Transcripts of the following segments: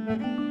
Hello.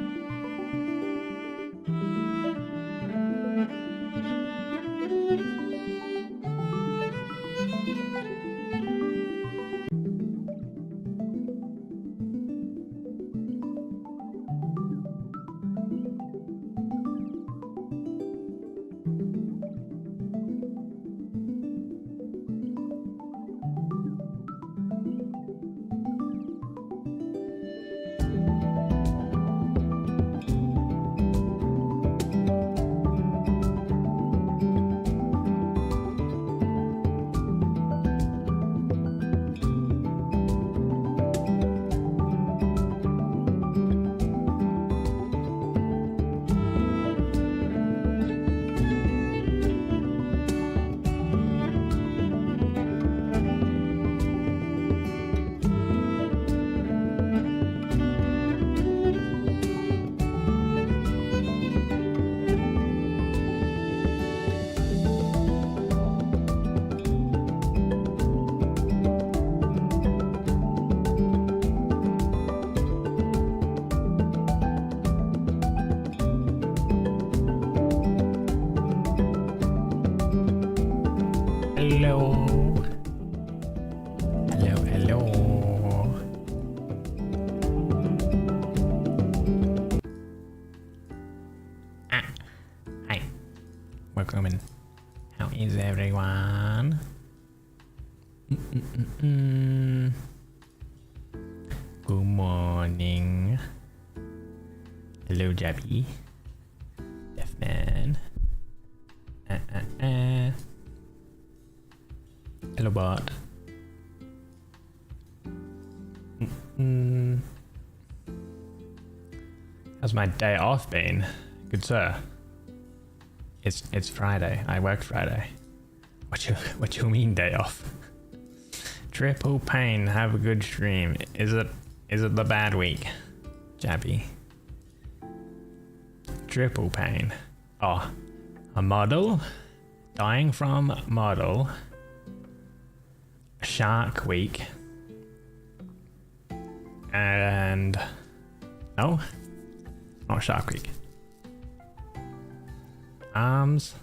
Hello, hello. Hi. Welcome in. How is everyone? Good morning. Hello, Jabby. Deaf man. Hello, bot. How's my day off been? Good sir. It's Friday. I worked Friday. What you mean day off? Triple pain. Have a good stream. Is it the bad week, Jabby? Triple pain. Oh, a model dying from model. Shark week. And no, not Shark week. Arms.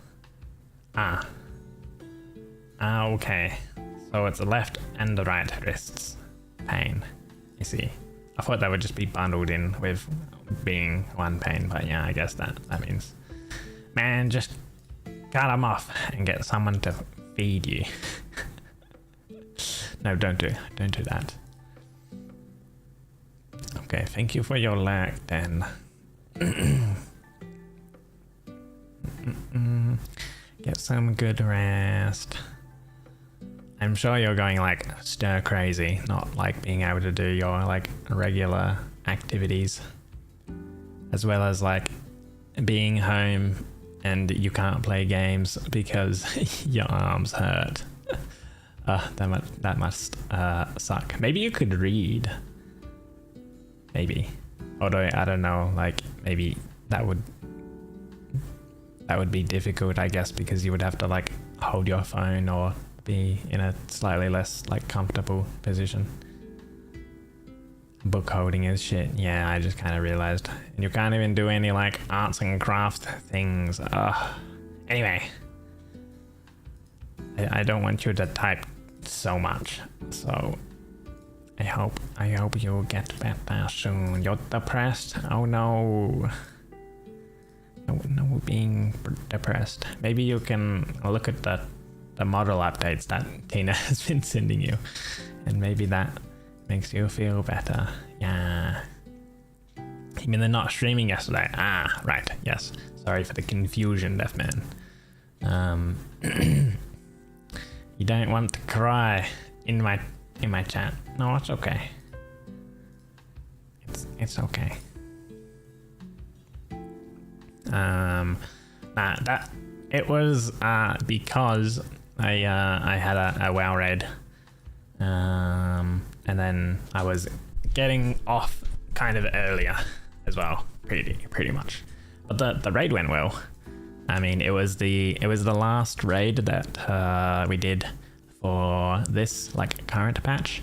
Okay. So it's the left and the right wrists pain. You see. I thought that would just be bundled in with being one pain, but yeah, I guess that means, man, just cut them off and get someone to feed you. No, don't do that. Okay, thank you for your lag then. Get some good rest. I'm sure you're going like stir crazy, not like being able to do your like regular activities, as well as like being home and you can't play games because your arms hurt. That must suck. Maybe you could read. Maybe. Although I don't know, like maybe that would be difficult, I guess, because you would have to like hold your phone or be in a slightly less like comfortable position. Book holding is shit. Yeah, I just kind of realized. And you can't even do any like arts and crafts things. Anyway, I don't want you to type so much, so I hope you'll get better soon. You're depressed? Oh no. No being depressed. Maybe you can look at the model updates that Tina has been sending you, and maybe that makes you feel better. Yeah. You mean they're not streaming yesterday? Ah, right. Yes. Sorry for the confusion, Deaf Man. You don't want to cry in my chat. No, it's okay. It's okay. That it was because I had a well read, and then I was getting off kind of earlier as well, pretty much. But the raid went well. I mean, it was the last raid that we did for this like current patch,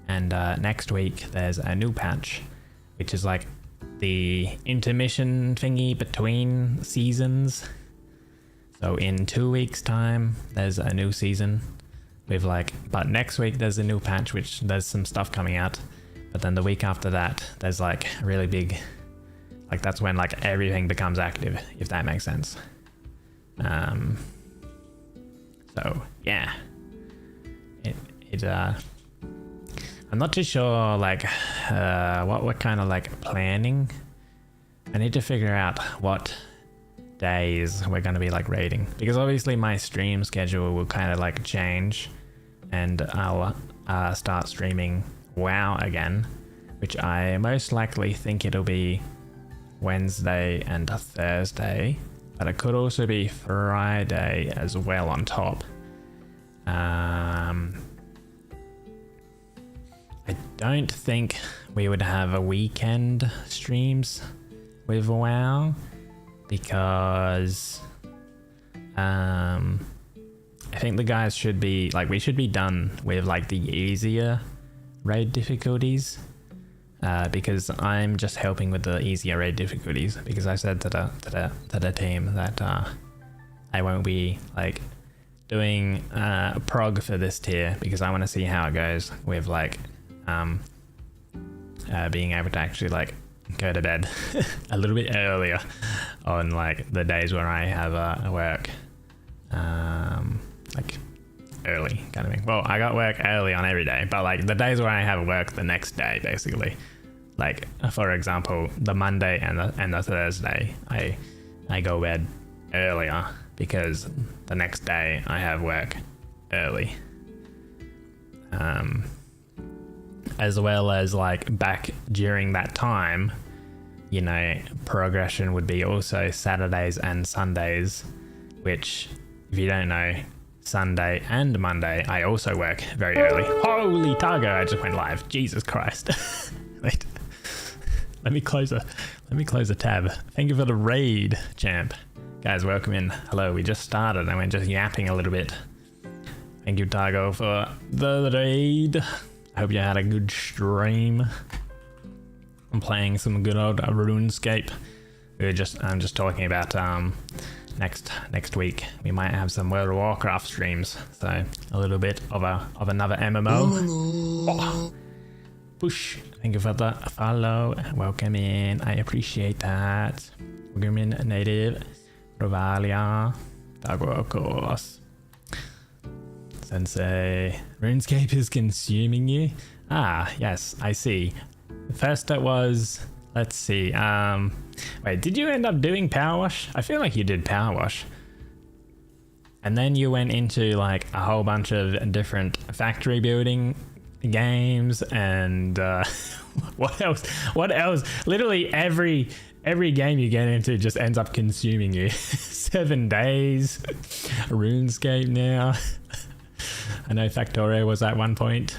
and next week there's a new patch, which is like the intermission thingy between seasons. So in 2 weeks time, there's a new season with like, but next week there's a new patch, which there's some stuff coming out. But then the week after that, there's like really big, like that's when like everything becomes active, if that makes sense. So yeah, I'm not too sure like what we're kind of like planning. I need to figure out what days we're going to be like raiding, because obviously my stream schedule will kind of like change, and I'll start streaming WoW again, which I most likely think it'll be Wednesday and Thursday, but it could also be Friday as well on top. I don't think we would have a weekend streams with WoW, because I think the guys should be like, we should be done with like the easier raid difficulties, because I'm just helping with the easier raid difficulties, because I said to the team that I won't be like doing prog for this tier, because I want to see how it goes with like being able to actually like go to bed a little bit earlier on like the days where I have work, like early kind of thing. Well, I got work early on every day, but like the days where I have work the next day, basically, like for example the Monday and the Thursday, I go bed earlier because the next day I have work early. As well as like back during that time, you know, progression would be also Saturdays and Sundays, which if you don't know, Sunday and Monday I also work very early. Holy Targo, I just went live. Jesus Christ. Wait. Let me close a tab. Thank you for the raid, champ. Guys, welcome in. Hello, we just started and we're just yapping a little bit. Thank you, Targo, for the raid. I hope you had a good stream. I'm playing some good old RuneScape. I'm just talking about next week we might have some World of Warcraft streams, so a little bit of another MMO. Oh, push. Thank you for the follow. Welcome in. I appreciate that. Welcome in, native. Rovalia. Dago, of course. Sensei, RuneScape is consuming you. Ah, yes, I see. First it was, let's see, wait, did you end up doing Power Wash? I feel like you did Power Wash. And then you went into like a whole bunch of different factory building games and what else? Literally every game you get into just ends up consuming you. 7 days, RuneScape now. I know Factorio was at one point.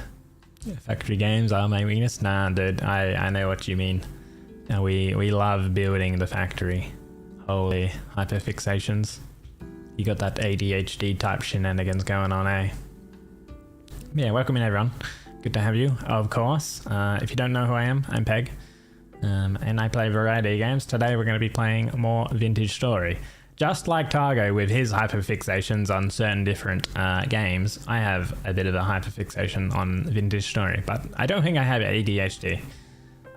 Factory games are my weakness. Nah, dude, I know what you mean. We love building the factory. Holy hyperfixations. You got that ADHD type shenanigans going on, eh? Yeah, welcome in everyone. Good to have you, of course. If you don't know who I am, I'm Peg. And I play a variety of games. Today we're going to be playing more Vintage Story. Just like Targo with his hyperfixations on certain different games, I have a bit of a hyperfixation on Vintage Story, but I don't think I have ADHD.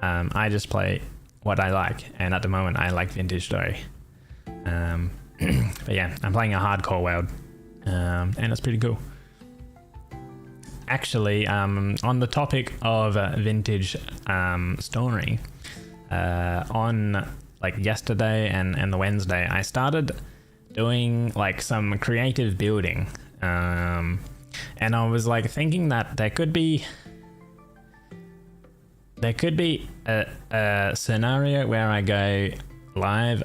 I just play what I like, and at the moment I like Vintage Story. But yeah, I'm playing a hardcore world, and it's pretty cool. Actually, on the topic of Vintage Story, on like yesterday and the Wednesday, I started doing like some creative building, and I was like thinking that there could be a scenario where I go live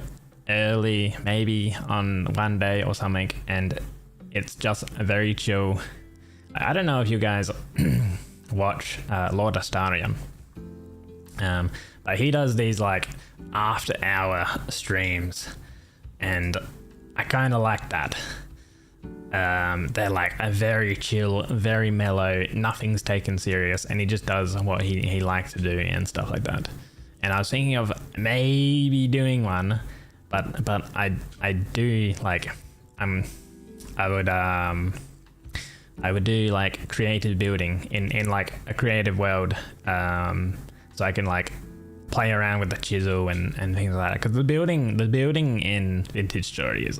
early, maybe on one day or something, and it's just a very chill. I don't know if you guys watch Lord Astarion, but he does these like after hour streams, and I kind of like that. They're like a very chill, very mellow, nothing's taken serious, and he just does what he likes to do and stuff like that. and I was thinking of maybe doing one, but I do like I would do like creative building in like a creative world, so I can like play around with the chisel and things like that, because the building in Vintage Story is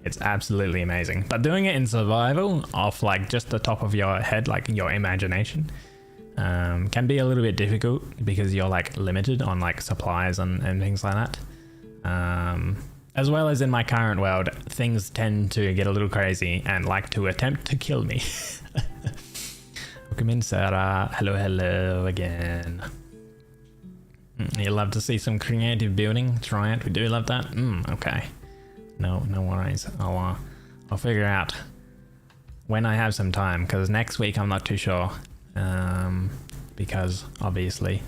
it's absolutely amazing. But doing it in survival off like just the top of your head, like your imagination, can be a little bit difficult because you're like limited on like supplies and things like that. As well as in my current world, things tend to get a little crazy and like to attempt to kill me. Welcome in, Sarah. Hello again. You love to see some creative building? Try it. We do love that. Okay. No worries. I'll figure out when I have some time, because next week I'm not too sure. Because obviously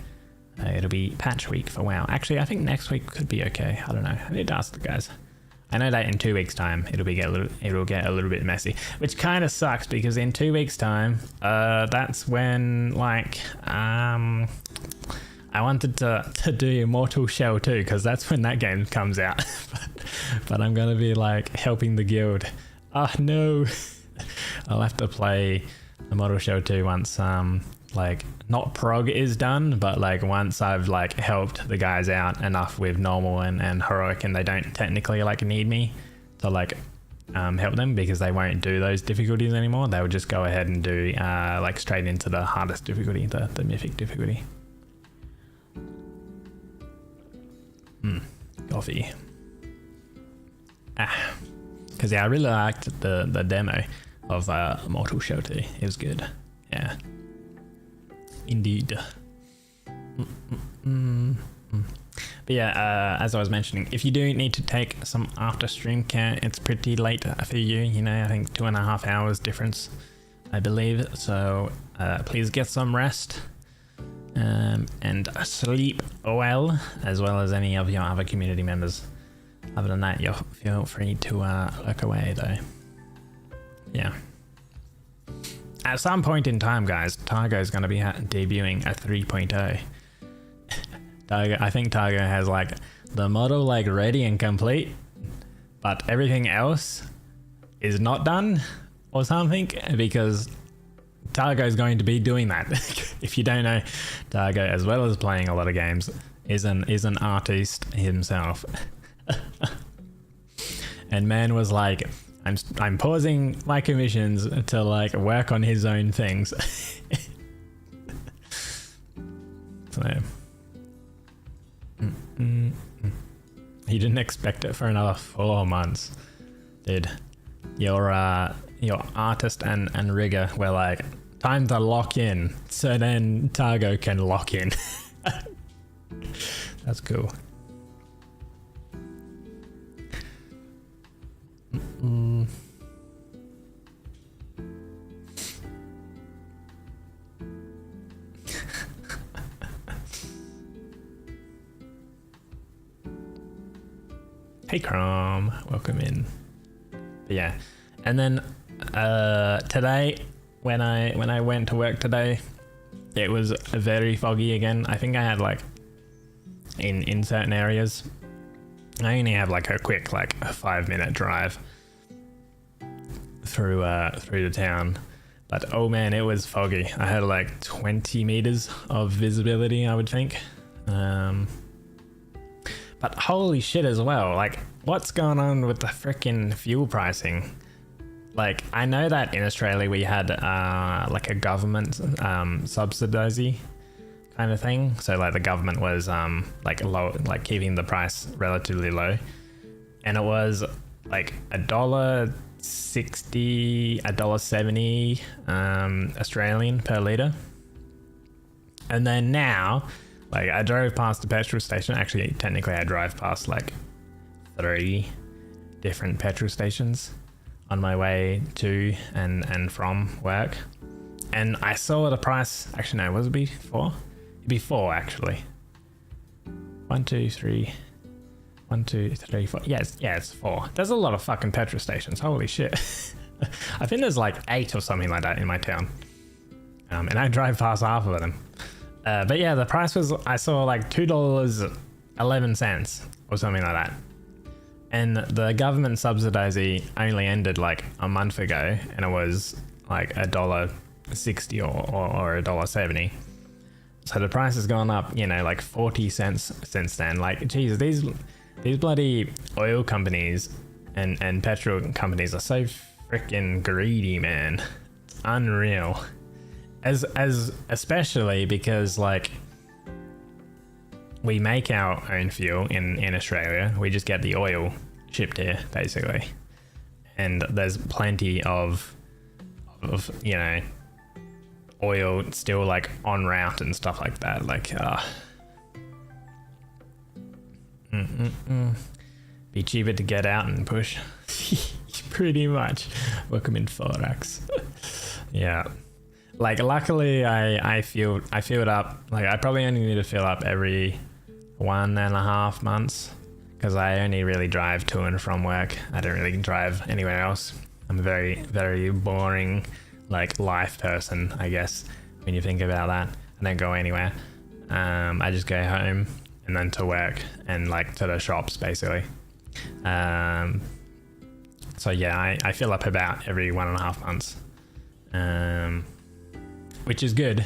it'll be patch week for WoW. Actually, I think next week could be okay. I don't know. I need to ask the guys. I know that in 2 weeks' time it'll get a little bit messy, which kind of sucks, because in 2 weeks' time, that's when like I wanted to do Immortal Shell 2, because that's when that game comes out. but I'm gonna be like helping the guild. Oh no. I'll have to play Immortal Shell 2 once like not prog is done, but like once I've like helped the guys out enough with normal and heroic, and they don't technically like need me to like help them, because they won't do those difficulties anymore. They will just go ahead and do like straight into the hardest difficulty, the mythic difficulty. Coffee. Because yeah, I really liked the demo of Immortal Shell 2. It was good. Yeah. Indeed. But yeah, as I was mentioning, if you do need to take some after stream care, it's pretty late for you, you know, I think 2.5 hours difference, I believe. So please get some rest and sleep well as any of your other community members. Other than that, you feel free to lurk away though. Yeah. At some point in time, guys, 𝒟𝑒𝓃 is going to be debuting a 3.0. I think 𝒟𝑒𝓃 has like the model like ready and complete, but everything else is not done or something, because 𝒟𝑒𝓃 is going to be doing that. If you don't know, 𝒟𝑒𝓃, as well as playing a lot of games, is an artist himself. And man was like, I'm pausing my commissions to like work on his own things. So he didn't expect it for another 4 months, dude. Your artist and rigger were like, time to lock in, so then 𝒟𝑒𝓃 can lock in. That's cool. Hey Chrome, welcome in. But yeah, and then today when I went to work today, it was very foggy again. I think I had like in certain areas, I only have like a quick like a 5-minute drive through the town, but oh man, it was foggy. I had like 20 meters of visibility, I would think. But holy shit as well, like what's going on with the freaking fuel pricing? Like I know that in Australia we had like a government subsidisy kind of thing, so like the government was like low, like keeping the price relatively low, and it was like $1.60, $1.70 Australian per litre. And then now, like I drove past the petrol station. Actually, technically I drive past like 3 different petrol stations on my way to and from work. And I saw the price, actually no, was it before? Before actually. 1, 2, 3, 1, 2, 3, 4. Yeah, it's 4. There's a lot of fucking petrol stations. Holy shit. I think there's like 8 or something like that in my town. And I drive past half of them. But yeah, the price was, I saw like $2.11 or something like that. And the government subsidizing only ended like a month ago, and it was like $1.60 or $1.70. So the price has gone up, you know, like 40 cents since then. Like, geez, these bloody oil companies and petrol companies are so freaking greedy, man. It's unreal. As especially because like we make our own fuel in Australia. We just get the oil shipped here basically, and there's plenty of you know, oil still like en route and stuff like that. Like be cheaper to get out and push. Pretty much. Welcome in Forex. Yeah. Like, luckily I filled up. Like, I probably only need to fill up every 1.5 months, because I only really drive to and from work. I don't really drive anywhere else. I'm a very, very boring like life person, I guess, when you think about that. I don't go anywhere. I just go home and then to work and like to the shops basically. So yeah, I fill up about every 1.5 months. Which is good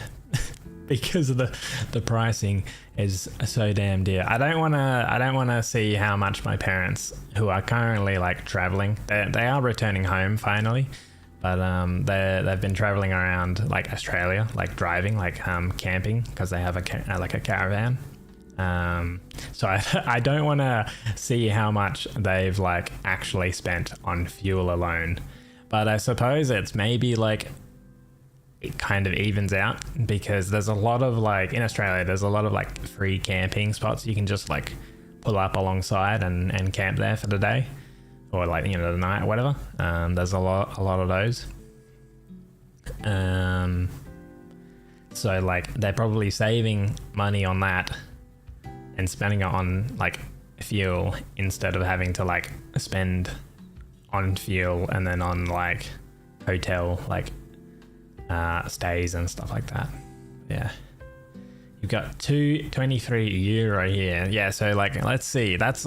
because of the pricing is so damn dear. I don't wanna see how much my parents, who are currently like traveling, they are returning home finally, but they've been traveling around like Australia, like driving, like camping, because they have a caravan. So I don't want to see how much they've like actually spent on fuel alone, but I suppose it's maybe like it kind of evens out, because there's a lot of like, in Australia there's a lot of like free camping spots. You can just like pull up alongside and camp there for the day, or like, you know, the night or whatever. There's a lot of those. So like they're probably saving money on that and spending it on like fuel, instead of having to like spend on fuel and then on like hotel like stays and stuff like that. Yeah, you've got €2.23 here. Yeah, so like, let's see, that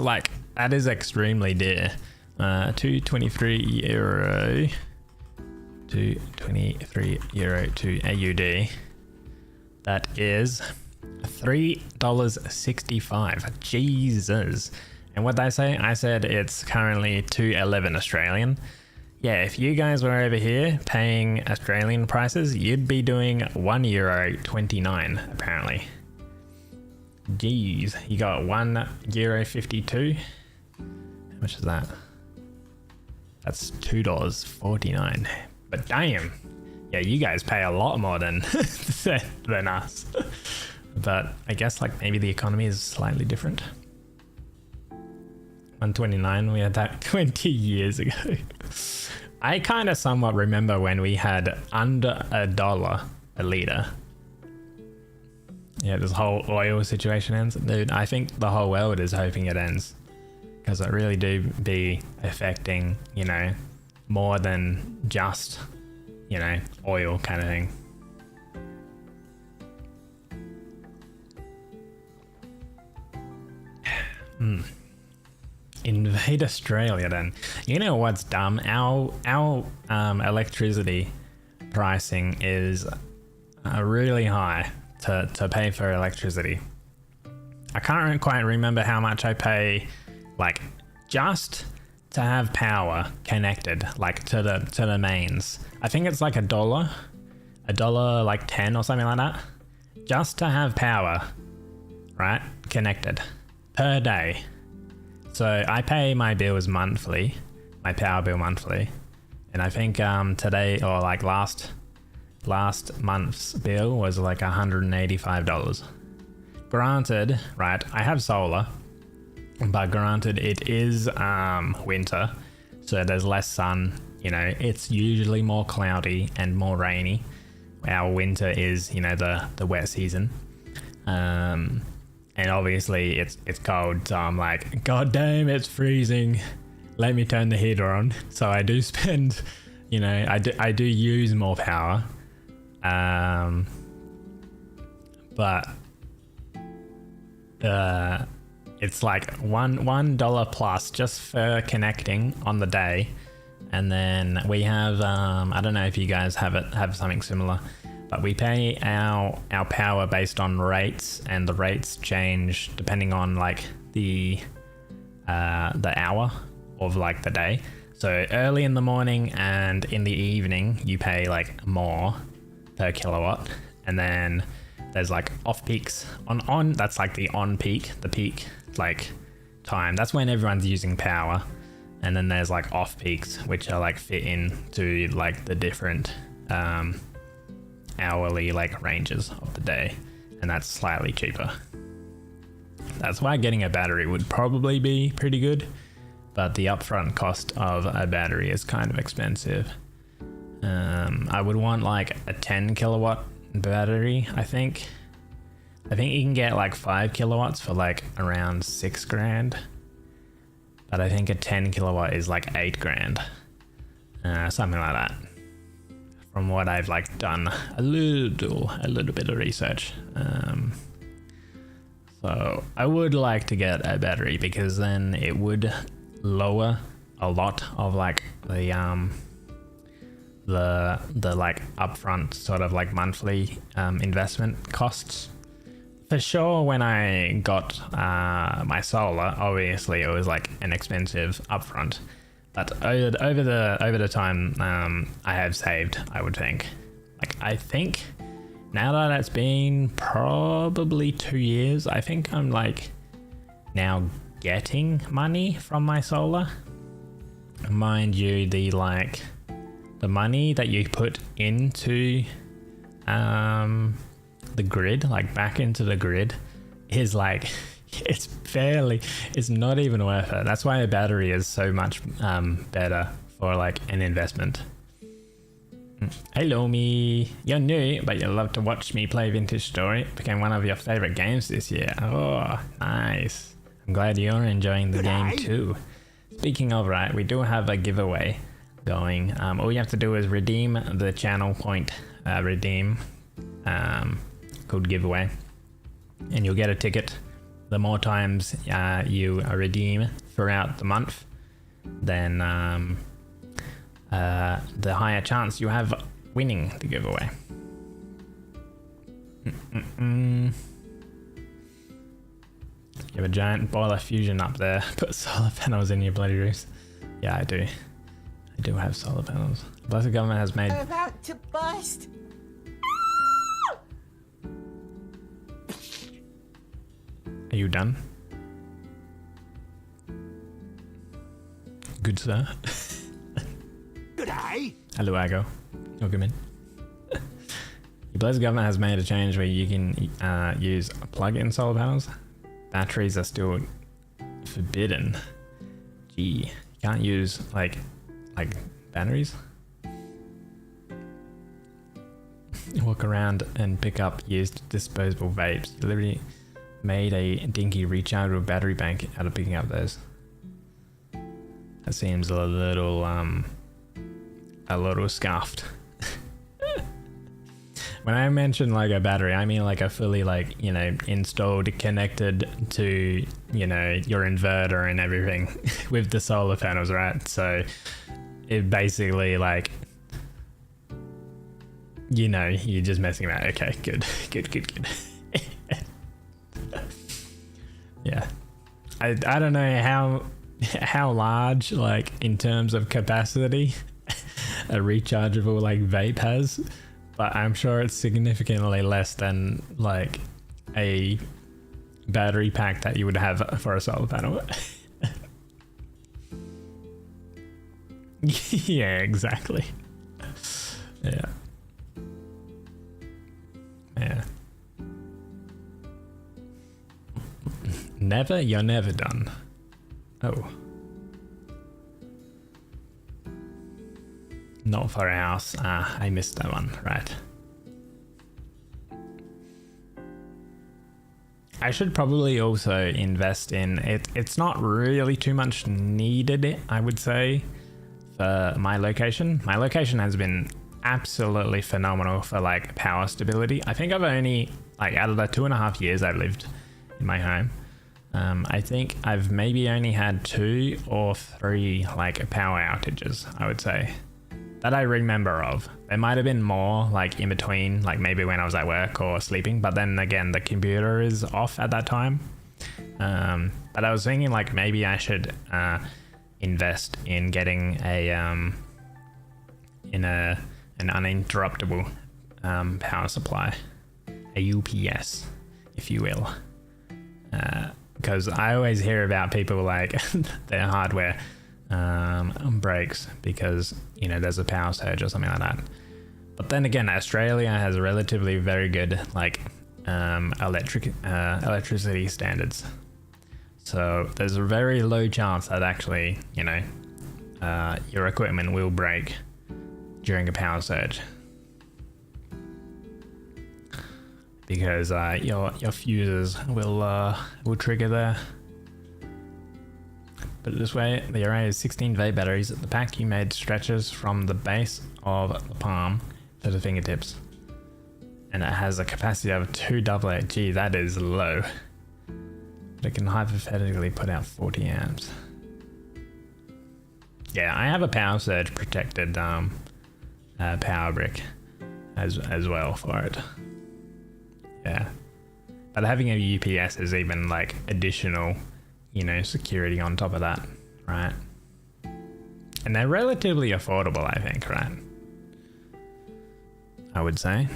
is extremely dear. €2.23 to AUD, that is $3.65. Jesus. And what did I say? I said it's currently $2.11 Australian. Yeah, if you guys were over here paying Australian prices, you'd be doing €1.29 apparently. Jeez, you got €1.52. How much is that? That's $2.49. But damn, yeah, you guys pay a lot more than than us. But I guess like maybe the economy is slightly different. 129, we had that 20 years ago. I kind of somewhat remember when we had under $1 a litre. Yeah, this whole oil situation ends. Dude, I think the whole world is hoping it ends, because it really do be affecting, you know, more than just, you know, oil kind of thing. Invade Australia then. You know what's dumb? Our electricity pricing is really high to pay for electricity. I can't quite remember how much I pay, like, just to have power connected, like to the mains. I think it's like $1 like 10 or something like that, just to have power, right, connected per day. So I pay my bills monthly, my power bill monthly, and I think today, or like last month's bill was like $185. Granted, right, I have solar, but granted it is winter, so there's less sun, you know, it's usually more cloudy and more rainy. Our winter is, you know, the wet season. And obviously it's cold, so I'm like, god damn, it's freezing, let me turn the heater on. So I do spend, you know, I do use more power. but it's like $1 plus just for connecting on the day. And then we have I don't know if you guys have something similar, but we pay our power based on rates, and the rates change depending on like the hour of like the day. So early in the morning and in the evening you pay like more per kilowatt, and then there's like off peaks on that's like the on peak, the peak like time, that's when everyone's using power. And then there's like off peaks, which are like fit into like the different hourly like ranges of the day, and that's slightly cheaper. That's why getting a battery would probably be pretty good, but the upfront cost of a battery is kind of expensive. I would want like a 10 kilowatt battery. I think you can get like 5 kilowatts for like around $6,000, but I think a 10 kilowatt is like $8,000, something like that, from what I've like done a little bit of research. So I would like to get a battery, because then it would lower a lot of like the like upfront sort of like monthly investment costs. For sure, when I got my solar, obviously it was like an expensive upfront, but over the time I have saved, I would think. Like, I think now that it's been probably 2 years, I think I'm like now getting money from my solar. Mind you, the money that you put into the grid, like back into the grid, is like it's not even worth it. That's why a battery is so much better for like an investment. Hello me, you're new but you love to watch me play Vintage Story. It became one of your favorite games this year. Oh, nice. I'm glad you're enjoying the game too. Speaking of, right, we do have a giveaway going. All you have to do is redeem the channel point redeem code giveaway, and you'll get a ticket. The more times you redeem throughout the month, then the higher chance you have winning the giveaway. You have a giant boiler fusion up there. Put solar panels in your bloody roofs. Yeah, I do. I do have solar panels. The blessed government has made... I'm about to bust. Are you done? Good sir. Good day. Hello, Aggo. Welcome in. The blessed government has made a change where you can use plug-in solar panels. Batteries are still forbidden. Gee, you can't use like batteries. Walk around and pick up used disposable vapes. You literally made a dinky rechargeable battery bank out of picking up those. That seems a little scuffed. When I mention like a battery, I mean like a fully like, you know, installed, connected to, you know, your inverter and everything with the solar panels, right? So it basically like, you know, you're just messing around. Okay, good. Yeah. I don't know how large, like in terms of capacity, a rechargeable like vape has, but I'm sure it's significantly less than like a battery pack that you would have for a solar panel. Yeah, exactly. Yeah. You're never done. Oh. Not for a house. I missed that one, right. I should probably also invest in it. It's not really too much needed, I would say, for my location. My location has been absolutely phenomenal for like power stability. I think I've only Like out of the 2.5 years I've lived in my home, I think I've maybe only had 2 or 3 like power outages, I would say, that I remember of. There might have been more like in between, like maybe when I was at work or sleeping, but then again the computer is off at that time. But I was thinking like maybe I should invest in getting an uninterruptible power supply, a UPS, if you will, because I always hear about people like their hardware breaks because, you know, there's a power surge or something like that. But then again, Australia has relatively very good like electricity standards, so there's a very low chance that actually, you know, your equipment will break during a power surge, because your fuses will trigger there. Put it this way, the array is 16 vape batteries. The pack you made stretches from the base of the palm to the fingertips, and it has a capacity of 288. Gee, that is low. But it can hypothetically put out 40 amps. Yeah, I have a power surge protected power brick as well for it. Yeah, but having a UPS is even like additional, you know, security on top of that, right? And they're relatively affordable, I think, right? I would say.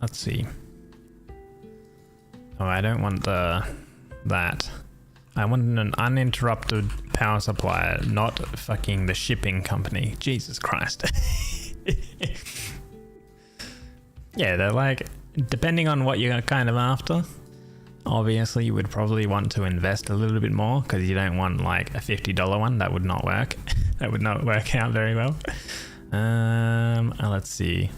Let's see. Oh, I don't want that. I want an uninterrupted power supply, not fucking the shipping company. Jesus Christ. Yeah, they're like, depending on what you're kind of after, obviously you would probably want to invest a little bit more, because you don't want like a $50 one. That would not work. That would not work out very well. Let's see.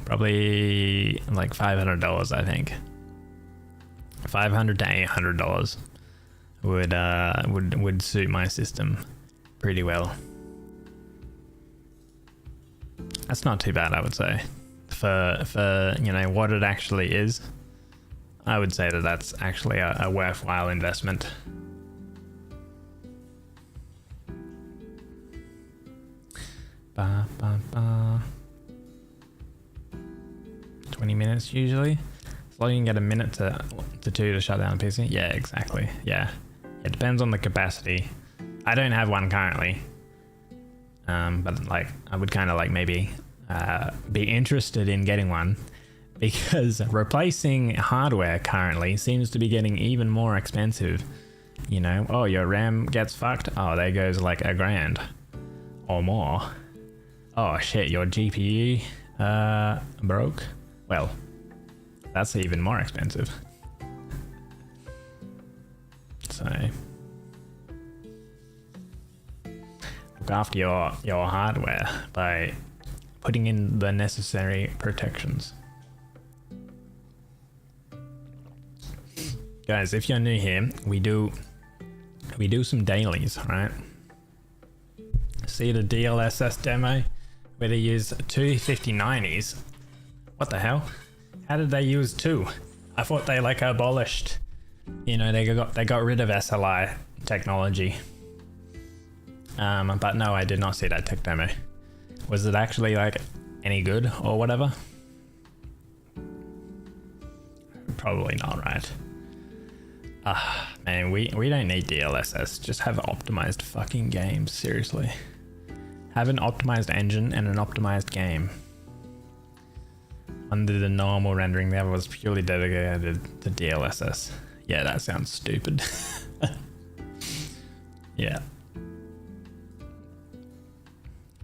Probably like $500, I think. $500 to $800 would suit my system pretty well. That's not too bad, I would say. For you know what it actually is, I would say that that's actually a worthwhile investment. Ba, ba, ba. 20 minutes usually. So you can get a minute to 2 to shut down the PC. Yeah, exactly. Yeah, it depends on the capacity. I don't have one currently, but like I would kind of like maybe be interested in getting one, because replacing hardware currently seems to be getting even more expensive. You know, oh, your RAM gets fucked. Oh, there goes like $1,000 or more. Oh shit, your GPU broke. Well, that's even more expensive. So look after your hardware by putting in the necessary protections. Guys, if you're new here, we do some dailies, right? See the DLSS demo where they use 2 5090s. What the hell? How did they use 2? I thought they like abolished, you know, they got rid of SLI technology. But no, I did not see that tech demo. Was it actually like any good or whatever? Probably not, right? Man, we don't need DLSS. Just have optimized fucking games, seriously. Have an optimized engine and an optimized game. Under the normal rendering, that was purely dedicated to DLSS. Yeah, that sounds stupid. Yeah.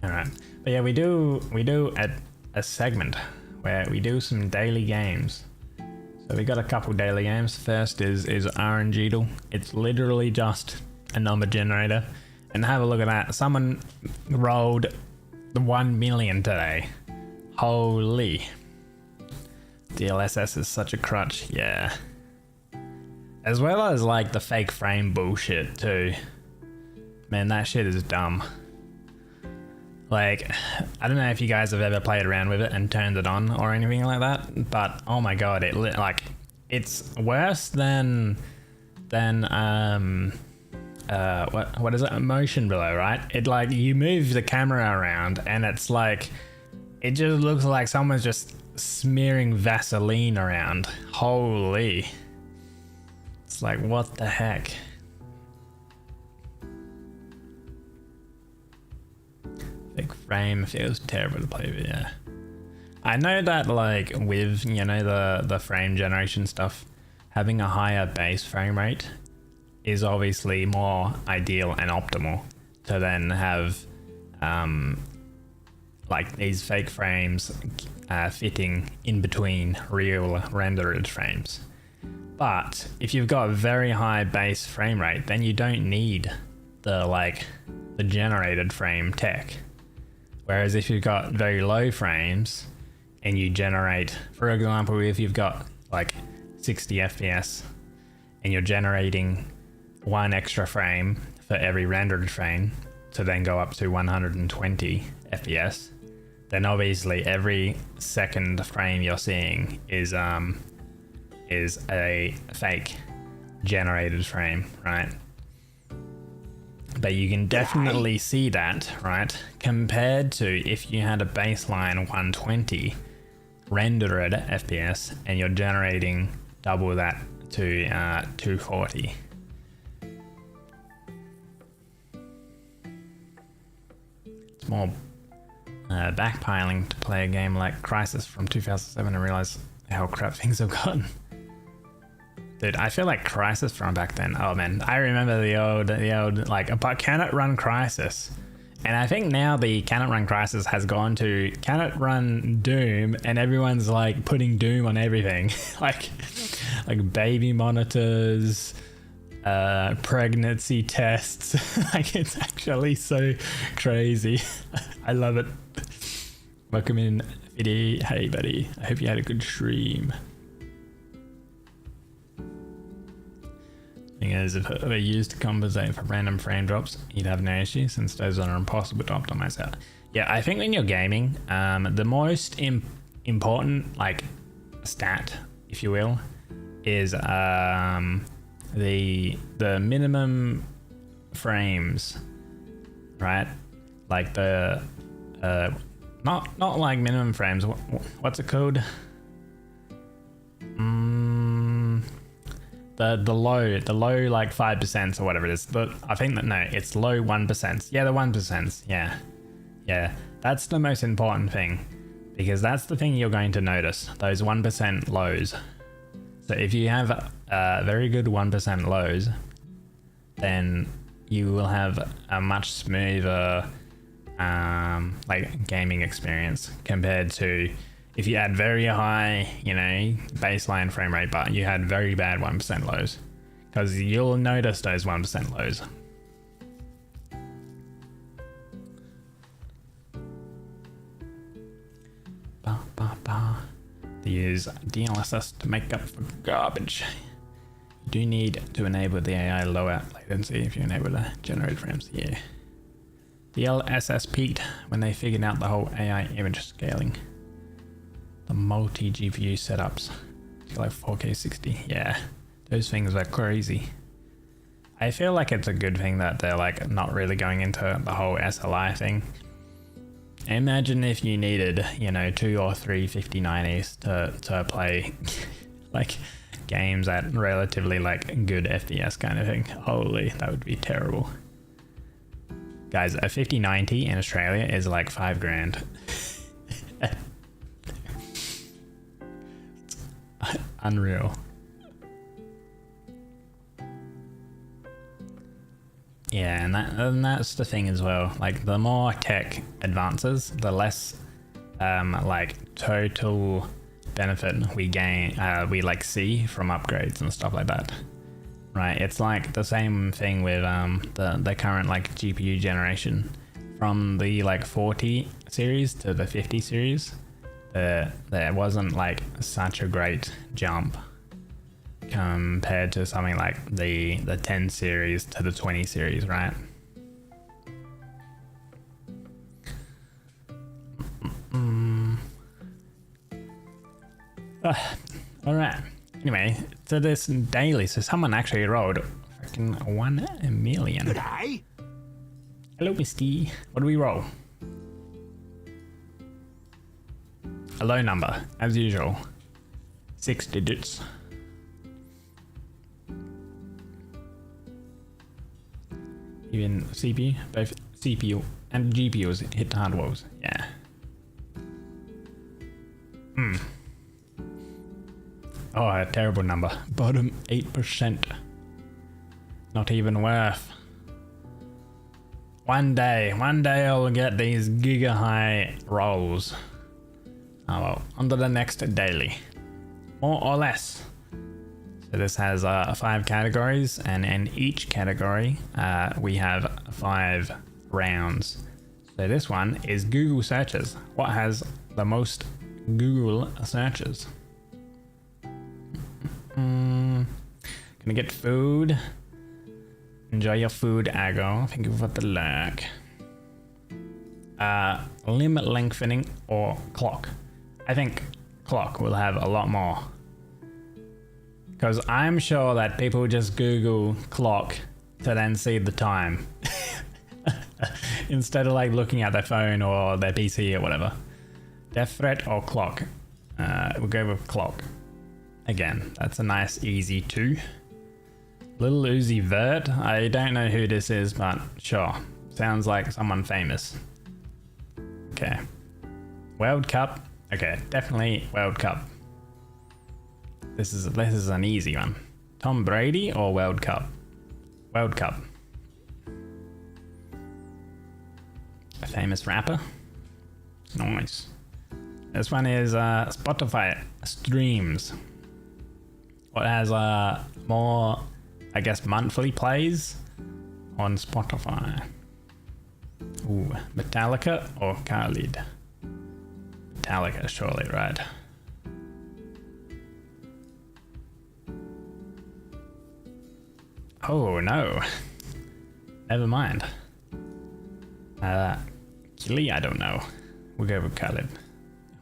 Alright. But yeah, we do a segment where we do some daily games. So we got a couple daily games. First is pegndigital. It's literally just a number generator. And have a look at that. Someone rolled the 1 million today. Holy. DLSS is such a crutch. Yeah. As well as like the fake frame bullshit too. Man, that shit is dumb. Like, I don't know if you guys have ever played around with it and turned it on or anything like that, but oh my god, it's worse than what is it? Motion blur, right? It like you move the camera around and it's like it just looks like someone's just smearing Vaseline around. Holy. It's like, what the heck? Big frame feels terrible to play with, yeah. I know that like with, you know, the frame generation stuff, having a higher base frame rate is obviously more ideal and optimal to then have like these fake frames fitting in between real rendered frames. But if you've got a very high base frame rate, then you don't need the generated frame tech. Whereas if you've got very low frames and you generate, for example, if you've got like 60 FPS and you're generating one extra frame for every rendered frame to then go up to 120 FPS, then obviously every second frame you're seeing is a fake generated frame, right? But you can definitely see that, right? Compared to if you had a baseline 120 rendered FPS and you're generating double that to 240. It's more backpiling to play a game like Crysis from 2007 and realize how crap things have gotten. Dude, I feel like Crysis from back then. Oh man, I remember the old like, but can it run Crysis? And I think now the can it run Crysis has gone to can it run Doom, and everyone's like putting Doom on everything, like baby monitors, pregnancy tests. Like, it's actually so crazy. I love it. Welcome in, Fidi. Hey buddy, I hope you had a good stream. Thing is, if they used to compensate for random frame drops, you'd have no issue since those are impossible to optimize out. Yeah, I think when you're gaming, the most important like stat, if you will, is the minimum frames, right? Like the not like minimum frames. What's it called? The low like 5% or whatever it is. But I think that, no, it's low 1%. Yeah, the 1%. Yeah, that's the most important thing, because that's the thing you're going to notice, those 1% lows. So if you have very good 1% lows, then you will have a much smoother like gaming experience compared to if you had very high, you know, baseline frame rate, but you had very bad 1% lows, because you'll notice those 1% lows. They use DLSS to make up for garbage. You do need to enable the AI lower latency if you enable the generated frames. Yeah. DLSS peaked when they figured out the whole AI image scaling. The multi-GPU setups, like 4K 60. Yeah, those things are crazy. I feel like it's a good thing that they're like not really going into the whole SLI thing. Imagine if you needed, you know, 2 or 3 5090s to play like games at relatively like good FPS kind of thing. Holy, that would be terrible. Guys, a 5090 in Australia is like $5,000. Unreal. Yeah, and that's the thing as well. Like, the more tech advances, the less like total benefit we gain, we like see from upgrades and stuff like that. Right? It's like the same thing with the current like GPU generation from the like 40 series to the 50 series. There wasn't like such a great jump compared to something like the 10 series to the 20 series, right? All right. Anyway, so this daily, so someone actually wrote freaking 1 million. G'day. Hello, Misty. What do we roll? A low number, as usual. 6 digits. Even CPU, both CPU and GPUs hit hard walls. Yeah. Oh, a terrible number. Bottom 8%. Not even worth. One day I'll get these giga high rolls. Oh well, on to the next daily. More or less. So this has 5 categories, and in each category we have 5 rounds. So this one is Google searches. What has the most Google searches? Gonna get food. Enjoy your food, Aggo. Thank you for the lurk. Limit lengthening or clock. I think clock will have a lot more. Because I'm sure that people just Google clock to then see the time. Instead of like looking at their phone or their PC or whatever. Death threat or clock? We'll go with clock. Again, that's a nice easy 2. Little Uzi Vert. I don't know who this is, but sure. Sounds like someone famous. Okay. World Cup. Okay, definitely World Cup. This is an easy one. Tom Brady or World Cup? World Cup. A famous rapper. Nice. This one is Spotify streams. What has more, I guess, monthly plays on Spotify? Ooh, Metallica or Khalid? Metallica, surely, right? Oh no, never mind. Killy, I don't know. We'll go with Khalid.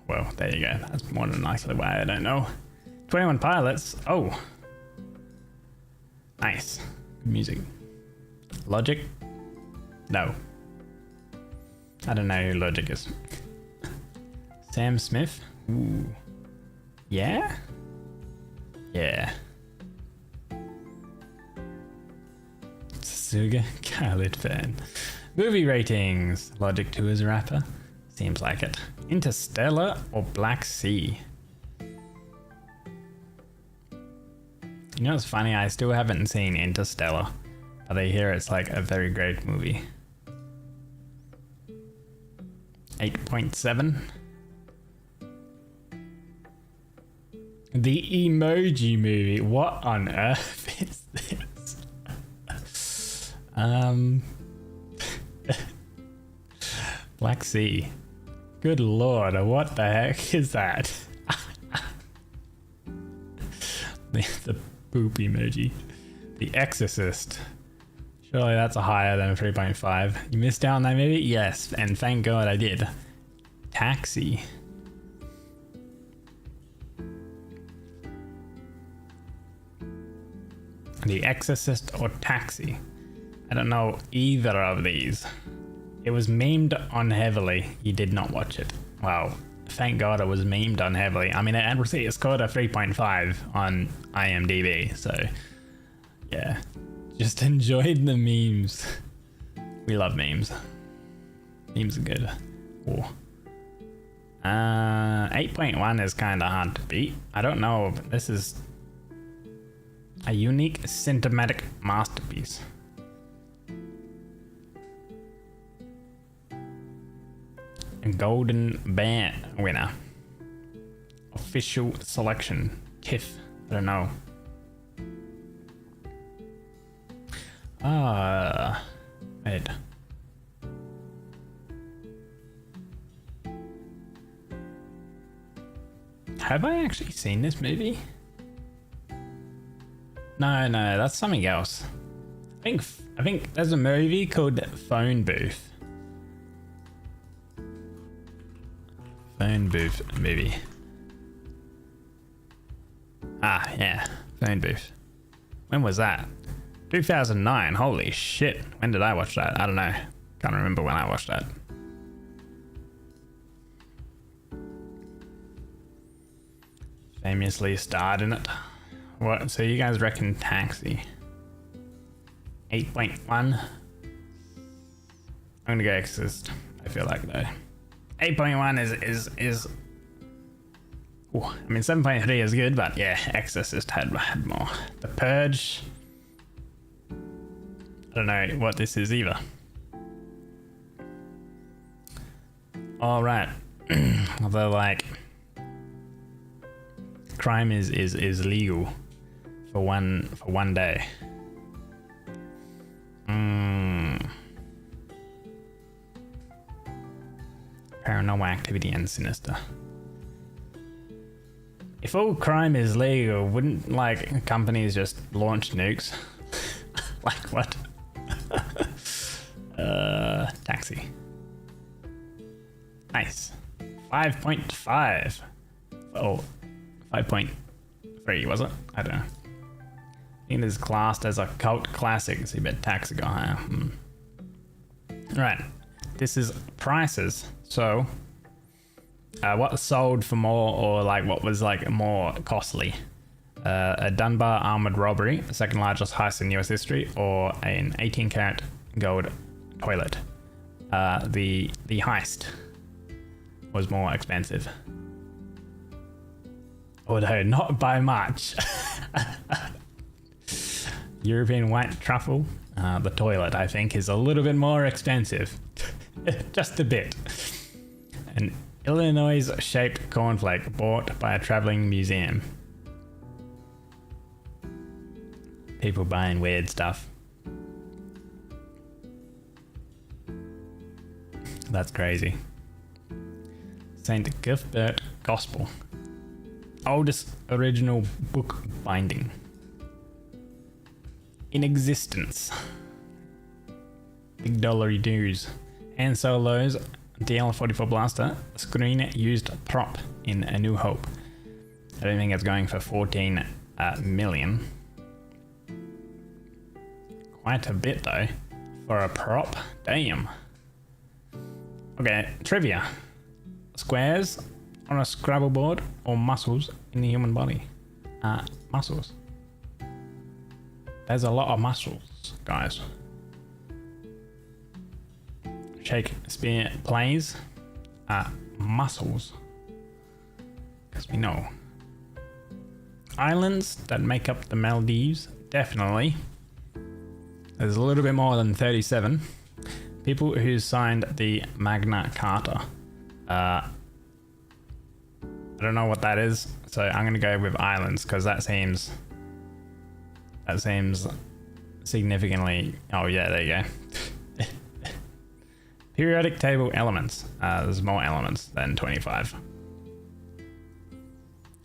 Well, there you go. That's more than likely why I don't know. 21 Pilots. Oh, nice. Good music. Logic? No. I don't know who Logic is. Sam Smith? Ooh. Yeah? Yeah. Suga Khalid fan. Movie ratings. Logic 2 is a rapper. Seems like it. Interstellar or Black Sea? You know what's funny? I still haven't seen Interstellar, but I hear it's like a very great movie. 8.7. The Emoji Movie. What on earth is this? Black Sea. Good lord, what the heck is that? the poop emoji. The Exorcist. Surely that's a higher than a 3.5. You missed out on that movie? Yes, and thank God I did. Taxi. The Exorcist or Taxi? I don't know either of these. It was memed on heavily. You did not watch it. Wow. Thank God it was memed on heavily. I mean, it scored a 3.5 on IMDb, so yeah. Just enjoyed the memes. We love memes. Memes are good. Oh. 8.1 is kind of hard to beat. I don't know. This is a unique cinematic masterpiece. A Golden Bear winner. Official selection. TIFF. I don't know. Wait. Have I actually seen this movie? No, that's something else. I think there's a movie called Phone Booth. Phone Booth movie. Yeah, phone booth. When was that? 2009. Holy shit. When did I watch that? I don't know. Can't remember when I watched that. Famously starred in it. What? So you guys reckon Taxi? 8.1. I'm gonna go Exorcist. I feel like though. 8.1 is. Ooh, I mean 7.3 is good, but yeah, Exorcist had more. The Purge. I don't know what this is either. All right. Although like crime is legal for one day. Paranormal Activity and Sinister. If all crime is legal, wouldn't like companies just launch nukes? Like what? Taxi. Nice. 5.5. Oh, 5.3 was it? I don't know. It is classed as a cult classic, so you bet Taxi got higher. Right. This is prices. So, what sold for more, or like what was like more costly? A Dunbar armored robbery, the second largest heist in US history, or an 18-karat gold toilet. The heist was more expensive. Although not by much. European white truffle, the toilet I think is a little bit more expensive. Just a bit. An Illinois shaped cornflake bought by a traveling museum. People buying weird stuff. That's crazy. St. Cuthbert Gospel. Oldest original book binding in existence. Big dollar dues. Han Solo's DL-44 blaster screen used prop in A New Hope. I don't think it's going for 14 million. Quite a bit though for a prop. Damn. Okay, trivia. Squares on a Scrabble board or muscles in the human body? Muscles. There's a lot of muscles, guys. Shakespeare plays muscles. Because we know. Islands that make up the Maldives, definitely. There's a little bit more than 37. People who signed the Magna Carta. I don't know what that is, so I'm gonna go with islands because that seems significantly. Oh yeah, there you go. Periodic table elements. There's more elements than 25.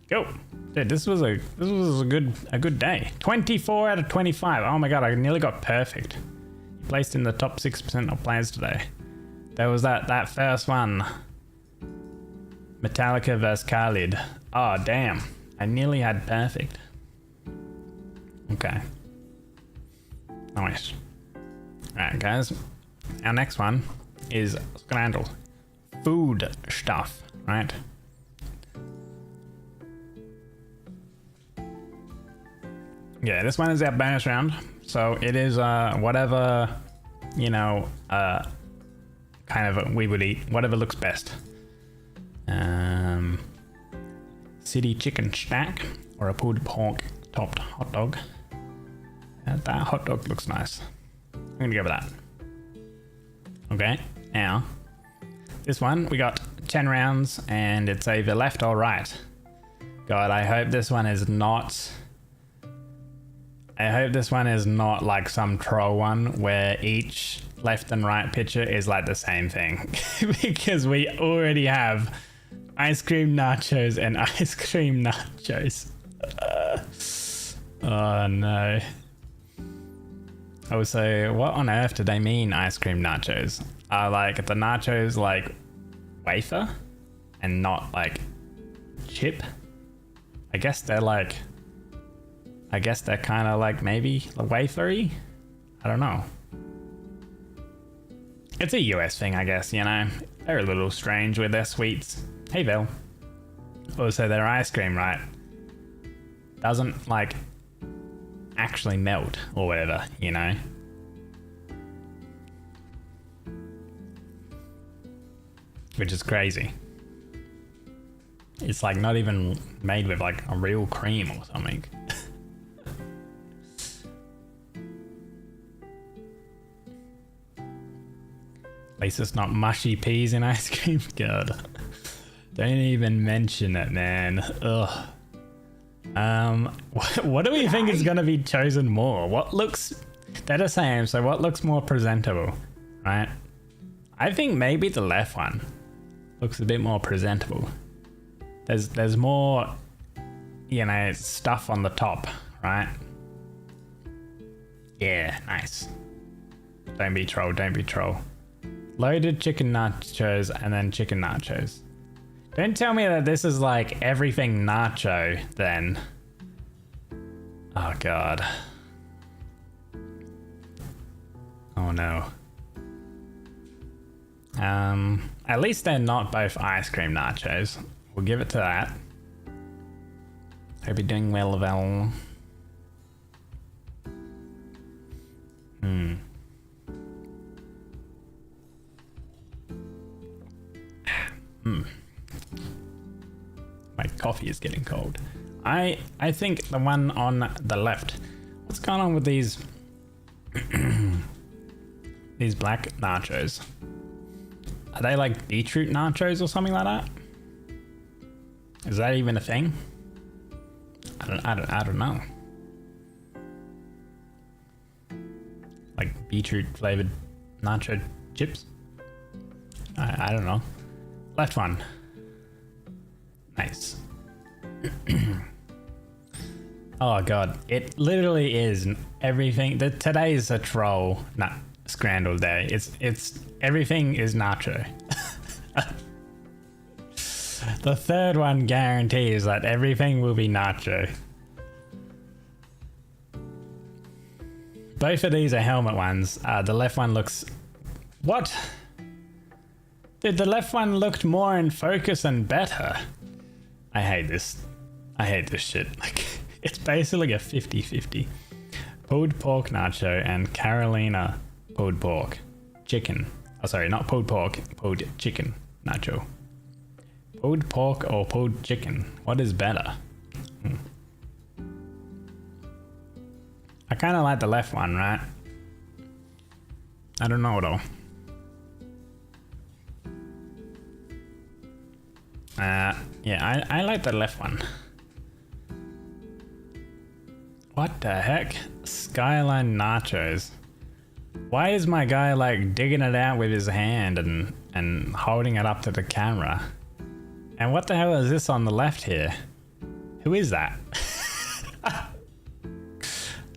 Go, dude. This was a good day. 24 out of 25. Oh my god, I nearly got perfect. Placed in the top 6% of players today. There was that first one. Metallica vs Khalid. Oh damn, I nearly had perfect. Okay. Nice. Alright guys, our next one is scandal. Food stuff, right? Yeah, this one is our bonus round. So it is whatever, you know, kind of we would eat, whatever looks best. City chicken stack or a pulled pork topped hot dog. That hot dog looks nice. I'm gonna go with that. Okay, now this one we got 10 rounds and it's either left or right. God, I hope this one is not. I hope this one is not like some troll one where each left and right picture is like the same thing. Because we already have ice cream nachos and ice cream nachos. Oh no. I would say, what on earth do they mean ice cream nachos? Are like the nachos like wafer and not like chip? I guess they're like I guess they're kind of like maybe wafery. I don't know. It's a US thing, I guess, you know. They're a little strange with their sweets. Hey, Bill. Also, their ice cream, right? Doesn't, like, actually melt or whatever, you know? Which is crazy. It's, like, not even made with, like, a real cream or something. At least it's not mushy peas in ice cream. God. Don't even mention it, man. Ugh. What do we think is going to be chosen more? What looks... They're the same, so what looks more presentable, right? I think maybe the left one looks a bit more presentable. There's more, you know, stuff on the top, right? Yeah, nice. Don't be troll, don't be troll. Loaded chicken nachos and then chicken nachos. Don't tell me that this is like everything nacho then. Oh god. Oh no. At least they're not both ice cream nachos. We'll give it to that. Hope you're doing well, Val. My coffee is getting cold. I think the one on the left. What's going on with these these black nachos? Are they like beetroot nachos or something like that? Is that even a thing? I don't know. Like beetroot flavored nacho chips? I don't know. Left one. Nice. Oh god, it literally is everything. Today is a troll, not scrambled day. It's everything is nacho. The third one guarantees that everything will be nacho. Both of these are helmet ones. The left one looks... What? Dude, the left one looked more in focus and better. I hate this. I hate this shit. Like, it's basically a 50-50. Pulled pork nacho and Carolina pulled pork. Chicken. Oh, sorry, not pulled pork. Pulled chicken nacho. Pulled pork or pulled chicken? What is better? I kind of like the left one, right? I don't know though. Yeah, I like the left one. What the heck? Skyline nachos. Why is my guy like digging it out with his hand and holding it up to the camera? And what the hell is this on the left here? Who is that?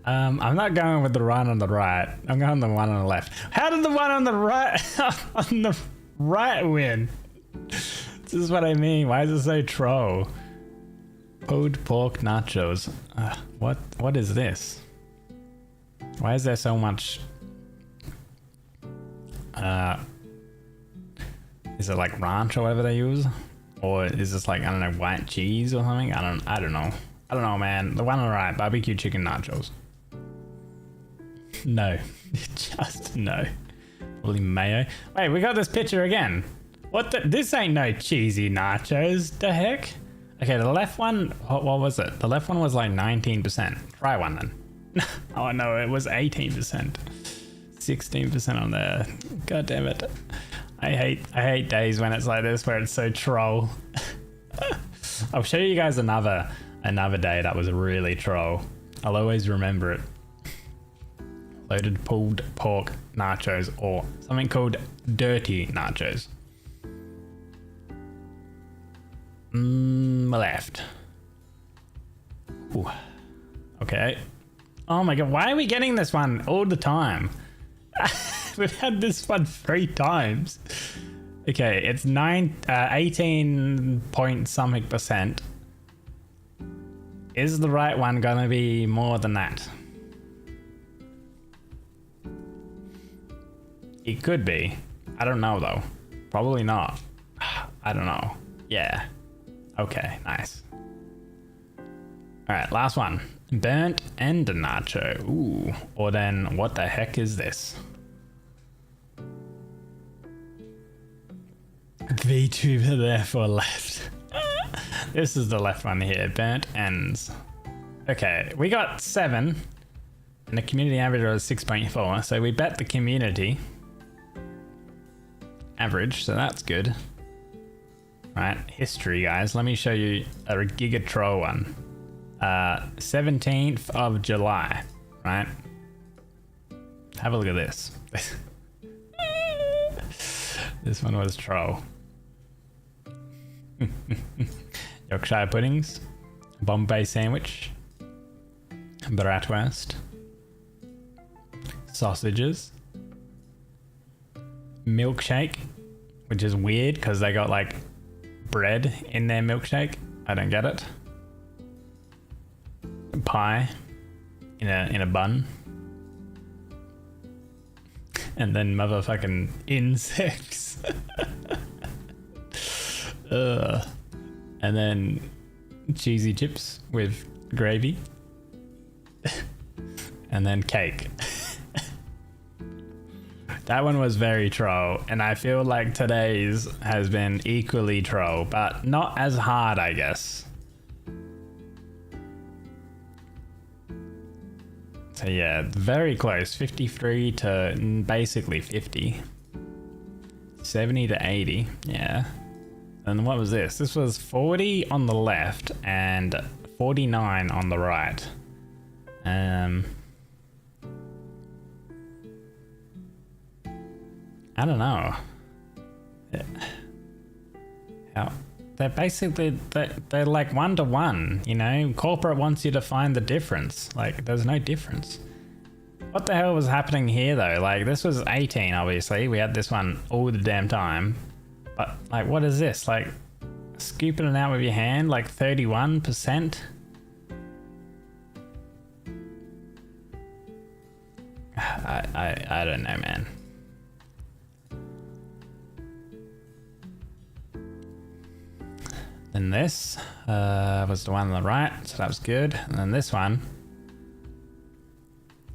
I'm not going with the one on the right. I'm going the one on the left. How did the one on the right win? This is what I mean. Why is it so troll? Pulled pork nachos. What is this? Why is there so much? Is it like ranch or whatever they use? Or is this like, I don't know, white cheese or something? I don't know. I don't know, man. The one on the right, barbecue chicken nachos. No. Just no. Probably mayo. Wait, we got this picture again. What the? This ain't no cheesy nachos. The heck? Okay, the left one, what was it? The left one was like 19%. Try one then. Oh no, it was 18%. 16% on there. God damn it. I hate days when it's like this where it's so troll. I'll show you guys another day that was really troll. I'll always remember it. Loaded pulled pork nachos or something called dirty nachos. Left. Ooh. Okay. Oh my god, why are we getting this one all the time? We've had this one 3 times. Okay, it's 18 point something %. Is the right one gonna be more than that? It could be. I don't know though. Probably not. I don't know. Yeah. Okay, nice. Alright, last one. Burnt and nacho. Ooh. Or then, what the heck is this? VTuber therefore left. This is the left one here. Burnt ends. Okay, we got 7. And the community average was 6.4. So we bet the community average, so that's good. Right, history, guys. Let me show you a Giga Troll one. 17th of July, right? Have a look at this. This one was troll. Yorkshire puddings, Bombay sandwich, bratwurst, sausages, milkshake, which is weird because they got like bread in their milkshake. I don't get it. Pie in a bun, and then motherfucking insects. And then cheesy chips with gravy, and then cake. That one was very troll, and I feel like today's has been equally troll, but not as hard, I guess. So yeah, very close. 53 to basically 50. 70 to 80, yeah. And what was this? This was 40 on the left and 49 on the right. I don't know. How they're basically they're like 1-to-1, you know? Corporate wants you to find the difference. Like, there's no difference. What the hell was happening here though? Like, this was 18, obviously. We had this one all the damn time. But like, what is this? Like, scooping it out with your hand, like 31%. I don't know, man. Then this was the one on the right, so that was good. And then this one,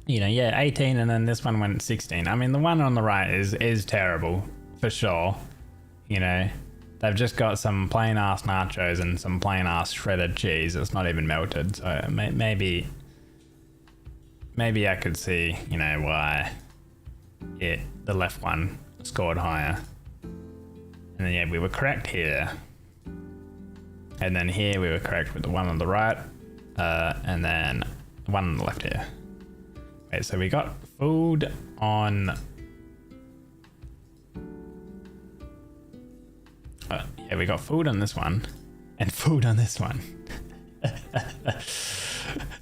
you know, yeah, 18, and then this one went 16. I mean, the one on the right is terrible, for sure. You know, they've just got some plain ass nachos and some plain ass shredded cheese. It's not even melted, so maybe I could see, you know, why the left one scored higher. And then yeah, we were correct here. And then here we were correct with the one on the right, and then the one on the left here. Wait, so we got food on... yeah, we got food on this one, and food on this one.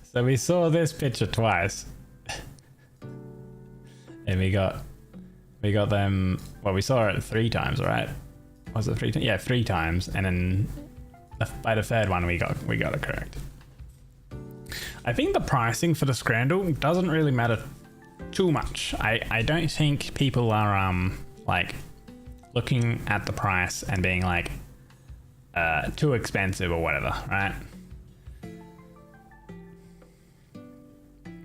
So we saw this picture twice. And we got them... Well, we saw it 3 times, right? Was it 3 times? Yeah, 3 times, and then... by the third one we got it correct. I think the pricing for the scramble doesn't really matter too much. I don't think people are like looking at the price and being like too expensive or whatever, right?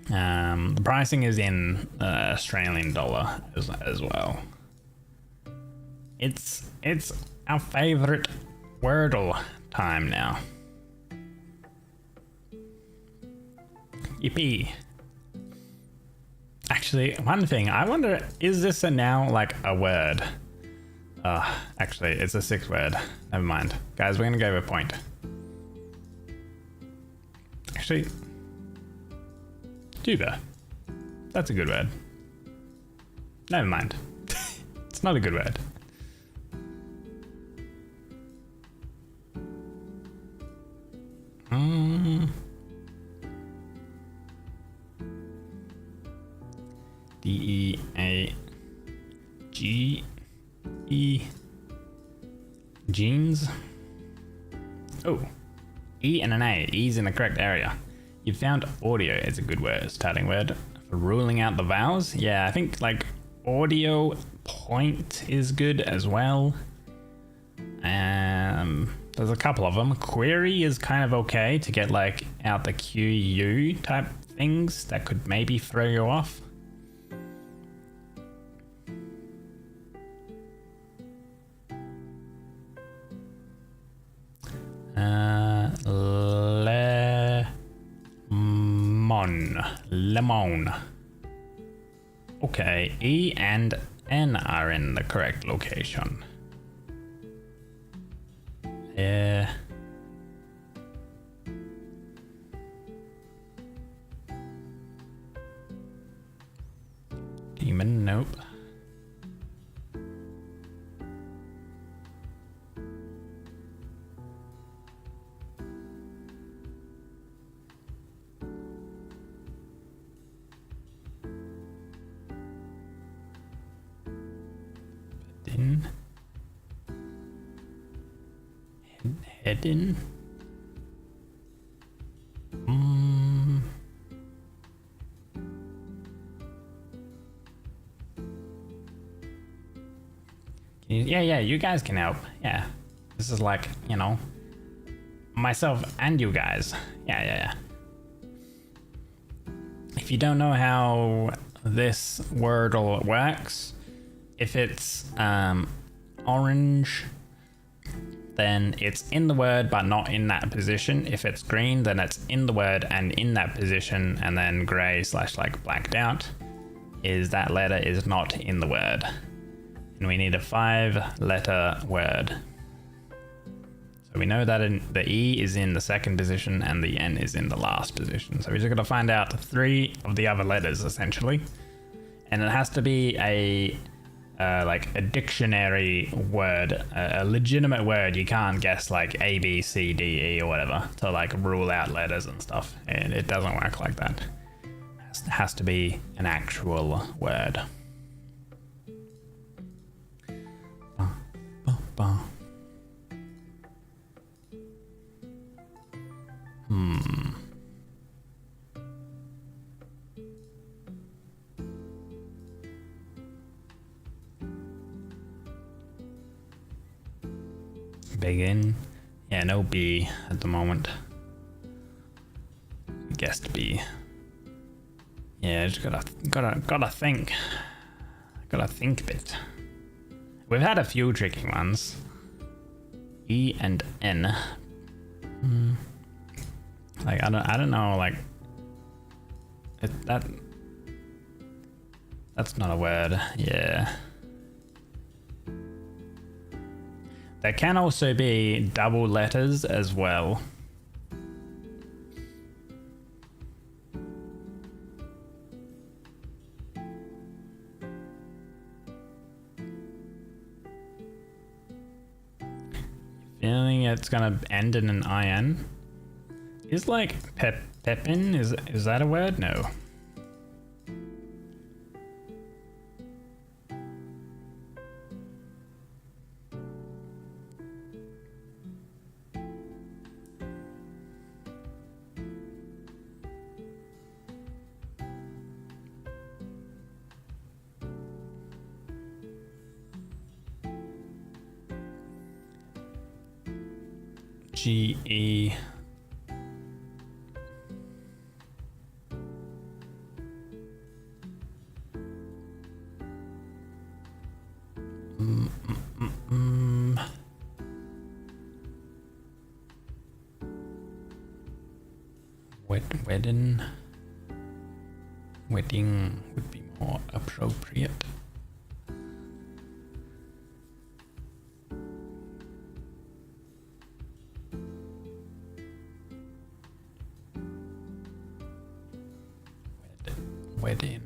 The pricing is in Australian dollar as well. It's our favorite Wordle time now. Yippee. Actually, one thing, I wonder, is this now like a word? Actually, it's a 6 word. Never mind. Guys, we're gonna go with a point. Actually, tuber. That's a good word. Never mind. It's not a good word. D-E-A-G-E. Jeans. Oh. E and an A. E's in the correct area. You found audio is a good word, starting word for ruling out the vowels. Yeah, I think like audio point is good as well. There's a couple of them. Query is kind of okay to get like out the QU type things that could maybe throw you off. Lemon. Okay, E and N are in the correct location. Yeah. Demon, nope. Headin. Yeah, you guys can help. Yeah. This is like, you know, myself and you guys. Yeah. If you don't know how this Wordle works, if it's orange, then it's in the word but not in that position. If it's green, then it's in the word and in that position, and then gray / like blacked out is that letter is not in the word. And we need a 5-letter word. So we know that the E is in the second position and the N is in the last position. So we're just gonna find out 3 of the other letters essentially. And it has to be a like a dictionary word, a legitimate word. You can't guess like A, B, C, D, E or whatever to like rule out letters and stuff. And it doesn't work like that. It has to be an actual word. Begin. Yeah, no B at the moment. Guessed B. Yeah, just gotta think. Gotta think a bit. We've had a few tricky ones. E and N. Like I don't know. Like that's not a word. Yeah. There can also be double letters as well. Feeling it's gonna end in an IN. Is like pepin, is that a word? No. GE. Wedding would be more appropriate. Wedding.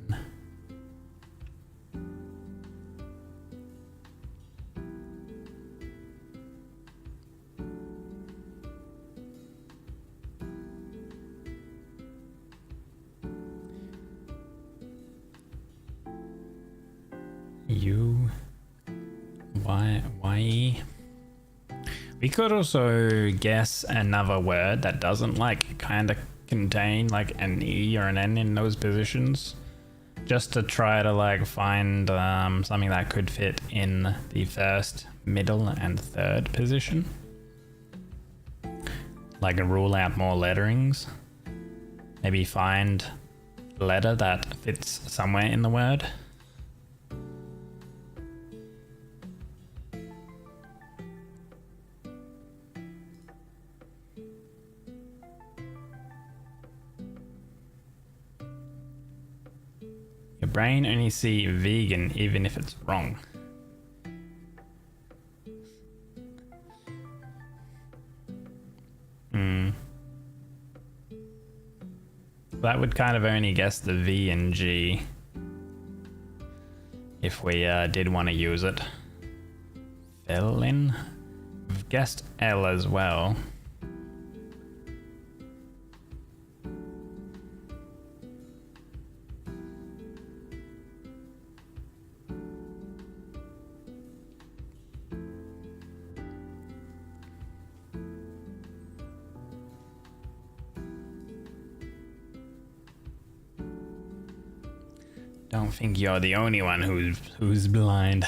We could also guess another word that doesn't like kind of contain like an E or an N in those positions, just to try to like find something that could fit in the first, middle, and third position. Like rule out more letterings. Maybe find a letter that fits somewhere in the word. Your brain only see vegan even if it's wrong. That would kind of only guess the V and G if we did want to use it. Felin? We've guessed L as well. Don't think you're the only one who's blind.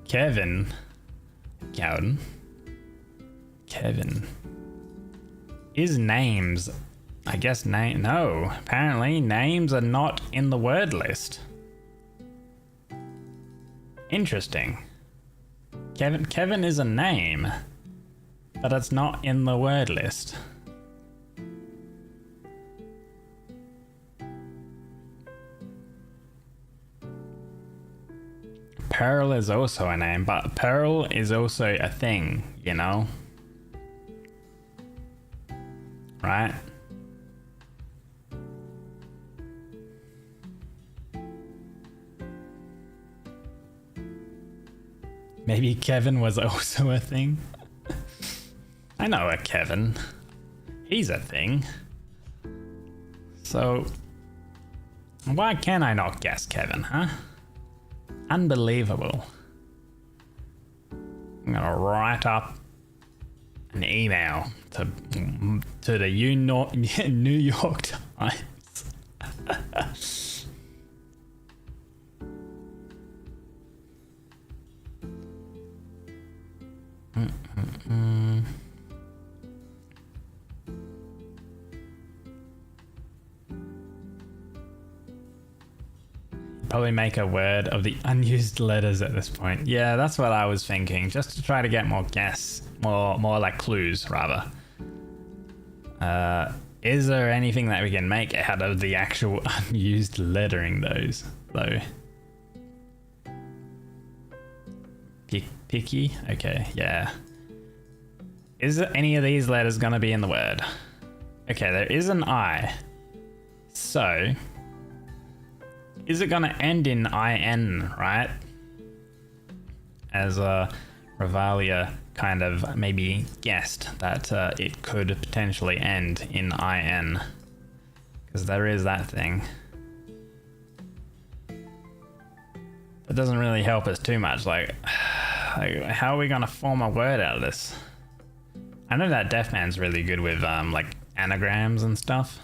Kevin. Cowden. Kevin. Is names. I guess no. Apparently names are not in the word list. Interesting. Kevin is a name, but it's not in the word list. Pearl is also a name, but Pearl is also a thing, you know? Right? Maybe Kevin was also a thing? I know a Kevin. He's a thing. So, why can I not guess Kevin, huh? Unbelievable. I'm gonna write up an email to the New York Times. Probably make a word of the unused letters at this point. Yeah, that's what I was thinking, just to try to get more more like clues rather. Is there anything that we can make out of the actual unused lettering though? Picky? Okay, yeah. Is any of these letters gonna be in the word? Okay, there is an I. So, is it gonna end in IN, right? As Ravaglia kind of maybe guessed that it could potentially end in IN. Because there is that thing. That doesn't really help us too much. Like, how are we gonna form a word out of this? I know that Deafman's really good with like anagrams and stuff.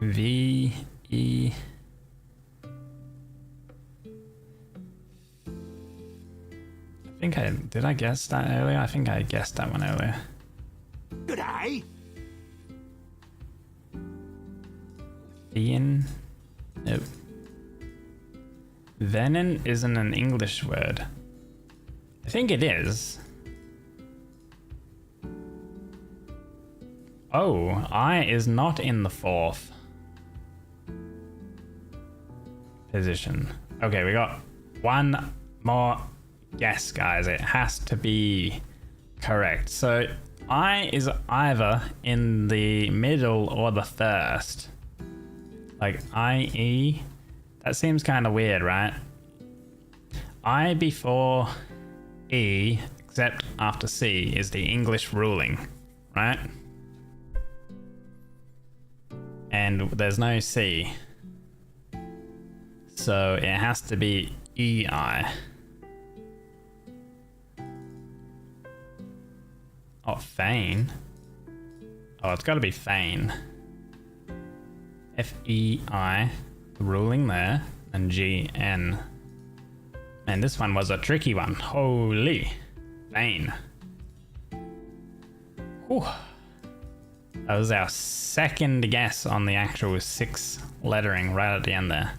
V E. Did I guess that earlier? I think I guessed that one earlier. Good day. Venin? Nope. Venin isn't an English word. I think it is. Oh, I is not in the fourth position. Okay, we got one more guess, guys. It has to be correct. So I is either in the middle or the first. Like IE. That seems kind of weird, right? I before E, except after C, is the English ruling, right? And there's no C. So it has to be EI. Oh, Fʀɪn. Oh, it's got to be Fʀɪn. F-E-I, the ruling there, and G-N. Man, this one was a tricky one. Holy. Fʀɪn. Whew. That was our second guess on the actual 6 lettering right at the end there.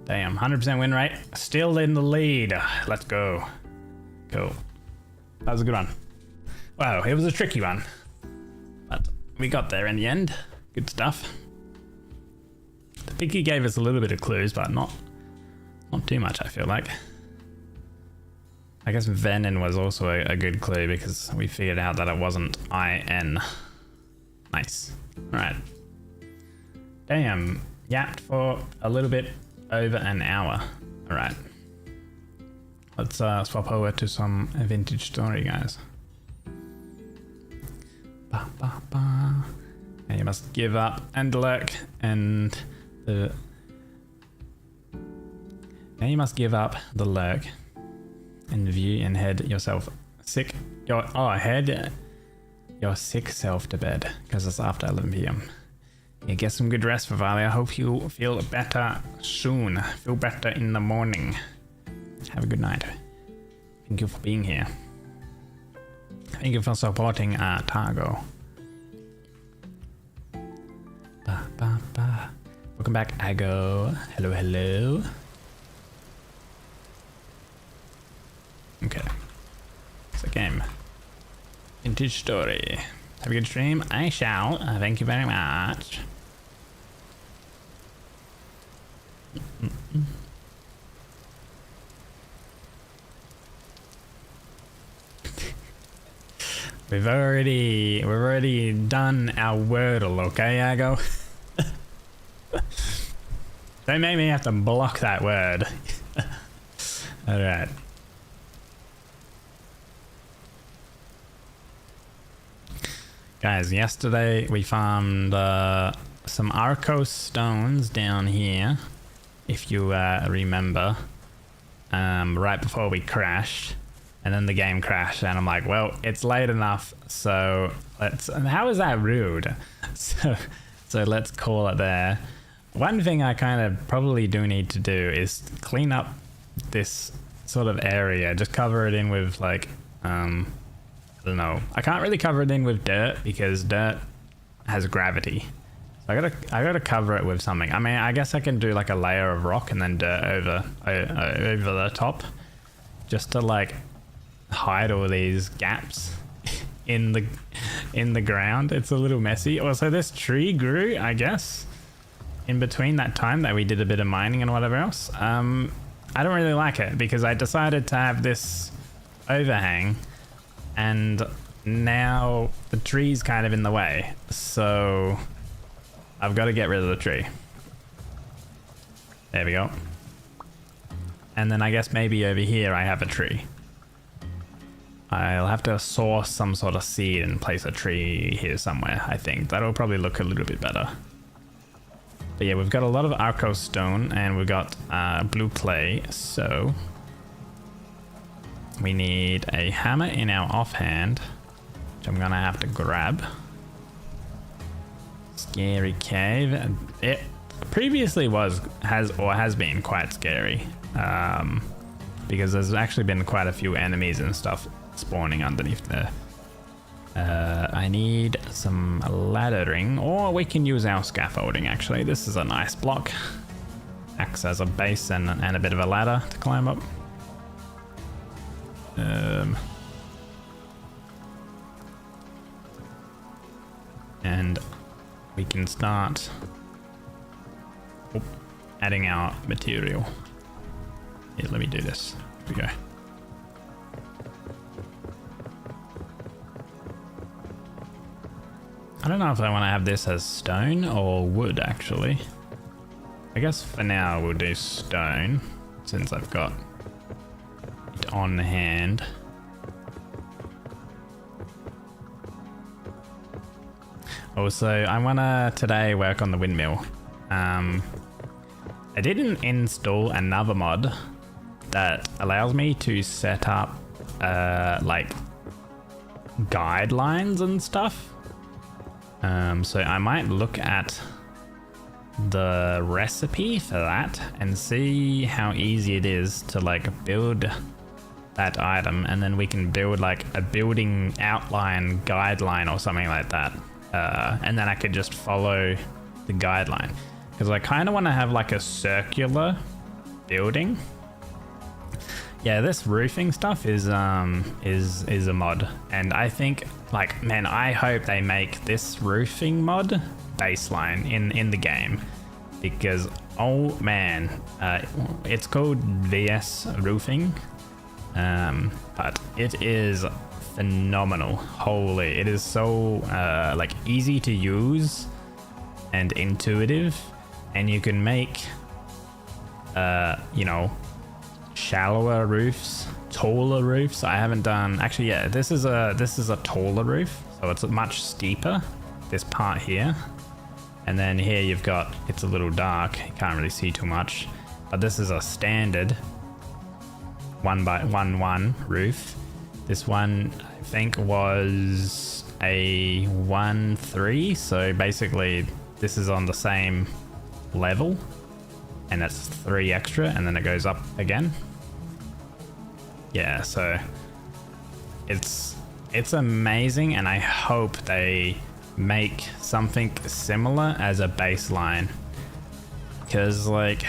Damn, 100% win rate. Still in the lead. Let's go. Cool. That was a good one. Wow, it was a tricky one. But we got there in the end. Good stuff. The Piggy gave us a little bit of clues, but not too much, I feel like. I guess Venin was also a good clue because we figured out that it wasn't I-N. Nice. Alright. Damn. Yapped for a little bit over an hour. Alright. Let's swap over to some vintage story, guys. Ba, ba, ba. And you must give up and lurk and the... Now you must give up the lurk and view and head yourself sick. Head your sick self to bed because it's after 11 p.m. Yeah, get some good rest, 𝒟𝑒𝓂𝑜𝓃. I hope you feel better soon. Feel better in the morning. Have a good night. Thank you for being here. Thank you for supporting 𝒟𝓃𝑜𝓃. Ba, ba, ba. Welcome back, Ago. Hello, hello. Okay. It's a game. Vintage story. Have a good stream. I shall. Thank you very much. We've already done our Wordle, okay, Ago? Don't make me have to block that word. Alright. Guys, yesterday we farmed some 𝒟𝑒𝓃 stones down here, if you remember, right before we crashed, and then the game crashed, and I'm like, well, it's late enough, so let's... How is that rude? So let's call it there. One thing I kind of probably do need to do is clean up this sort of area, just cover it in with like, I don't know. I can't really cover it in with dirt because dirt has gravity. So I gotta cover it with something. I mean, I guess I can do like a layer of rock and then dirt over the top, just to like hide all these gaps in the ground. It's a little messy. Also, this tree grew, I guess, in between that time that we did a bit of mining and whatever else. I don't really like it because I decided to have this overhang. And now the tree's kind of in the way, so I've got to get rid of the tree. There we go. And then I guess maybe over here I have a tree. I'll have to source some sort of seed and place a tree here somewhere, I think. That'll probably look a little bit better. But yeah, we've got a lot of 𝒟𝑒𝓃 stone and we've got blue clay, so... We need a hammer in our offhand, which I'm gonna have to grab. Scary cave. It previously has been quite scary, because there's actually been quite a few enemies and stuff spawning underneath there. I need some laddering, or we can use our scaffolding. Actually, this is a nice block. Acts as a base and a bit of a ladder to climb up. And we can start adding our material. Here, let me do this. Here we go. I don't know if I want to have this as stone or wood, actually. I guess for now we'll do stone, since I've got it on hand. Also, I want to today work on the windmill. I didn't install another mod that allows me to set up like guidelines and stuff. So I might look at the recipe for that and see how easy it is to like build that item, and then we can build like a building outline guideline or something like that, and then I could just follow the guideline, because I kind of want to have like a circular building. Yeah, this roofing stuff is a mod, and I think, like, man, I hope they make this roofing mod baseline in the game, because oh man, it's called VS Roofing, but it is phenomenal. Holy, it is so like easy to use and intuitive, and you can make you know, shallower roofs, taller roofs. I haven't done, actually, yeah, this is a taller roof, so it's much steeper, this part here. And then here you've got, it's a little dark, you can't really see too much, but this is a standard 1x1 roof. This one I think was a 1-3, so basically this is on the same level, and it's 3 extra, and then it goes up again. Yeah, so it's amazing, and I hope they make something similar as a baseline, because like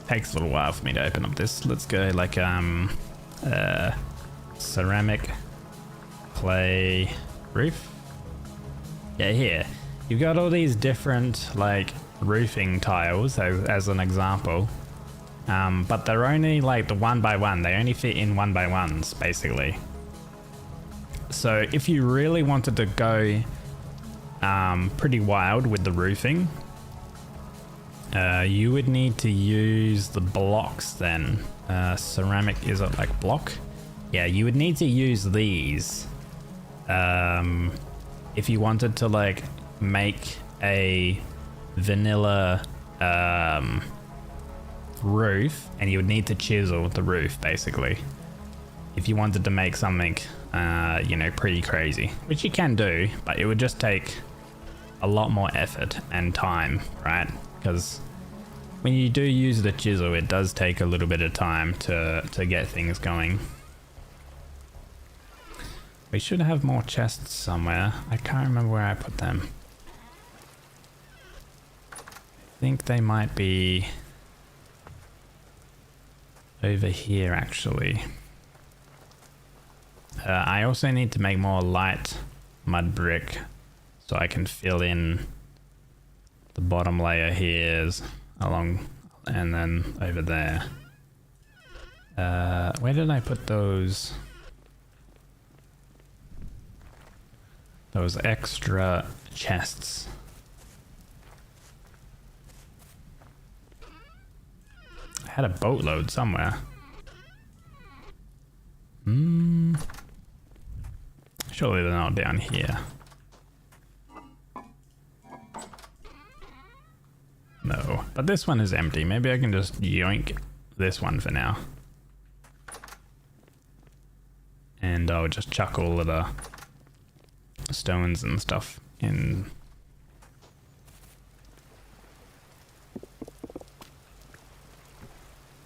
takes a little while for me to open up this. Let's go like ceramic clay roof. Yeah, here you've got all these different like roofing tiles as an example, but they're only like the 1x1, they only fit in 1x1s basically. So if you really wanted to go pretty wild with the roofing, you would need to use the blocks then. Ceramic, is it like block? Yeah, you would need to use these if you wanted to like make a vanilla roof, and you would need to chisel the roof basically if you wanted to make something you know, pretty crazy, which you can do, but it would just take a lot more effort and time, right? Because when you do use the chisel, it does take a little bit of time to get things going. We should have more chests somewhere. I can't remember where I put them. I think they might be over here actually. I also need to make more light mud brick so I can fill in the bottom layer here along, and then over there. Where did I put those extra chests? I had a boatload somewhere. Surely they're not down here. No, but this one is empty. Maybe I can just yoink this one for now. And I'll just chuck all of the stones and stuff in.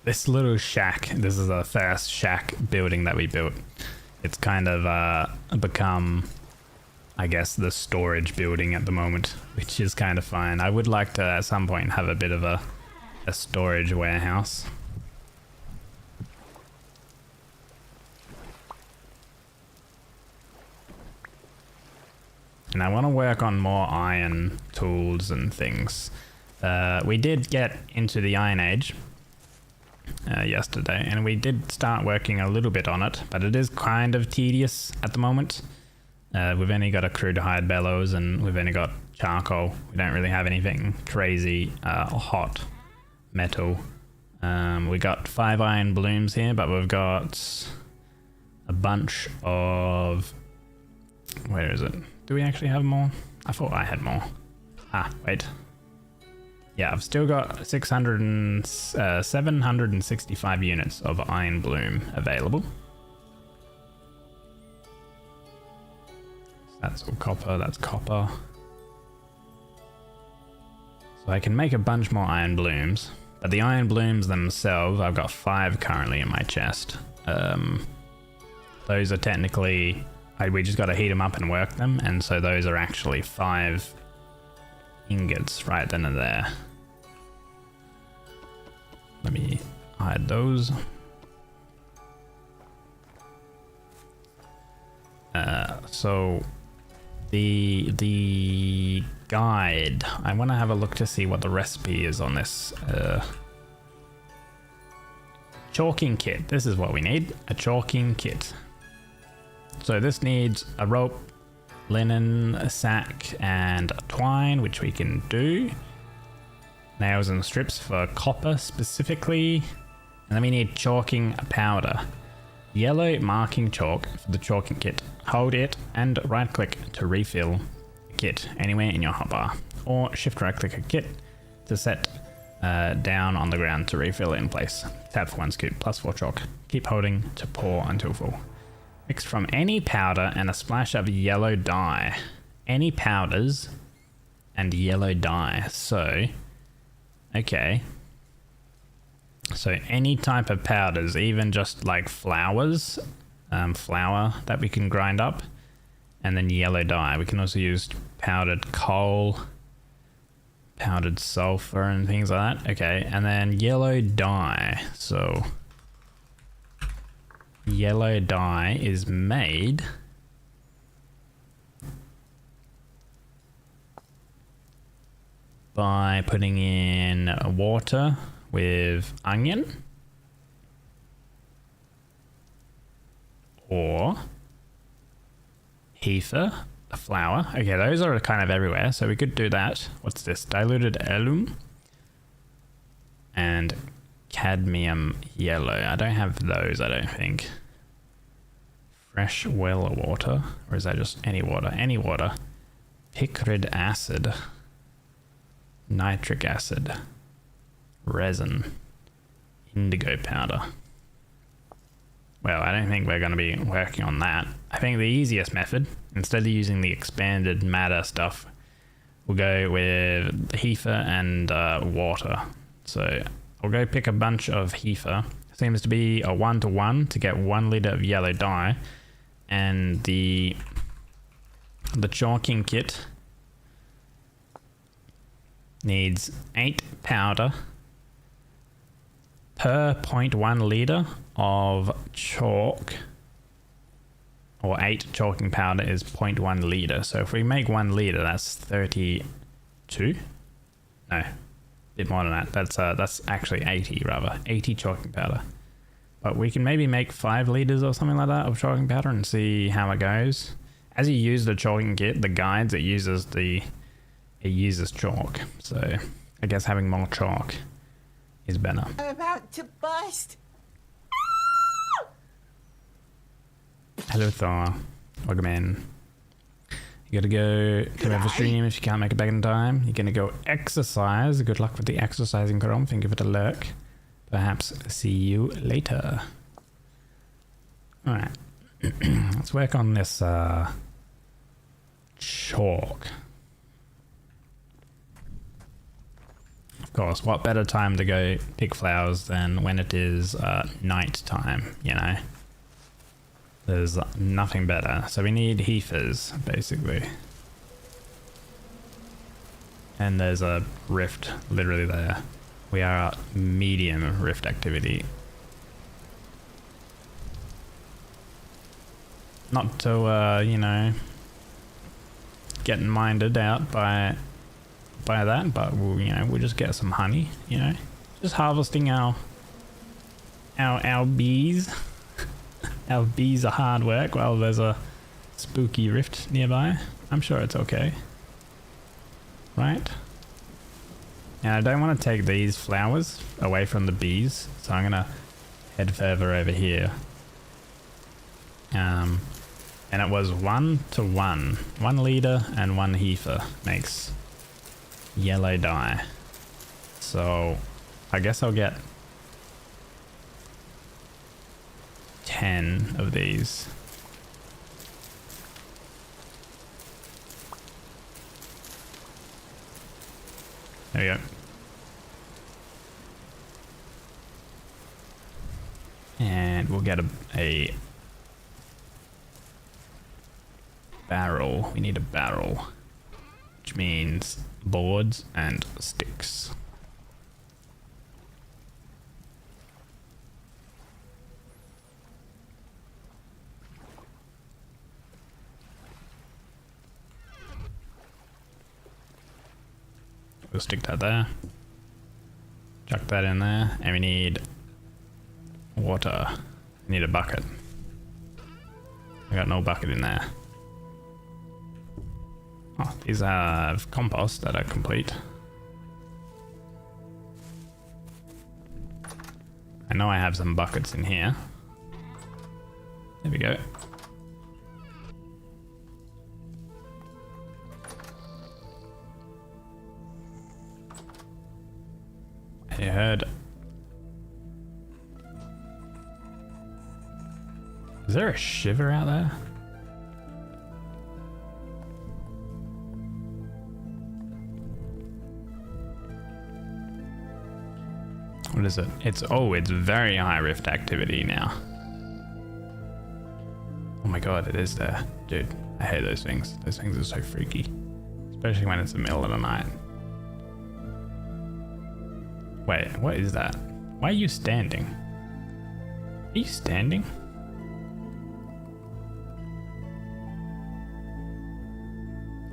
This little shack, this is the first shack building that we built. It's kind of become, I guess, the storage building at the moment, which is kind of fine. I would like to at some point have a bit of a storage warehouse. And I want to work on more iron tools and things. We did get into the Iron Age yesterday, and we did start working a little bit on it, but it is kind of tedious at the moment. We've only got a crude hide bellows, and we've only got charcoal. We don't really have anything crazy hot metal. We got 5 iron blooms here, but we've got a bunch of, where is it? Do we actually have more? I thought I had more. Ah, wait. Yeah, I've still got 765 units of iron bloom available. That's all copper, that's copper. So I can make a bunch more iron blooms, but the iron blooms themselves, I've got 5 currently in my chest. Those are technically, we just got to heat them up and work them, and so those are actually 5 ingots right then and there. Let me hide those. So the guide, I want to have a look to see what the recipe is on this chalking kit. This is what we need, a chalking kit. So this needs a rope, linen, a sack, and twine, which we can do. Nails and strips for copper specifically. And then we need chalking powder. Yellow marking chalk for the chalking kit. Hold it and right click to refill the kit anywhere in your hotbar. Or shift right click a kit to set down on the ground to refill it in place. Tap for 1 scoop plus 4 chalk. Keep holding to pour until full. Mix from any powder and a splash of yellow dye. Any powders and yellow dye. So, okay. So any type of powders, even just like flours, flour that we can grind up, and then yellow dye. We can also use powdered coal, powdered sulfur and things like that. Okay, and then yellow dye. So yellow dye is made by putting in water with onion or heifer, the flour. Okay, those are kind of everywhere, so we could do that. What's this? Diluted alum and cadmium yellow. I don't have those, I don't think. Fresh well water, or is that just any water? Any water. Picric acid, nitric acid, resin, indigo powder. Well, I don't think we're going to be working on that. I think the easiest method, instead of using the expanded matter stuff, we'll go with heifer and water. So I'll go pick a bunch of heifer. Seems to be a 1-to-1 to get 1 liter of yellow dye, and the chalking kit needs 8 powder per 0.1 liter of chalk, or 8 chalking powder is 0.1 liter. So if we make 1 liter, that's 32. No, a bit more than that. That's actually 80 rather. 80 chalking powder. But we can maybe make 5 liters or something like that of chalking powder and see how it goes. As you use the chalking kit, the guides, it uses chalk. So I guess having more chalk is better. I'm about to bust. Hello Thor, welcome in. You gotta go to have a stream if you can't make it back in time. You're gonna go exercise. Good luck with the exercising, Karom. Thank you for the lurk. Perhaps see you later. Alright. Let's work on this chalk. Of course, what better time to go pick flowers than when it is night time, you know? There's nothing better. So we need heifers, basically. And there's a rift literally there. We are at medium rift activity. Not to, you know, get minded out by that, but we'll, you know, we'll just get some honey, you know, just harvesting our bees. Our bees are hard work while there's a spooky rift nearby. I'm sure it's okay, right? And I don't want to take these flowers away from the bees, so I'm gonna head further over here. And it was 1-to-1. 1 liter and 1 heifer makes yellow dye. So I guess I'll get 10 of these. There we go. And we'll get a barrel. We need a barrel, which means boards and sticks. We'll stick that there. Chuck that in there. And we need water. We need a bucket. I got no bucket in there. Oh, these have compost that are complete. I know I have some buckets in here. There we go. I heard. Is there a shiver out there? What is it? It's very high rift activity now. Oh my god, it is there. Dude, I hate those things. Those things are so freaky. Especially when it's the middle of the night. Wait, what is that? Why are you standing? Are you standing?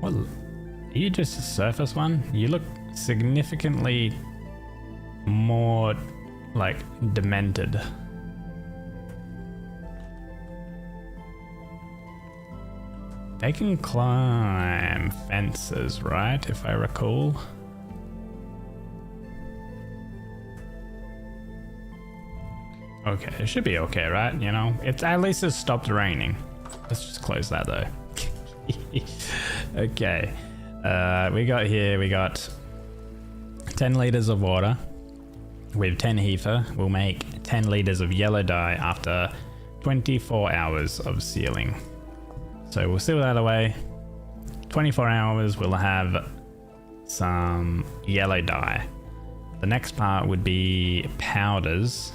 What? Are you just a surface one? You look significantly more like demented. They can climb fences, right? If I recall. Okay, it should be okay, right? You know, it's at least it stopped raining. Let's just close that though. Okay, we got 10 liters of water with 10 heifer. We'll make 10 liters of yellow dye after 24 hours of sealing. So we'll seal that away. 24 hours, we'll have some yellow dye. The next part would be powders.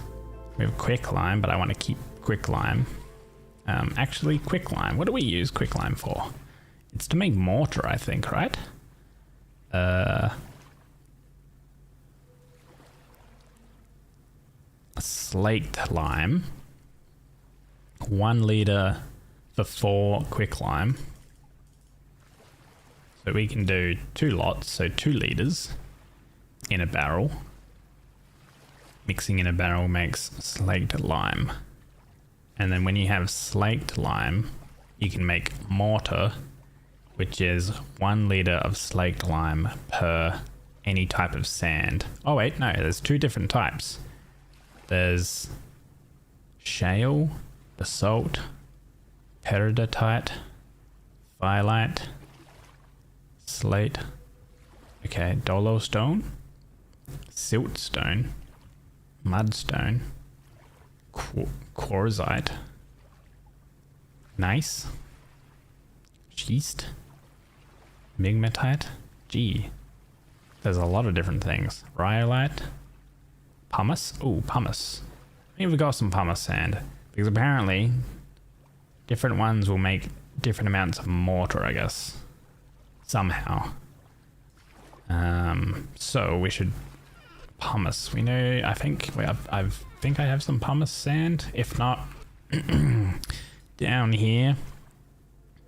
We have quicklime, but I want to keep quicklime. Actually, quicklime. What do we use quicklime for? It's to make mortar, I think, right? Slaked lime. 1 liter for 4 quicklime. So we can do 2 lots, so 2 liters in a barrel. Mixing in a barrel makes slaked lime. And then when you have slaked lime, you can make mortar, which is 1 liter of slaked lime per any type of sand. Oh wait, no, there's 2 different types. There's shale, basalt, peridotite, phyllite, slate, okay, dolostone, siltstone, mudstone, quartzite, gneiss, schist, migmatite. Gee, there's a lot of different things. Rhyolite, pumice. Oh, pumice. I think we've got some pumice sand because apparently different ones will make different amounts of mortar, I guess, somehow. So we should pumice. We know. I think I have some pumice sand. If not, down here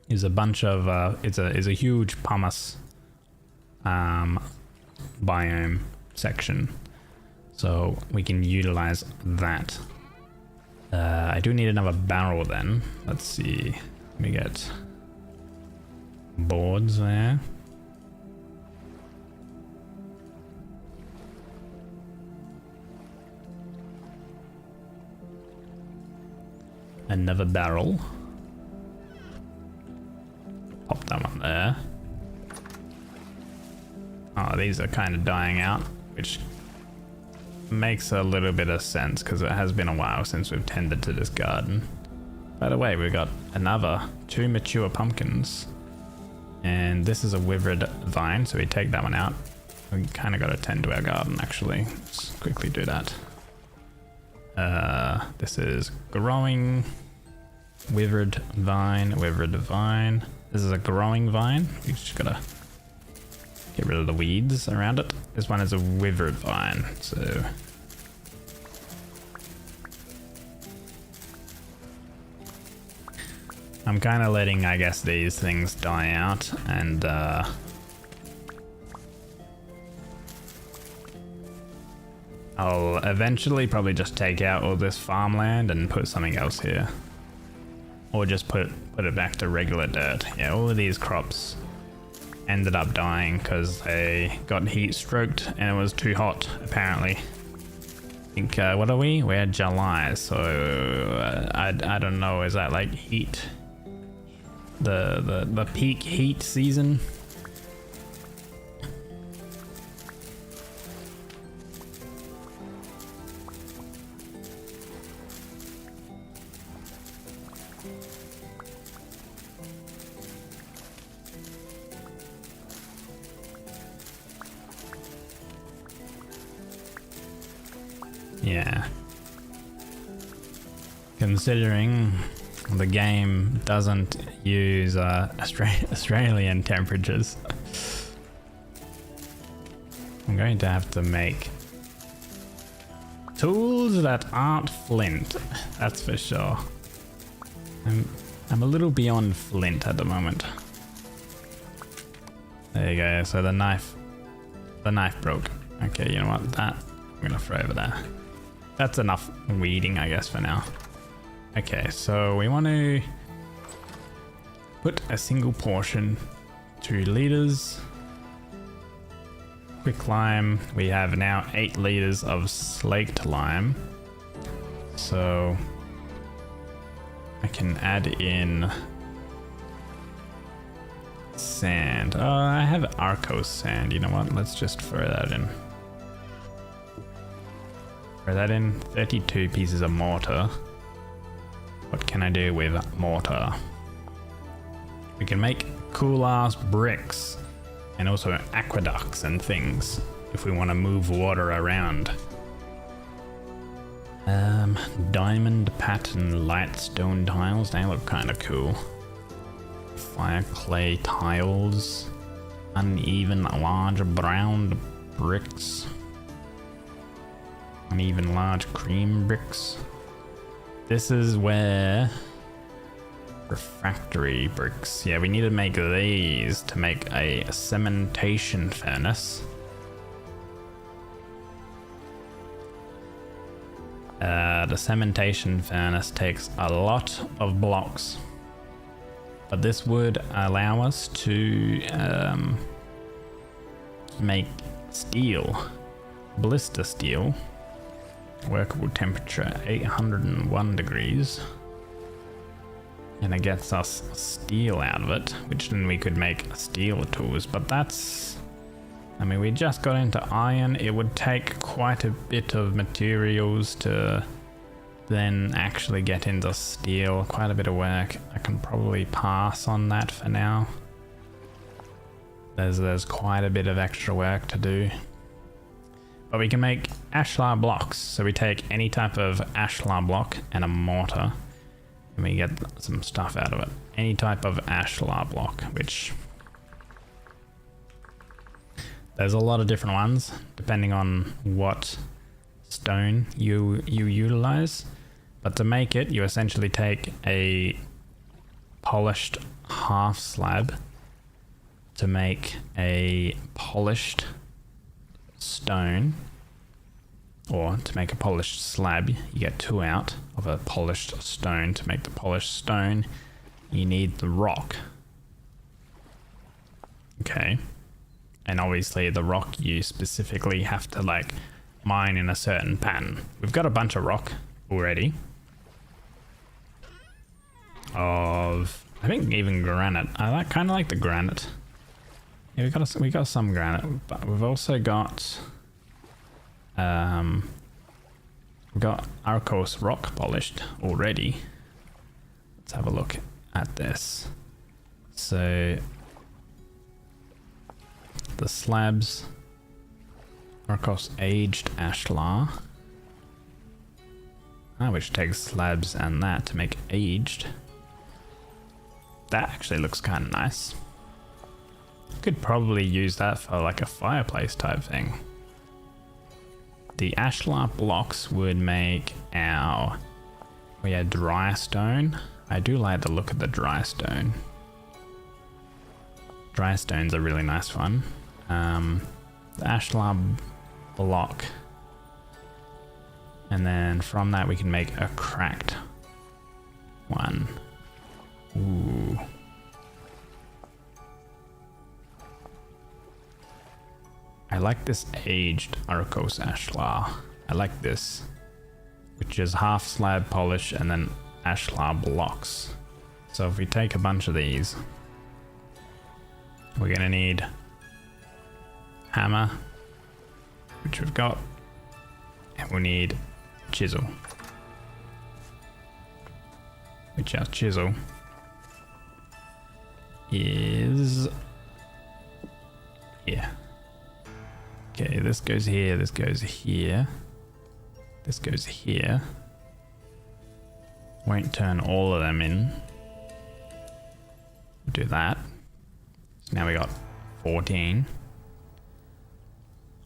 is a bunch of is a huge pumice biome section, so we can utilize that. I do need another barrel then. Let's see. Let me get boards there. Another barrel. Pop that one there. Oh, these are kind of dying out. which makes a little bit of sense because it has been a while since we've tended to this garden. By the way, we've got another 2 mature pumpkins, and this is a withered vine, so we take that one out. We kind of got to tend to our garden actually. Let's quickly do that. This is growing withered vine, withered vine. This is a growing vine. We just gotta get rid of the weeds around it. This one is a withered vine, so I'm kind of letting, I guess, these things die out, and I'll eventually probably just take out all this farmland and put something else here. Or just put it back to regular dirt. Yeah, all of these crops ended up dying because they got heat stroked and it was too hot, apparently. I think, what are we? We're July, so I don't know, is that like heat? The peak heat season? Yeah. Considering the game doesn't use Australian temperatures, I'm going to have to make tools that aren't flint, that's for sure. I'm a little beyond flint at the moment. There you go, so the knife broke. Okay, you know what, that I'm gonna throw over there. That's enough weeding, I guess, for now. Okay, so we want to put a single portion, 2 liters. Quick lime, we have now 8 liters of slaked lime. So I can add in sand. Oh, I have Arcos sand, you know what? Let's just throw that in. Throw that in. 32 pieces of mortar. What can I do with mortar? We can make cool ass bricks and also aqueducts and things if we want to move water around. Diamond pattern light stone tiles, they look kind of cool. Fire clay tiles, uneven large brown bricks. Uneven large cream bricks. This is where refractory bricks. Yeah, we need to make these to make a cementation furnace. The cementation furnace takes a lot of blocks, but this would allow us to make steel, blister steel. Workable temperature 801 degrees, and it gets us steel out of it, which then we could make steel tools. But that's, I mean, we just got into iron. It would take quite a bit of materials to then actually get into steel. Quite a bit of work. I can probably pass on that for now. There's quite a bit of extra work to do. But we can make ashlar blocks. So we take any type of ashlar block and a mortar, and we get some stuff out of it. Any type of ashlar block, which there's a lot of different ones depending on what stone you utilize. But to make it, you essentially take a polished half slab to make a polished stone, or to make a polished slab, you get 2 out of a polished stone. To make the polished stone, you need the rock. Okay, and obviously the rock you specifically have to like mine in a certain pattern. We've got a bunch of rock already, of I think even granite. I kind of like the granite. Yeah, we got some granite, but we've also got We've got 𝒟𝑒𝓃 rock polished already. Let's have a look at this. So the slabs, 𝒟𝑒𝓃 aged ashlar, which takes slabs and that to make aged. That actually looks kind of nice. Could probably use that for like a fireplace type thing. The ashlar blocks would make our dry stone. I do like the look of the dry stone. Dry stone's a really nice one. The ashlar block, and then from that we can make a cracked one. Ooh. I like this aged 𝒟𝑒𝓃 ashlar. I like this, which is half slab polish and then ashlar blocks. So if we take a bunch of these, we're gonna need hammer, which we've got, and we'll need chisel, which our chisel is here. Okay, this goes here, this goes here, this goes here. Won't turn all of them in. Do that. So now we got 14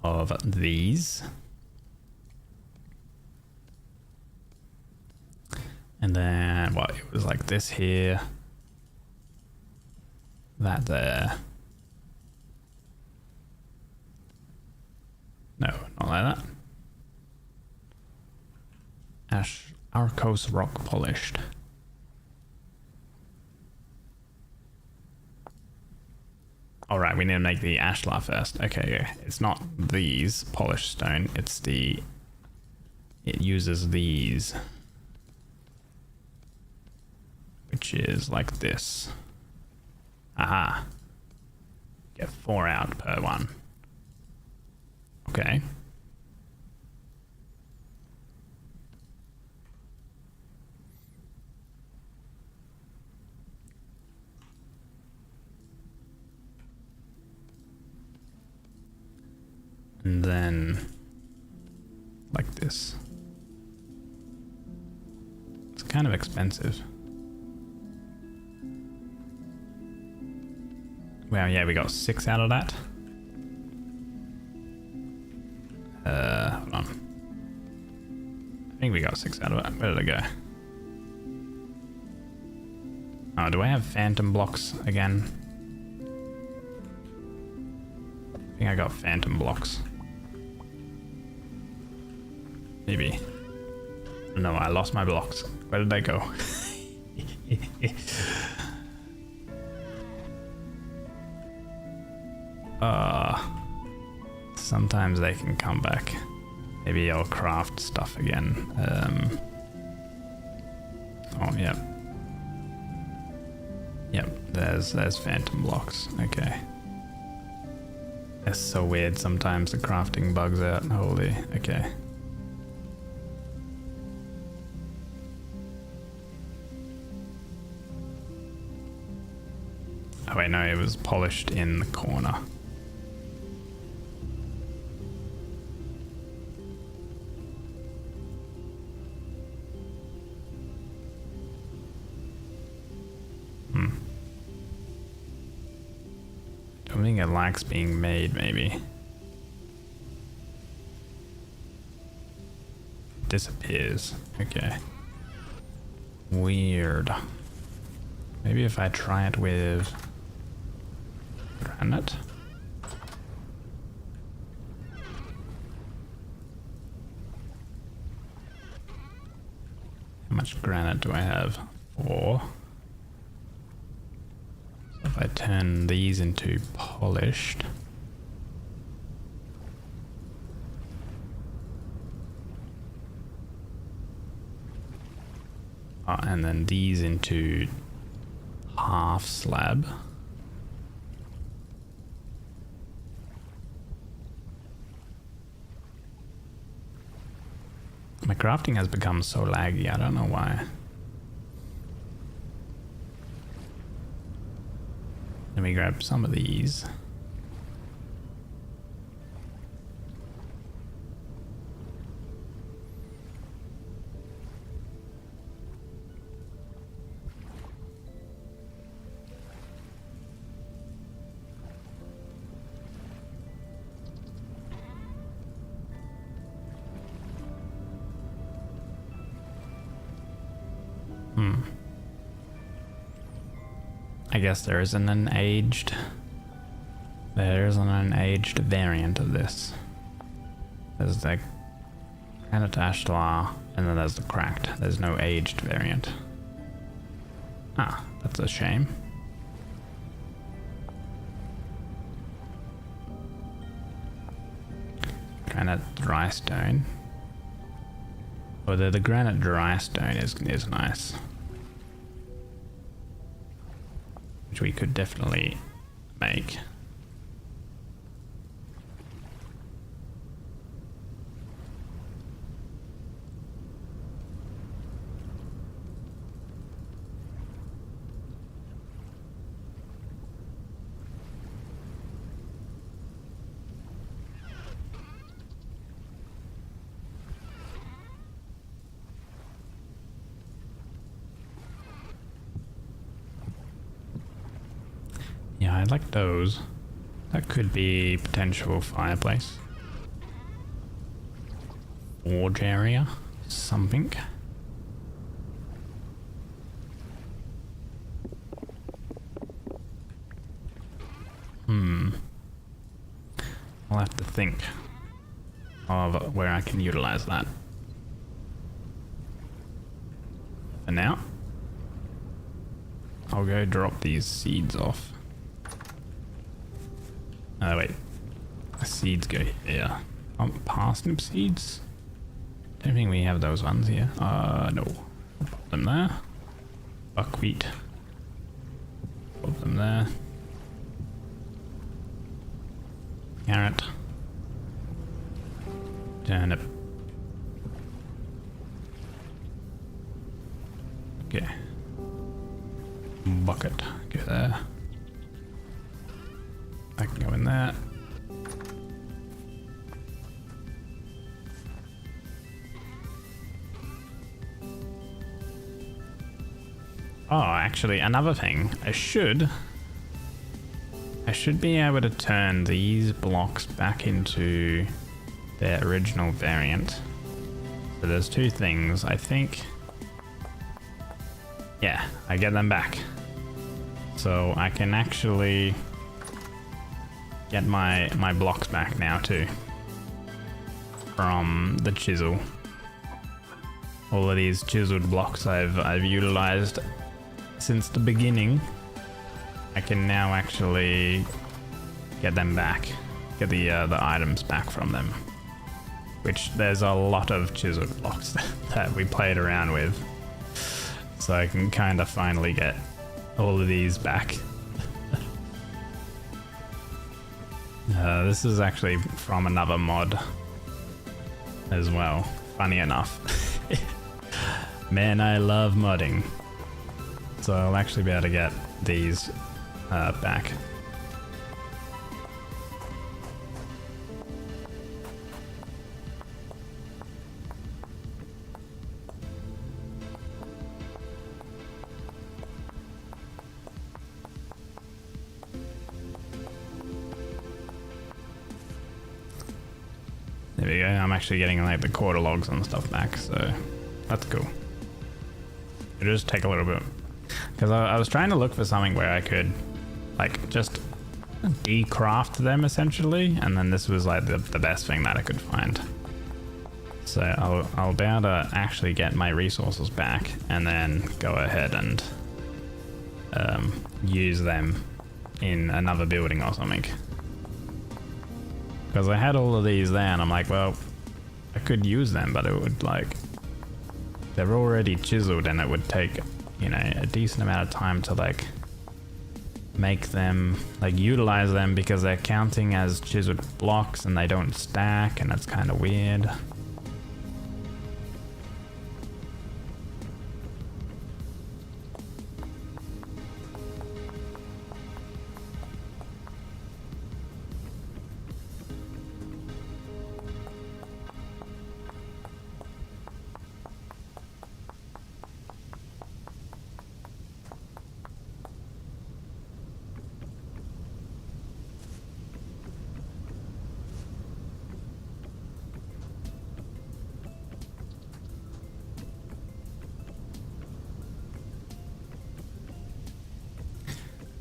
of these. And then, what, it was like this here, that there. No, not like that. 𝒟𝑒𝓃 rock polished. Alright, we need to make the ashlar first. Okay, yeah. It's not these polished stone, it's the... It uses these. Which is like this. Aha. Get 4 out per one. Okay. And then like this. It's kind of expensive. Well, yeah, we got 6 out of that. Hold on. I think we got 6 out of it. Where did it go? Oh, do I have phantom blocks again? I think I got phantom blocks. Maybe. No, I lost my blocks. Where did they go? Sometimes they can come back. Maybe I'll craft stuff again. Oh, yep. Yep, there's phantom blocks. Okay. It's so weird. Sometimes the crafting bugs out. Holy. Okay. Oh wait, no, it was polished in the corner. I think it likes being made, maybe. Disappears. Okay. Weird. Maybe if I try it with granite. How much granite do I have? 4. So if I turn these into polished. And then these into half slab. My crafting has become so laggy, I don't know why. Let me grab some of these. I guess there isn't an aged variant of this. There's the 𝒟𝓂𝓃 and then there's the cracked. There's no aged variant. Ah, that's a shame. Granite dry stone. Although the granite dry stone is nice. Which we could definitely make. Yeah, I like those. That could be potential fireplace. Forge area. Something. I'll have to think of where I can utilize that. For now, I'll go drop these seeds off. Oh wait, the seeds go here. Parsnip seeds? Don't think we have those ones here. No. Put them there. Buckwheat. Put them there. Carrot. Turnip. Okay. Bucket. Go there. I can go in there. Oh, actually, another thing. I should be able to turn these blocks back into their original variant. So there's two things. I think... yeah, I get them back. So I can actually get my blocks back now too. From the chisel. All of these chiseled blocks I've utilized since the beginning. I can now actually get them back. Get the items back from them. Which there's a lot of chiseled blocks that we played around with. So I can kind of finally get all of these back. This is actually from another mod as well, funny enough. Man, I love modding. So I'll actually be able to get these back. There we go, I'm actually getting like the quarter logs and stuff back, so that's cool. It'll just take a little bit. Because I was trying to look for something where I could like just decraft them essentially, and then this was like the best thing that I could find. So I'll be able to actually get my resources back and then go ahead and use them in another building or something. Because I had all of these there and I'm like, well, I could use them, but it would like, they're already chiseled and it would take, you know, a decent amount of time to like make them, like utilize them, because they're counting as chiseled blocks and they don't stack, and that's kind of weird.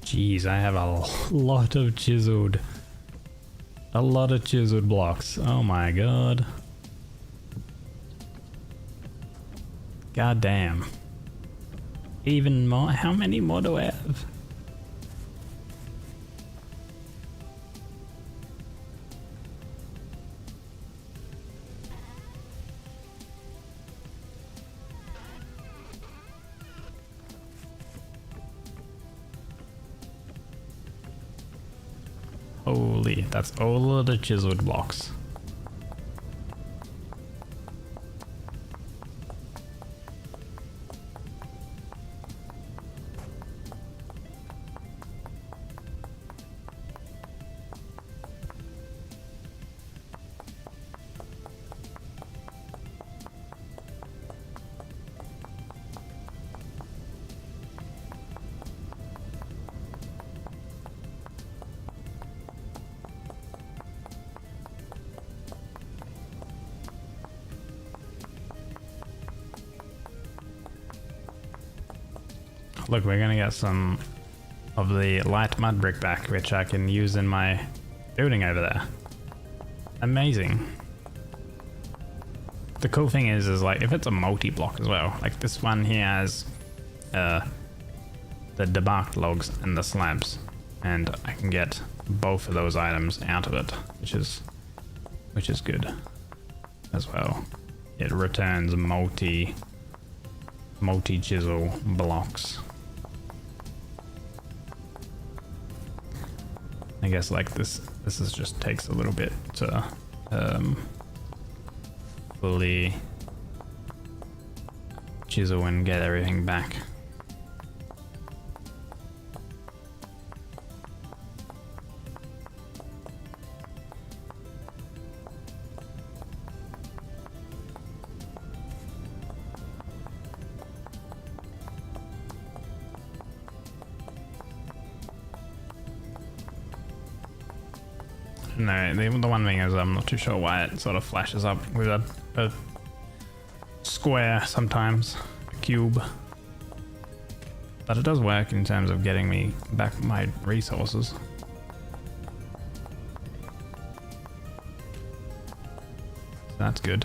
Jeez, I have a lot of chiseled blocks. Oh my god. God damn. Even more? How many more do I have? Holy, that's all of the chiseled blocks. Look, we're gonna get some of the light mud brick back, which I can use in my building over there. Amazing. The cool thing is like, if it's a multi-block as well, like this one here has the debarked logs and the slabs, and I can get both of those items out of it, which is good as well. It returns multi-chisel blocks. I guess like this is just takes a little bit to fully chisel and get everything back. No, the one thing is I'm not too sure why it sort of flashes up with a square sometimes, a cube. But it does work in terms of getting me back my resources. So that's good.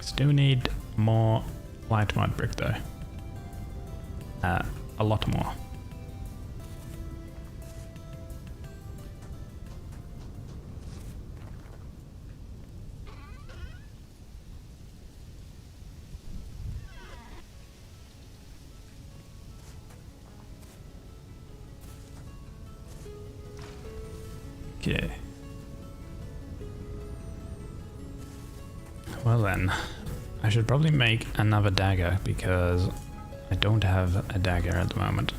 Still need more light mud brick though. A lot more. Okay. Well then, I should probably make another dagger because I don't have a dagger at the moment.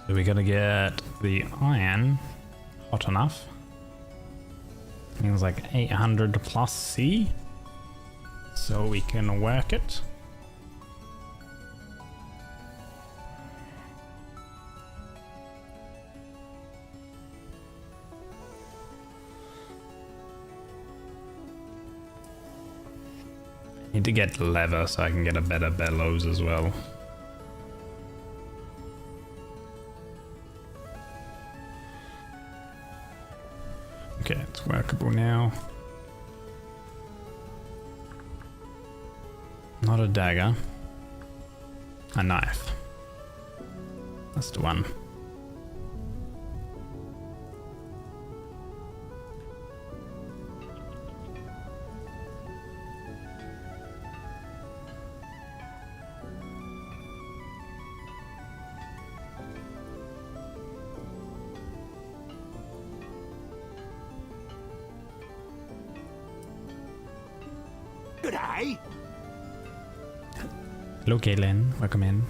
So we gotta get the iron hot enough. Means like 800 plus C. So we can work it. Need to get leather so I can get a better bellows as well. Okay, it's workable now. Not a dagger. A knife. That's the one. Good day. Hello, Caitlin. Welcome in.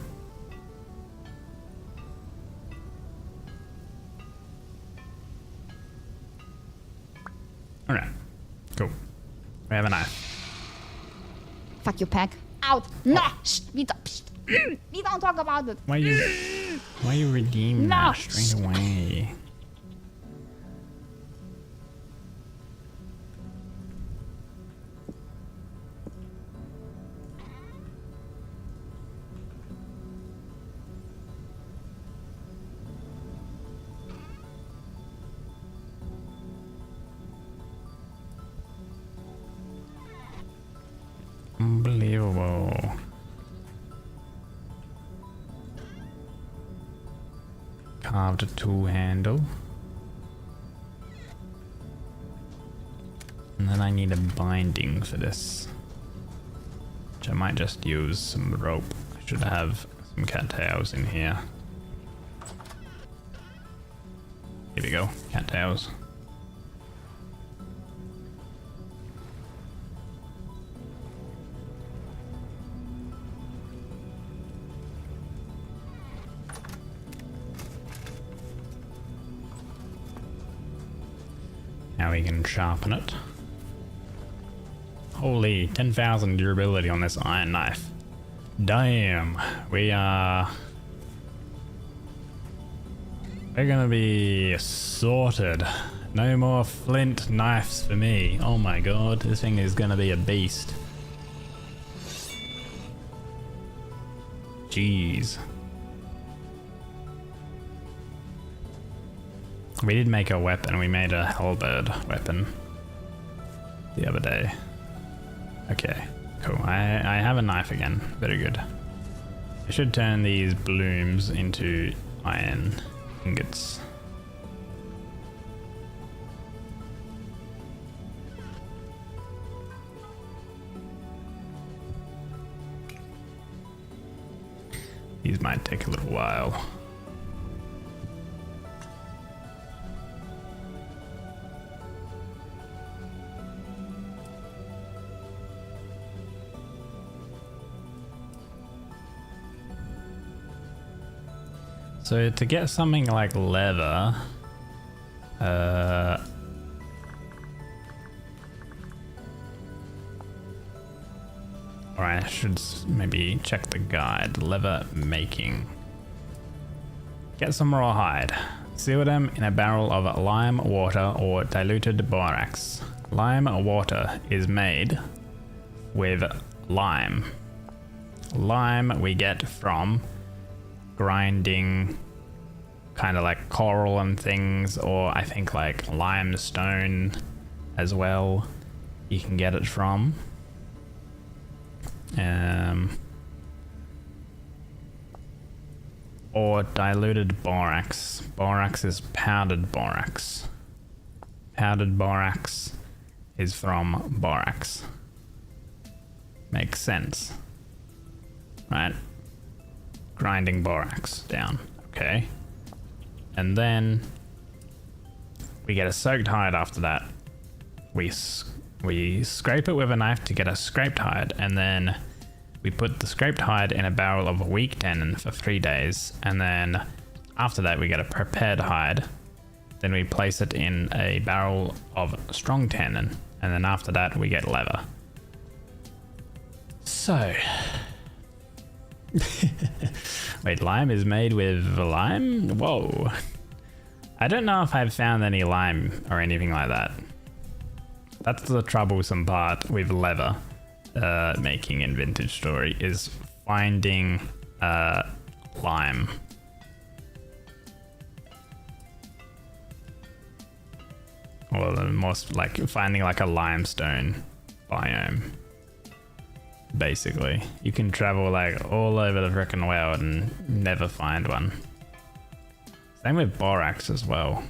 Alright. Cool. We have a knife. Fuck you, Peg. Out. No. Shh. We don't talk about it. Why you redeem No. that straight away? Unbelievable. Carved tool handle. And then I need a binding for this. Which I might just use some rope. I should have some cattails in here. Here we go, cattails. Now we can sharpen it. Holy, 10,000 durability on this iron knife. Damn, we're gonna be sorted. No more flint knives for me. Oh my god, this thing is gonna be a beast. Jeez. We did make a weapon. We made a halberd weapon the other day. Okay, cool. I have a knife again. Very good. I should turn these blooms into iron ingots. These might take a little while. So to get something like leather, or I should maybe check the guide. Leather making. Get some rawhide. Seal them in a barrel of lime water or diluted borax. Lime water is made with lime. Lime we get from grinding kind of like coral and things, or I think like limestone as well you can get it from. Or diluted borax. Borax is powdered borax. Powdered borax is from borax. Makes sense, right? Grinding borax down, okay. And then we get a soaked hide after that. We scrape it with a knife to get a scraped hide, and then we put the scraped hide in a barrel of weak tannin for 3 days, and then after that we get a prepared hide. Then we place it in a barrel of strong tannin, and then after that we get leather. So wait, lime is made with lime? Whoa. I don't know if I've found any lime or anything like that. That's the troublesome part with leather making in Vintage Story, is finding lime. Or the most like finding like a limestone biome. Basically, you can travel like all over the frickin' world and never find one. Same with borax as well.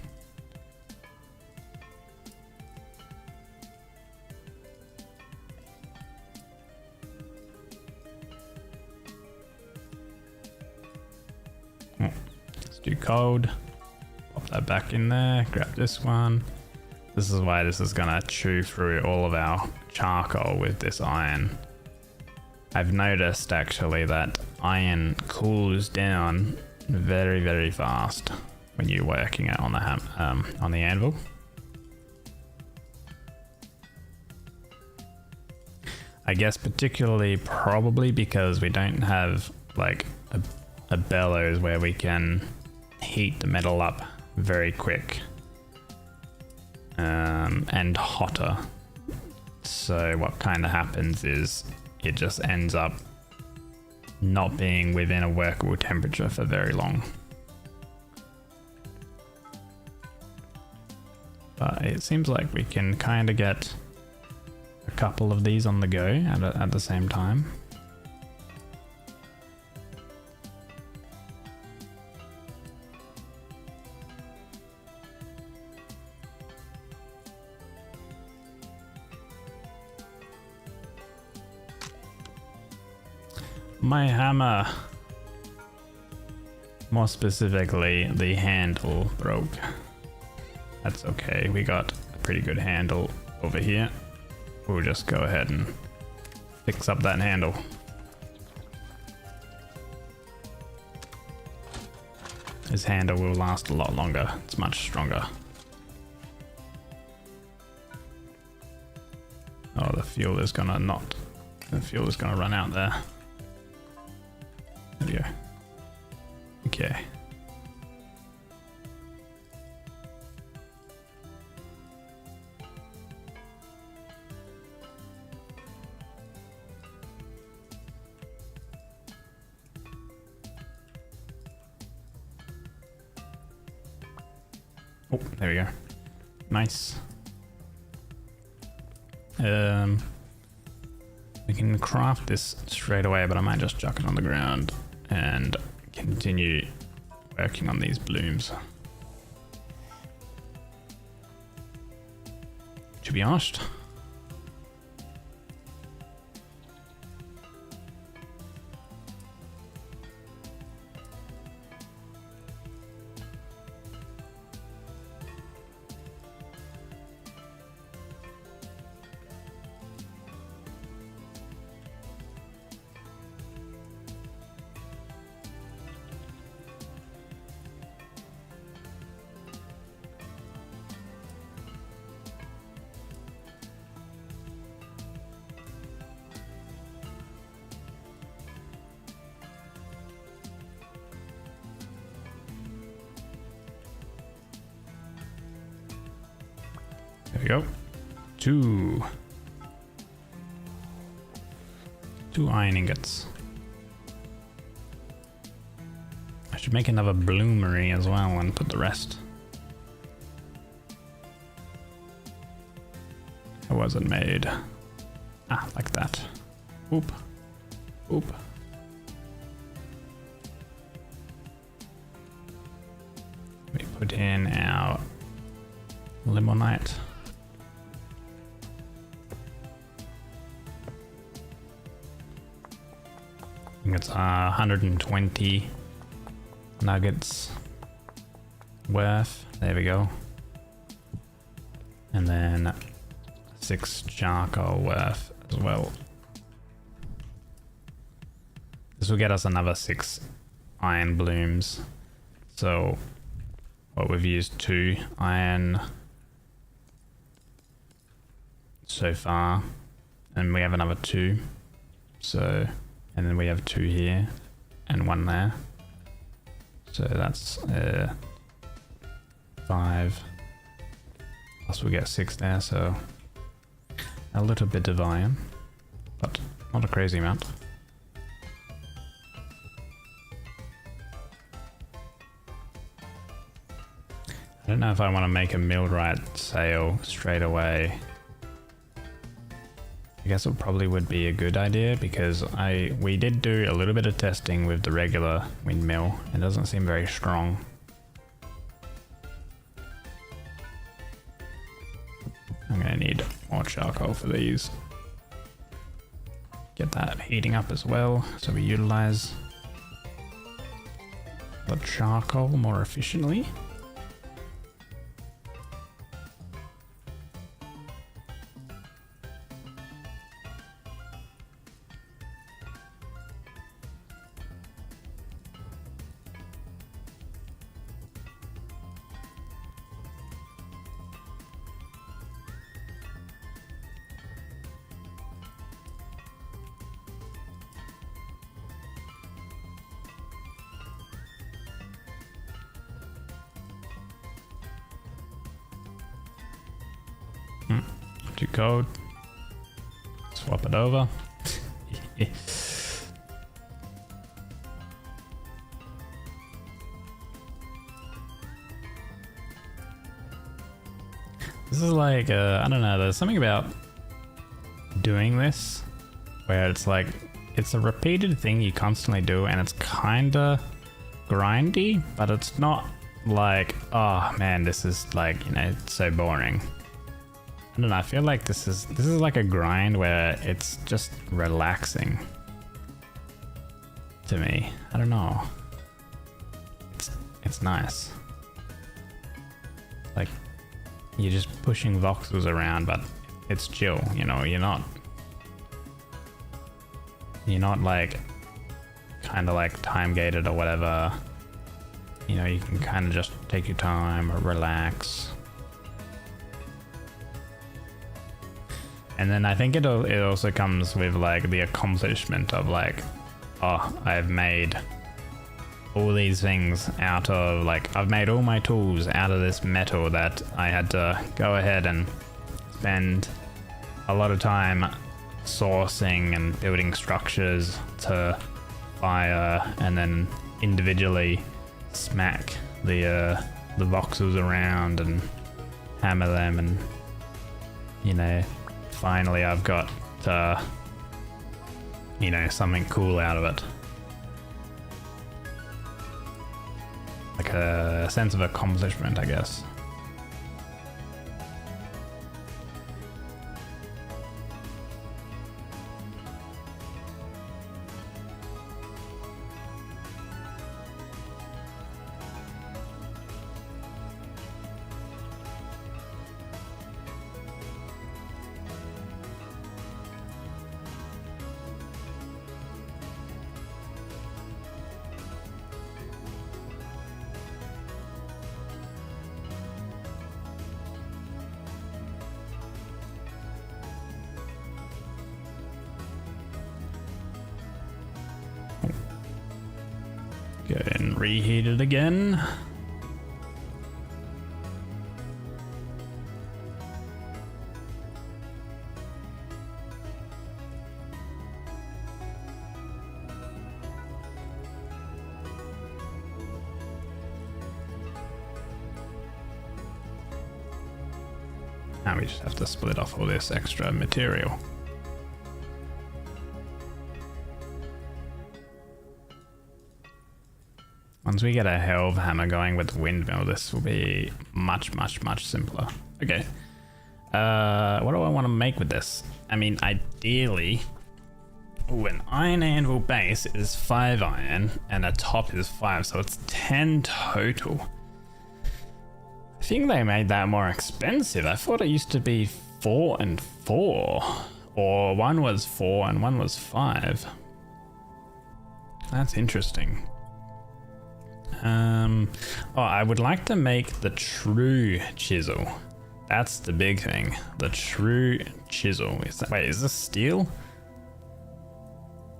Oh, let's do cold. Pop that back in there. Grab this one. This is why this is gonna chew through all of our charcoal with this iron. I've noticed actually that iron cools down very, very fast when you're working it on the anvil. I guess particularly probably because we don't have like a bellows where we can heat the metal up very quick and hotter. So what kind of happens is it just ends up not being within a workable temperature for very long. But it seems like we can kind of get a couple of these on the go at the same time. My hammer, more specifically the handle, broke. That's okay, we got a pretty good handle over here. We'll just go ahead and fix up that handle. This handle will last a lot longer, it's much stronger. Oh, the fuel is gonna run out there. There we go. Okay. Oh, there we go. Nice. We can craft this straight away, but I might just chuck it on the ground and continue working on these blooms. To be honest, there we go. Two iron ingots. I should make another bloomery as well and put the rest. How was it made? Ah, like that. Oop. Oop. We put in our limonite. I think it's 120 nuggets worth. There we go. And then 6 charcoal worth as well. This will get us another 6 iron blooms. So what we've used 2 iron so far, and we have another 2. So, and then we have 2 here and 1 there. So that's 5. Plus we get 6 there, so a little bit of iron, but not a crazy amount. I don't know if I want to make a millwright sail straight away. I guess it probably would be a good idea because we did do a little bit of testing with the regular windmill. It doesn't seem very strong. I'm gonna need more charcoal for these. Get that heating up as well so we utilize the charcoal more efficiently. To code. Swap it over. This is like, I don't know, there's something about doing this where it's like, it's a repeated thing you constantly do and it's kinda grindy, but it's not like, oh man, this is like, you know, so boring. I don't know, I feel like this is like a grind where it's just relaxing to me. I don't know. It's nice. Like, you're just pushing voxels around, but it's chill, you know, you're not like kind of like time gated or whatever. You know, you can kind of just take your time, relax. And then I think it also comes with like the accomplishment of like, oh, I've made all these things out of like, I've made all my tools out of this metal that I had to go ahead and spend a lot of time sourcing and building structures to fire, and then individually smack the voxels around and hammer them, and you know, finally I've got you know, something cool out of it. Like a sense of accomplishment, I guess. Go and reheat it again. Now we just have to split off all this extra material. Once we get a helve hammer going with the windmill, this will be much, much, much simpler. Okay. What do I want to make with this? I mean, ideally, an iron anvil base is 5 iron and a top is 5, so it's 10 total. I think they made that more expensive. I thought it used to be 4 and 4, or one was 4 and one was 5. That's interesting. Oh, I would like to make the true chisel. That's the big thing. The true chisel. Wait, is this steel?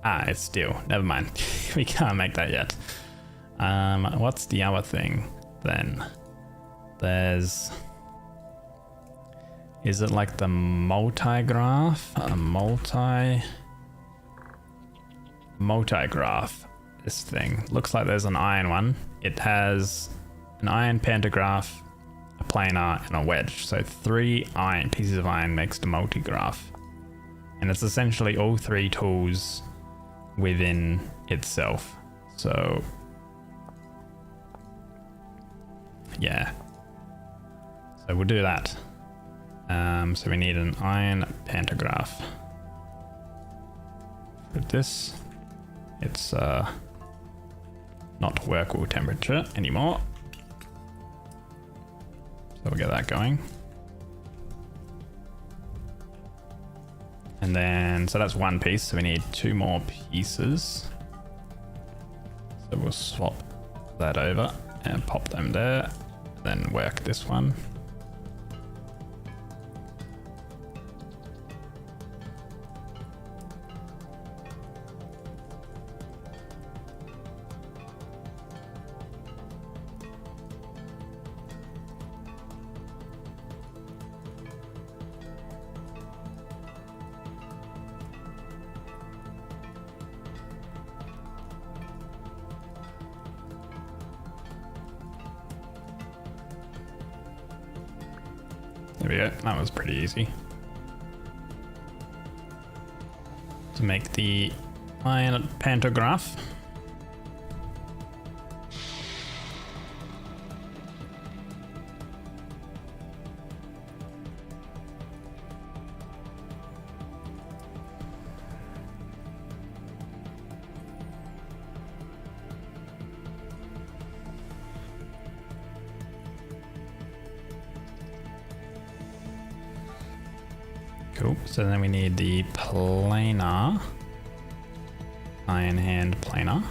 Ah, it's steel. Never mind. We can't make that yet. What's the other thing then? There's... Is it like the multigraph? Multigraph. This thing. Looks like there's an iron one. It has an iron pantograph, a planar, and a wedge. So 3 iron pieces of iron makes the multigraph. And it's essentially all 3 tools within itself. So yeah. So we'll do that. So we need an iron pantograph. For this, it's not workable temperature anymore. So we'll get that going. And then, so that's 1 piece, so we need 2 more pieces. So we'll swap that over and pop them there, then work this one. There we go. That was pretty easy. To make the iron pantograph. Cool. So then we need the planar, iron hand planar.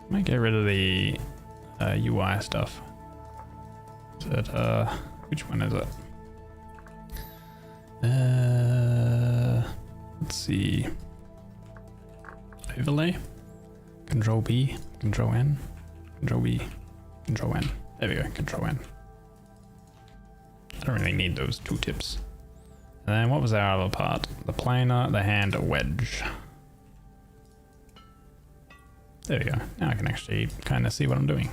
Might get rid of the UI stuff. Is it, which one is it? Let's see. Overlay. Control B, Control N, Control B, Control N. There we go, Control N. I don't really need those tooltips. And then what was our other part? The planar, the hand, wedge. There we go. Now I can actually kind of see what I'm doing.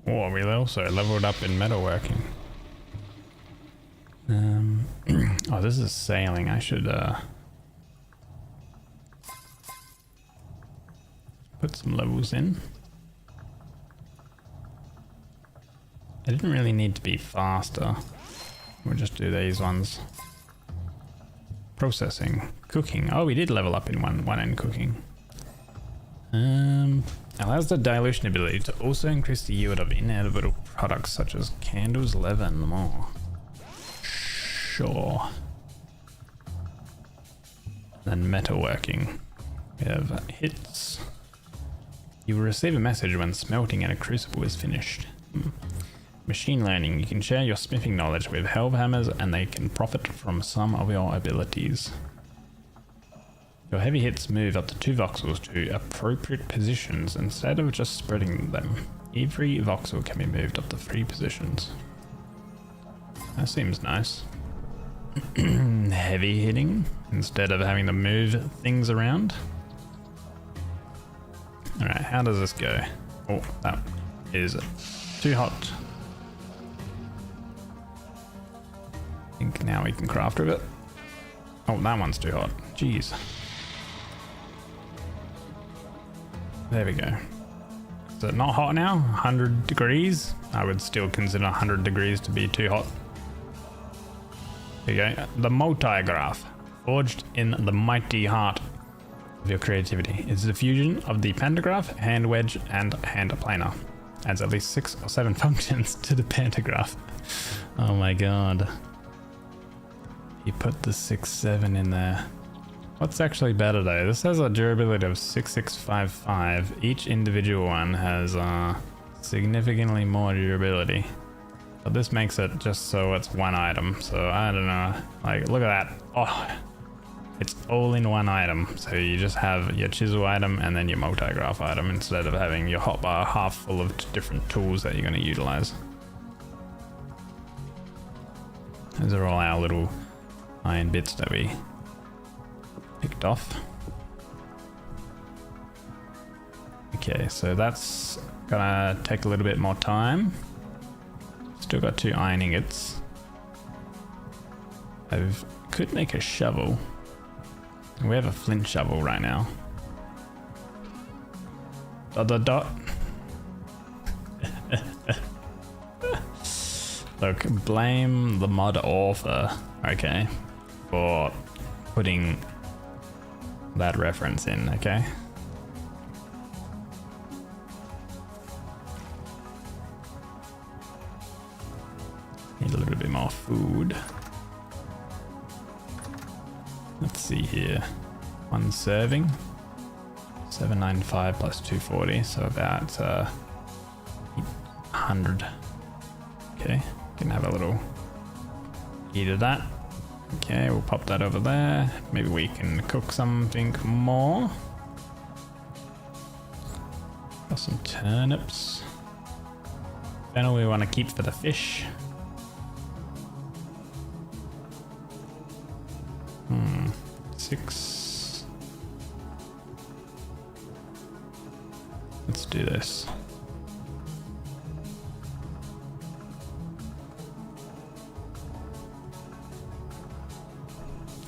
Oh, we also leveled up in metalworking. Oh, this is sailing. I should put some levels in. I didn't really need to be faster. We'll just do these ones. Processing, cooking. Oh, we did level up in one end cooking. Allows the dilution ability to also increase the yield of inedible products such as candles, leather, and more. Sure. Then metalworking. We have hits. You will receive a message when smelting and a crucible is finished. Machine learning. You can share your smithing knowledge with helve hammers and they can profit from some of your abilities. Your heavy hits move up to 2 voxels to appropriate positions instead of just spreading them. Every voxel can be moved up to 3 positions. That seems nice. Heavy hitting instead of having to move things around. Alright, how does this go? Oh, that is too hot. I think now we can craft with it. Oh, that one's too hot. Jeez. There we go. Is it not hot now? 100 degrees? I would still consider 100 degrees to be too hot. There you go. The multigraph, forged in the mighty heart of your creativity. It's the fusion of the pantograph, hand wedge, and hand planar. Adds at least 6 or 7 functions to the pantograph. Oh my god. You put the 6, 7 in there. What's actually better though? This has a durability of 6655. Each individual one has significantly more durability. But this makes it just so it's one item. So I don't know. Like, look at that. Oh, it's all in one item. So you just have your chisel item and then your multigraph item instead of having your hotbar half full of different tools that you're going to utilize. Those are all our little iron bits that we picked off. Okay, so that's gonna take a little bit more time. Still got 2 iron ingots. I could make a shovel. We have a flint shovel right now. Dot dot dot. Look, blame the mod author, okay, for putting that reference in, okay? Need a little bit more food. Let's see here. 1 serving. 795 plus 240, so about 100. Okay, can have a little eat of that. Okay, we'll pop that over there. Maybe we can cook something more. Got some turnips. Fennel we want to keep for the fish. 6. Let's do this.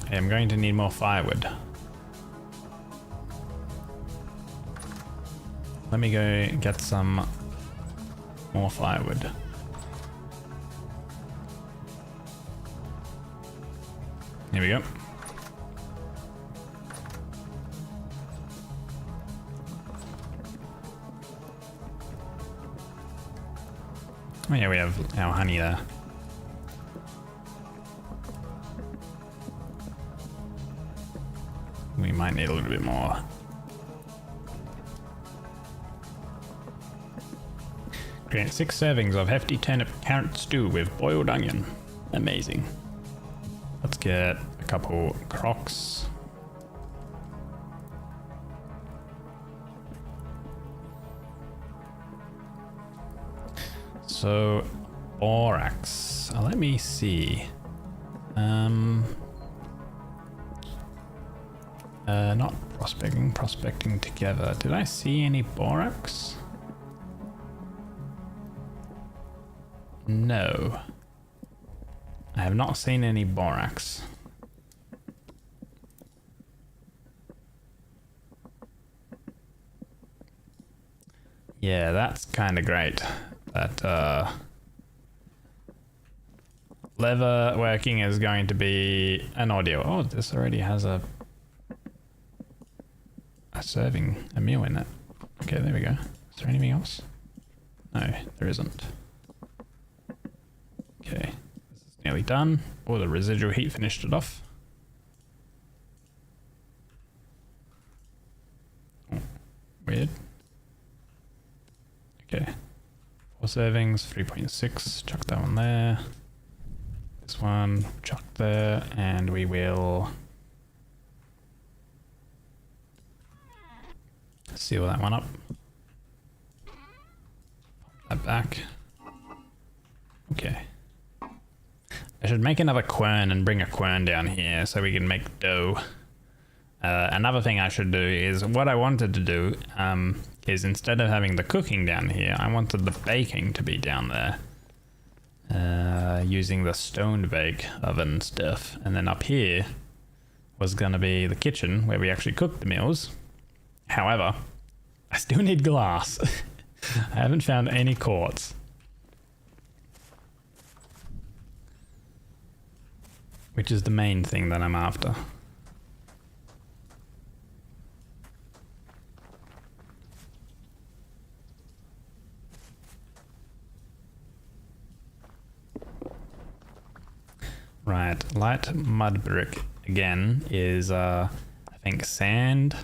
Okay, I'm going to need more firewood. Let me go get some more firewood. Here we go. Oh yeah, we have our honey there. We might need a little bit more. Create 6 servings of hefty turnip carrot stew with boiled onion. Amazing. Let's get a couple crocs. So, borax. Let me see. Not prospecting together. Did I see any borax? No. I have not seen any borax. Yeah, that's kind of great. That leather working is going to be an audio. Oh, this already has a serving, a meal in it. Okay, there we go. Is there anything else? No, there isn't. Okay, this is nearly done. Oh, the residual heat finished it off. Oh, weird. Okay. 4 servings, 3.6. Chuck that one there. This one, chuck there, and we will seal that one up. Pop that back. Okay. I should make another quern and bring a quern down here so we can make dough. Another thing I should do is what I wanted to do is instead of having the cooking down here, I wanted the baking to be down there. Using the stone bake oven stuff. And then up here was going to be the kitchen where we actually cook the meals. However, I still need glass. I haven't found any quartz. Which is the main thing that I'm after. Right, light mud brick again is I think sand.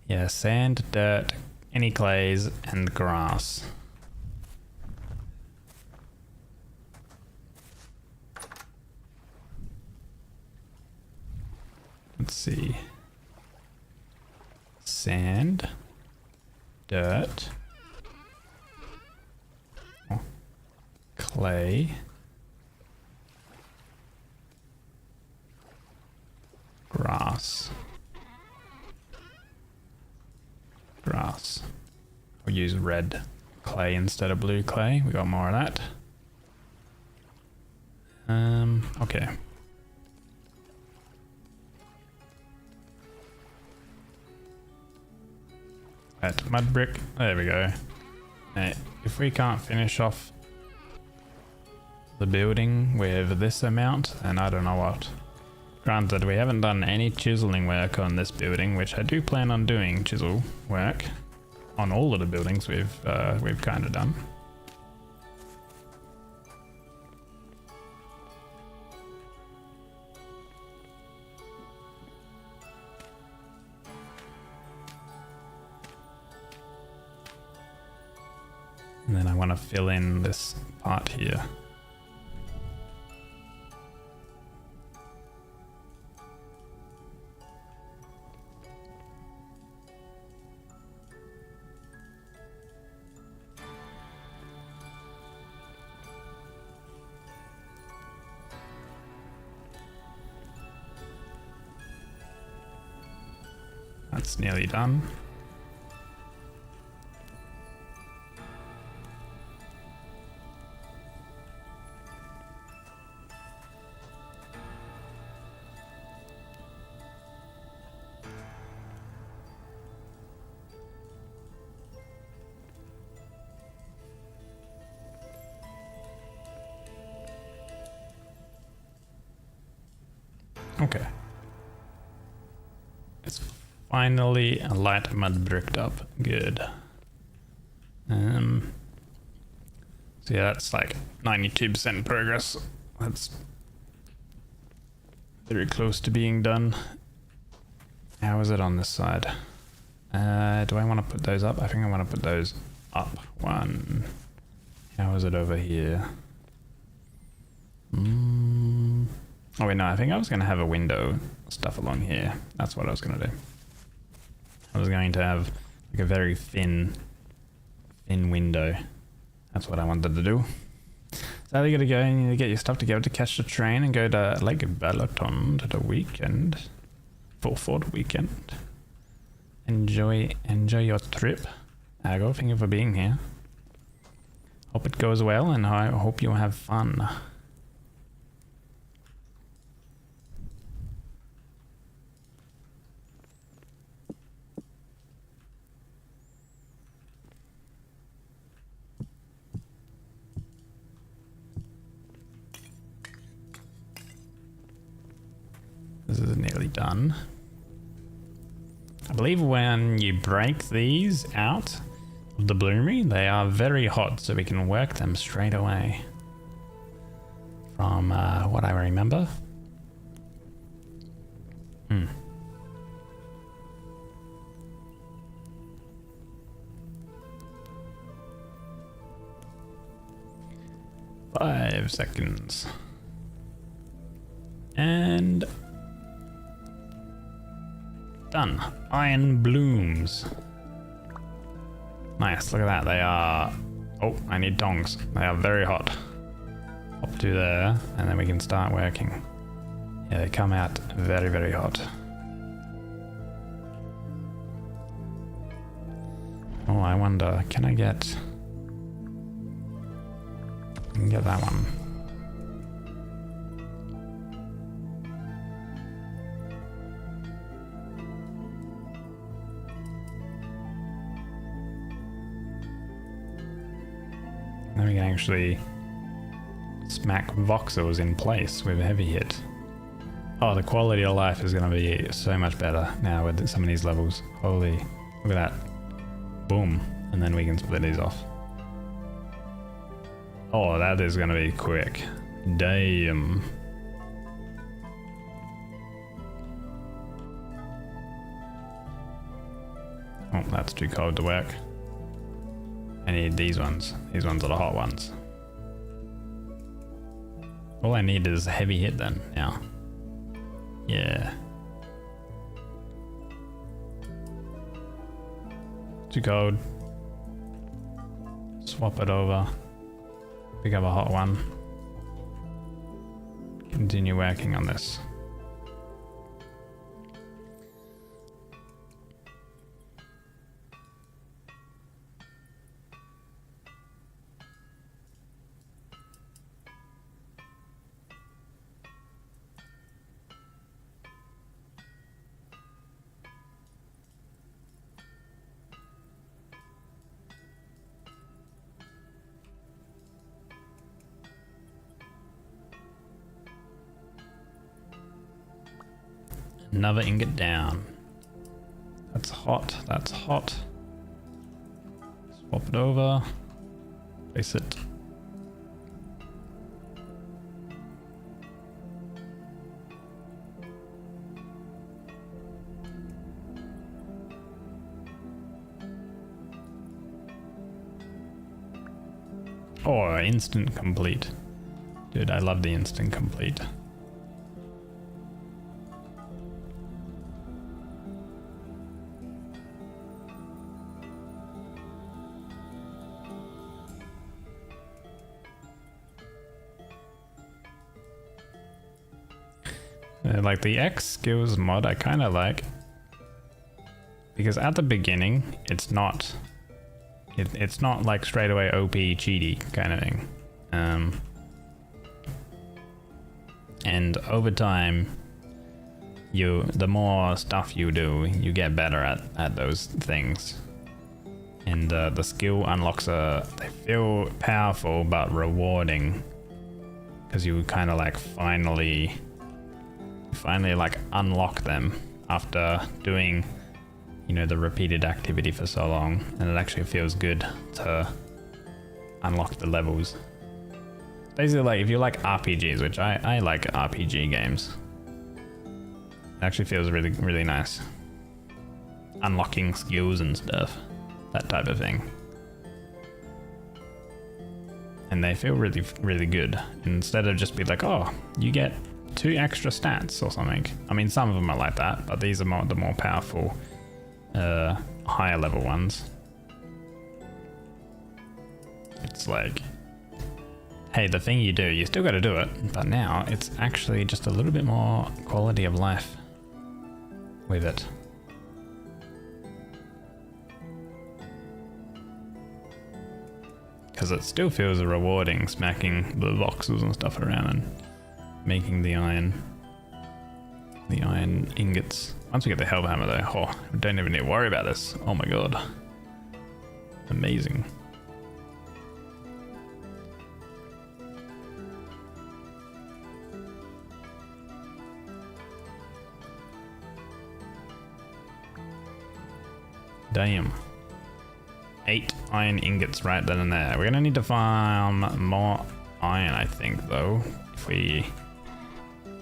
Yeah, sand, dirt, any clays, and grass. Let's see. Sand, dirt, clay, grass. red clay instead of blue clay. We got more of that. Okay. That mud brick. There we go. Now, if we can't finish off the building with this amount, then I don't know what. Granted, we haven't done any chiseling work on this building, which I do plan on doing chisel work on all of the buildings we've kind of done. And then I want to fill in this part here. That's nearly done. Okay. It's finally light mud bricked up. Good. So yeah, that's like 92% progress. That's very close to being done. How is it on this side? Do I want to put those up? I think I want to put those up one. How is it over here? Oh wait, no, I think I was going to have a window stuff along here. That's what I was going to do. I was going to have like a very thin window. That's what I wanted to do. So you gotta go and you need to get your stuff together to catch the train and go to Lake Balaton to the weekend. For the weekend. Enjoy your trip. Aggo, thank you for being here. Hope it goes well and I hope you have fun. This is nearly done. I believe when you break these out of the bloomery, they are very hot, so we can work them straight away. From what I remember. Hmm. Five seconds. And done. Iron blooms. Nice, look at that. They are... Oh, I need tongs. They are very hot. Up to there, and then we can start working. Yeah, they come out very, very hot. Oh, I wonder, can I get... I can get that one. Then we can actually smack voxels in place with a heavy hit. Oh, the quality of life is going to be so much better now with some of these levels. Holy, look at that. Boom. And then we can split these off. Oh, that is going to be quick. Damn. Oh, that's too cold to work. I need these ones. These ones are the hot ones. All I need is a heavy hit then, now. Yeah. Too cold. Swap it over. Pick up a hot one. Continue working on this. Another ingot down. That's hot. That's hot. Swap it over. Place it. Oh, instant complete. Dude, I love the instant complete. Like the X skills mod I kind of like, because at the beginning it's not like straight away OP cheaty kind of thing, and over time the more stuff you do, you get better at those things, and the skill unlocks they feel powerful but rewarding, because you kind of like finally like unlock them after doing, you know, the repeated activity for so long, and it actually feels good to unlock the levels. Basically, like if you like RPGs, which I like RPG games, it actually feels really, really nice. Unlocking skills and stuff, that type of thing. And they feel really, really good. Instead of just be like, oh, you get 2 extra stats or something. I mean, some of them are like that, but these are the more powerful, higher level ones. It's like, hey, the thing you do, you still got to do it, but now it's actually just a little bit more quality of life with it. Because it still feels rewarding smacking the boxes and stuff around and making the iron ingots. Once we get the hell hammer though, oh, we don't even need to worry about this. Oh my god. Amazing. Damn. 8 iron ingots right then and there. We're gonna need to farm more iron, I think, though, if we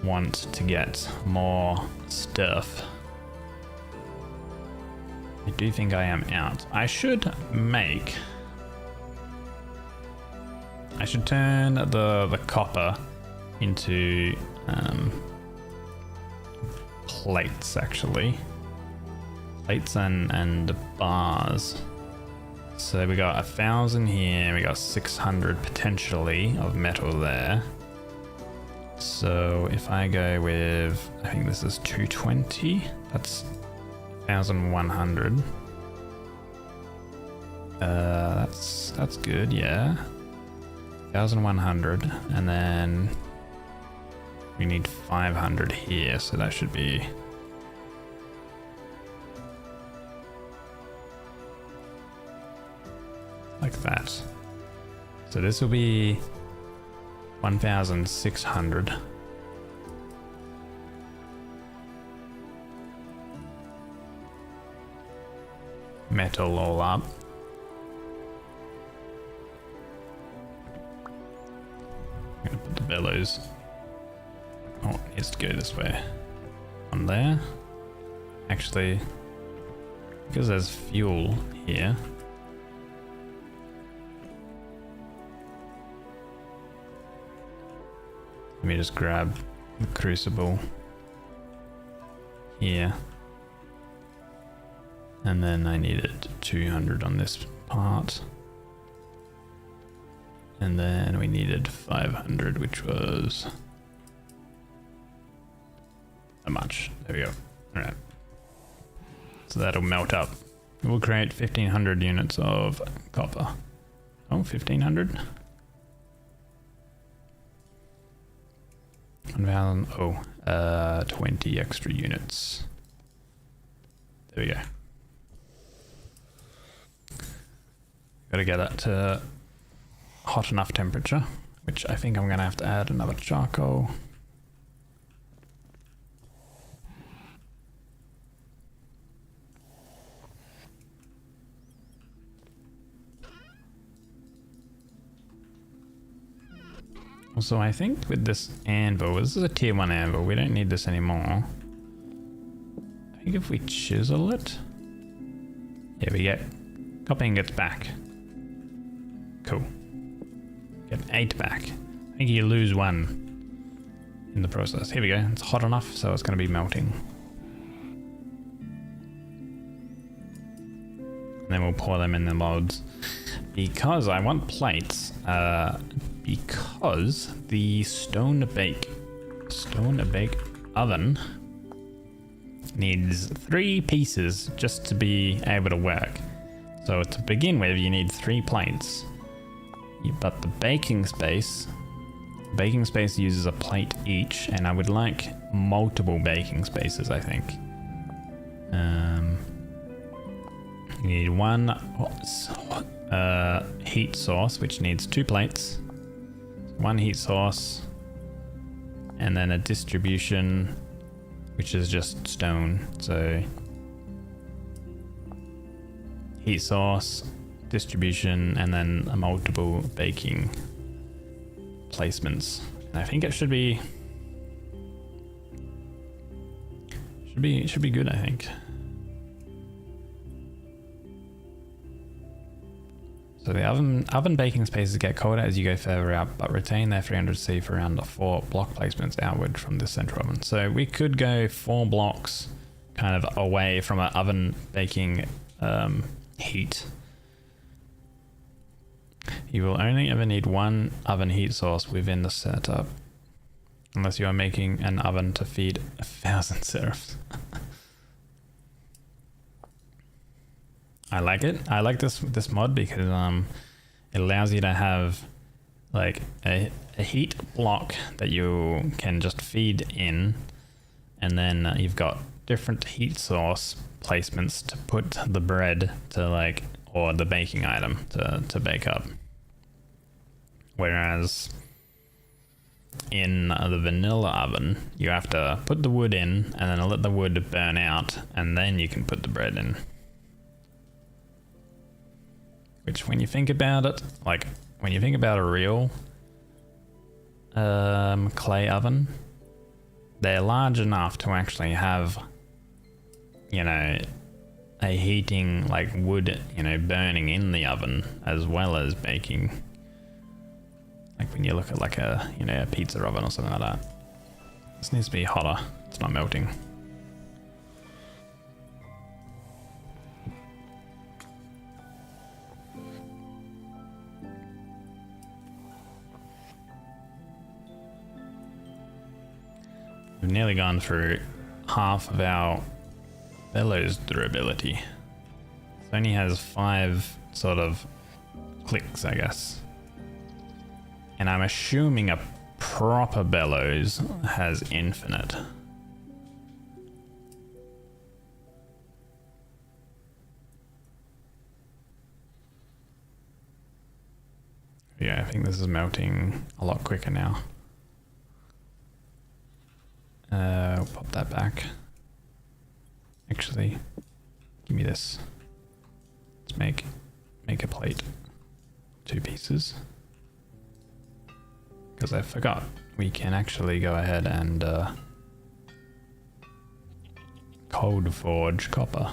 want to get more stuff. I do think I am out. I should turn the copper into plates, actually. Plates and bars. So we got 1,000 here, we got 600 potentially of metal there. So if I go with, I think this is 220, that's 1,100. That's good, yeah. 1,100, and then we need 500 here, so that should be like that. So this will be 1,600. Metal all up. I'm gonna put the bellows. Oh, it needs to go this way. On there. Actually, because there's fuel here. Let me just grab the crucible here. And then I needed 200 on this part. And then we needed 500, which was a much. There we go. Alright. So that'll melt up. We'll create 1,500 units of copper. Oh, 1,500? 1,000. Oh, 20 extra units. There we go. Gotta get that to hot enough temperature, which I think I'm gonna have to add another charcoal. Also, I think with this anvil, this is a tier 1 anvil, we don't need this anymore. I think if we chisel it, yeah, we get copper ingots back. Cool. Get 8 back. I think you lose 1 in the process. Here we go. It's hot enough, so it's going to be melting. And then we'll pour them in the molds. Because I want plates, because the stone bake oven needs 3 pieces just to be able to work. So to begin with, you need 3 plates. But the baking space uses a plate each, and I would like multiple baking spaces, I think. You need 1 heat source, which needs 2 plates. 1 heat source, and then a distribution, which is just stone. So heat source, distribution, and then a multiple baking placements. And I think it should be good, I think. So the oven baking spaces get colder as you go further out, but retain their 300C for around 4 block placements outward from the central oven. So we could go 4 blocks kind of away from an oven baking heat. You will only ever need 1 oven heat source within the setup, unless you are making an oven to feed 1,000 serifs. I like it. I like this mod because it allows you to have like a heat block that you can just feed in, and then you've got different heat source placements to put the bread to like, or the baking item to bake up. Whereas in the vanilla oven, you have to put the wood in and then let the wood burn out, and then you can put the bread in. Which, when you think about it, like when you think about a real clay oven, they're large enough to actually have, you know, a heating like wood, you know, burning in the oven as well as baking. Like when you look at like a, you know, a pizza oven or something like that. This needs to be hotter. It's not melting. We've nearly gone through half of our bellows durability. It only has 5 sort of clicks, I guess. And I'm assuming a proper bellows has infinite. Yeah, I think this is melting a lot quicker now. I'll pop that back. Actually, give me this. Let's make a plate. 2 pieces. Because I forgot, we can actually go ahead and cold forge copper.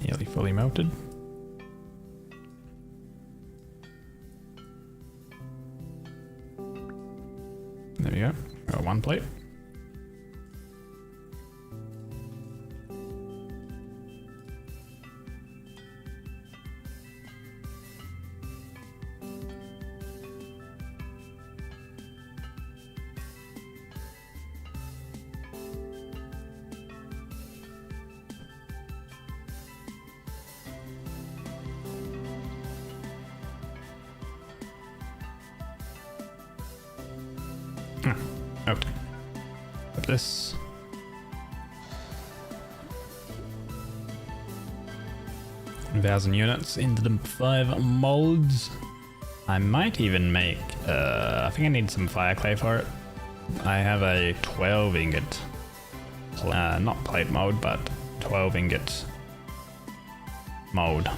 Nearly fully melted. There we go. Got 1 plate. Okay. Put this. $1,000 units into the 5 molds. I might even make, I think I need some fire clay for it. I have a 12 ingot not plate mode, but 12 ingots mode.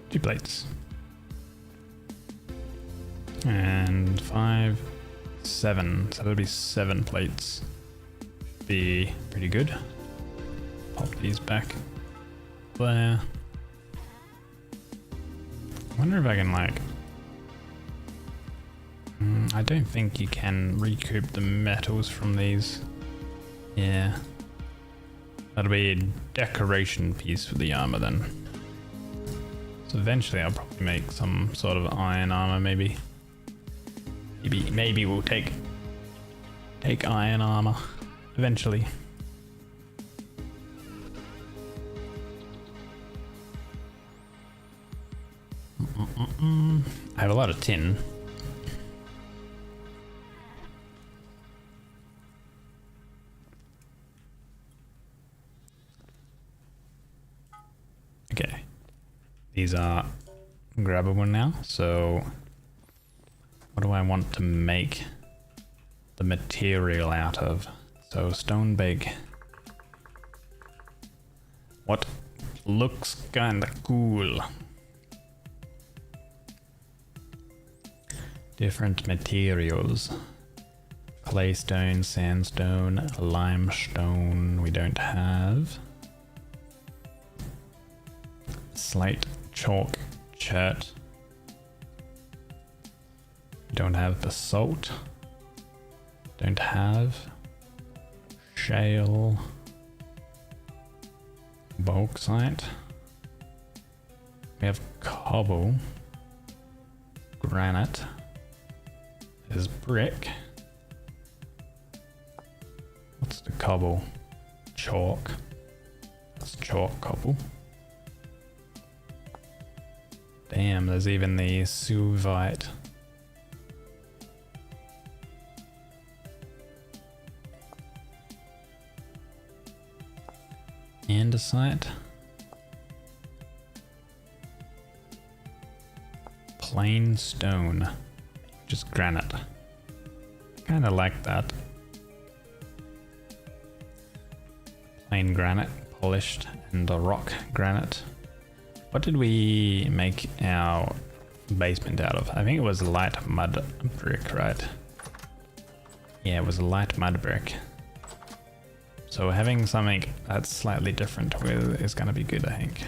Two plates. And 5, 7. So that'll be 7 plates. Be pretty good. Pop these back there. I wonder if I can like... I don't think you can recoup the metals from these. Yeah. That'll be a decoration piece for the armor then. So eventually I'll probably make some sort of iron armor, maybe. Maybe we'll take iron armor eventually. I have a lot of tin. Okay. These are grabbable now, so what do I want to make the material out of? So stone bake. What looks kinda cool? Different materials. Claystone, sandstone, limestone we don't have. Slate, chalk, chert. Don't have basalt. Don't have shale. Bauxite. We have cobble. Granite. There's brick. What's the cobble? Chalk. That's chalk cobble. Damn, there's even the sulfite. Andesite. Plain stone. Just granite. Kinda like that. Plain granite, polished, and a rock granite. What did we make our basement out of? I think it was light mud brick, right? Yeah, it was light mud brick. So having something that's slightly different with is gonna be good, I think.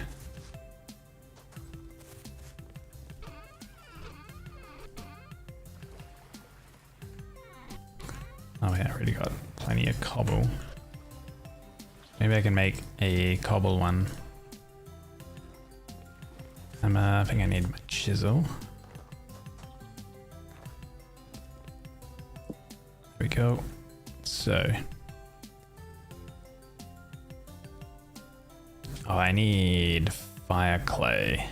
Oh yeah, I already got plenty of cobble. Maybe I can make a cobble one. I think I need my chisel. There we go. So. Oh, I need fire clay.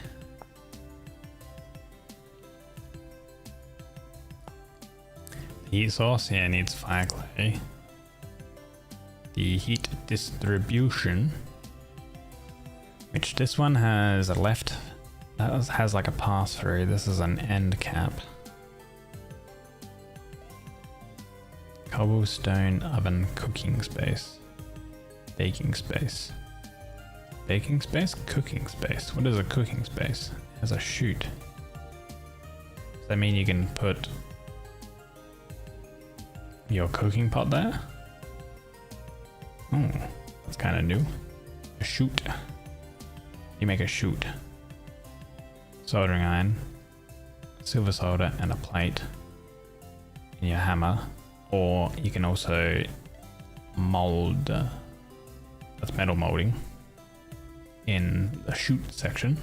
The heat source here needs fire clay. The heat distribution, which this one has a left, that has like a pass through. This is an end cap. Cobblestone oven cooking space. Baking space. Baking space? Cooking space. What is a cooking space? It has a chute. Does that mean you can put your cooking pot there? Oh, that's kind of new. A chute. You make a chute. soldering iron, silver solder, and a plate in your hammer. Or you can also mold, that's metal molding, in the shoot section.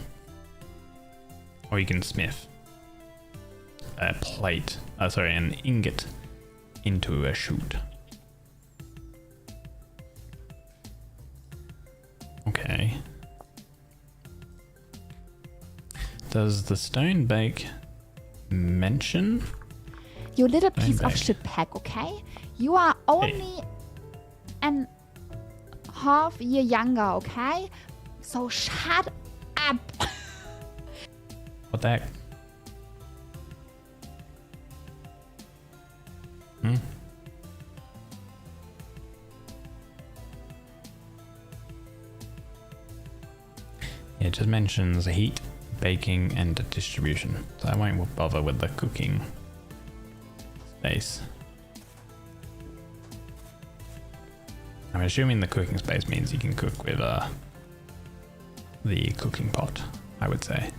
Or you can smith a plate, an ingot into a shoot. Okay. Does the stone bake mention? You little Stone piece of bake. shit, Pack, okay? You are only an half year younger, okay? So shut up. What the heck? Hmm? Yeah, it just mentions heat, baking, and distribution. So I won't bother with the cooking space. I'm assuming the cooking space means you can cook with the cooking pot, I would say.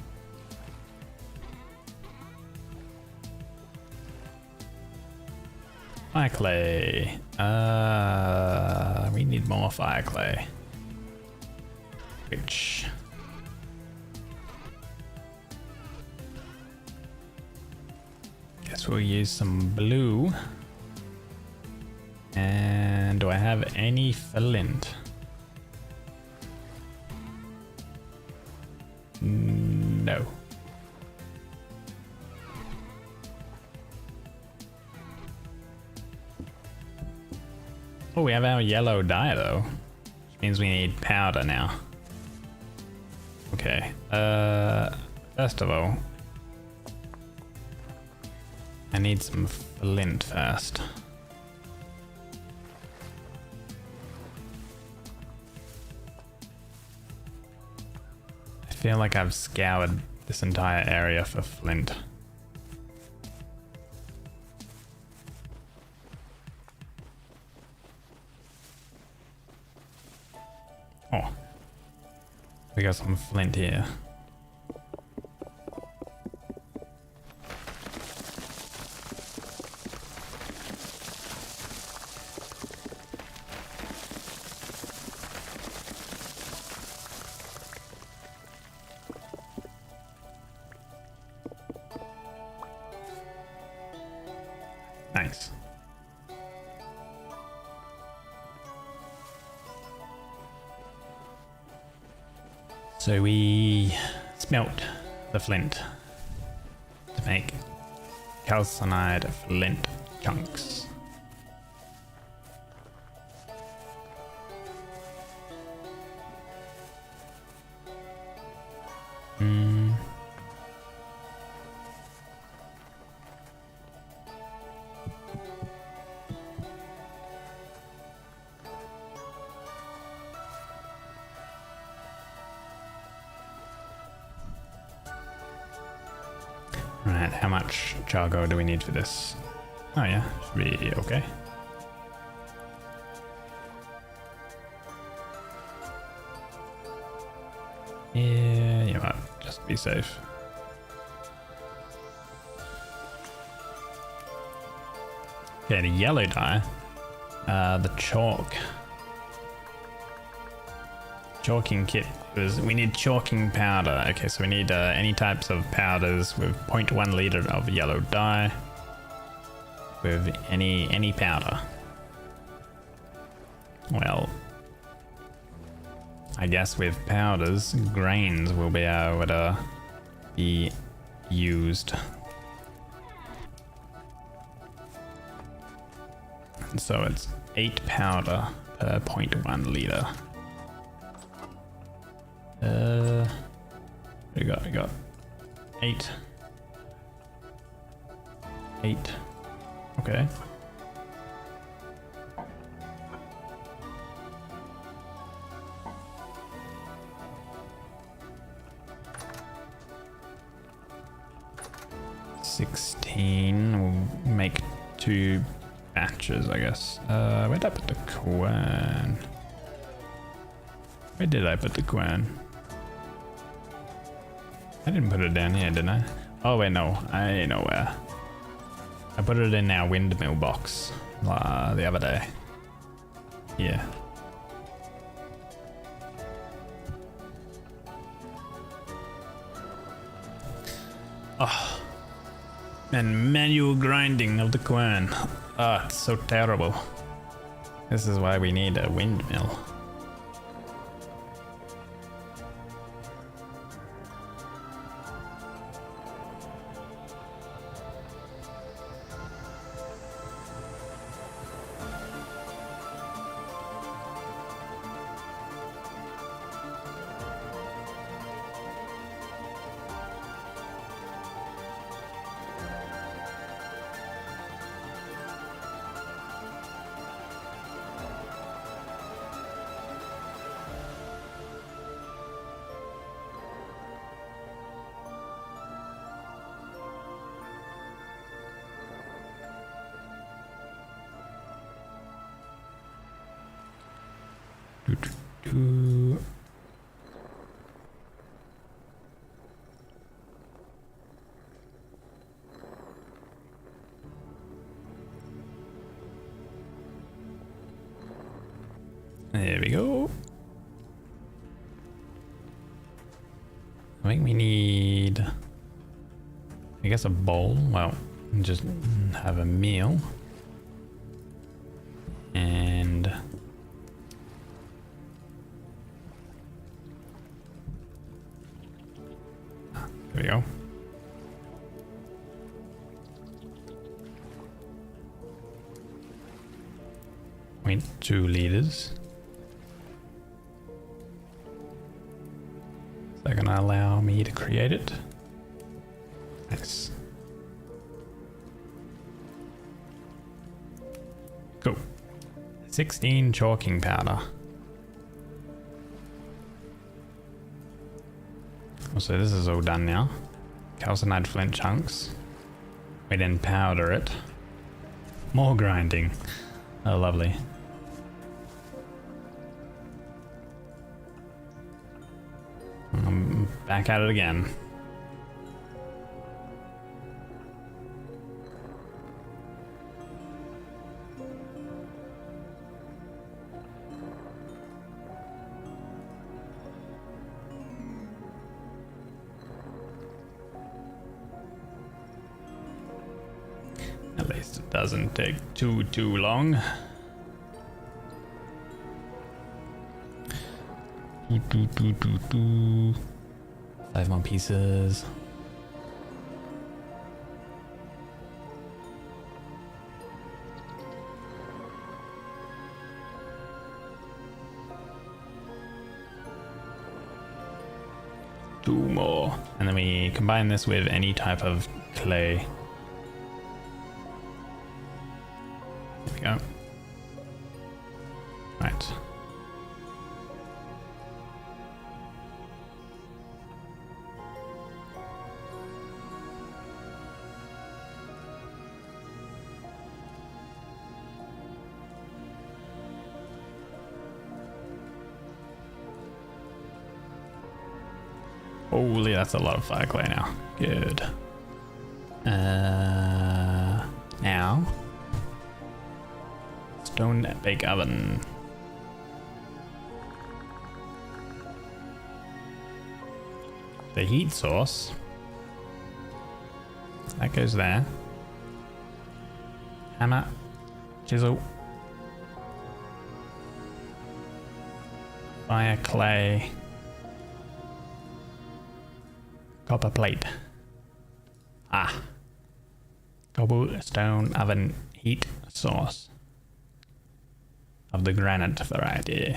Fire clay. We need more fire clay. Which... guess we'll use some blue. And do I have any flint? No. Oh, we have our yellow dye though, which means we need powder now. Okay, first of all, I need some flint first. I feel like I've scoured this entire area for flint. Oh, we got some flint here. Nice. So we smelt the flint to make calcined flint chunks. Right, how much charcoal do we need for this? Oh yeah, should be okay. Yeah, you might just be safe. Okay, the yellow dye. The chalking kit was, we need chalking powder. Okay, so we need any types of powders with 0.1 liter of yellow dye with any powder. Well, I guess with powders, grains will be able to be used. And so it's 8 powder per 0.1 liter. We got 8. Okay. We'll make 2 batches, I guess. Where'd I put the quern? Where did I put the quern? I didn't put it down here, didn't I? Oh wait, no, I know where. I put it in our windmill box the other day. Yeah. Oh. And manual grinding of the quern. Ah, it's so terrible. This is why we need a windmill. There we go. I think we need, I guess, a bowl. Well, just have a meal. And there we go. Wait, 2 liters. Is that gonna allow me to create it? Nice. Cool. 16 chalking powder. So this is all done now. Calcinide flint chunks. We then powder it. More grinding. Oh, lovely. I'm back at it again. At least it doesn't take too long. Doo. 5 more pieces. Two more. And then we combine this with any type of clay. There we go. Right. Holy, that's a lot of fire clay now. Good. Now, stone bake oven. The heat source. That goes there. Hammer, chisel, fire clay. Copper plate. Ah. Cobblestone oven heat source. Of the granite variety.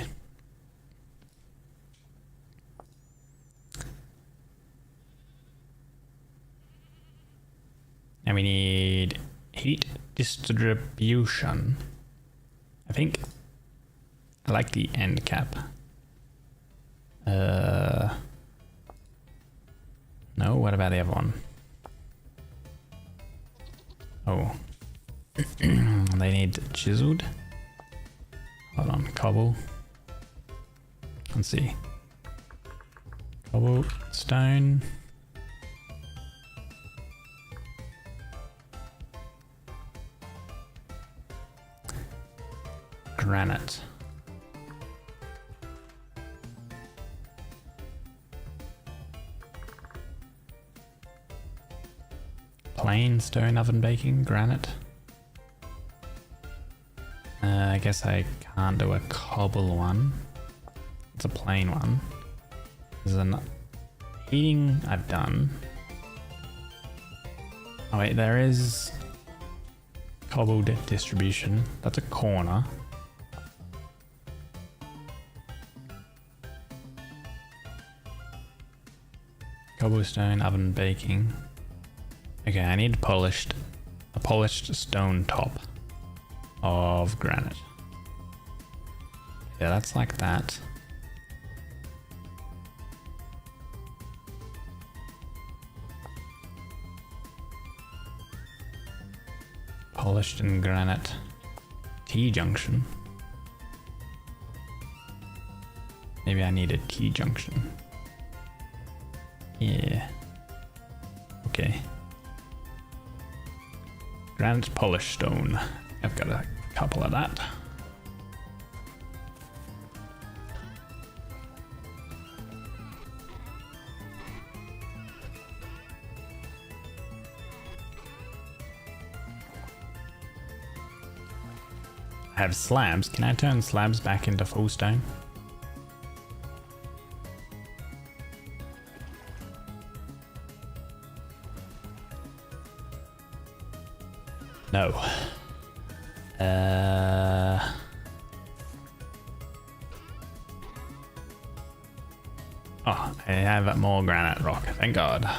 And we need heat distribution. I think I like the end cap. No, what about the other one? Oh. They need chiseled. Hold on, cobble. Let's see. Cobblestone. granite. Plain stone oven baking granite. I guess I can't do a cobble one. It's a plain one. There's an heating I've done. Oh wait, there is cobbled distribution. That's a corner. Cobblestone oven baking. Okay, I need a polished stone top of granite. Yeah, that's like that. Polished in granite. T-junction. Maybe I need a T-junction. Yeah. Okay. Granite polished stone. I've got a couple of that. I have slabs. Can I turn slabs back into full stone? No. Oh, I have more granite rock. Thank God.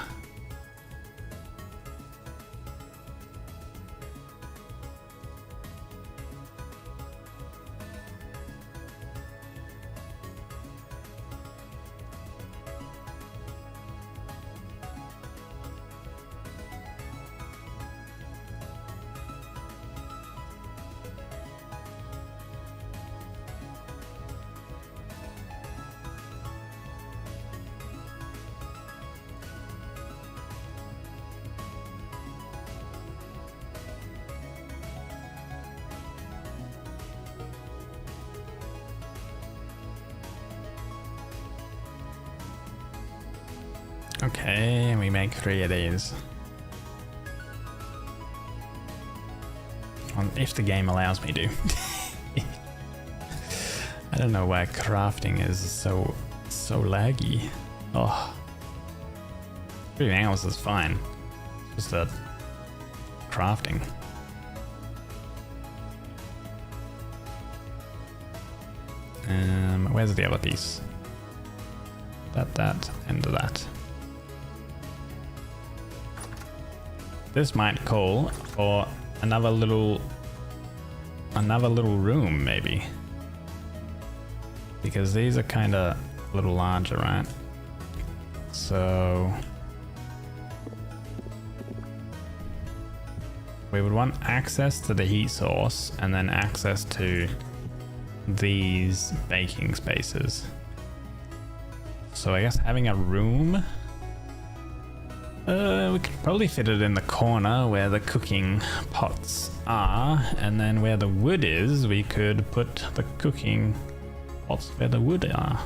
Okay, and we make 3 of these. If the game allows me to. I don't know why crafting is so laggy. Oh. Everything else is fine. Just the crafting. Where's the other piece? That, and that. This might call for another little room, maybe. Because these are kind of a little larger, right? So we would want access to the heat source and then access to these baking spaces. So I guess having a room, we could probably fit it in the corner where the cooking pots are, and then where the wood is, we could put the cooking pots where the wood are.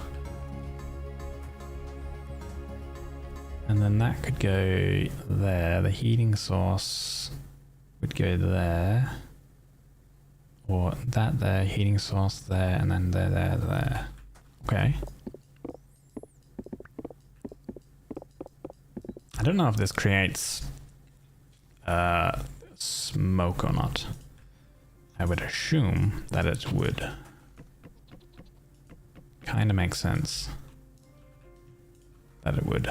And then that could go there. The heating source would go there. Or that there, heating source there, and then there. Okay. I don't know if this creates smoke or not. I would assume that it would. Kind of makes sense that it would.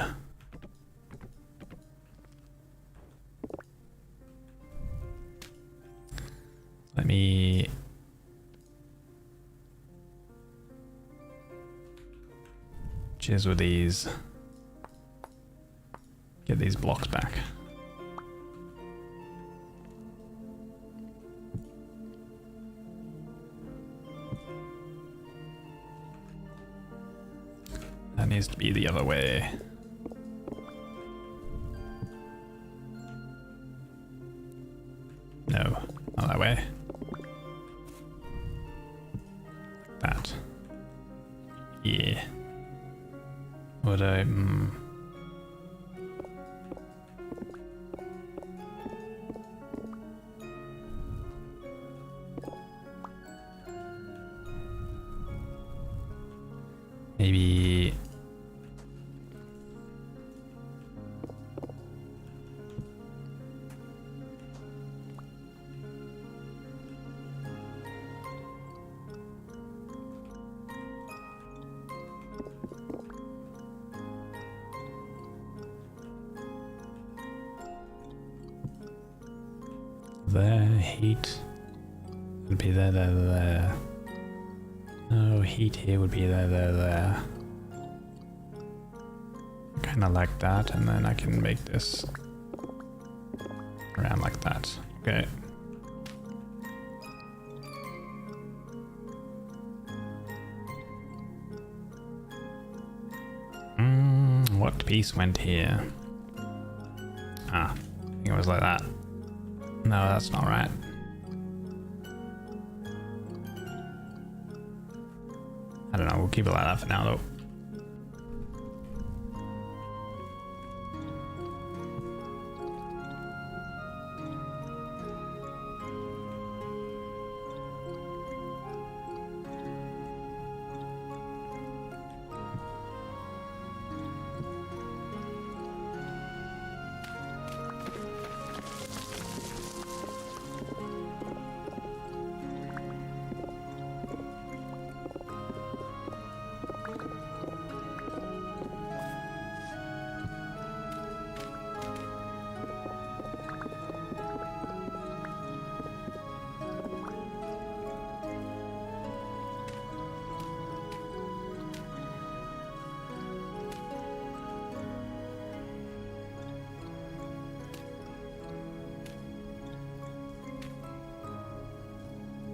Let me cheers with these. Get these blocks back. That needs to be the other way. No, not that way. would I? Maybe. There, heat would be there. No, heat here would be there. Kind of like that, and then I can make this around like that. Okay. What piece went here? Ah, I think it was like that. No, that's not right. I don't know, we'll keep it like that for now though.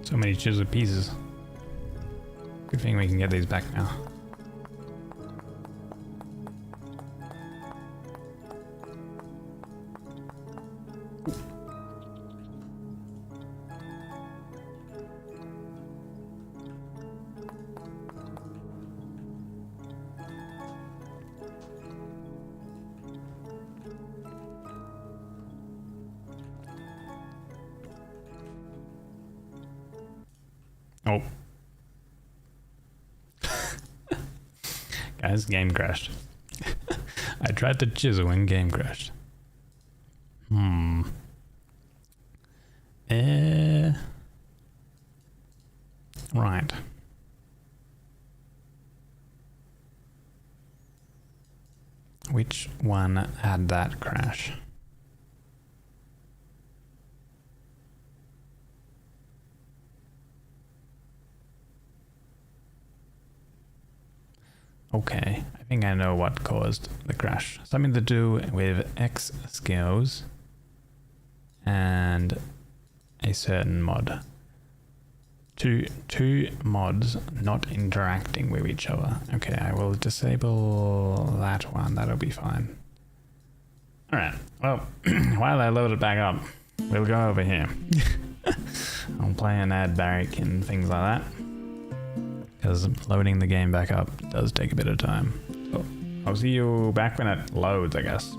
So many chisel pieces. Good thing we can get these back now. Oh. Guys, game crashed. I tried to chisel and game crashed. Right. Which one had that crash? Okay, I think I know what caused the crash. Something to do with X skills and a certain mod. Two mods not interacting with each other. Okay, I will disable that one. That'll be fine. Alright, well, while I load it back up, we'll go over here. I'll play and add barrack and things like that, because loading the game back up does take a bit of time. So I'll see you back when it loads, I guess.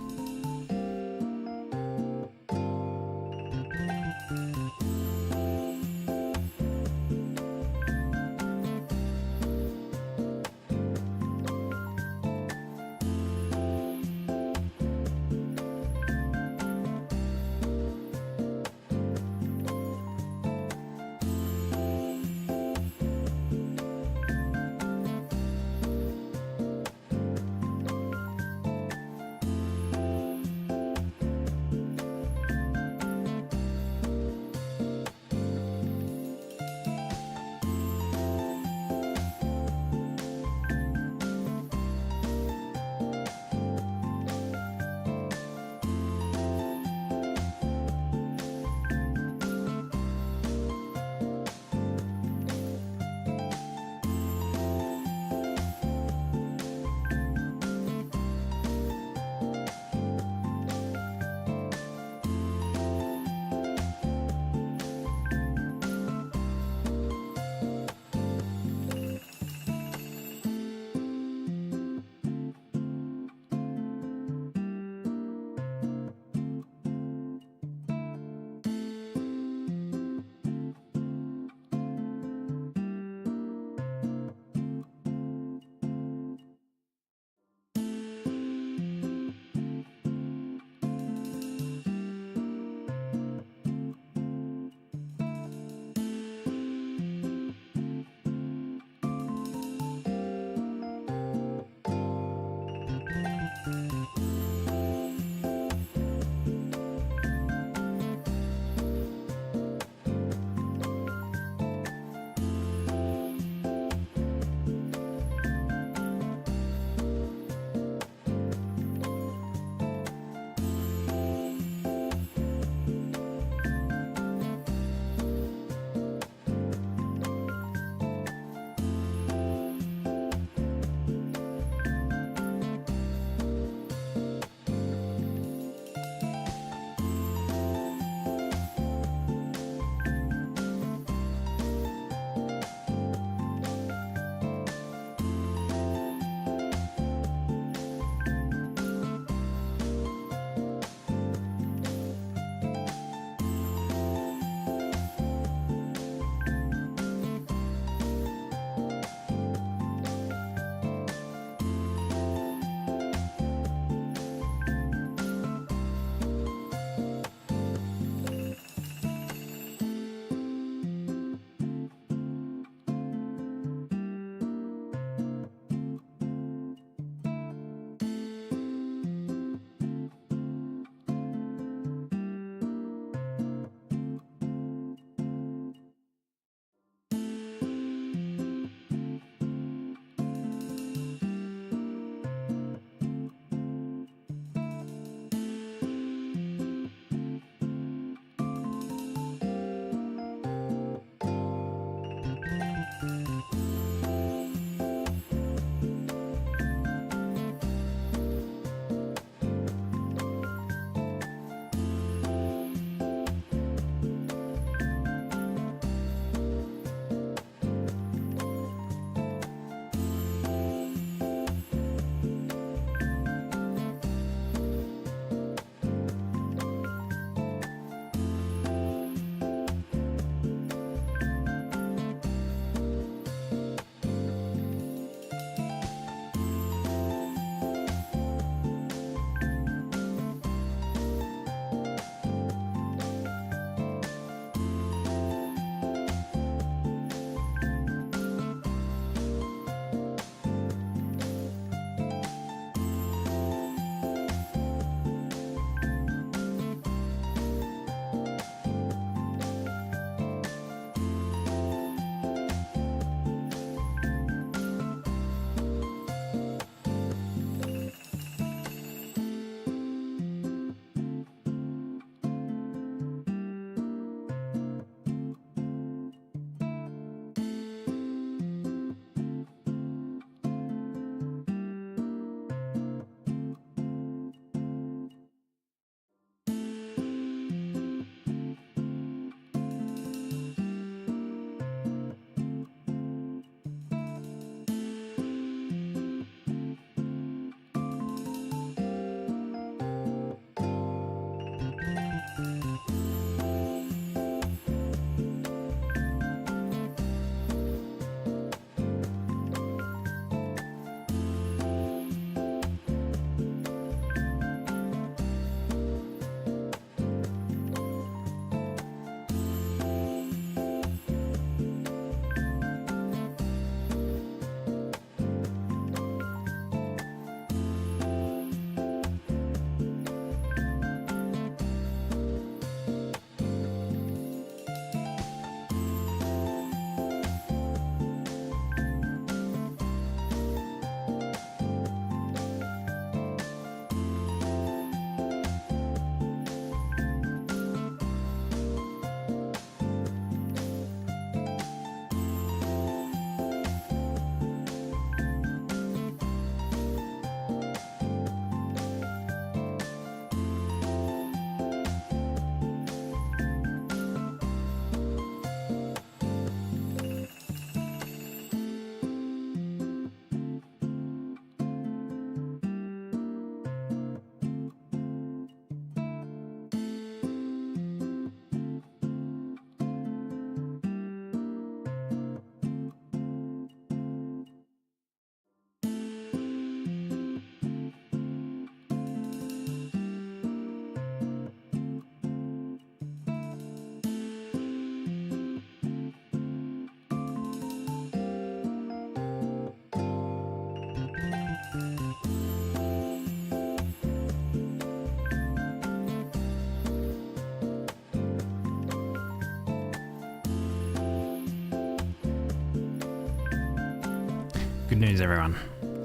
Good news, everyone.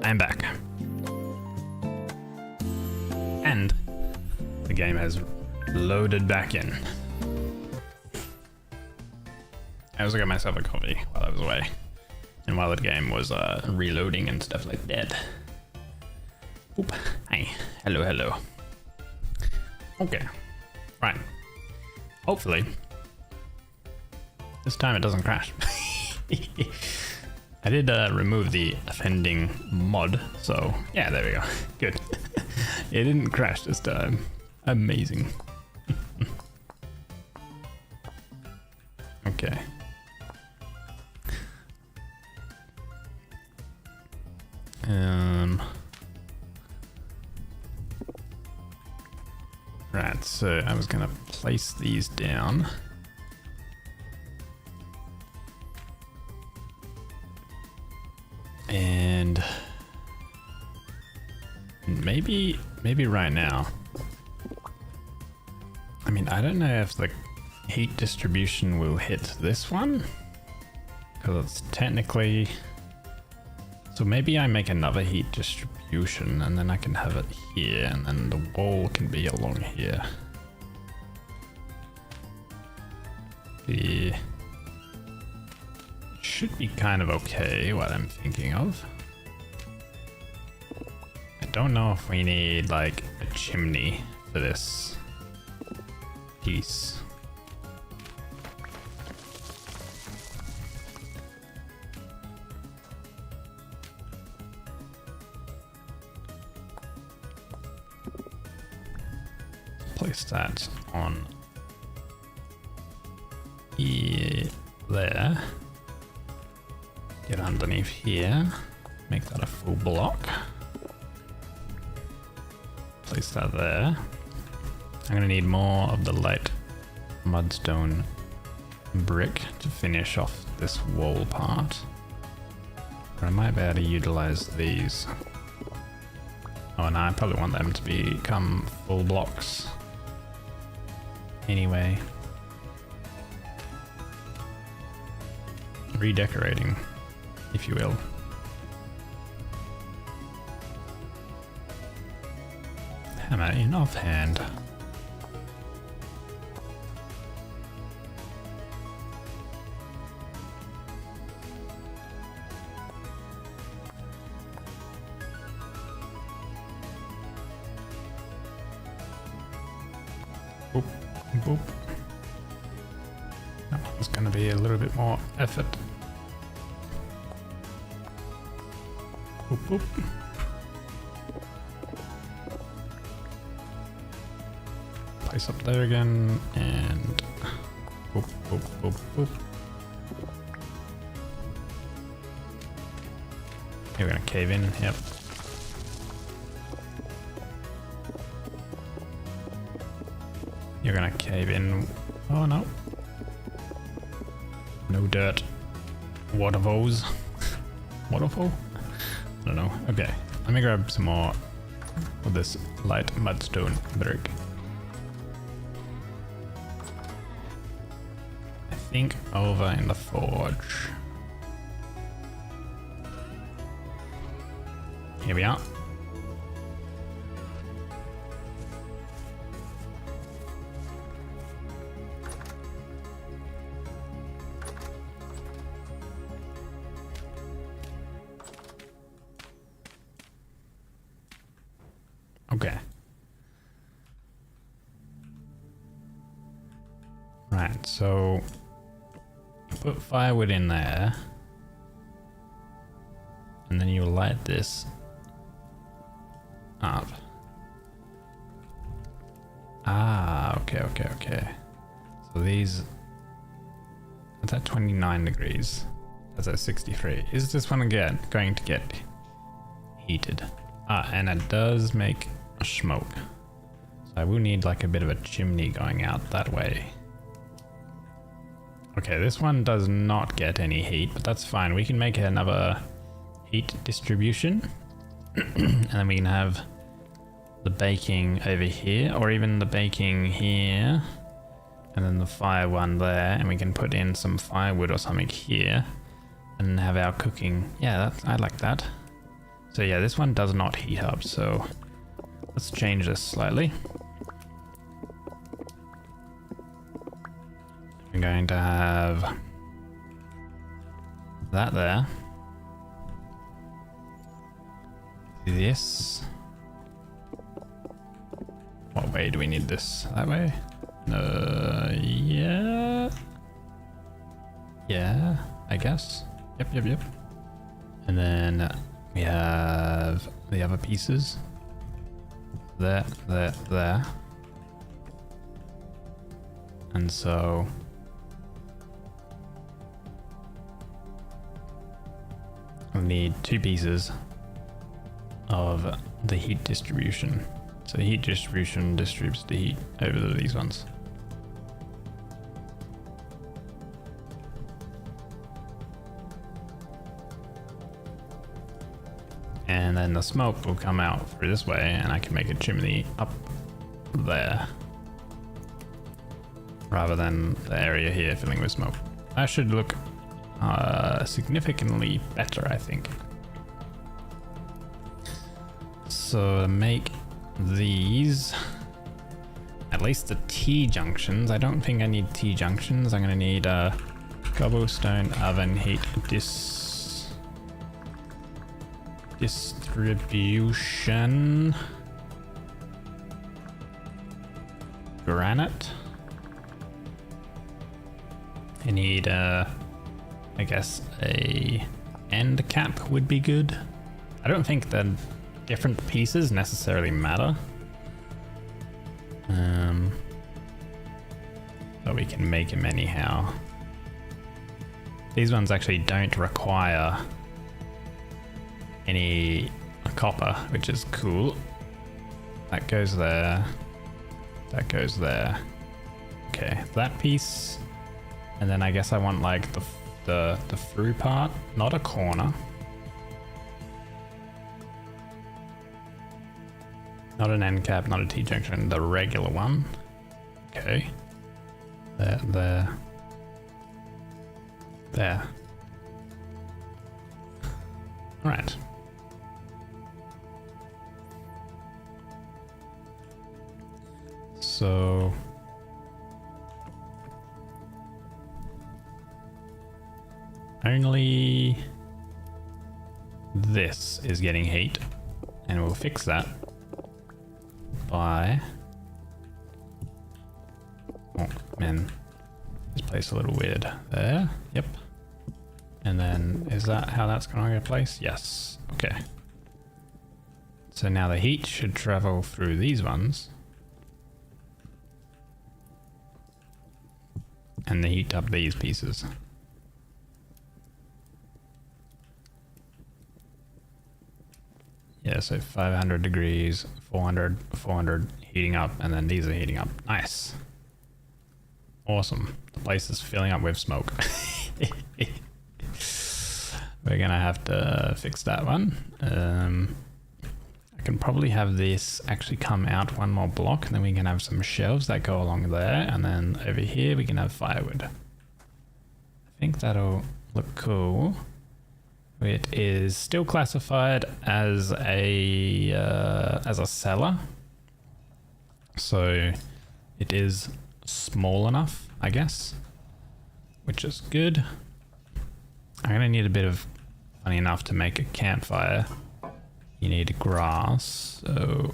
I'm back. And the game has loaded back in. I also got myself a coffee while I was away. And while the game was reloading and stuff like that. Oop. Hi. Hello, hello. Okay. Right. Hopefully, this time it doesn't crash. I did remove the offending mod, so yeah, there we go. Good. It didn't crash this time. Amazing. Okay. Right, so I was gonna place these down. And maybe right now. I mean, I don't know if the heat distribution will hit this one, because it's technically. So maybe I make another heat distribution and then I can have it here and then the wall can be along here. Yeah. Should be kind of okay, what I'm thinking of. I don't know if we need like a chimney for this piece. Place that on here, there. Get underneath here, make that a full block. Place that there. I'm gonna need more of the light mudstone brick to finish off this wall part. But I might be able to utilize these. Oh, and I probably want them to become full blocks. Anyway. Redecorating, if you will. Hammer in offhand. Boop, boop. That one's gonna be a little bit more effort. Boop, boop. Place up there again, and boop, boop, boop, boop. You're gonna cave in, yep. You're gonna cave in. Oh no. No dirt. Waterfalls. Waterfall? I don't know. Okay, let me grab some more of this light mudstone brick. I think over in the forge. Here we are. Okay. Right, so put firewood in there, and then you light this up. Ah, okay. So these, that's at 29 degrees. That's at 63. Is this one again going to get heated? Ah, and it does make smoke. So I will need like a bit of a chimney going out that way. Okay, this one does not get any heat, but that's fine. We can make another heat distribution. And then we can have the baking over here, or even the baking here. And then the fire one there, and we can put in some firewood or something here. and have our cooking. Yeah, I like that. So yeah, this one does not heat up, so let's change this slightly. I'm going to have that there. This. What way do we need this? That way? Yeah. Yeah, I guess. Yep. And then we have the other pieces. There. And so I'll need 2 pieces of the heat distribution. So the heat distribution distributes the heat over these ones. And then the smoke will come out through this way, and I can make a chimney up there rather than the area here filling with smoke. That should look significantly better, I think. So to make these, at least the T-junctions, I don't think I need T-junctions. I'm going to need a cobblestone oven heat distribution granite. I need I guess a end cap would be good. I don't think that different pieces necessarily matter. But we can make them anyhow. These ones actually don't require any copper, which is cool. That goes there. That goes there. Okay, that piece. And then I guess I want like the through part, not a corner. Not an end cap, not a T-junction, the regular one. Okay. There. Alright. So only this is getting heat, and we'll fix that by, oh man, this place a little weird. There, yep. And then is that how that's going to get placed? Yes. Okay. So now the heat should travel through these ones and the heat up these pieces. Yeah, so 500 degrees, 400, 400, heating up, and then these are heating up. Nice. Awesome. The place is filling up with smoke. We're gonna have to fix that one. I can probably have this actually come out one more block, and then we can have some shelves that go along there, and then over here we can have firewood. I think that'll look cool. It is still classified as a cellar, so it is small enough, I guess, which is good. I'm gonna need a bit of, funny enough, to make a campfire. You need grass, so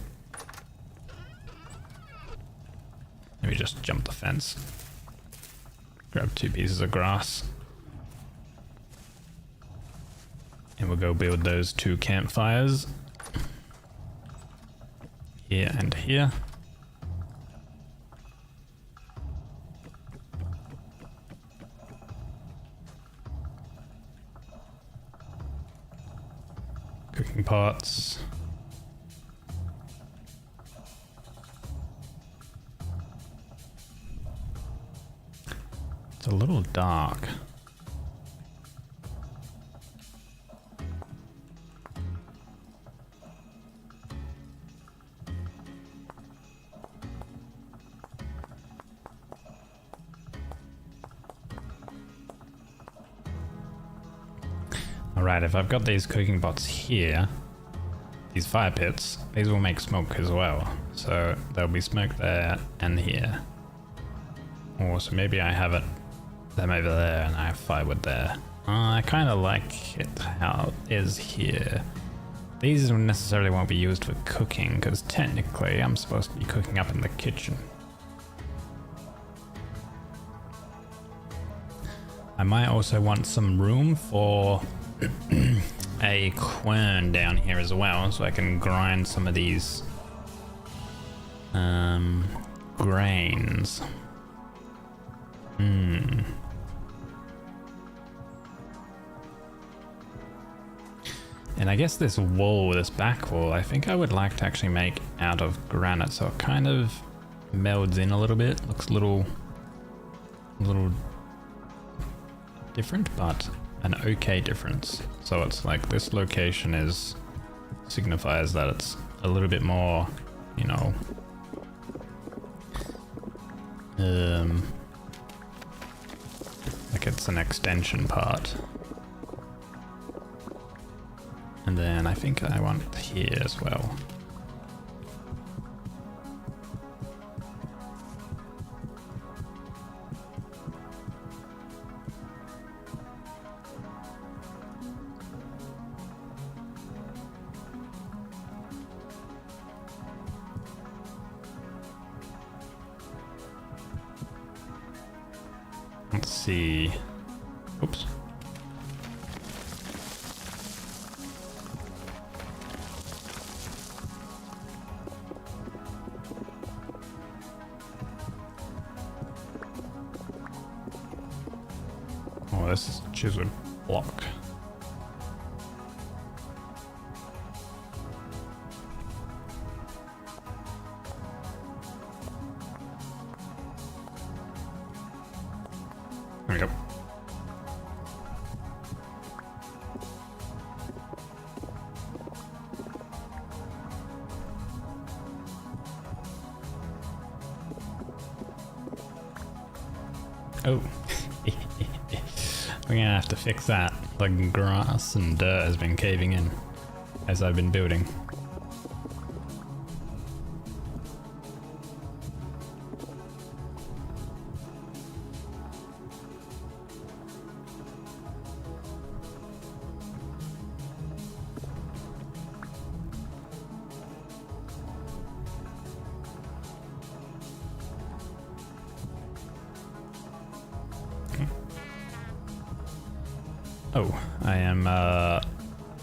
maybe just jump the fence. Grab 2 pieces of grass. And we'll go build those 2 campfires. Here and here. Cooking pots. It's a little dark. Right, if I've got these cooking pots here, these fire pits, these will make smoke as well. So there'll be smoke there and here. Or so maybe I have them over there and I have firewood there. I kind of like it how it is here. These necessarily won't be used for cooking because technically I'm supposed to be cooking up in the kitchen. I might also want some room for a quern down here as well, so I can grind some of these grains. And I guess this wall, this back wall, I think I would like to actually make out of granite, so it kind of melds in a little bit. Looks a little different, but an okay difference. So it's like this location signifies that it's a little bit more, you know, like it's an extension part. And then I think I want here as well. Let's see. Oops. Oh, this is choose a block. There we go. Oh. We're gonna have to fix that. The grass and dirt has been caving in as I've been building. Oh, I am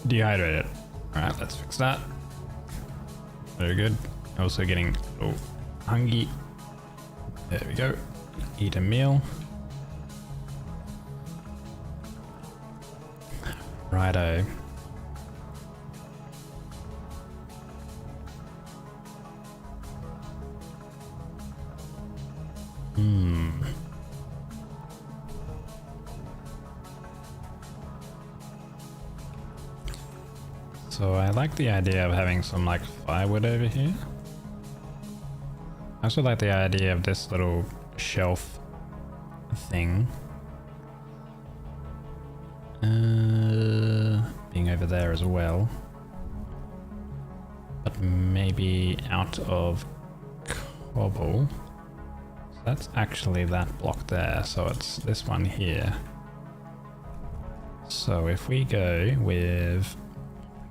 dehydrated. Alright, let's fix that. Very good. Also getting hungry. There we go. Eat a meal. Righto. So I like the idea of having some like firewood over here. I also like the idea of this little shelf thing being over there as well, but maybe out of cobble. So that's actually that block there, so it's this one here. So if we go with,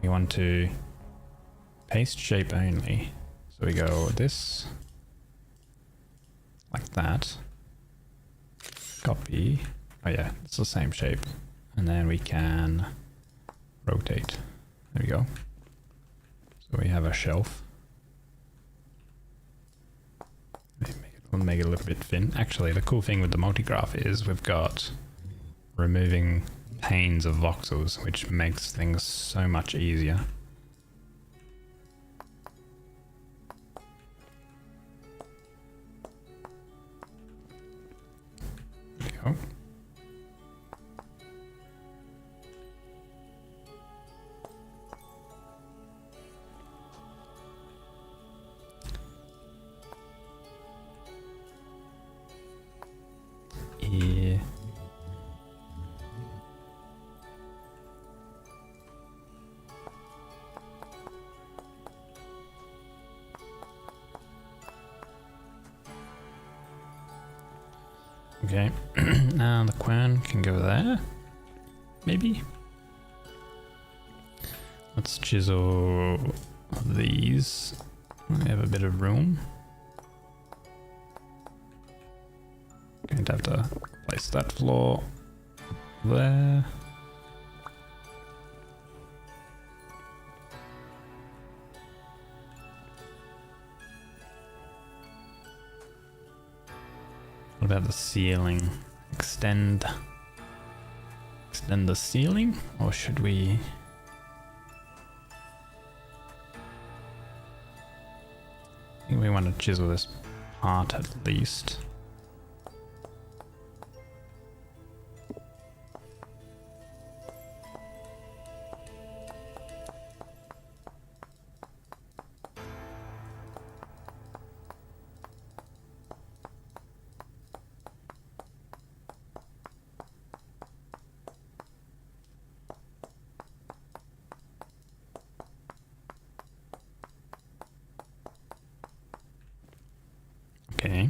we want to paste shape only, so we go this like that, copy, oh yeah, it's the same shape, and then we can rotate. There we go. So we have a shelf. Make it a little bit thin. Actually, the cool thing with the multi-graph is we've got removing panes of voxels, which makes things so much easier. There we go. Yeah. Okay, now the quern can go there. Maybe. Let's chisel these. We have a bit of room. Going to have to place that floor there. What about the ceiling? Extend the ceiling, or should we? I think we want to chisel this part at least. Okay.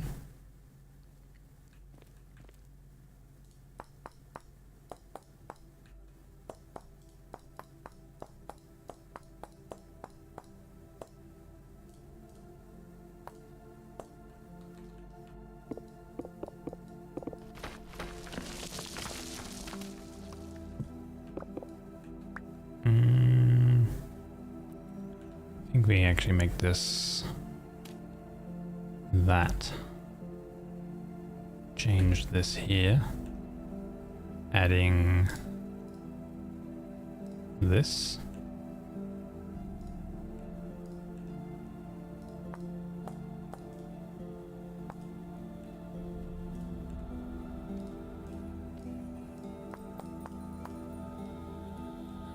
I think we actually make this that. Change this here, adding this.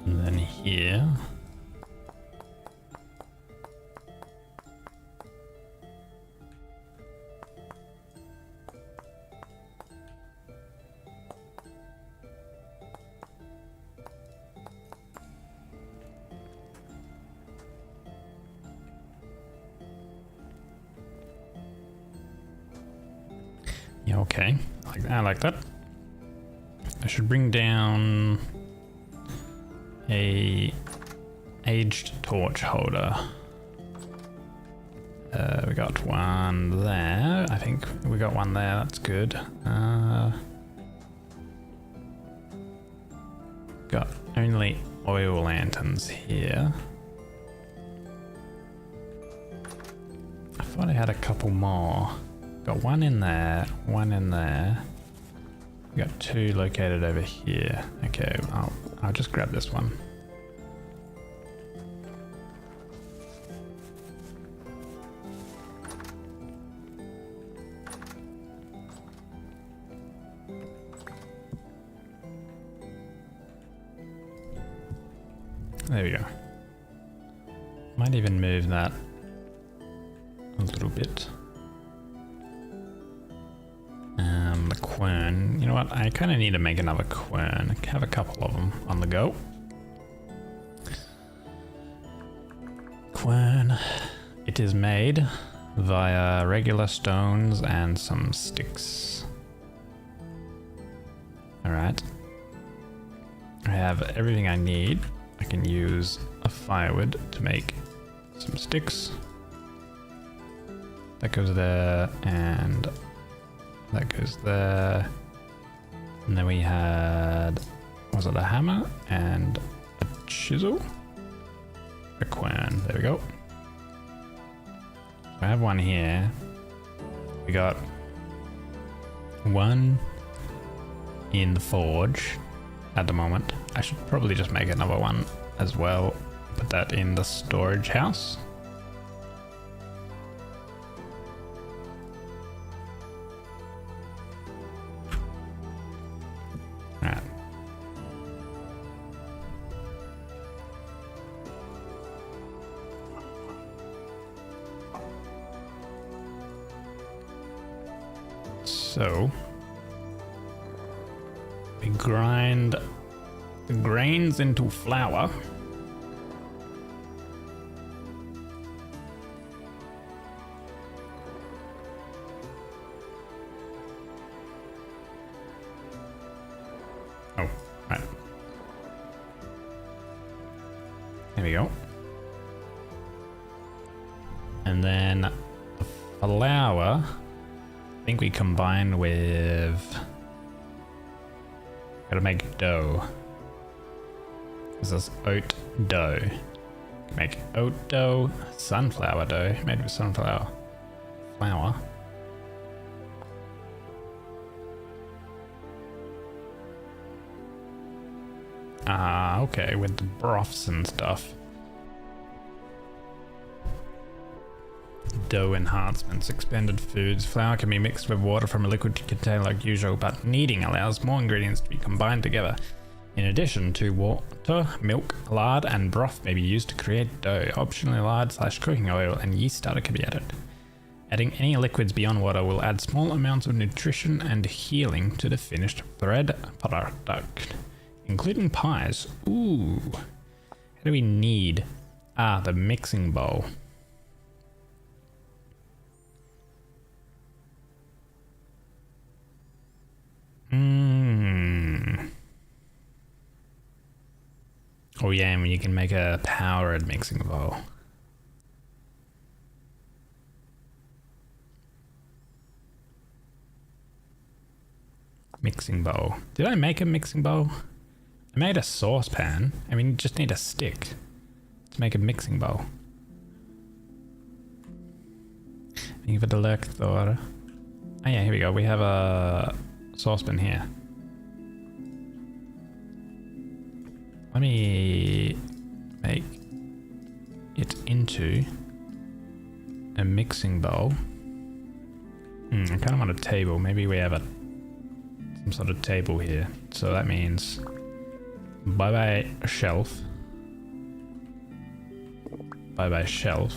And then here. Yeah, okay. I like that. I should bring down a aged torch holder. We got one there. I think we got one there. That's good. Got only oil lanterns here. I thought I had a couple more. Got one in there, one in there. We got two located over here. Okay, I'll just grab this one. There we go. Might even move that a little bit. The quern. You know what? I kind of need to make another quern. I have a couple of them on the go. Quern. It is made via regular stones and some sticks. Alright. I have everything I need. I can use a firewood to make some sticks. That goes there, and that goes there. And then we had, was it a hammer and a chisel? A quern, there we go. I have one here. We got one in the forge at the moment. I should probably just make another one as well. Put that in the storage house. Alright. So we grind the grains into flour. Oh, right. There we go. And then the flour, I think we combine with... Gotta make dough. This is oat dough. Make oat dough, sunflower dough, made with sunflower flour. Ah, okay, with the broths and stuff. Dough enhancements, expanded foods. Flour can be mixed with water from a liquid container like usual, but kneading allows more ingredients to be combined together. In addition to water, milk, lard, and broth may be used to create dough. Optionally, lard/cooking oil and yeast starter can be added. Adding any liquids beyond water will add small amounts of nutrition and healing to the finished bread product, including pies. Ooh. What do we need? Ah, the mixing bowl. Oh yeah, and you can make a powered mixing bowl. Mixing bowl. Did I make a mixing bowl? I made a saucepan. I mean, you just need a stick to make a mixing bowl. Give it a 𝒟𝓃𝓃. Oh yeah, here we go. We have a saucepan here. Let me make it into a mixing bowl. I kind of want a table. Maybe we have some sort of table here. So that means bye-bye shelf. Bye-bye shelf.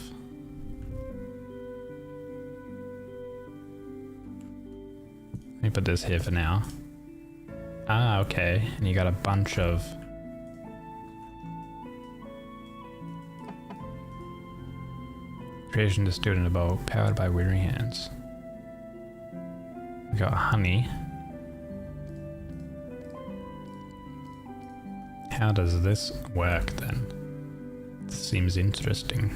Let me put this here for now. Ah, okay. And you got a bunch of... Creation distilled in a bowl, powered by weary hands. We got honey. How does this work then? This seems interesting.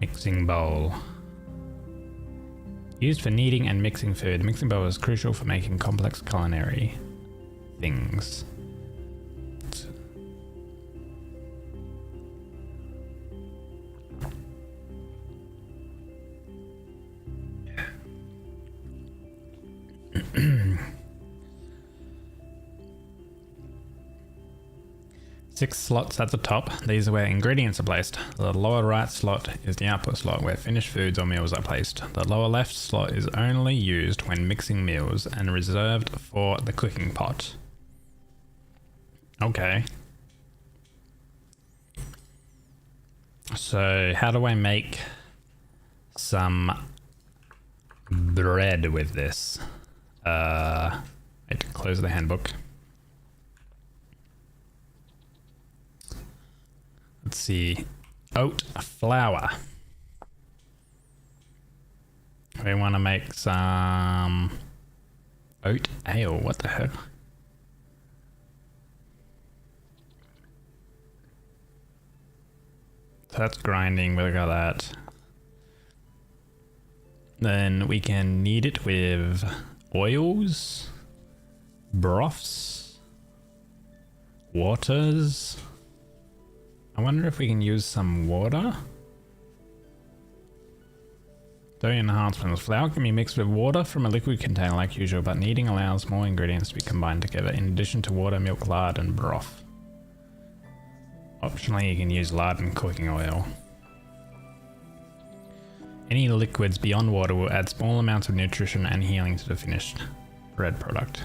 Mixing bowl. Used for kneading and mixing food, mixing bowl is crucial for making complex culinary things. Six slots at the top. These are where ingredients are placed. The lower right slot is the output slot where finished foods or meals are placed. The lower left slot is only used when mixing meals and reserved for the cooking pot. Okay. So how do I make some bread with this? I need to close the handbook. Let's see. Oat flour. We want to make some oat ale. What the heck? So that's grinding. We got that. Then we can knead it with oils, broths, waters. I wonder if we can use some water. Dough enhancements. Flour can be mixed with water from a liquid container like usual, but kneading allows more ingredients to be combined together in addition to water, milk, lard, and broth. Optionally, you can use lard and cooking oil. Any liquids beyond water will add small amounts of nutrition and healing to the finished bread product.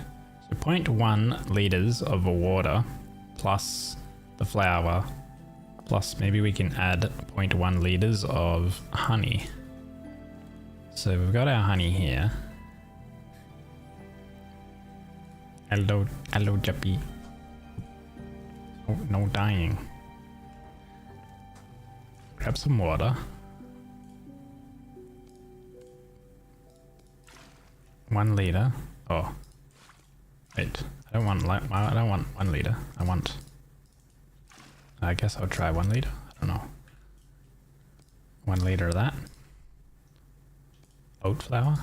So 0.1 liters of water plus the flour, plus maybe we can add 0.1 liters of honey. So we've got our honey here. Hello Juppy. Oh, no dying. Grab some water. 1 liter. Oh, wait. I don't want 1 liter. I want. I guess I'll try 1 liter. I don't know. 1 liter of that. Oat flour.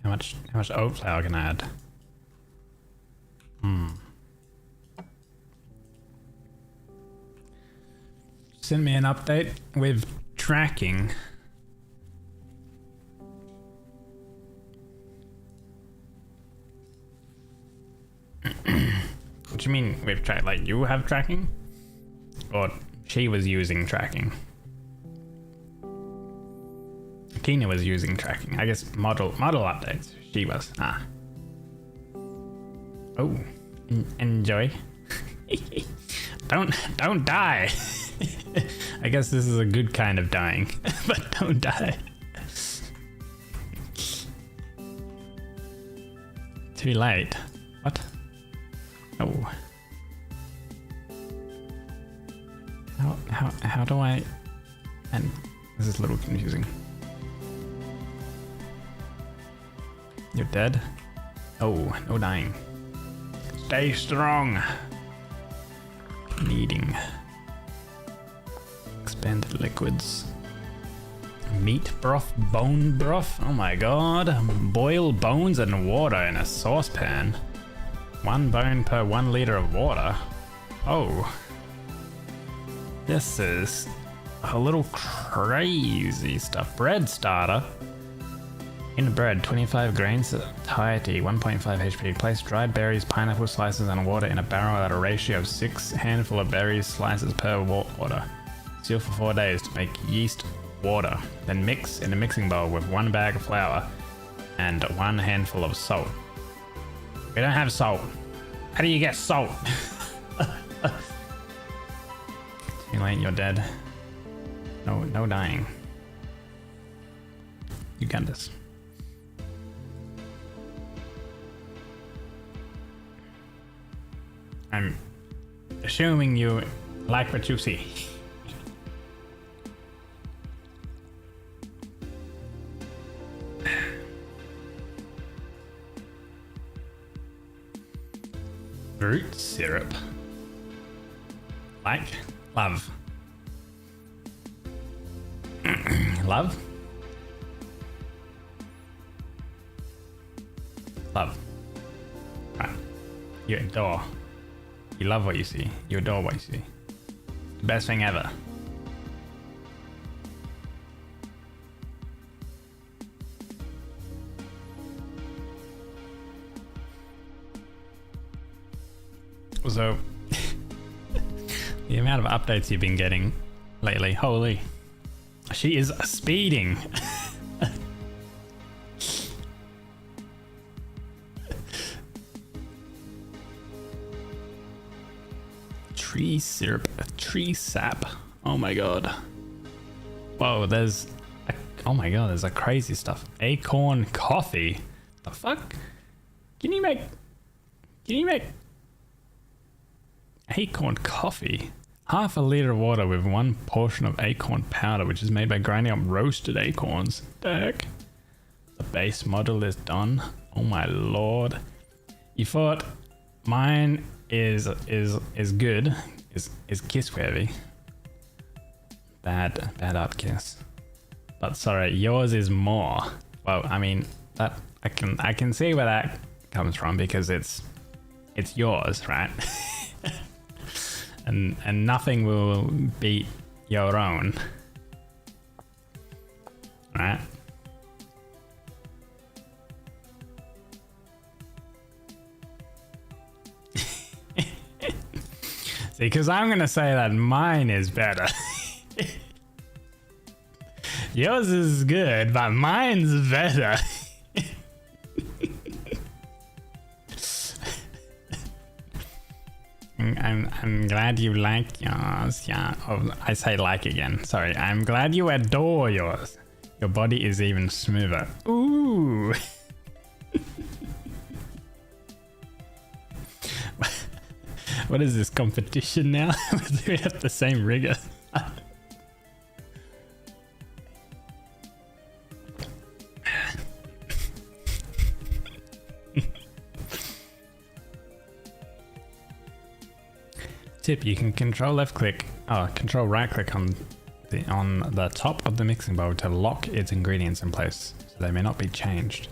How much oat flour can I add? Send me an update with tracking. What do you mean with track? Like you have tracking? Or she was using tracking? Tina was using tracking. I guess model updates. She was. Ah. Oh, enjoy. Don't die. I guess this is a good kind of dying, but don't die. Too late. What? Oh. How do I? And this is a little confusing. You're dead? Oh, no dying. Stay strong. Needing. Expanded liquids. Meat broth, bone broth. Oh my god. Boil bones and water in a saucepan. 1 bone per 1 liter of water. Oh. This is a little crazy stuff. Bread starter. In the bread, 25 grains entirety, 1.5 HP. Place dried berries, pineapple slices, and water in a barrel at a ratio of 6 handful of berries slices per water. Seal for 4 days to make yeast water. Then mix in a mixing bowl with 1 bag of flour and 1 handful of salt. We don't have salt. How do you get salt? Too late, you're dead. No dying. You got this. I'm assuming you like what you see. Fruit syrup. Like, love. Love? Love. Right. You adore. You love what you see. You adore what you see. The best thing ever. So, the amount of updates you've been getting lately, holy. She is speeding. Tree syrup, tree sap. Oh my god. Whoa, there's oh my god, there's a crazy stuff. Acorn coffee. The fuck? Can you make acorn coffee? Half a liter of water with 1 portion of acorn powder, which is made by grinding up roasted acorns. The heck? The base model is done. Oh my lord. You thought mine is good, is kiss worthy. Bad art kiss. But sorry, yours is more. Well, I mean that I can see where that comes from because it's yours, right? and nothing will beat your own, right? See, because I'm gonna say that mine is better. Yours is good, but mine's better. I'm glad you like yours. Yeah. Oh, I say like again. Sorry. I'm glad you adore yours. Your body is even smoother. Ooh. What is this competition now? Do we have the same rigor? Tip, you can control right click on the top of the mixing bowl to lock its ingredients in place so they may not be changed.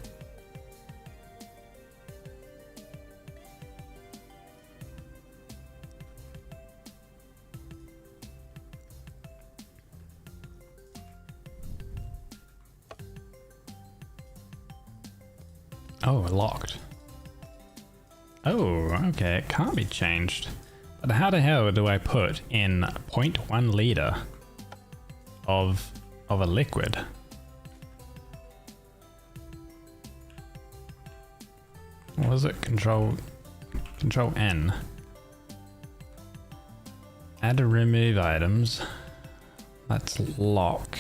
Oh, locked. Oh, okay, it can't be changed. But how the hell do I put in 0.1 liter of a liquid? What was it? Control N. Add or remove items. Let's lock.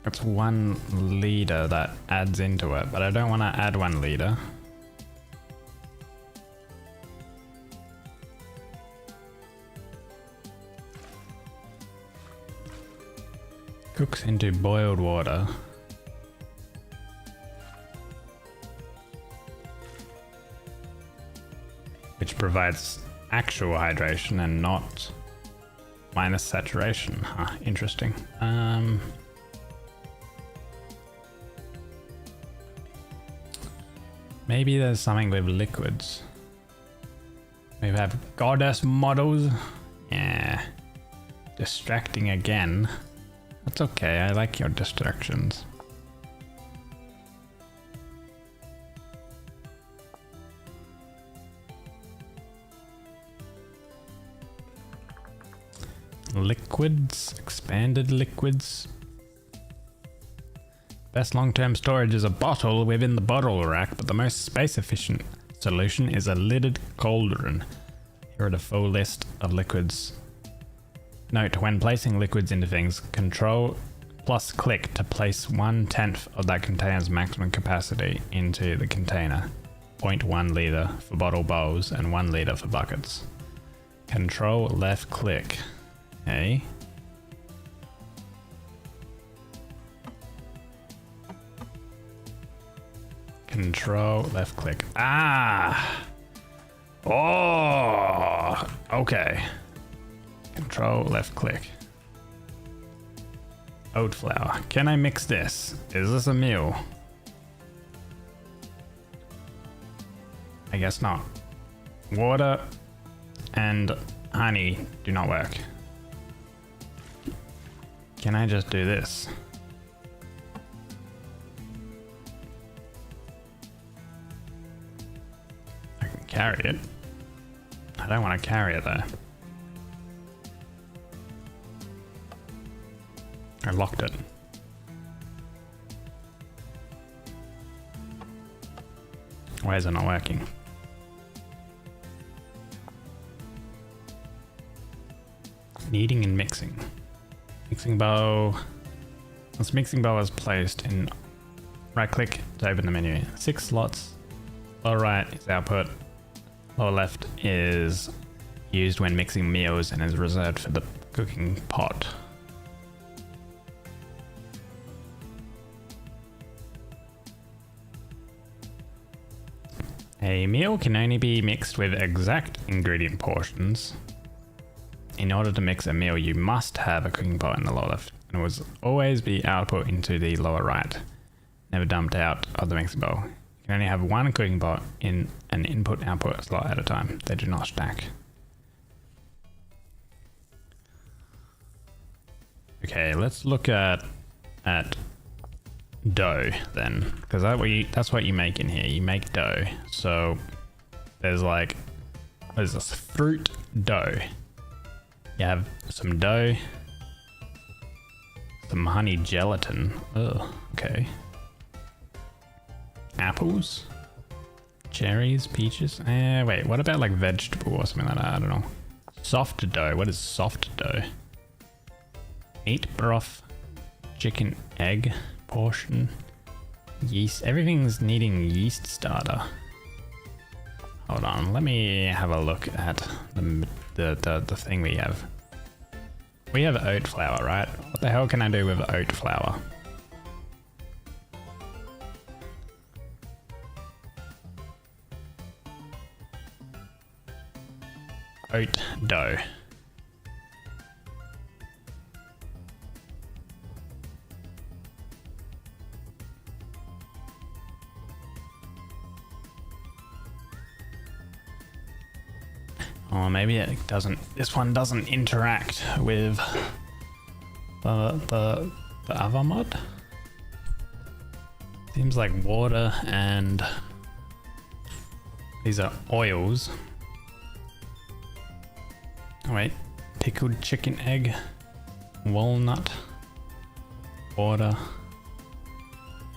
It's 1 liter that adds into it, but I don't want to add 1 liter. Cooks into boiled water. Which provides actual hydration and not minus saturation. Huh, interesting. Maybe there's something with liquids. We have goddess models. Yeah. Distracting again. That's okay, I like your distractions. Liquids, expanded liquids. Best long-term storage is a bottle within the bottle rack, but the most space-efficient solution is a lidded cauldron. Here are the full list of liquids. Note, when placing liquids into things, Control plus click to place 1/10 of that container's maximum capacity into the container. 0.1 liter for bottle bowls and 1 liter for buckets. Control left click. Okay. Control left click. Ah! Oh! Okay. Control left click. Oat flour. Can I mix this? Is this a meal? I guess not. Water and honey do not work. Can I just do this? I can carry it. I don't want to carry it though. I locked it. Why is it not working? Kneading and mixing. Mixing bowl. Once mixing bowl is placed in, right click to open the menu. 6 slots. Lower right is output. Lower left is used when mixing meals and is reserved for the cooking pot. A meal can only be mixed with exact ingredient portions. In order to mix a meal, you must have a cooking pot in the lower left, and it will always be output into the lower right, never dumped out of the mixing bowl. You can only have one cooking pot in an input-output slot at a time. They do not stack. Okay, let's look at dough then, because that's what you make in here. You make dough. So there's like, what is this? Fruit dough. You have some dough, some honey gelatin. Oh, okay. Apples, cherries, peaches. Wait, what about like vegetable or something like that? I don't know. Soft dough. What is soft dough? Meat broth, chicken, egg, portion, yeast. Everything's needing yeast starter. Hold on, let me have a look at the thing we have. We have oat flour, right? What the hell can I do with oat flour? oat dough. Or maybe it doesn't. This one doesn't interact with the other mod. Seems like water and these are oils. Oh wait, pickled chicken egg, walnut, water.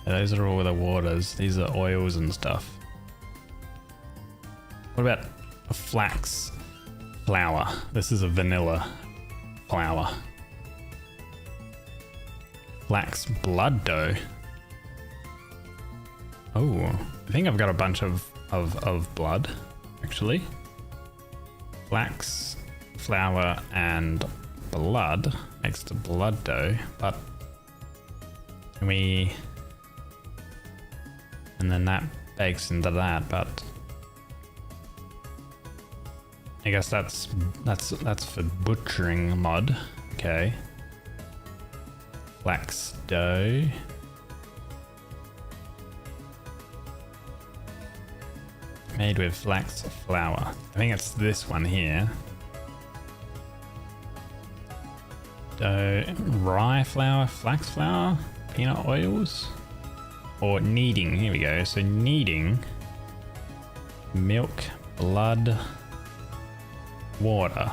Yeah, those are all the waters. These are oils and stuff. What about a flax flour? This is a vanilla flour. Flax blood dough. Oh, I think I've got a bunch of blood, actually. Flax, flour, and blood makes the blood dough, but can we... And then that bakes into that, but I guess that's for butchering mod. Okay. Flax dough. Made with flax flour. I think it's this one here. Dough, rye flour, flax flour, peanut oils, or kneading. Here we go. So kneading, milk, blood, water.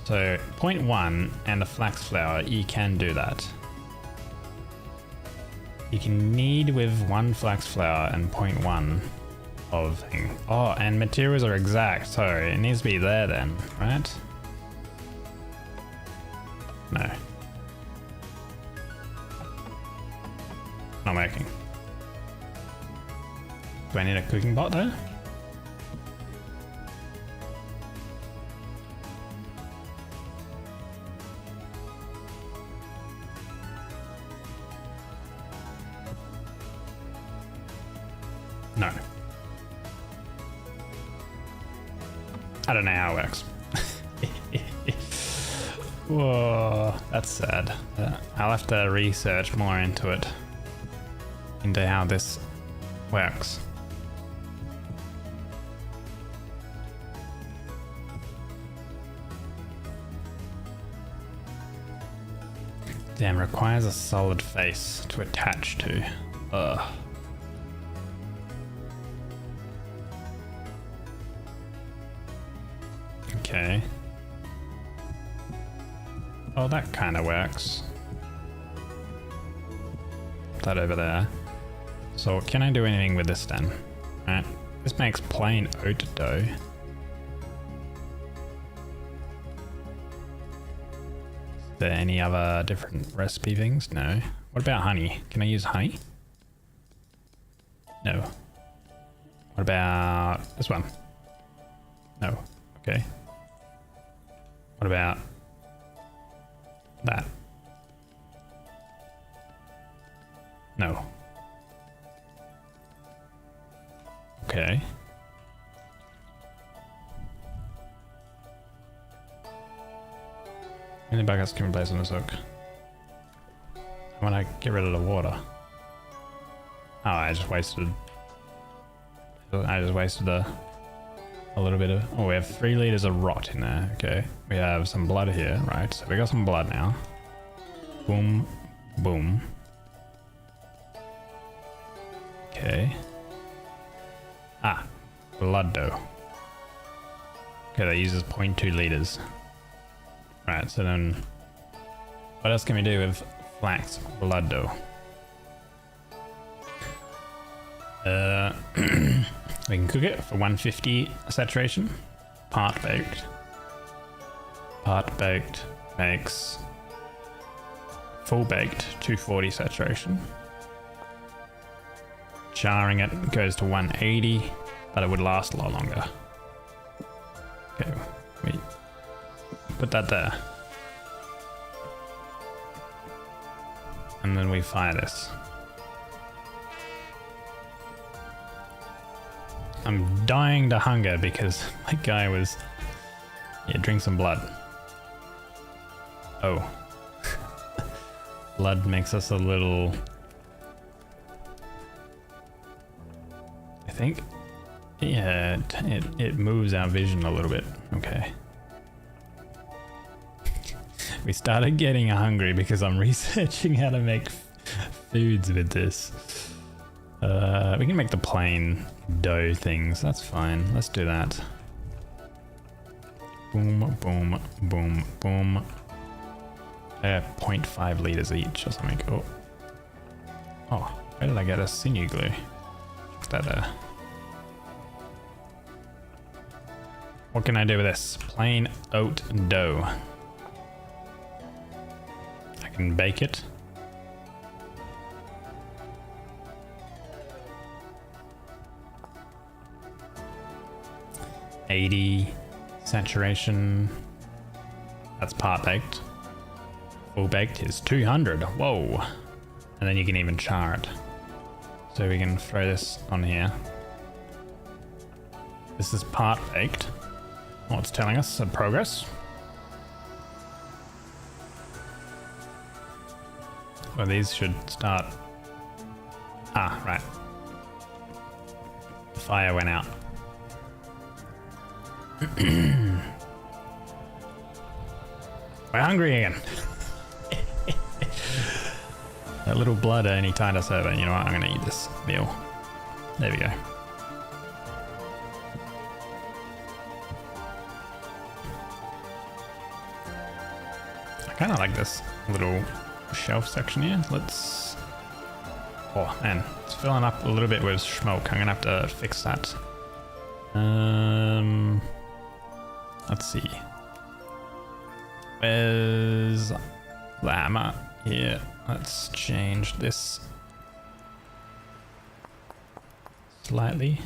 So 0.1 and the flax flour, you can do that. You can knead with 1 flax flour and 0.1 of thing. Oh, and materials are exact, so it needs to be there then, right? No. Not working. Do I need a cooking pot though? No. I don't know how it works. Whoa, that's sad. I'll have to research more into it. Into how this works. Damn, requires a solid face to attach to. Ugh. Okay. Oh, that kind of works. Put that over there. So can I do anything with this then? Right. This makes plain oat dough. Is there any other different recipe things? No. What about honey? Can I use honey? No. What about this one? No. Okay. What about that? No. Okay. Any buckets can be placed on this hook. I want to get rid of the water. Oh, I just wasted a little bit of... Oh, we have 3 liters of rot in there. Okay. We have some blood here, right? So we got some blood now. Boom. Boom. Okay. Ah. Blood dough. Okay, that uses 0.2 liters. Right, so then... What else can we do with flax blood dough? We can cook it for 150 saturation. Part baked. Part baked makes full baked 240 saturation. Charring it goes to 180, but it would last a lot longer. Okay, we put that there. And then we fire this. I'm dying to hunger because my guy was Yeah, drink some blood. Oh. Blood makes us a little... I think. Yeah, it moves our vision a little bit. Okay. We started getting hungry because I'm researching how to make foods with this. We can make the plain dough things. That's fine. Let's do that. Boom, boom, boom, boom. 0.5 liters each or something. Oh. Oh, where did I get a sinew glue? Is that what can I do with this? Plain oat dough. I can bake it. $80 saturation. That's part baked. Full baked is 200. Whoa. And then you can even char it. So we can throw this on here. This is part baked. What's telling us of progress? Well, these should start. Ah, right. The fire went out. We're hungry again. That little blood only tied us over. You know what? I'm gonna eat this meal. There we go. I kind of like this little shelf section here. Let's... Oh man, it's filling up a little bit with smoke. I'm gonna have to fix that. Let's see. Where's the hammer? Here. Let's change this slightly.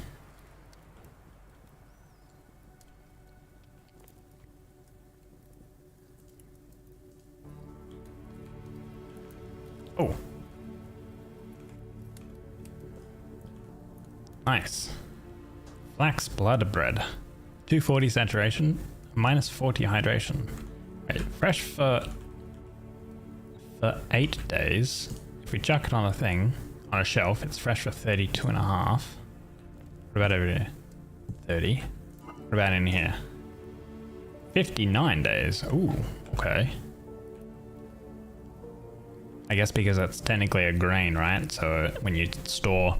Oh. Nice. Flax blood bread. 240 saturation, minus 40 hydration. Wait, fresh for 8 days. If we chuck it on a thing, on a shelf, it's fresh for 32 and a half. What about over here? 30. What about in here? 59 days. Ooh, okay. I guess because that's technically a grain, right? So when you store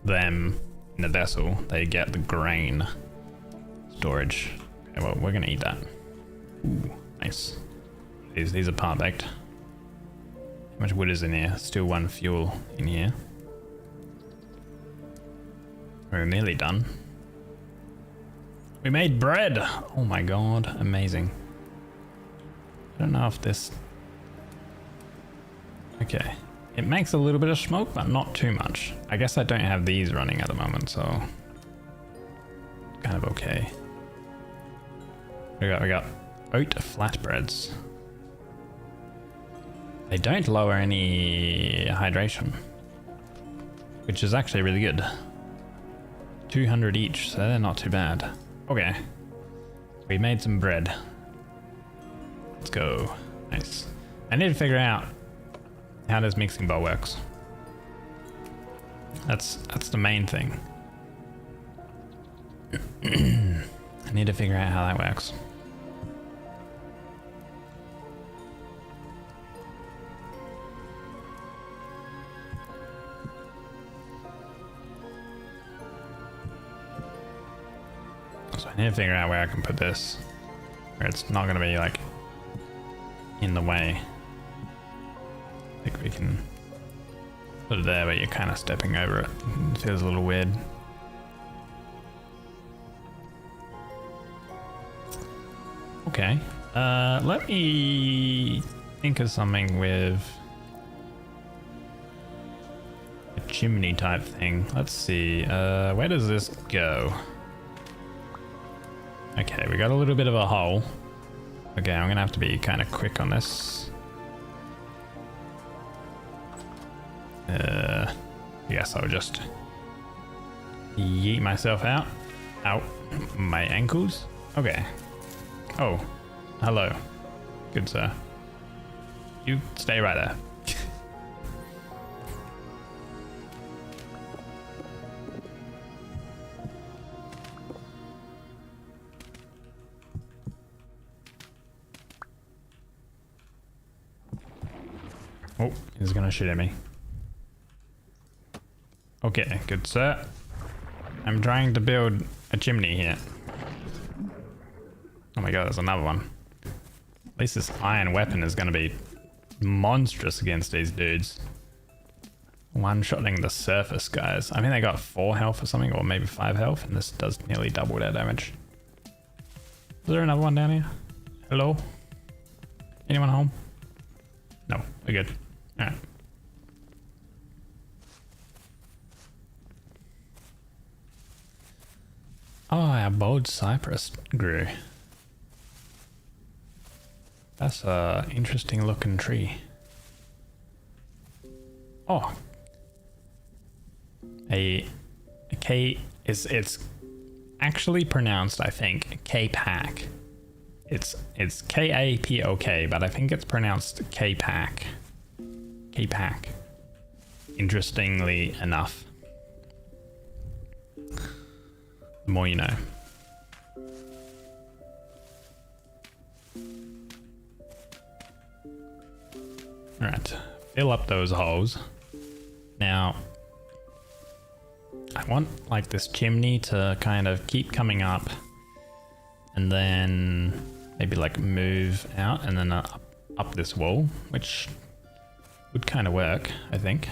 them in the vessel, they get the grain storage. Okay, well, we're gonna eat that. Ooh, nice. These are part baked. How much wood is in here? Still one fuel in here. We're nearly done. We made bread! Oh my god, amazing. I don't know if this... Okay. It makes a little bit of smoke, but not too much. I guess I don't have these running at the moment, so... kind of okay. We got oat flatbreads. They don't lower any hydration, which is actually really good. 200 each, so they're not too bad. Okay. We made some bread. Let's go. Nice. I need to figure out how this mixing bowl works. That's the main thing. I need to figure out how that works. So I need to figure out where I can put this, where it's not going to be like in the way. I think we can put it there, but you're kind of stepping over it. It feels a little weird. Okay, let me think of something with a chimney type thing. Let's see, where does this go? Okay, we got a little bit of a hole. Okay, I'm gonna have to be kind of quick on this. Yes, I'll just yeet myself out. Ow, my ankles. Okay, Oh, hello. Good sir. You stay right there. Oh, he's gonna shoot at me. Okay, good sir. I'm trying to build a chimney here. Oh my god, there's another one. At least this iron weapon is gonna be monstrous against these dudes. One-shotting the surface guys. I mean, they got 4 health or something, or maybe 5 health, and this does nearly double their damage. Is there another one down here? Hello? Anyone home? No, we're good. Alright. Oh, our bold cypress grew. That's a interesting looking tree. Oh. It's actually pronounced, I think, K-Pack. It's K-A-P-O-K, but I think it's pronounced K-Pack. K-Pack. Interestingly enough. The more you know. Alright, fill up those holes. Now, I want like this chimney to kind of keep coming up and then maybe like move out and then up this wall, which would kind of work, I think.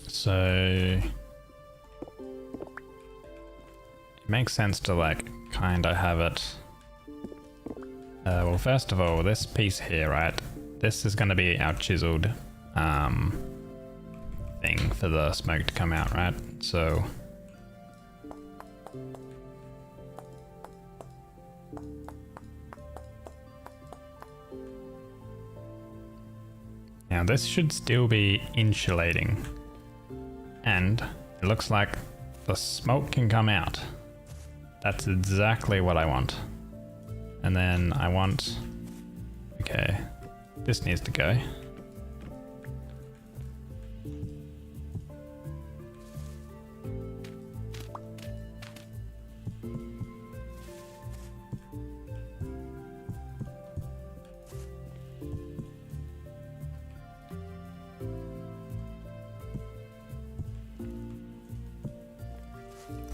So it makes sense to like kind of have it. Well, first of all, this piece here, right? This is going to be our chiseled thing for the smoke to come out, right? So now this should still be insulating. And it looks like the smoke can come out. That's exactly what I want. And then I want... Okay, this needs to go.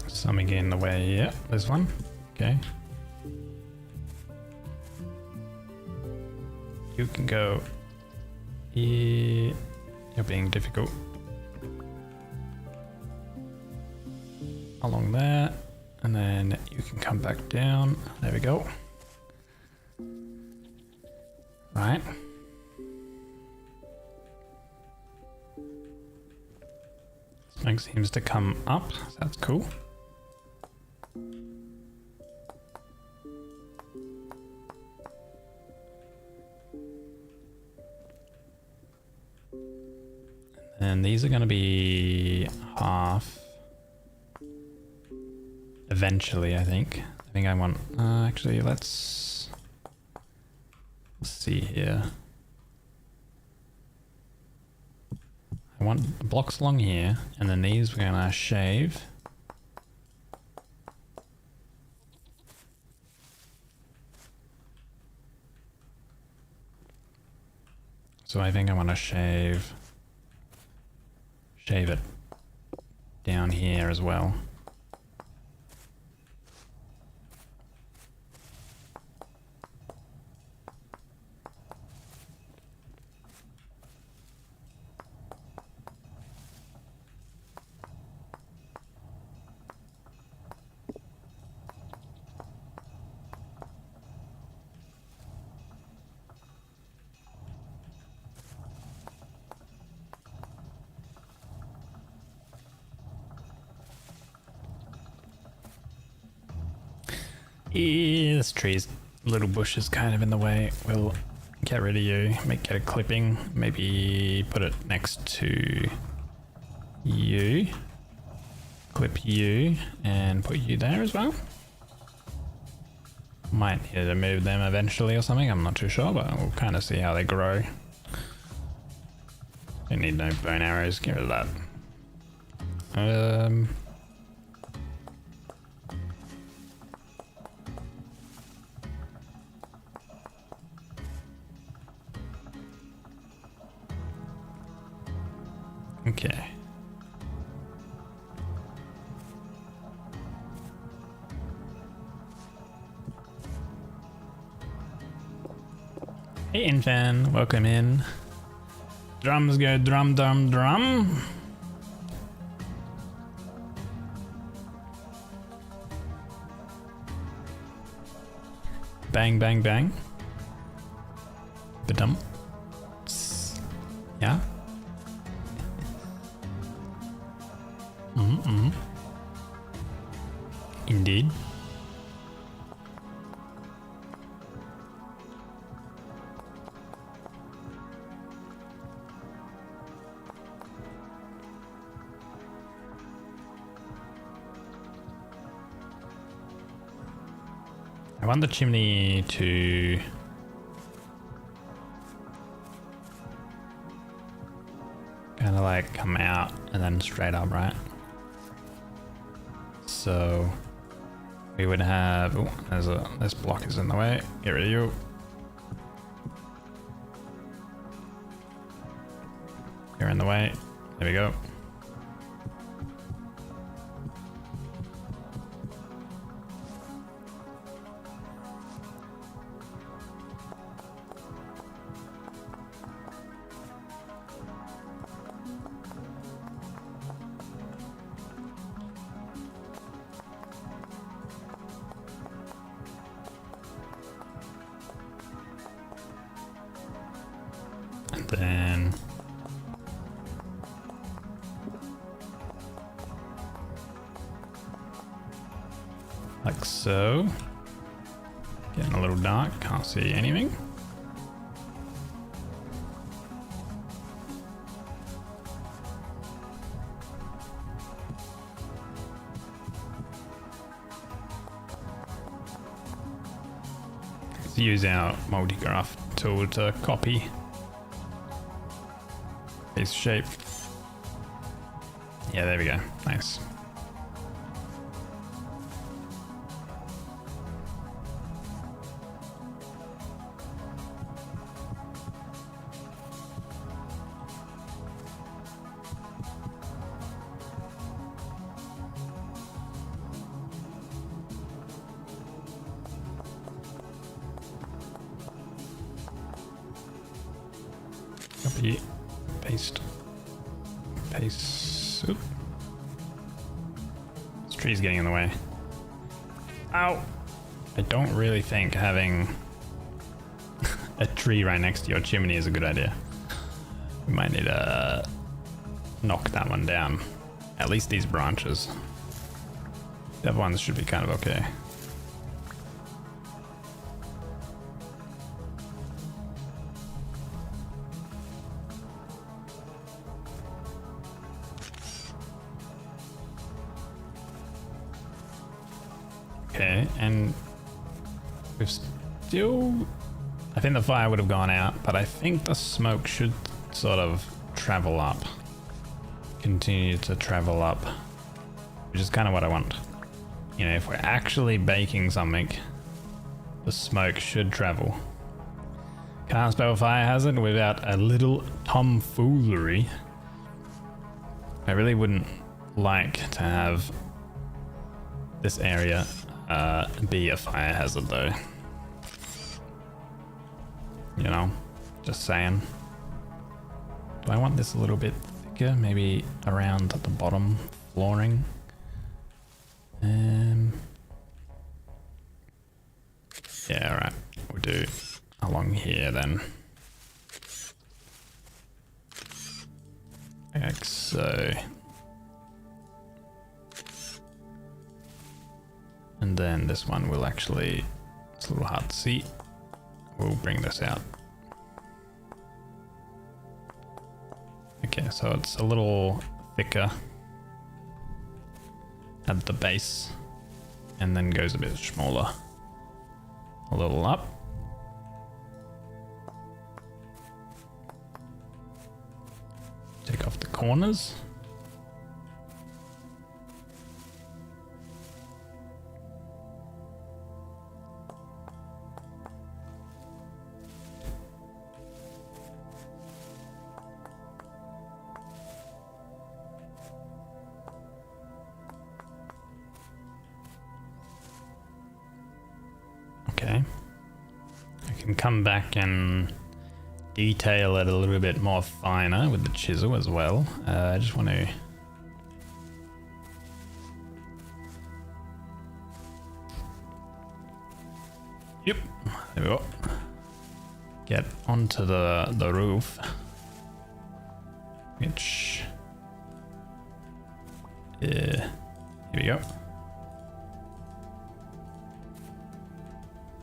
Something in the way, yeah, this one. Okay. You can go. Yeah, you're being difficult. Along there, and then you can come back down. There we go. Right. Smoke seems to come up. So that's cool. And these are going to be half eventually, I think. I think I want, actually, let's see here. I want blocks along here, and then these we're going to shave. So I think I want to shave it down here as well. Yeah, this tree's little bush is kind of in the way. We'll get rid of you, get a clipping, maybe put it next to you, clip you, and put you there as well. Might need to move them eventually or something, I'm not too sure, but we'll kind of see how they grow. Don't need no bone arrows, get rid of that. Okay. Hey Infan, welcome in. Drums go drum drum drum. Bang bang bang. Ba-dum. Yeah. Indeed. I want the chimney to kind of like come out and then straight up, right? So we would have, oh, this block is in the way, get rid of you. You're in the way, there we go. Then like so. Getting a little dark, can't see anything. Let's use our multi-graph tool to copy face shape. Yeah, there we go. Nice. Copy, paste, paste. Oop. This tree's getting in the way. Ow! I don't really think having a tree right next to your chimney is a good idea. We might need to knock that one down. At least these branches. The other ones should be kind of okay. Okay, and we've still... I think the fire would have gone out, but I think the smoke should sort of travel up. Continue to travel up, which is kind of what I want. You know, if we're actually baking something, the smoke should travel. Can't spell fire hazard without a little tomfoolery. I really wouldn't like to have this area be a fire hazard though. You know, just saying. Do I want this a little bit thicker? Maybe around the bottom flooring? Yeah, alright. We'll do along here then. Like so. And then this one will actually, it's a little hard to see. We'll bring this out. Okay, so it's a little thicker at the base and then goes a bit smaller. A little up. Take off the corners. Okay. I can come back and detail it a little bit more finer with the chisel as well. I just want to there we go. Get onto the roof, which here we go.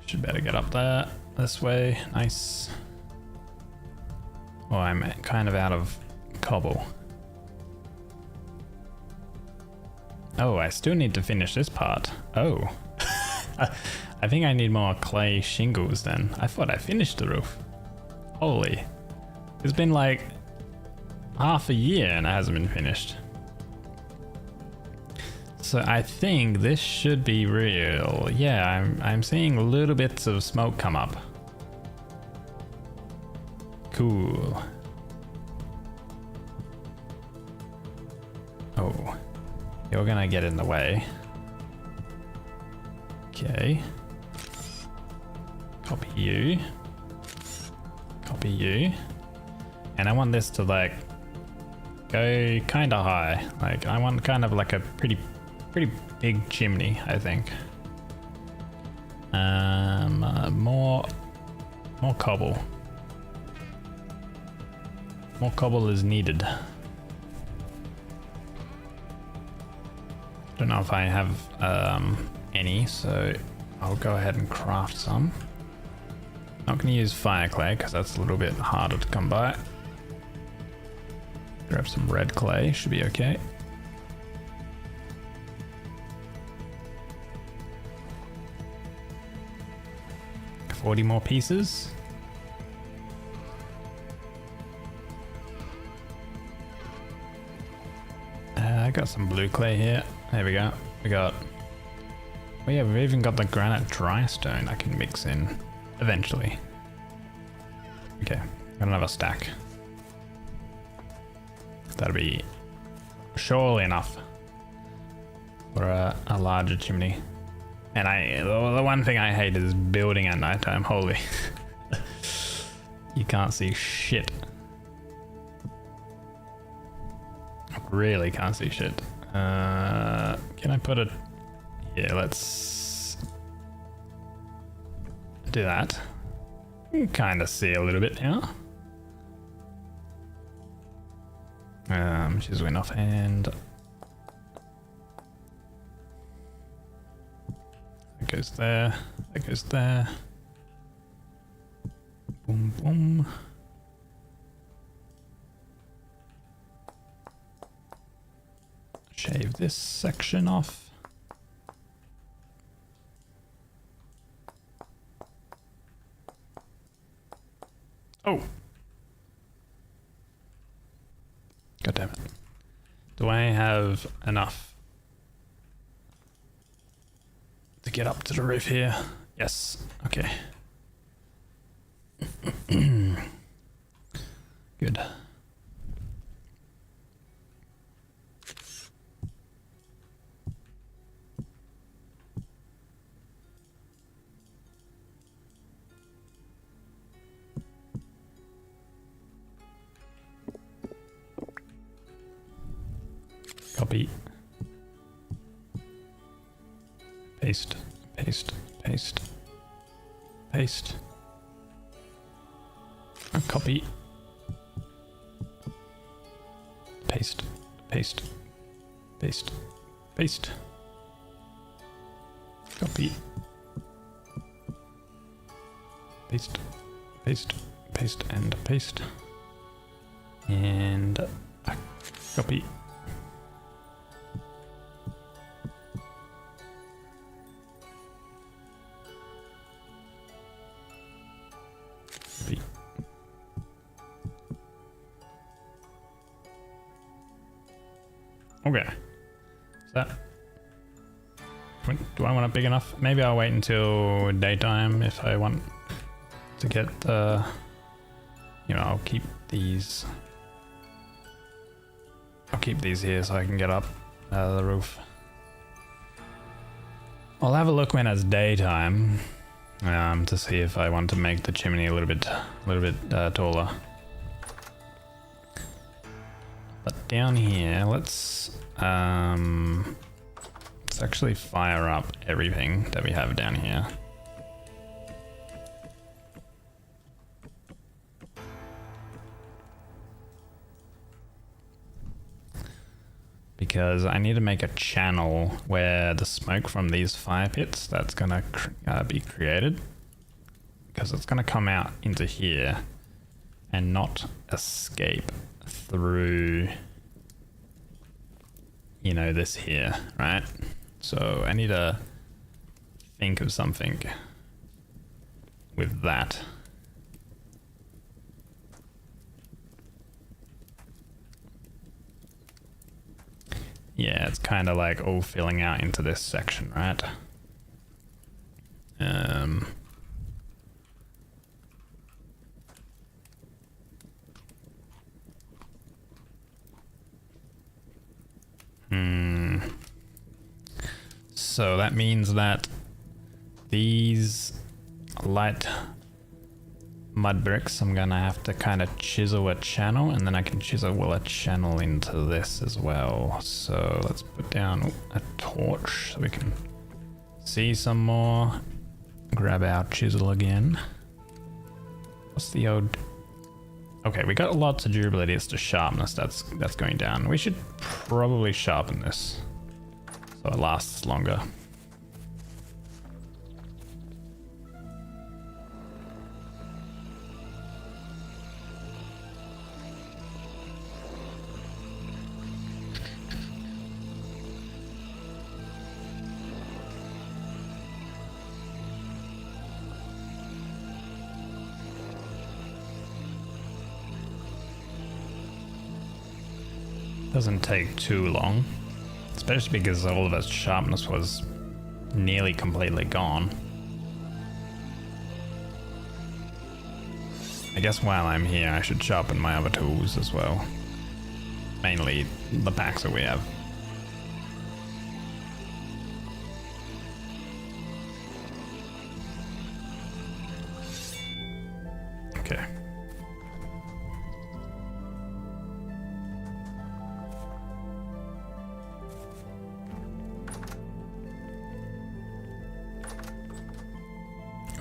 Should better get up there this way. Nice. Oh, I'm kind of out of cobble. Oh, I still need to finish this part. Oh. I think I need more clay shingles then. I thought I finished the roof. Holy. It's been like half a year and it hasn't been finished. So I think this should be real. Yeah, I'm seeing little bits of smoke come up. Cool. Oh, you're gonna get in the way. Okay. Copy you. Copy you. And I want this to like go kind of high. Like I want kind of like a pretty big chimney, I think. More cobble. More cobble is needed. Don't know if I have any, so I'll go ahead and craft some. Not gonna use fire clay because that's a little bit harder to come by. Grab some red clay, should be okay. $40 more pieces. I got some blue clay here. There we go. Oh yeah, we've even got the granite dry stone I can mix in eventually. Okay, got another stack. That'll be surely enough for a larger chimney. And the one thing I hate is building at nighttime. Holy. You can't see shit. Really can't see shit. Can I put it? Yeah, let's do that. You can kind of see a little bit now. She's went off and that goes there. That goes there. Boom, boom. Shave this section off. Oh. God damn it. Do I have enough to get up to the roof here? Yes. Okay. Good. Copy. Paste, paste, paste, paste. Copy. Paste, paste, paste, paste. Copy. Paste, paste, paste, and paste. And copy, Okay. Is that... Do I want it big enough? Maybe I'll wait until daytime if I want to get the... You know, I'll keep these... I'll keep these here so I can get up out of the roof. I'll have a look when it's daytime to see if I want to make the chimney a little bit taller. But down here, let's actually fire up everything that we have down here. Because I need to make a channel where the smoke from these fire pits that's gonna be created, because it's gonna come out into here and not escape through, you know, this here, right? So I need to think of something with that. Yeah, it's kind of like all filling out into this section, right? So that means that these light mud bricks, I'm gonna have to kind of chisel a channel, and then I can chisel a channel into this as well. So let's put down a torch so we can see some more. Grab our chisel again. What's the old... Okay, we got lots of durability. It's the sharpness that's going down. We should probably sharpen this so it lasts longer. Doesn't take too long, especially because all of its sharpness was nearly completely gone. I guess while I'm here I should sharpen my other tools as well. Mainly the packs that we have. Okay.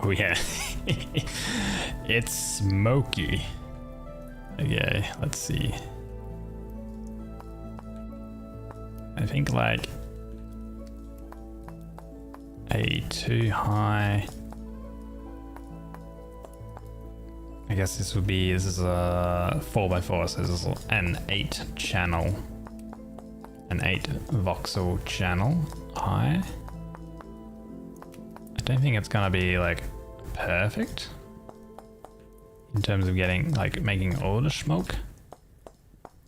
Oh yeah, it's smoky. Okay, let's see. I think like a too high. I guess this would be, this is a 4x4, so this is an 8 channel, an 8 voxel channel high. I don't think it's gonna be like perfect in terms of getting, like, making all the smoke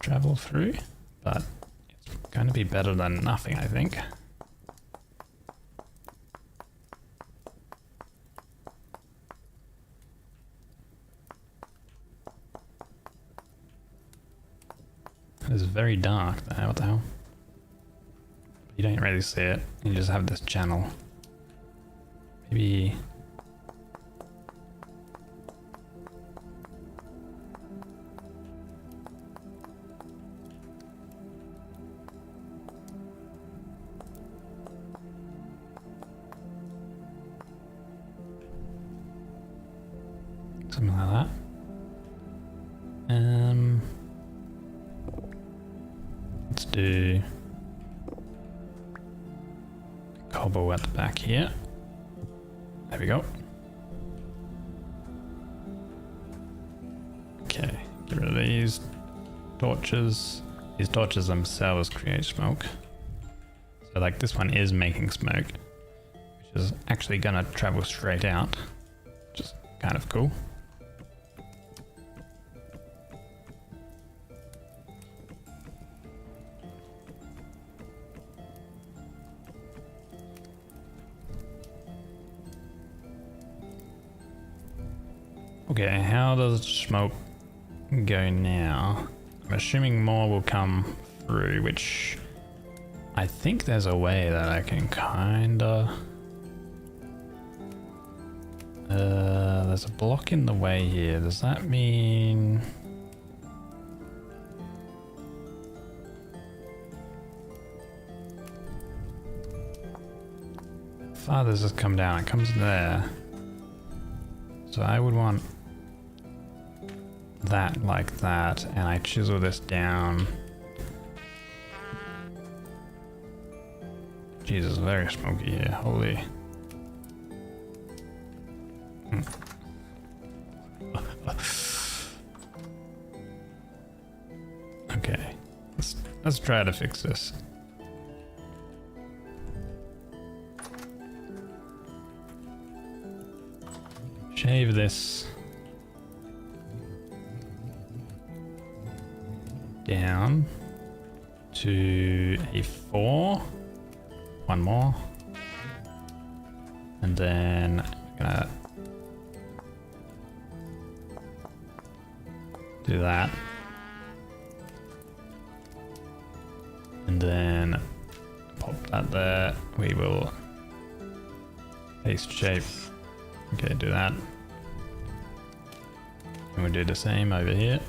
travel through, but it's gonna be better than nothing, I think. It's very dark there, what the hell? You don't really see it, you just have this channel. Maybe... something like that. Let's do cobble at the back here. There we go. Okay, get rid of these torches. These torches themselves create smoke. So like this one is making smoke, which is actually gonna travel straight out, which is kind of cool. Okay, how does smoke go now? I'm assuming more will come through, which I think there's a way that I can kinda... there's a block in the way here. Does that mean... How far does this come down? It comes there. So I would want that like that, and I chisel this down. Jesus, very smoky here. Holy. Okay, let's try to fix this. Shave this down to a 4. One more, and then I'm gonna do that, and then pop that there. We will paste shape. Okay, do that, and we'll do the same over here.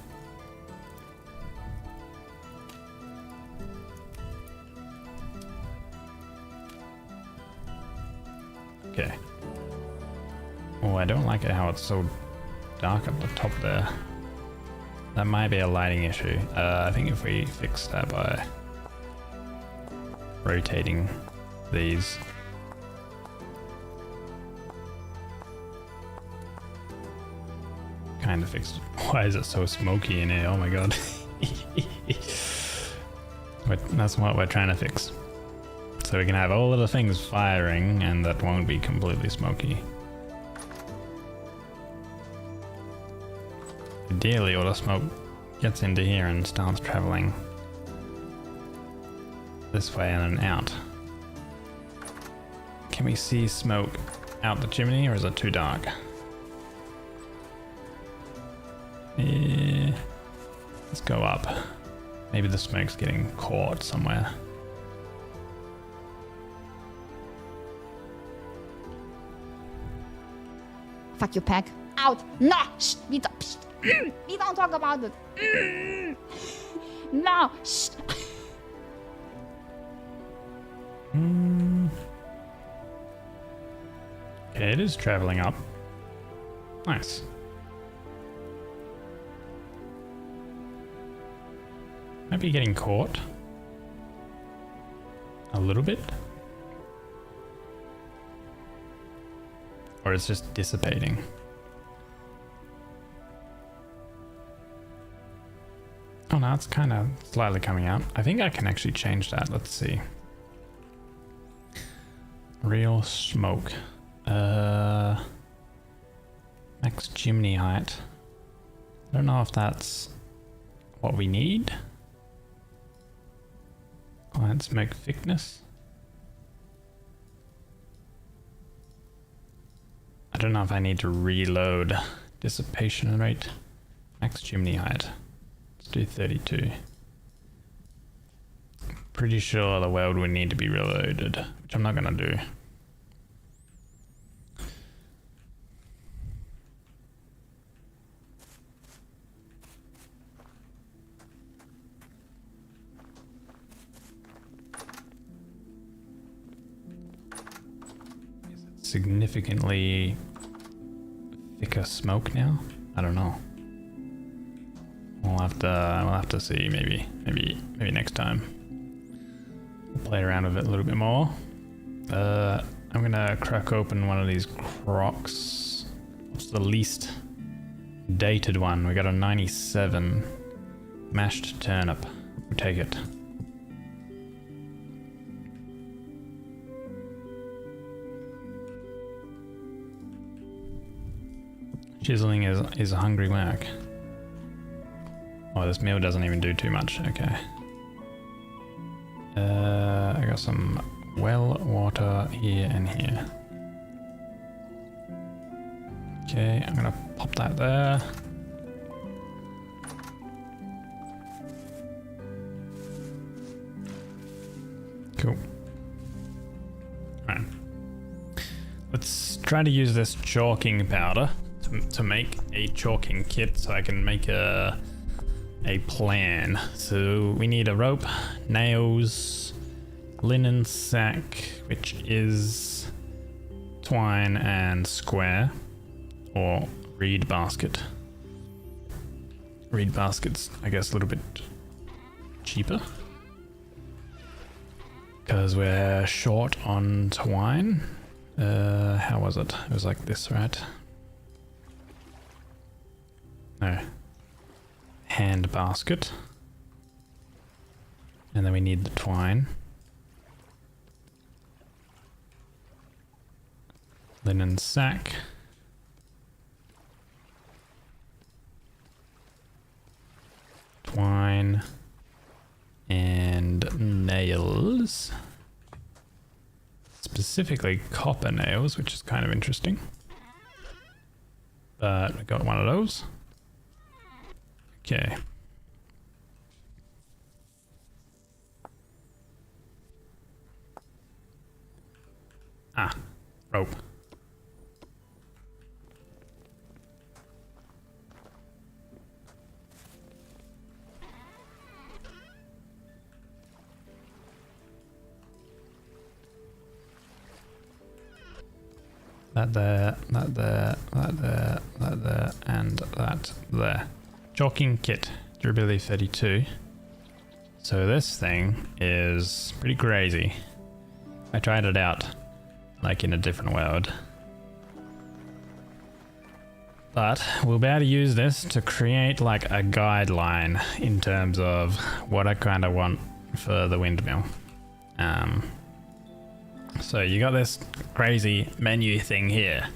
Okay. Oh, I don't like it how it's so dark at the top there. That might be a lighting issue. I think if we fix that by rotating these. Kind of fixed. Why is it so smoky in here? Oh my god. That's what we're trying to fix. So we can have all of the things firing and that won't be completely smoky. Ideally all the smoke gets into here and starts traveling this way and then out. Can we see smoke out the chimney, or is it too dark? Yeah. Let's go up. Maybe the smoke's getting caught somewhere. Fuck you, Peg. Out. No. Shh. We don't talk about it. No. Shh. Okay, it is traveling up. Nice. Might be getting caught. A little bit. Or it's just dissipating. Oh no, it's kind of slightly coming out. I think I can actually change that. Let's see. Real smoke. Max chimney height. I don't know if that's what we need. Client smoke thickness. I don't know if I need to reload dissipation rate. Max chimney height. Let's do 32. Pretty sure the weld would need to be reloaded, which I'm not gonna do. Significantly thicker smoke now? I don't know. We'll have to see. Maybe next time. We'll play around with it a little bit more. I'm gonna crack open one of these crocks. What's the least dated one? We got a 97 mashed turnip. We'll take it. Chiseling is a hungry work. Oh, this meal doesn't even do too much. Okay. I got some well water here and here. Okay, I'm gonna pop that there. Cool. Alright. Let's try to use this chalking powder to make a chalking kit so I can make a plan. So we need a rope, nails, linen sack, which is twine and square, or reed basket. Reed basket's, I guess, a little bit cheaper because we're short on twine. How was it? It was like this, right? No. Hand basket. And then we need the twine. Linen sack. Twine. And nails. Specifically copper nails, which is kind of interesting. But we got one of those. Okay. Ah, rope. That there, that there, that there, that there, and that there. Chalking kit, durability 32. So this thing is pretty crazy. I tried it out, like in a different world. But we'll be able to use this to create like a guideline in terms of what I kind of want for the windmill. So you got this crazy menu thing here.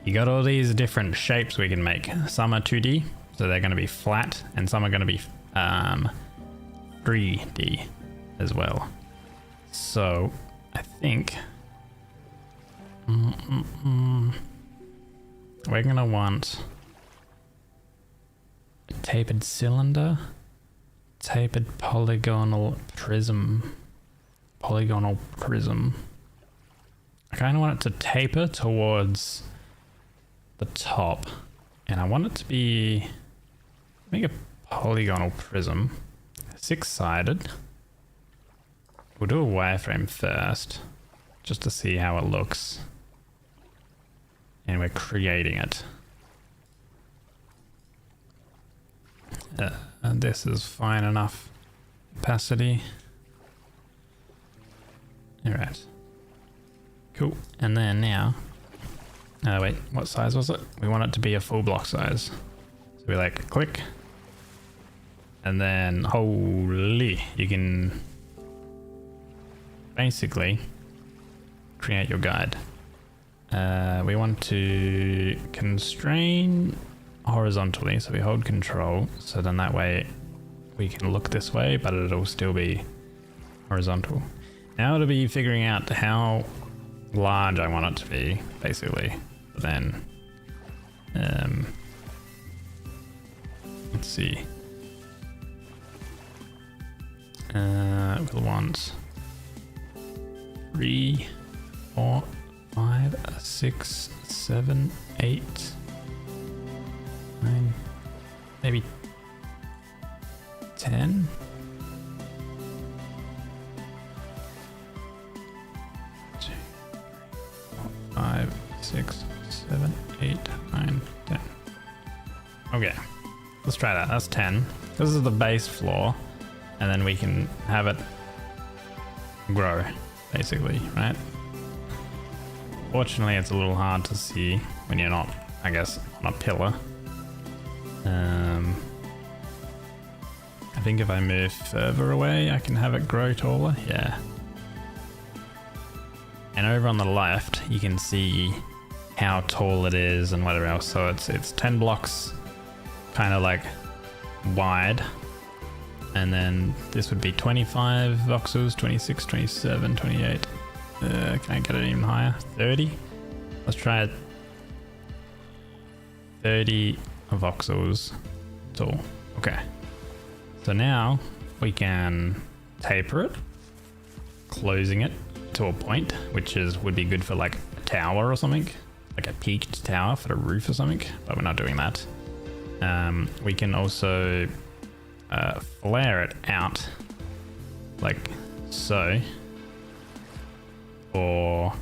You got all these different shapes we can make. Some are 2D, so they're going to be flat, and some are going to be 3D as well. So I think we're going to want a tapered cylinder, tapered polygonal prism. I kind of want it to taper towards the top, and I want it to be, make a polygonal prism, 6-sided. We'll do a wireframe first, just to see how it looks. And we're creating it. And this is fine enough opacity. Alright. Cool. And then now, wait, what size was it? We want it to be a full block size. So we like click, and then holy, you can basically create your guide. We want to constrain horizontally, so we hold control, so then that way we can look this way, but it'll still be horizontal. Now it'll be figuring out how large I want it to be, basically. But then, let's see. We'll want 3, 4, 5, 6, 7, 8, 9, maybe 10. 5, 6, 7, 8, 9, 10. Okay, let's try that. That's 10. This is the base floor, and then we can have it grow, basically, right? Fortunately, it's a little hard to see when you're not, I guess, on a pillar. I think if I move further away, I can have it grow taller. Yeah. And over on the left, you can see how tall it is and whatever else. So it's 10 blocks, kind of like wide. And then this would be 25 voxels, 26, 27, 28. Can I get it even higher? 30? Let's try it. 30 voxels tall. Okay. So now we can taper it, closing it to a point, which would be good for like a tower or something, like a peaked tower for the roof or something, but we're not doing that. We can also flare it out like so, or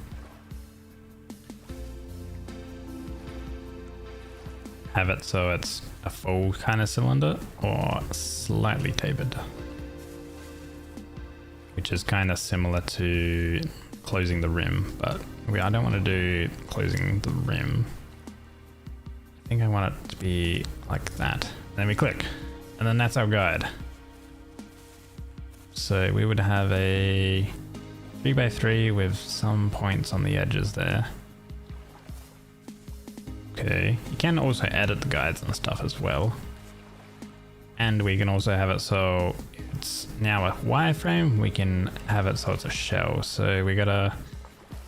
have it so it's a full kind of cylinder or slightly tapered, which is kind of similar to closing the rim, but I don't want to do closing the rim. I think I want it to be like that. Then we click, and then that's our guide. So we would have a 3x3 with some points on the edges there. Okay, you can also edit the guides and stuff as well. And we can also have it so it's now a wireframe. We can have it so it's a shell. So we gotta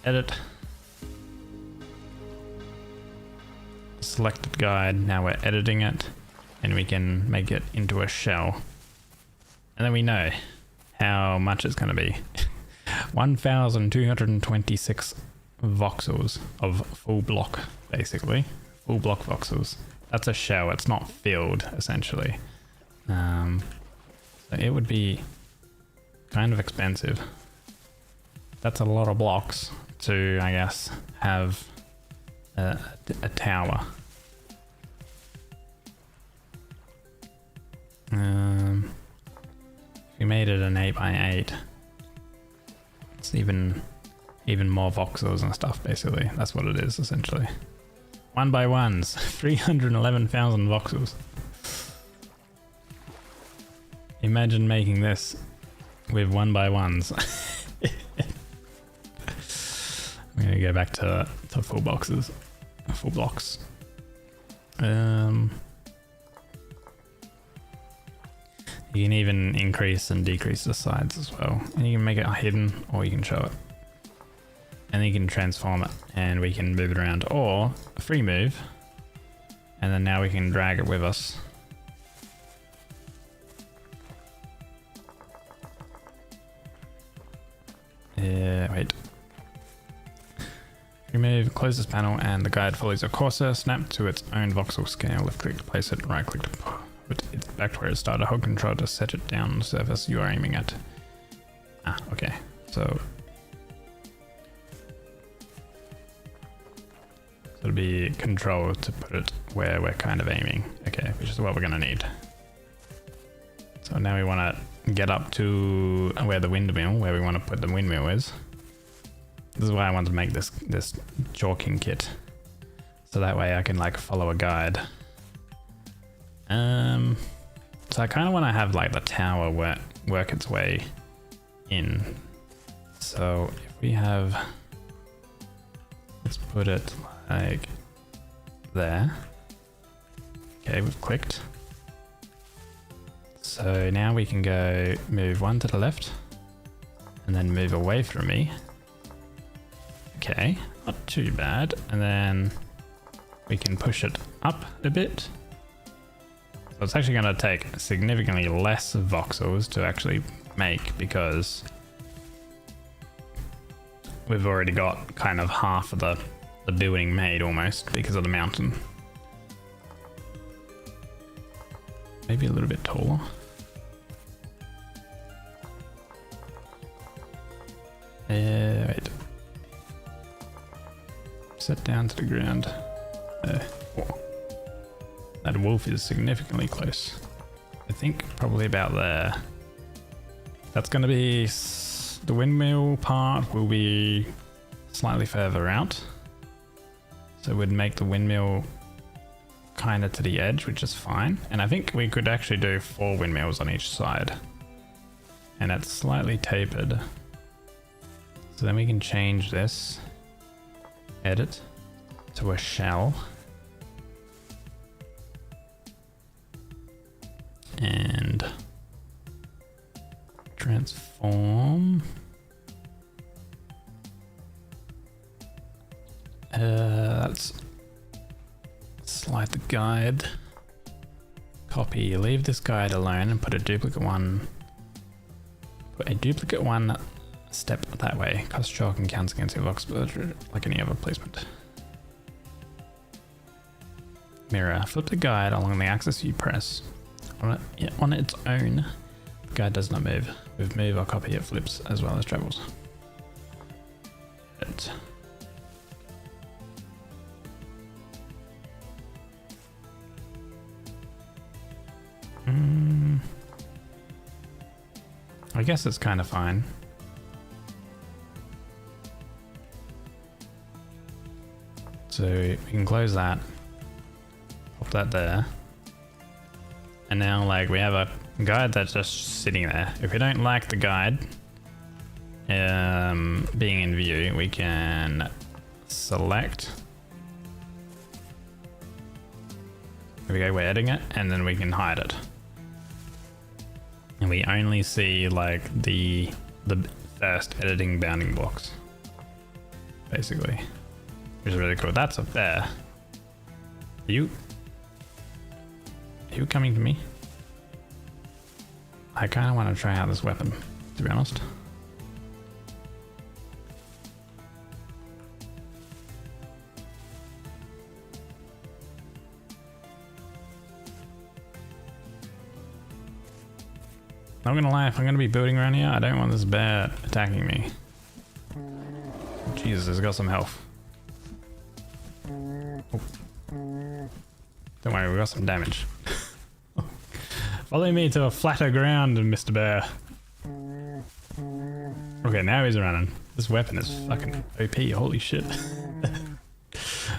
edit selected guide. Now we're editing it and we can make it into a shell. And then we know how much it's gonna be. 1,226 voxels of full block, basically. Full block voxels. That's a shell, it's not filled, essentially. So it would be kind of expensive. That's a lot of blocks to, I guess, have a tower. If we made it an 8x8, it's even more voxels and stuff, basically. That's what it is, essentially. 1x1s, 311,000 voxels. Imagine making this with 1x1s. I'm gonna go back to full boxes, full blocks. You can even increase and decrease the sides as well, and you can make it hidden or you can show it, and then you can transform it and we can move it around, or a free move, and then now we can drag it with us. Wait. Remove, close this panel, and the guide follows your cursor. Snap to its own voxel scale. Left click to place it, right click to put it back to where it started. Hold control to set it down on the surface you are aiming at. Ah, okay. So it'll be control to put it where we're kind of aiming. Okay, which is what we're gonna need. So now we want to get up to where the windmill, where we want to put the windmill is. This is why I want to make this chalking kit, so that way I can like follow a guide. So I kind of want to have like the tower work its way in. So if we have, let's put it like there. Okay, we've clicked. So now we can go move one to the left and then move away from me. Okay, not too bad. And then we can push it up a bit. So it's actually going to take significantly less voxels to actually make, because we've already got kind of half of the building made almost because of the mountain. Maybe a little bit taller. Wait. Set down to the ground. Oh. That wolf is significantly close. I think probably about there. That's going to be... the windmill part will be slightly further out. So we'd make the windmill kind of to the edge, which is fine. And I think we could actually do 4 windmills on each side. And it's slightly tapered. So then we can change this. Edit to a shell. And transform. That's Slide the guide. Copy. Leave this guide alone and put a duplicate one. Put a duplicate one step that way. Cost chalk and counts against your locks like any other placement. Mirror. Flip the guide along the axis you press. On its own, the guide does not move. With move or copy, it flips as well as travels. I guess it's kind of fine. So we can close that. Pop that there. And now like we have a guide that's just sitting there. If we don't like the guide being in view, we can select. Here we go, we're editing it, and then we can hide it. And we only see like the first editing bounding blocks, basically, which is really cool. That's up there. Are you coming to me? I kind of want to try out this weapon, to be honest. Not gonna lie, if I'm gonna be building around here, I don't want this bear attacking me. Jesus, it's got some health. Oh. Don't worry, we got some damage. Follow me to a flatter ground, Mr. Bear. Okay, now he's running. This weapon is fucking OP, holy shit.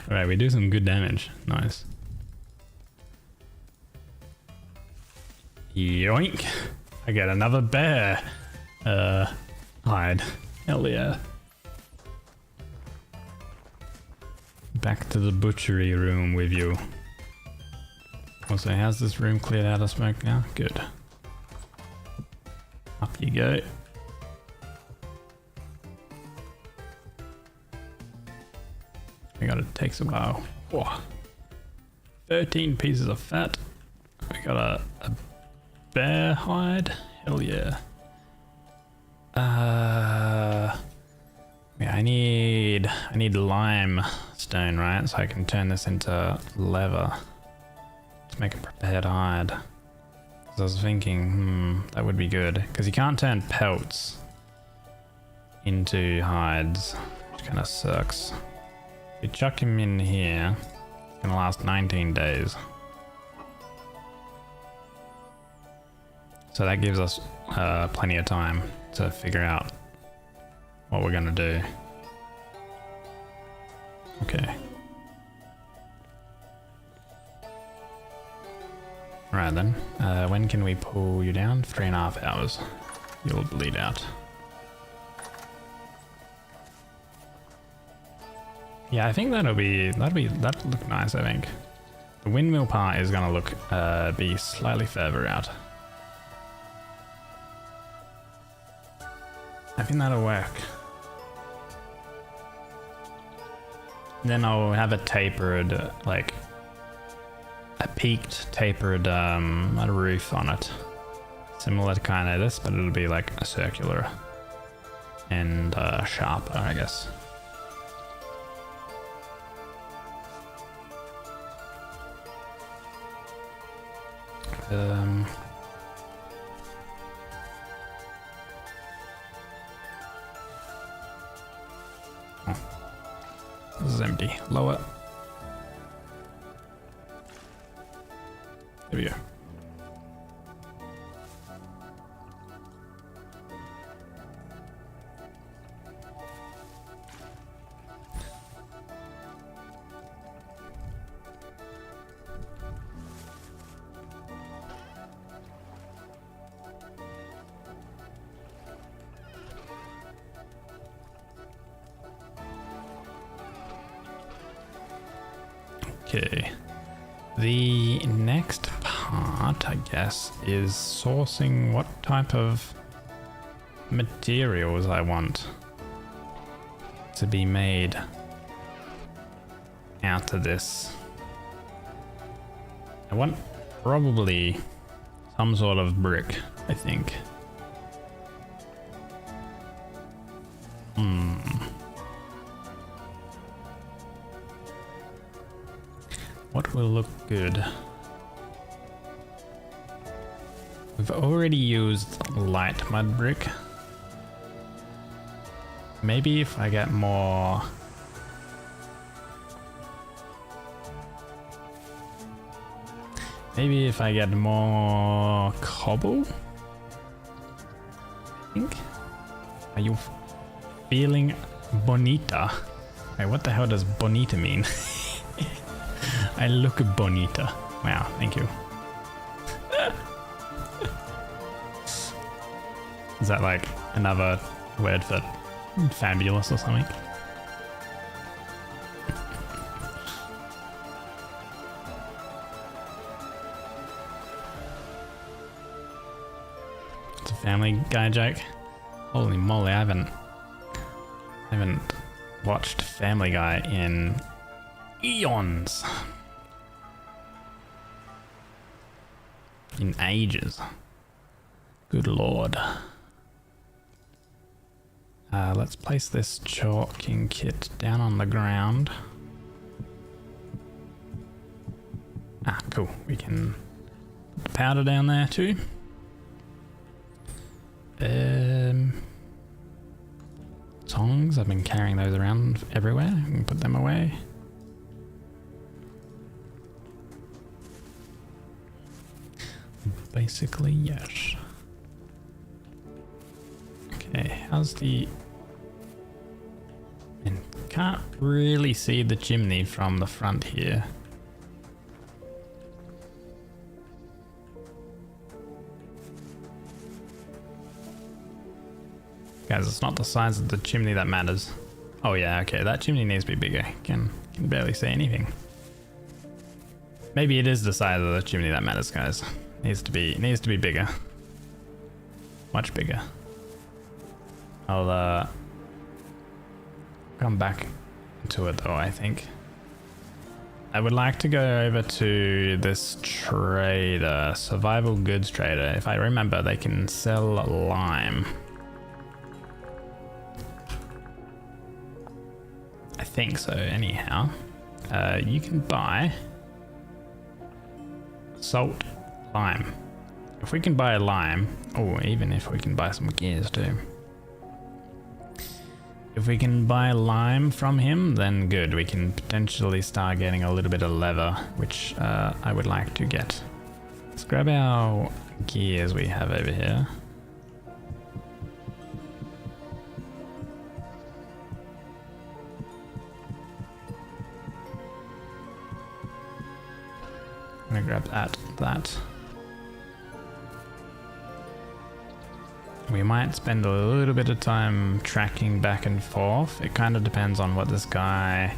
Alright, we do some good damage. Nice. Yoink! I get another bear hide. Hell yeah. Back to the butchery room with you. Also, how's this room cleared out of smoke now? Good. Up you go. I got it takes a while. Whoa. 13 pieces of fat. We got a bear hide. Hell yeah. Yeah, I need limestone, right? So I can turn this into leather to make a prepared hide. So I was thinking, that would be good because you can't turn pelts into hides, which kind of sucks. If we chuck him in here, it's gonna last 19 days. So that gives us plenty of time to figure out what we're gonna do. Okay. Alright then, when can we pull you down? 3.5 hours. You'll bleed out. Yeah, I think that'll look nice, I think. The windmill part is gonna look, be slightly further out. I think that'll work. Then I'll have a tapered, like a peaked tapered roof on it. Similar to kind of this, but it'll be like a circular and sharper, I guess. This is empty. Lower. There we go. Okay, the next part, I guess, is sourcing what type of materials I want to be made out of this I want probably some sort of brick, I think. What will look good? We've already used light mud brick. Maybe if I get more... Maybe if I get more cobble? I think? Are you feeling bonita? Wait, what the hell does bonita mean? I look bonita. Wow, thank you. Is that like another word for fabulous or something? It's a Family Guy joke. Holy moly, I haven't watched Family Guy in eons. In ages. Good lord. Let's place this chalking kit down on the ground. Ah, cool. We can put the powder down there too. Tongs, I've been carrying those around everywhere. I can put them away. Basically, yes. Okay, how's the... And can't really see the chimney from the front here. Guys, it's not the size of the chimney that matters. Oh yeah, okay, that chimney needs to be bigger. Can barely see anything. Maybe it is the size of the chimney that matters, guys. Needs to be bigger. Much bigger. I'll come back to it though, I think. I would like to go over to this trader, survival goods trader. If I remember, they can sell lime. I think so, anyhow. You can buy salt, lime. If we can buy a lime, oh, even if we can buy some gears too. If we can buy lime from him, then good. We can potentially start getting a little bit of leather, which I would like to get. Let's grab our gears we have over here. I'm gonna grab that. We might spend a little bit of time tracking back and forth. It kind of depends on what this guy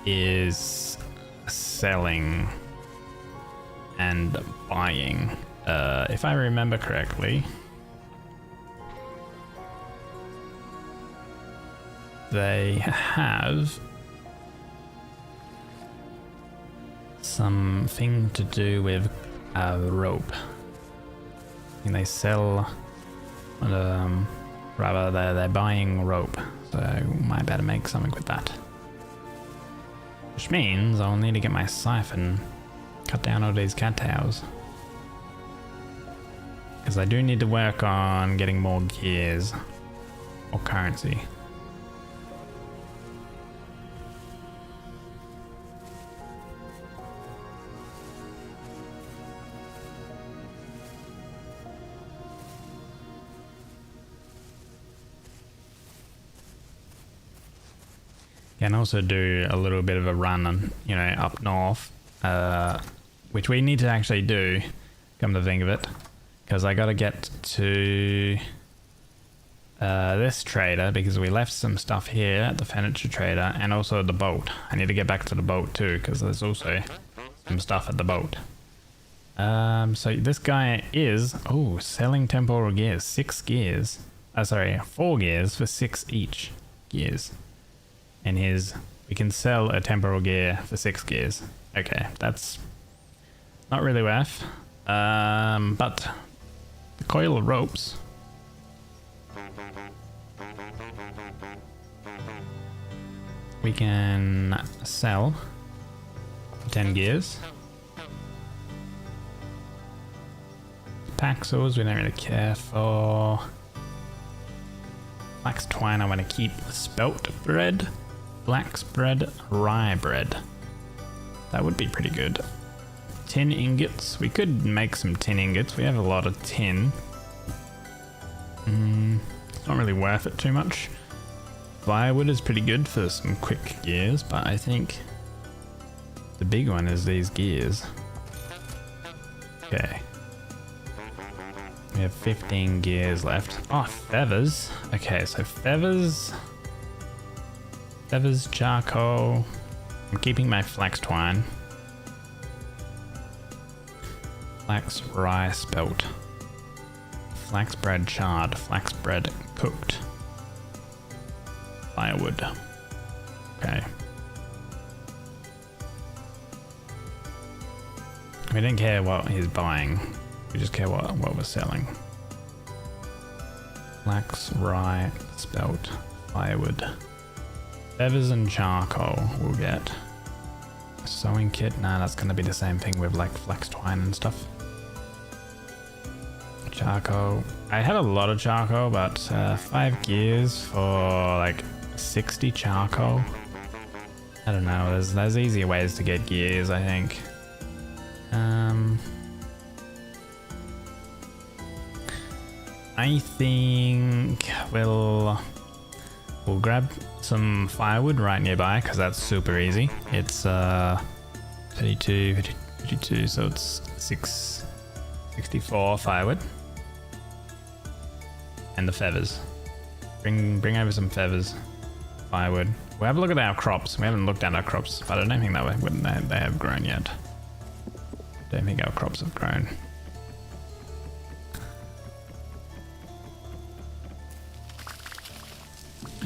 is selling and buying. If I remember correctly, they have something to do with rope. And they sell, rather they're buying rope, so we might better make something with that. Which means I'll need to get my siphon, cut down all these cattails. Because I do need to work on getting more gears or currency. Can also do a little bit of a run, you know, up north, which we need to actually do, come to think of it, because I got to get to this trader because we left some stuff here at the furniture trader and also the boat. I need to get back to the boat too because there's also some stuff at the boat. So this guy is, oh, selling temporal gears, 6 gears. Sorry, 4 gears for 6 each gears. And we can sell a temporal gear for 6 gears. Okay, that's Not really worth. But the coil of ropes. We can sell 10 gears. Paxos we don't really care for. Flax twine I want to keep. Spelt bread. Flax bread. Rye bread. That would be pretty good. Tin ingots. We could make some tin ingots. We have a lot of tin. It's not really worth it too much. Firewood is pretty good for some quick gears, but I think the big one is these gears. Okay. We have 15 gears left. Oh, feathers. Okay, so feathers. Feathers, charcoal. I'm keeping my flax twine. Flax rye spelt. Flax bread charred. Flax bread cooked. Firewood. Okay. We don't care what he's buying. We just care what we're selling. Flax, rye, spelt, firewood. Feathers and charcoal we'll get. A sewing kit? Nah, that's gonna be the same thing with like flax twine and stuff. Charcoal. I had a lot of charcoal, but 5 gears for like 60 charcoal. I don't know, there's easier ways to get gears, I think. I think we'll grab some firewood right nearby because that's super easy. It's 32, so it's 64 firewood. And the feathers. Bring over some feathers. Firewood. We'll have a look at our crops. We haven't looked at our crops, but I don't think they have grown yet. Don't think our crops have grown.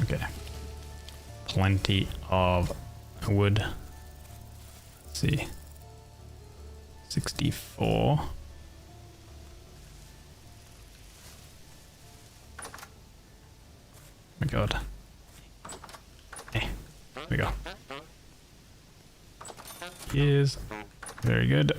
Okay. Plenty of wood. Let's see. 64. Oh my god. Here we go. Here's very good.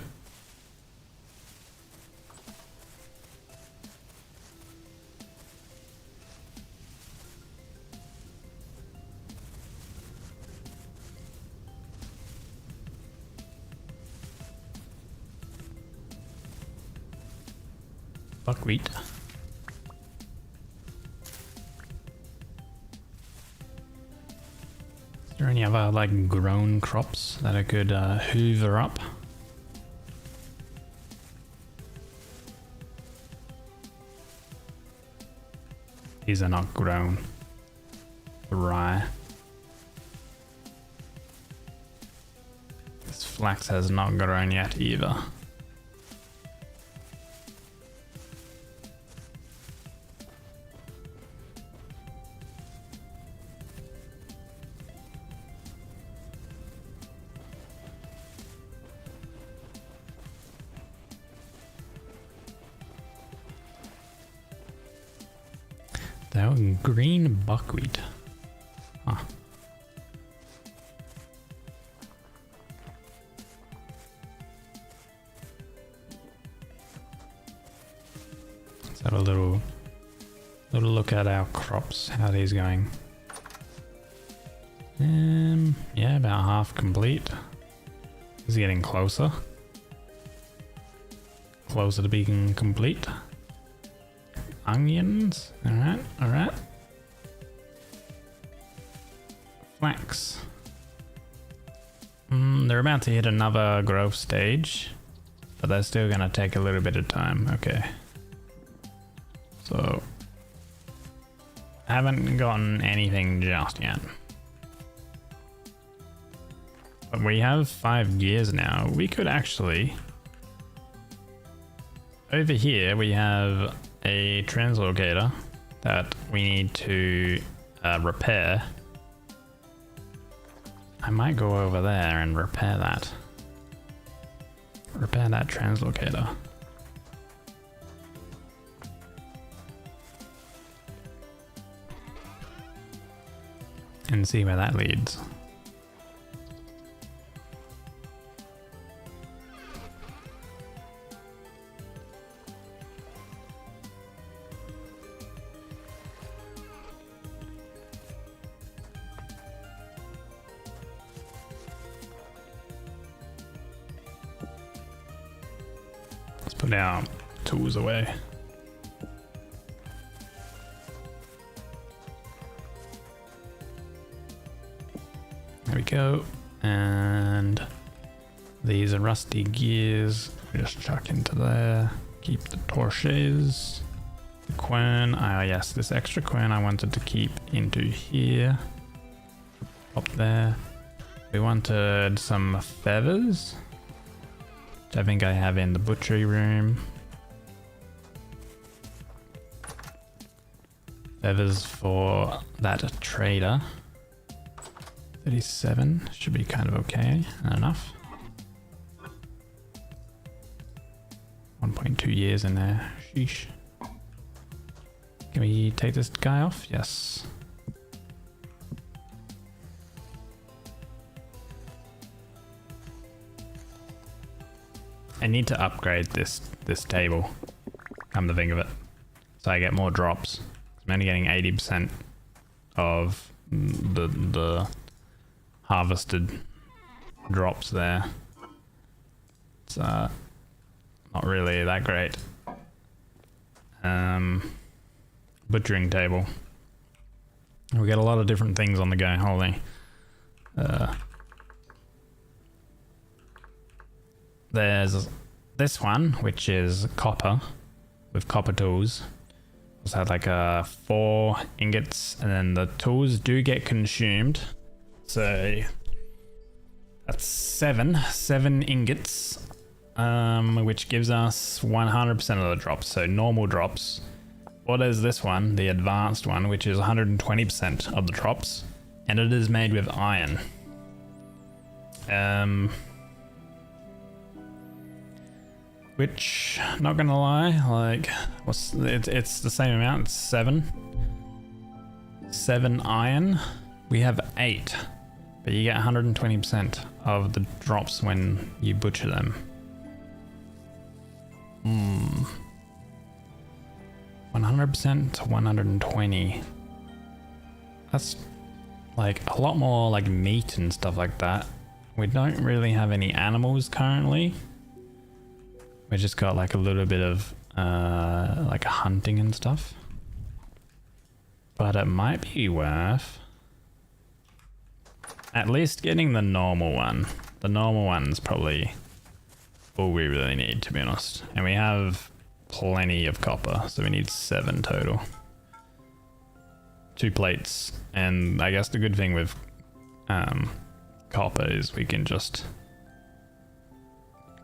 Buckwheat. Is there any other like grown crops that I could hoover up? These are not grown. Rye. This flax has not grown yet either. Green buckwheat. Huh. Let's have a little look at our crops. How are these going? Yeah, about half complete. It's getting closer. Closer to being complete. Onions. Alright, alright. Flax. They're about to hit another growth stage, but they're still gonna take a little bit of time. Okay. So, I haven't gotten anything just yet. But we have 5 gears now. We could actually... Over here we have a translocator that we need to repair. I might go over there and repair that. repair that translocator. And see where that leads. Let's put our tools away. There we go. And these are rusty gears. We just chuck into there. Keep the torches. The quern. Ah, yes, this extra quern I wanted to keep into here. Up there. We wanted some feathers, which I think I have in the butchery room. Feathers for that trader. 37 should be kind of okay and enough. 1.2 years in there. Sheesh. Can we take this guy off? Yes. I need to upgrade this table, come to think of it, so I get more drops. I'm only getting 80% of the harvested drops there. It's not really that great. Butchering table. We get a lot of different things on the go. Holy. There's this one, which is copper, with copper tools. Also had like 4 ingots, and then the tools do get consumed. So that's 7 ingots, which gives us 100% of the drops. So normal drops. What is this one? The advanced one, which is 120% of the drops, and it is made with iron. Which, not gonna lie, like, it's the same amount. It's 7 iron. We have 8, but you get 120% of the drops when you butcher them. 100% to 120. That's like a lot more like meat and stuff like that. We don't really have any animals currently. We just got like a little bit of like hunting and stuff. But it might be worth at least getting the normal one. The normal one's probably all we really need, to be honest. And we have plenty of copper, so we need 7 total. 2 plates, and I guess the good thing with copper is we can just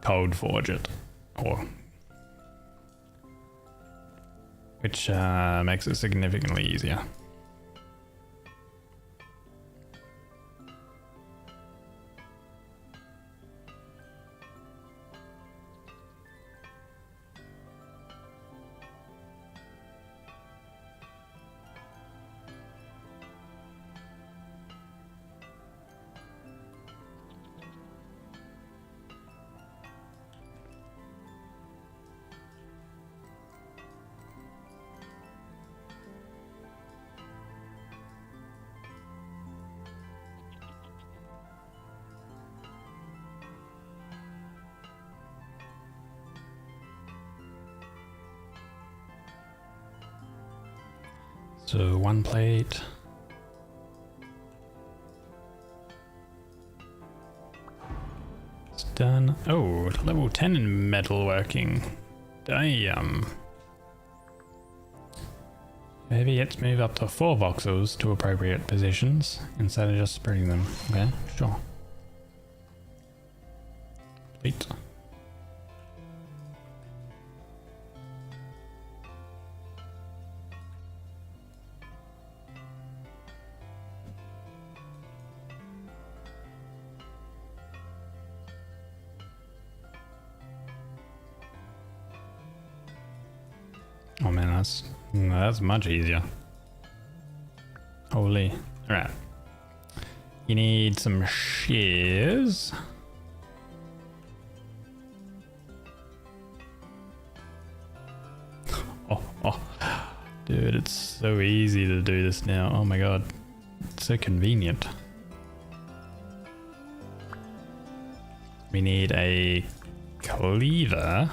cold forge it, which makes it significantly easier. So 1 plate. It's done. Oh, level 10 in metalworking. Damn. Maybe let's move up to 4 voxels to appropriate positions instead of just spreading them. Okay, sure. Plate. Oh man, that's much easier. Holy. Alright. You need some shears. Oh. Dude, it's so easy to do this now. Oh my god. It's so convenient. We need a cleaver.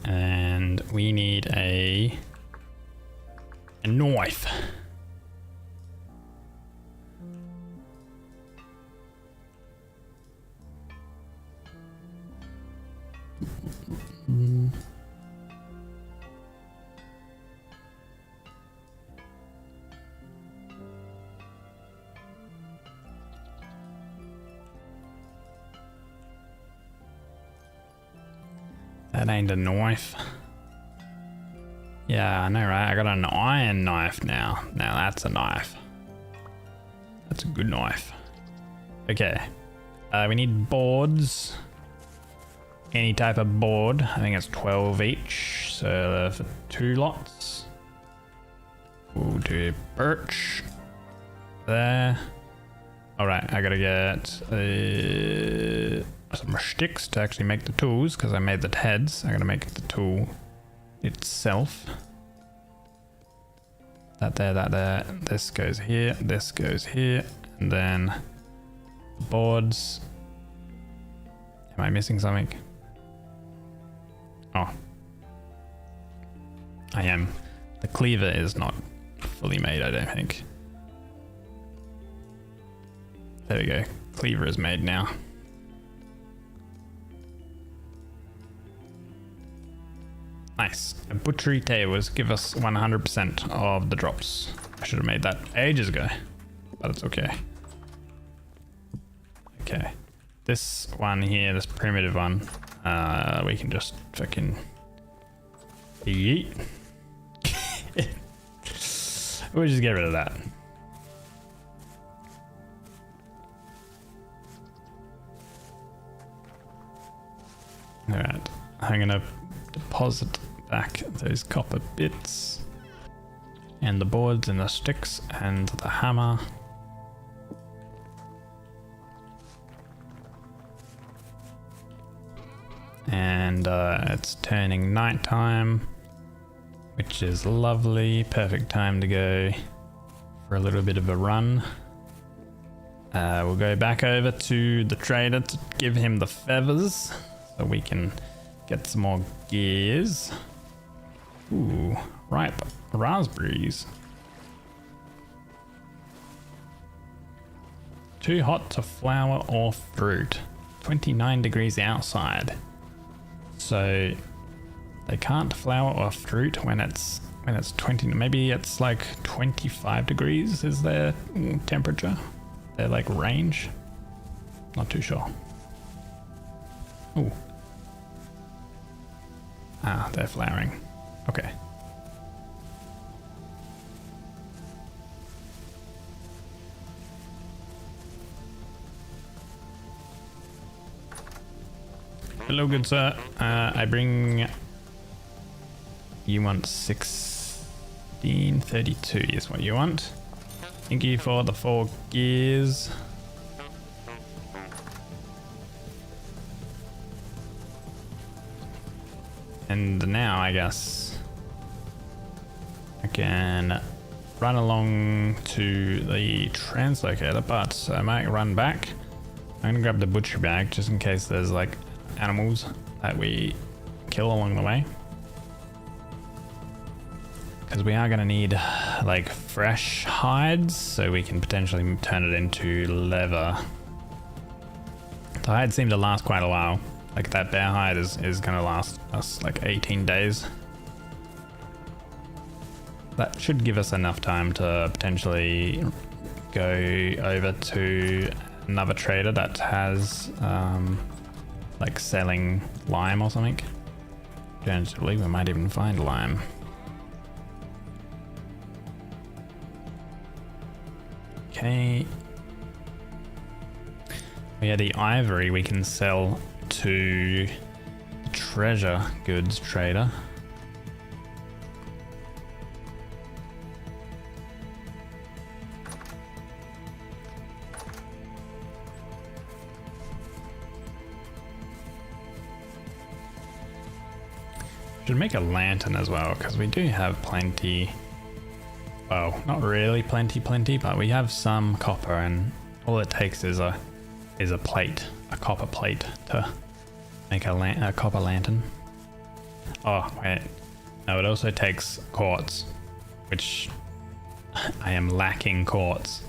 And we need a knife. That ain't a knife. Yeah, I know, right? I got an iron knife now. Now that's a knife. That's a good knife. Okay. We need boards. Any type of board. I think it's 12 each. So for 2 lots. We'll do birch. There. Alright, I gotta get some sticks to actually make the tools, because I made the heads. I gotta make the tool itself. That there. This goes here, this goes here, and then boards. Am I missing something? Oh. I am. The cleaver is not fully made, I don't think. There we go. Cleaver is made now. Nice. A butchery tables give us 100% of the drops. I should have made that ages ago, but it's okay. Okay. This one here, this primitive one, we can just fucking yeet. We'll just get rid of that. Alright, I'm gonna deposit back those copper bits and the boards and the sticks and the hammer. And it's turning nighttime, which is lovely. Perfect time to go for a little bit of a run. We'll go back over to the trader to give him the feathers so we can get some more gears. Ooh, ripe raspberries. Too hot to flower or fruit. 29 degrees outside. So they can't flower or fruit when it's 20, maybe it's like 25 degrees is their temperature. Their like range. Not too sure. Ooh. Ah, they're flowering. Okay. Hello, good sir. I bring... You want 1632 is what you want. Thank you for the 4 gears. And now I guess I can run along to the translocator, but I might run back. I'm gonna grab the butcher bag just in case there's like animals that we kill along the way. Because we are gonna need like fresh hides so we can potentially turn it into leather. The hides seem to last quite a while. Like that bear hide is gonna last us like 18 days. That should give us enough time to potentially go over to another trader that has like selling lime or something. Don't believe we might even find lime. Okay. Yeah, the ivory we can sell to the treasure goods trader. Should make a lantern as well, because we do have plenty. Well, not really plenty, but we have some copper, and all it takes is a plate, a copper plate, to make a copper lantern. Oh wait, no, it also takes quartz, which I am lacking quartz,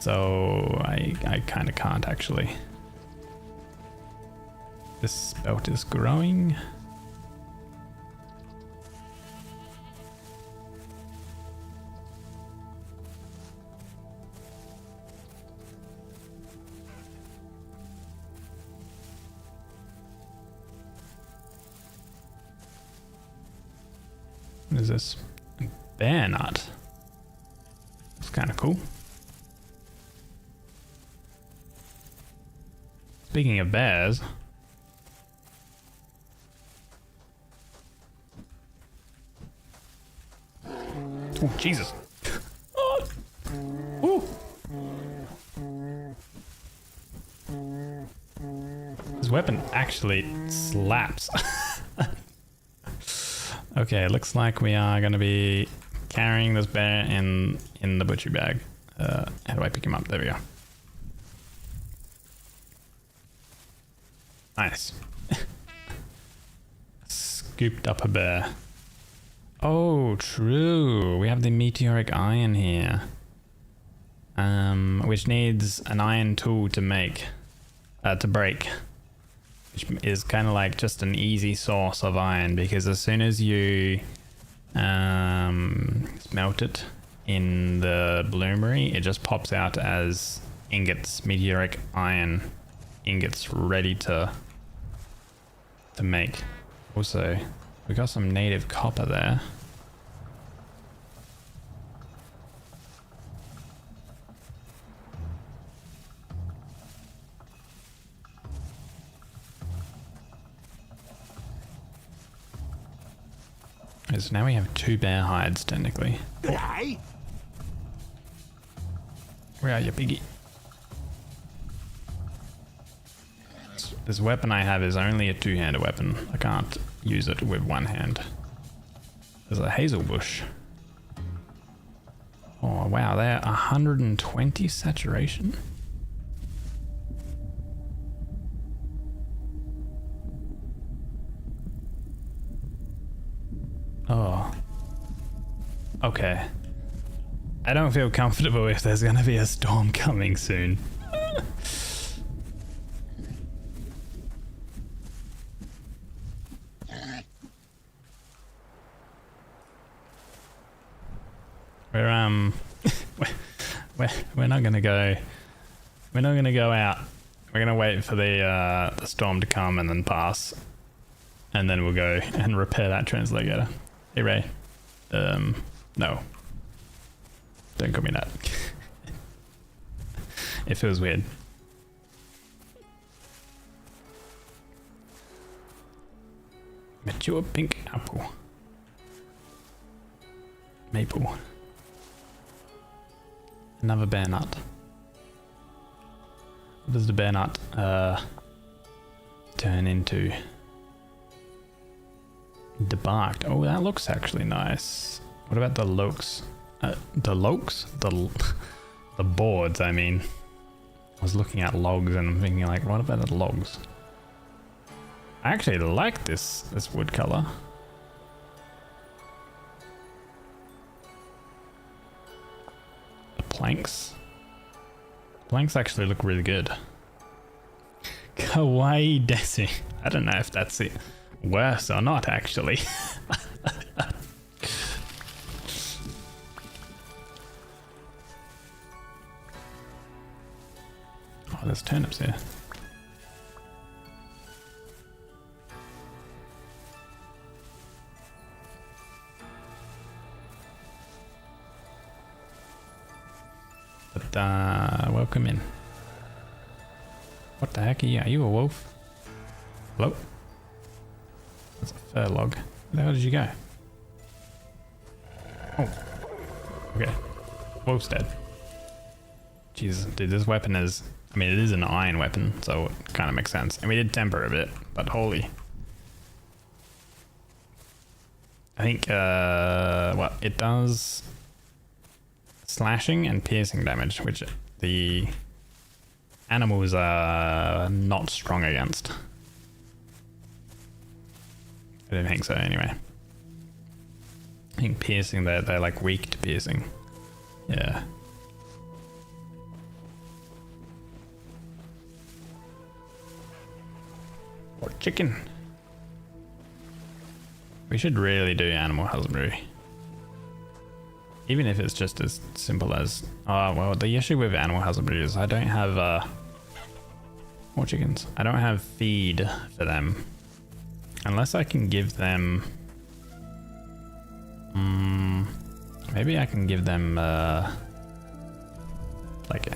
so I kind of can't actually. This belt is growing. What is this? Bear nut. It's kind of cool. Speaking of bears. Oh, Jesus. Oh. Ooh. This weapon actually slaps. Okay, looks like we are going to be carrying this bear in the butcher bag. How do I pick him up? There we go. Nice. Scooped up a bear. Oh, true. We have the meteoric iron here. Which needs an iron tool to make, to break. Which is kind of like just an easy source of iron, because as soon as you smelt it in the bloomery, it just pops out as ingots, meteoric iron ingots, ready to make. Also, we got some native copper there. So now we have 2 bear hides, technically. G'day. Where are you, piggy? This weapon I have is only a 2-handed weapon. I can't use it with one hand. There's a hazel bush. Oh wow, they're 120 saturation. Oh. Okay. I don't feel comfortable if there's gonna be a storm coming soon. We're not gonna go. We're not gonna go out. We're gonna wait for the storm to come and then pass, and then we'll go and repair that translocator. Hey Ray. No. Don't call me that. It feels weird. Mature pink apple. Maple. Another bear nut. What does the bear nut turn into? Debarked. Oh, that looks actually nice. What about the lokes? The lokes? The boards, I mean. I was looking at logs and I'm thinking like, what about the logs? I actually like this wood color. The planks. Planks actually look really good. 𝒟𝑒𝓂𝓃. I don't know if that's it. Worse or not, actually. Oh, there's turnips here. But welcome in. What the heck are you? Are you a wolf? Hello? That's a fur log. Where the hell did you go? Oh. Okay. Wolf's dead. Jesus, dude, this weapon is... I mean, it is an iron weapon, so it kind of makes sense. And we did temper a bit, but holy... I think, what, it does slashing and piercing damage, which the animals are not strong against. I don't think so, anyway. I think piercing, they're like weak to piercing. Yeah. Or chicken. We should really do animal husbandry. Even if it's just as simple as... well, the issue with animal husbandry is I don't have... more chickens. I don't have feed for them. Unless I can give them... maybe I can give them... like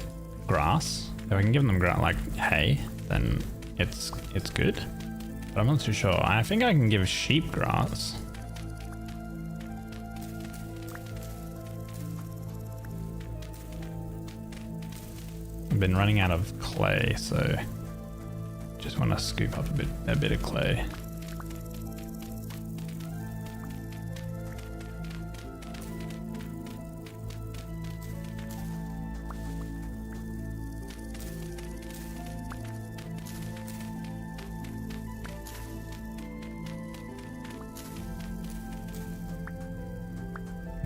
grass. If I can give them like hay, then it's good. But I'm not too sure. I think I can give sheep grass. I've been running out of clay, so just want to scoop up a bit of clay.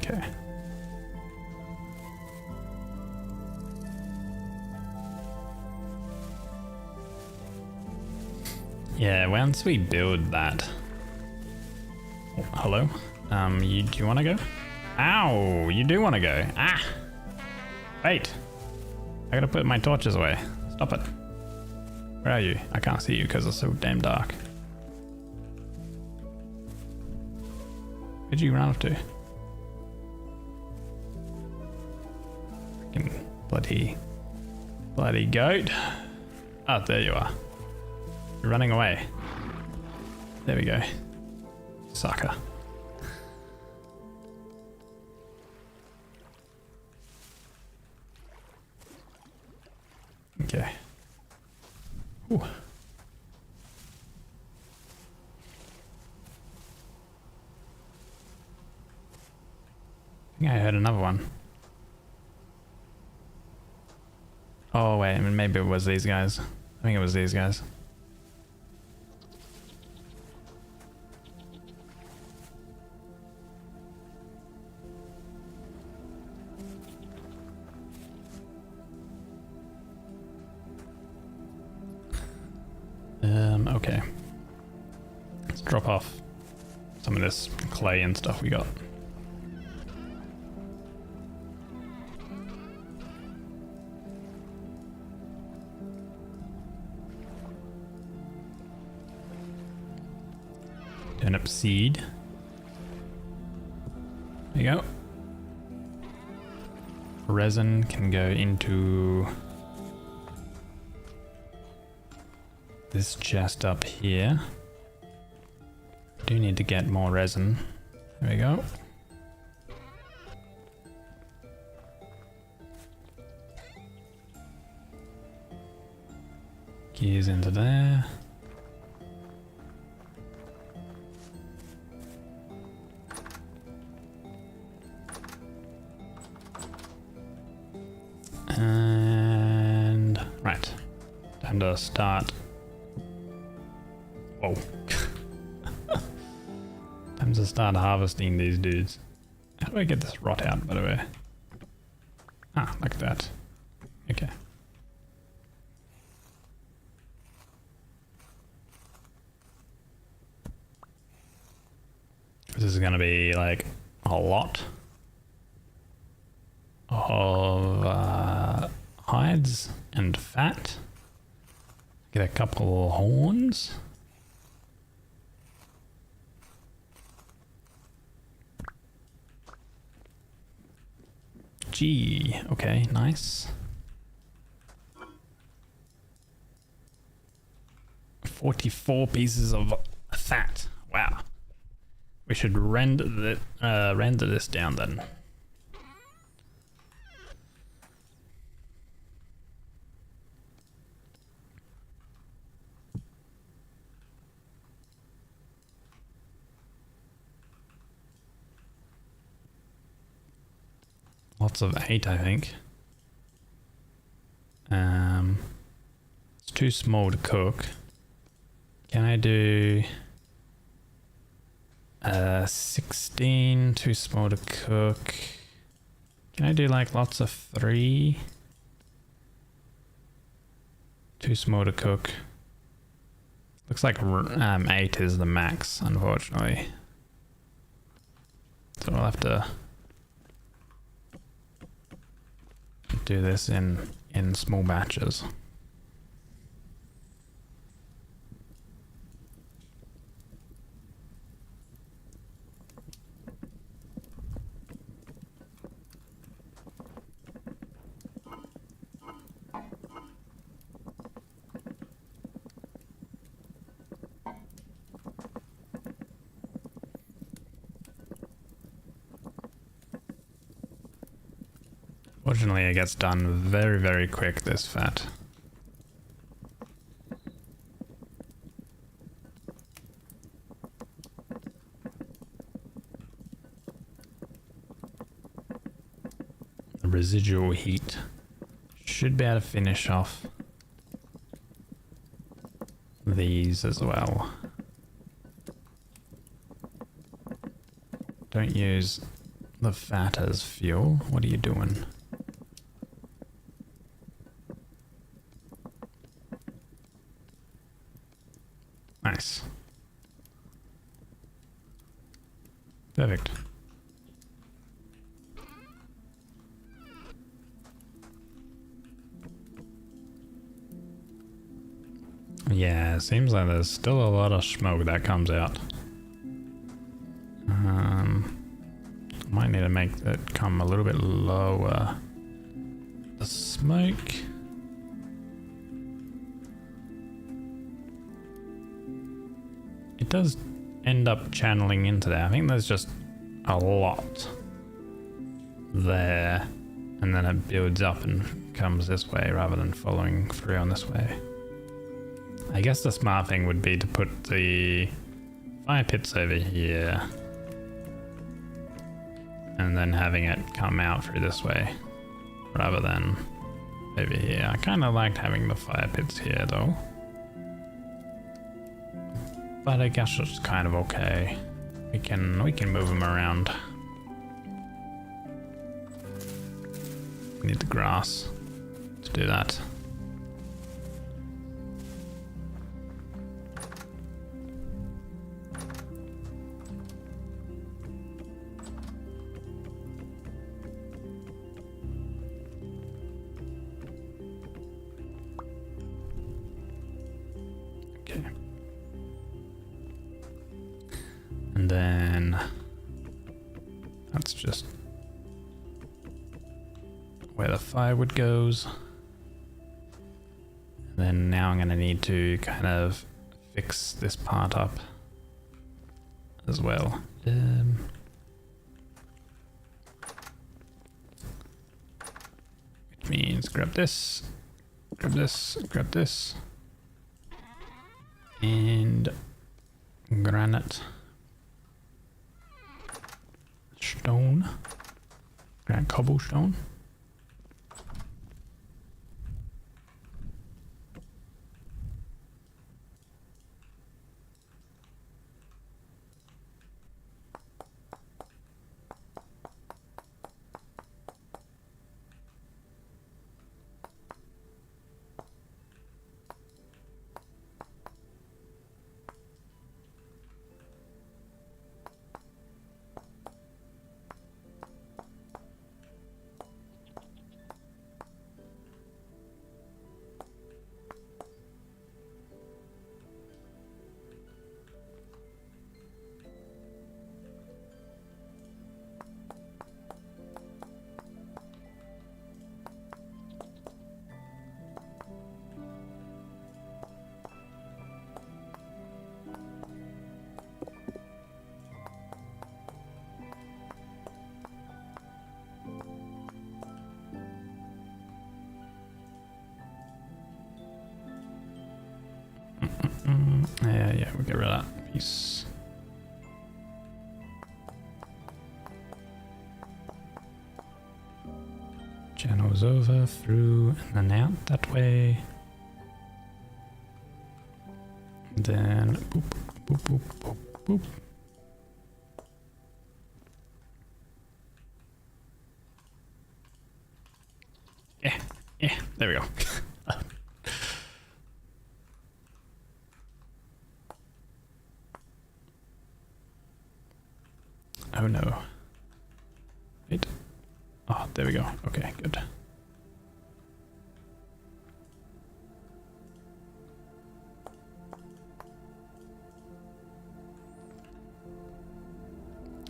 Okay. Yeah, once we build that... Oh, hello? Do you want to go? Ow! You do want to go. Ah! Wait! I gotta put my torches away. Stop it. Where are you? I can't see you because it's so damn dark. Where'd you run off to? Bloody goat. Oh, there you are. You're running away. There we go. Sucker. Okay. Ooh. I think I heard another one. Oh wait, I mean, maybe it was these guys. I think it was these guys. Okay. Let's drop off some of this clay and stuff we got. Turnip seed. There you go. Resin can go into this chest up here. Do need to get more resin. There we go. Gears into there. And right, time to start. Whoa. Time to start harvesting these dudes. How do I get this rot out, by the way? Ah, like that. Okay. This is gonna be like a lot of hides and fat. Get a couple of horns. Gee, okay, nice. 44 pieces of fat. Wow. We should render this down then. Lots of 8, I think. It's too small to cook. Can I do 16? Too small to cook. Can I do like lots of 3? Too small to cook. Looks like 8 is the max, unfortunately. So we'll have to do this in small batches. Fortunately, it gets done very, very quick, this fat. The residual heat should be able to finish off these as well. Don't use the fat as fuel. What are you doing? Nice. Perfect. Yeah, seems like there's still a lot of smoke that comes out. Might need to make that come a little bit lower. The smoke. It does end up channeling into there. I think there's just a lot there, and then it builds up and comes this way rather than following through on this way. I guess the smart thing would be to put the fire pits over here and then having it come out through this way rather than over here. I kind of liked having the fire pits here though, but I guess it's kind of okay. We can move them around. We need the grass to do that. And then that's just where the firewood goes. And then now I'm going to need to kind of fix this part up as well. Which means grab this, grab this, grab this, and granite. Stone, grab cobblestone. goes over, through, and then out that way. And then boop, boop, boop, boop, boop. Yeah, there we go. Oh no. Wait. Oh, there we go. Okay, good.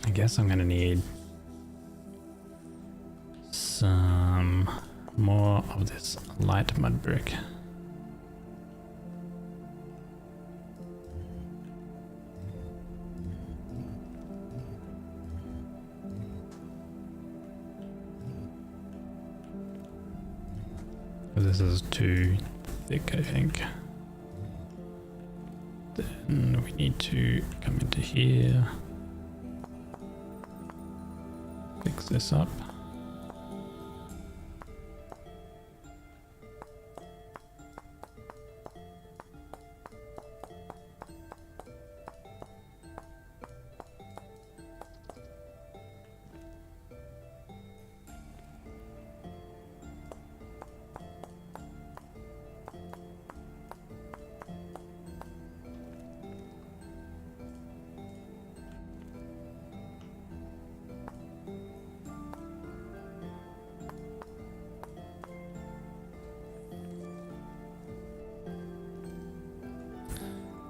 I guess I'm gonna need some more of this light mud brick. This is too thick, I think. Then we need to come into here, fix this up.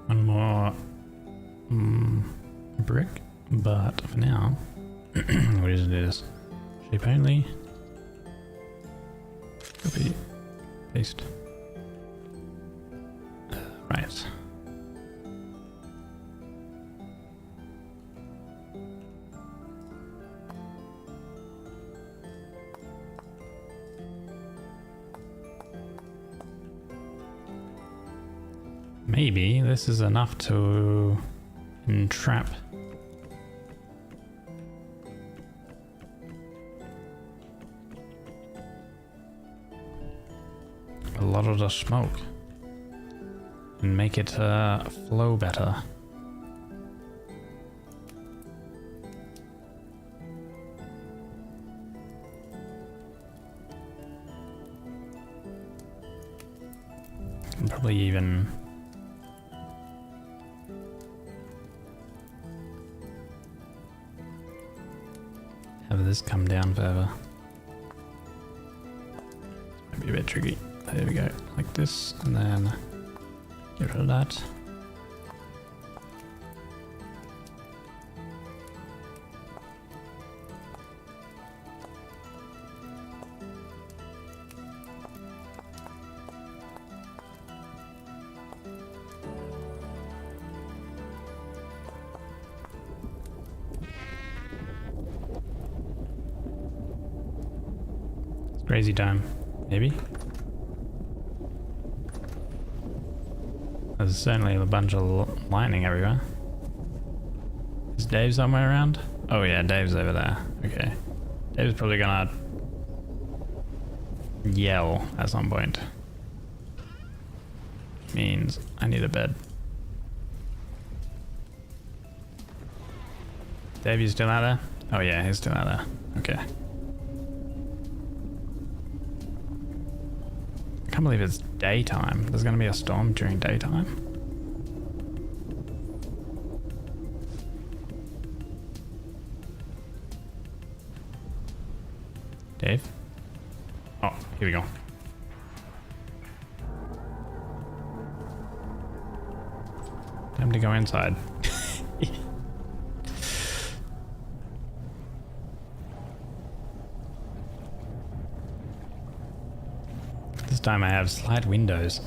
One more brick, but for now, we'll just do this. Shape only. Copy, paste. Right. Maybe this is enough to entrap a lot of the smoke and make it flow better. And probably even have this come down further. Might be a bit tricky. There we go, like this, and then get rid of that. Crazy time, maybe? There's certainly a bunch of lightning everywhere. Is Dave somewhere around? Oh yeah, Dave's over there. Okay. Dave's probably gonna yell at some point. Means I need a bed. Dave, you still out there? Oh yeah, he's still out there. Okay. I can't believe it's daytime. There's gonna be a storm during daytime. Dave? Oh, here we go. Time to go inside. This time I have slide windows.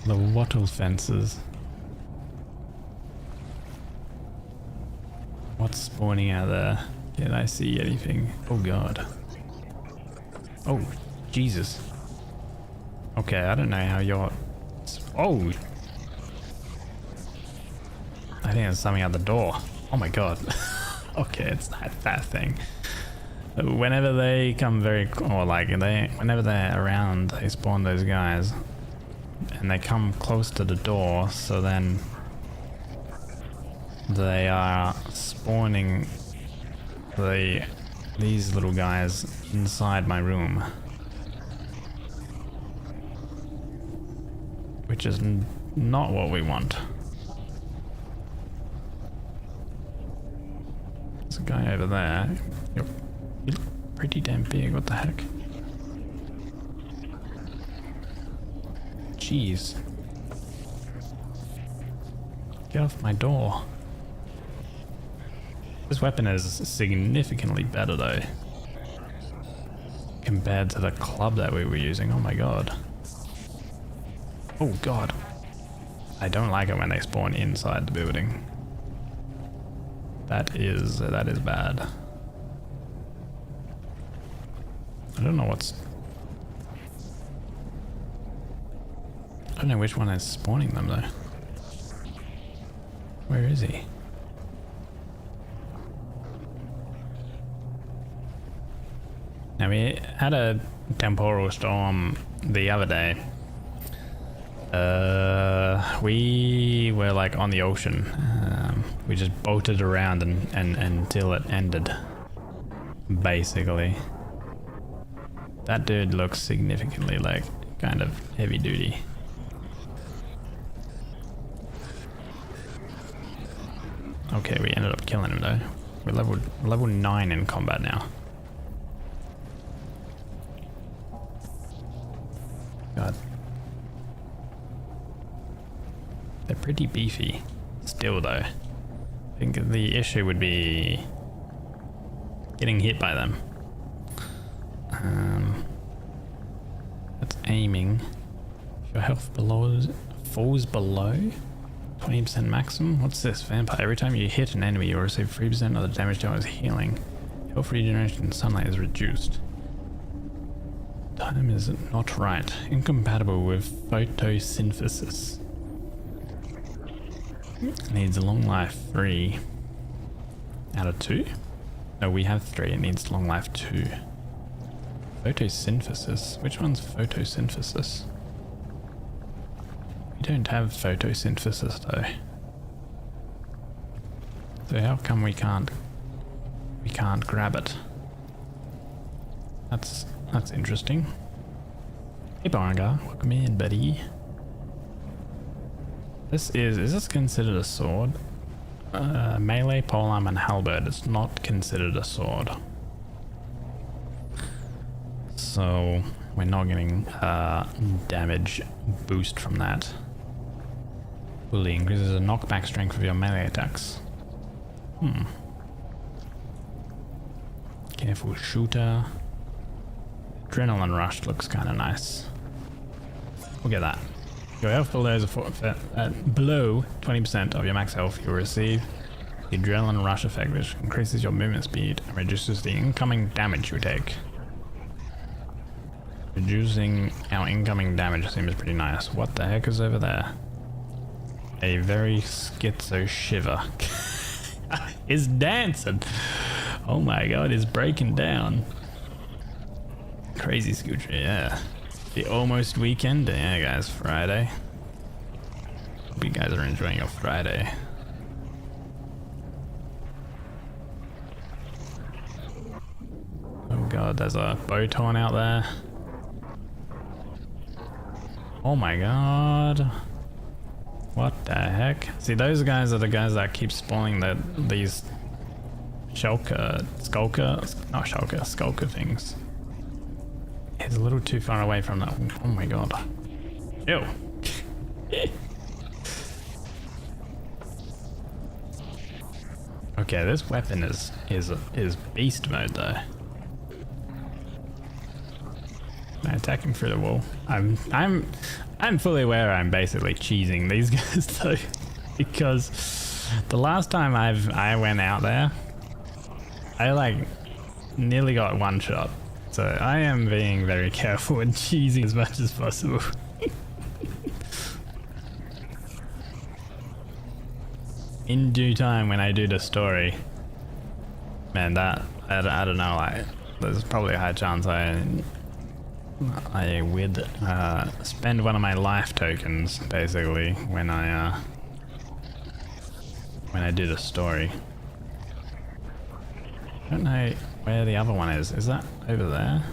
The wattle fences. What's spawning out there? Can I see anything? Oh god. Oh, Jesus. Okay, I don't know how you're... Oh! I think there's something at the door. Oh my god. Okay, it's not that thing. whenever they come whenever they're around, they spawn those guys, and they come close to the door. So then they are spawning these little guys inside my room, which is not what we want. There's a guy over there. You look pretty damn big. What the heck? Jeez. Get off my door. This weapon is significantly better though, compared to the club that we were using. Oh my god. Oh god. I don't like it when they spawn inside the building. That is bad. I don't know which one is spawning them though. Where is he? Now we had a temporal storm the other day. We were like on the ocean. We just boated around and until it ended. Basically. That dude looks significantly like kind of heavy duty. Okay, we ended up killing him though. We're level 9 in combat now. God. They're pretty beefy still though. I think the issue would be getting hit by them. That's aiming. If your health falls below 20% maximum. What's this? Vampire. Every time you hit an enemy, you receive 3% of the damage dealt as healing. Health regeneration in sunlight is reduced. Time is not right. Incompatible with photosynthesis. Needs a long life 3 out of 2. No, we have 3. It needs long life 2. Photosynthesis. Which one's photosynthesis? We don't have photosynthesis though. So how come we can't grab it? That's interesting. Hey Barngar, welcome in, buddy. Is this considered a sword? Melee, polearm, and halberd. It's not considered a sword. So we're not getting damage boost from that. Fully increases the knockback strength of your melee attacks. Careful shooter. Adrenaline rush looks kind of nice. We'll get that. Your health below 20% of your max health, you'll receive the adrenaline rush effect, which increases your movement speed and reduces the incoming damage you take. Reducing our incoming damage seems pretty nice. What the heck is over there? A very schizo shiver. It's dancing. Oh my god, it's breaking down. Crazy scooter, yeah. The almost weekend, yeah guys, Friday. Hope you guys are enjoying your Friday. Oh god, there's a boat horn out there. Oh my god. What the heck? See, those guys are the guys that keep spawning these skulker things. He's a little too far away from that. Oh my god. Ew. Okay, this weapon is beast mode though. I'm attacking through the wall. I'm fully aware I'm basically cheesing these guys though, because the last time I went out there, I like nearly got one shot. So I am being very careful and cheesing as much as possible. In due time when I do the story, man, that I don't know, like there's probably a high chance I would spend one of my life tokens basically when I do the story. I don't know where the other one is. Is that over there?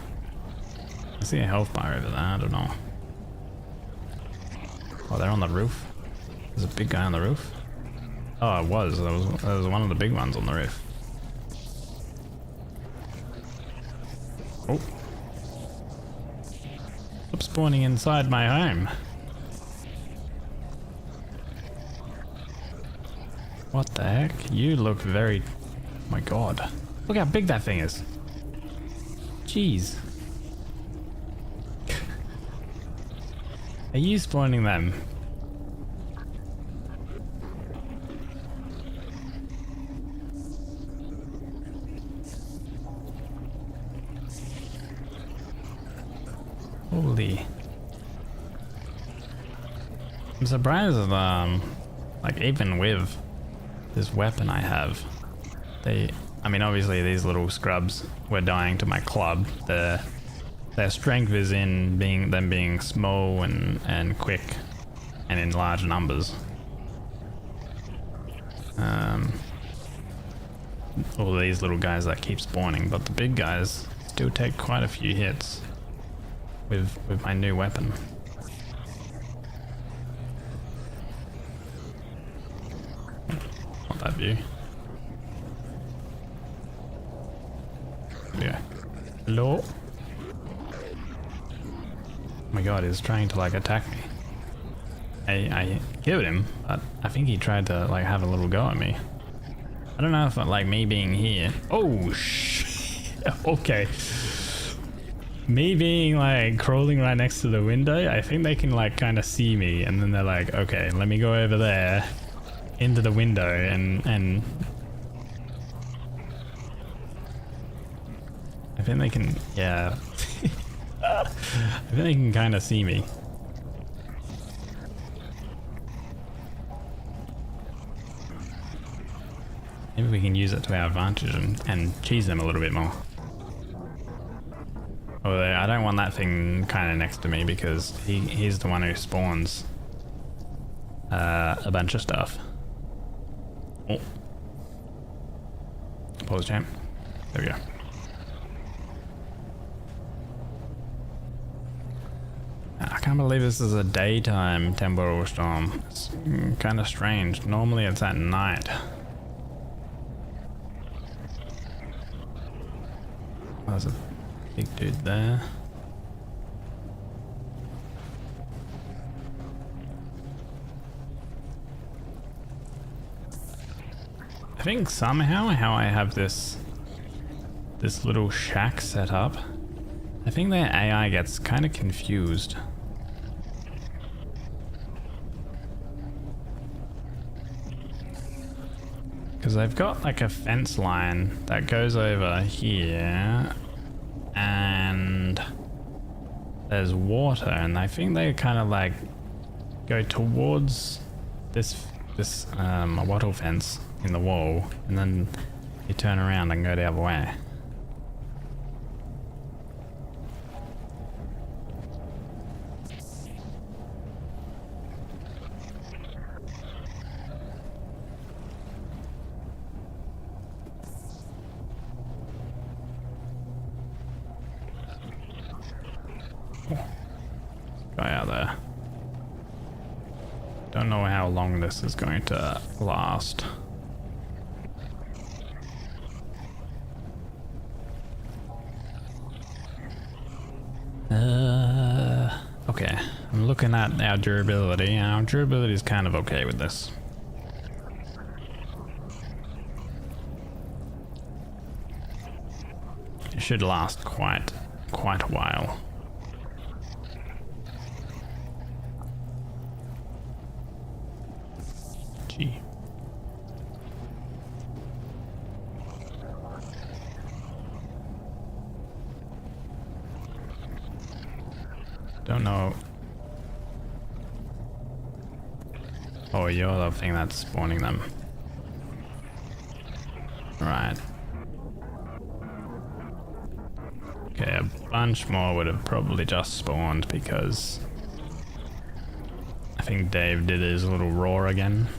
I see a health bar over there. I don't know. Oh, they're on the roof. There's a big guy on the roof. Oh, it was. There was one of the big ones on the roof. Oh. Stop spawning inside my home. What the heck? You look very... Oh my god. Look how big that thing is. Jeez. Are you spawning them? Holy. I'm surprised that, like, even with this weapon I have, I mean, obviously these little scrubs were dying to my club. Their strength is in them being small and quick and in large numbers. All these little guys that keep spawning, but the big guys still take quite a few hits with my new weapon. Not that view. Yeah. Hello? Oh my god, he's trying to like attack me. I killed him, but I think he tried to like have a little go at me. I don't know if like me being here. Oh okay. Me being like crawling right next to the window, I think they can like kind of see me, and then they're like, okay, let me go over there into the window and I think they can, yeah. I think they can kind of see me. Maybe we can use it to our advantage and cheese them a little bit more. Although I don't want that thing kind of next to me because he's the one who spawns a bunch of stuff. Oh. Pause champ. There we go. I can't believe this is a daytime temporal storm. It's kind of strange. Normally it's at night. Oh, there's a big dude there. I think somehow how I have this little shack set up, I think their AI gets kind of confused. Because they've got like a fence line that goes over here and there's water, and I think they kind of like go towards this wattle fence in the wall, and then you turn around and go the other way. Guy out there. Don't know how long this is going to last. Okay, I'm looking at our durability. Our durability is kind of okay with this. It should last quite a while. Gee. Don't know. Oh, you're the thing that's spawning them. Right. Okay, a bunch more would have probably just spawned because I think Dave did his little roar again.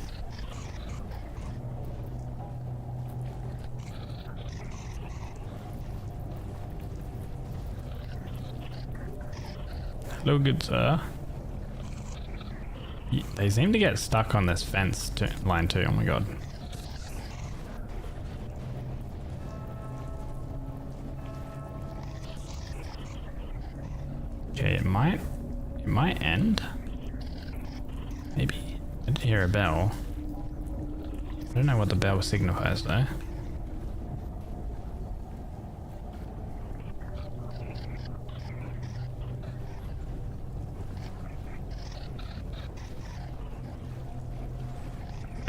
Hello, good sir. They seem to get stuck on this fence line too. Oh my god. Okay, it might end. Maybe. I did hear a bell. I don't know what the bell signifies though.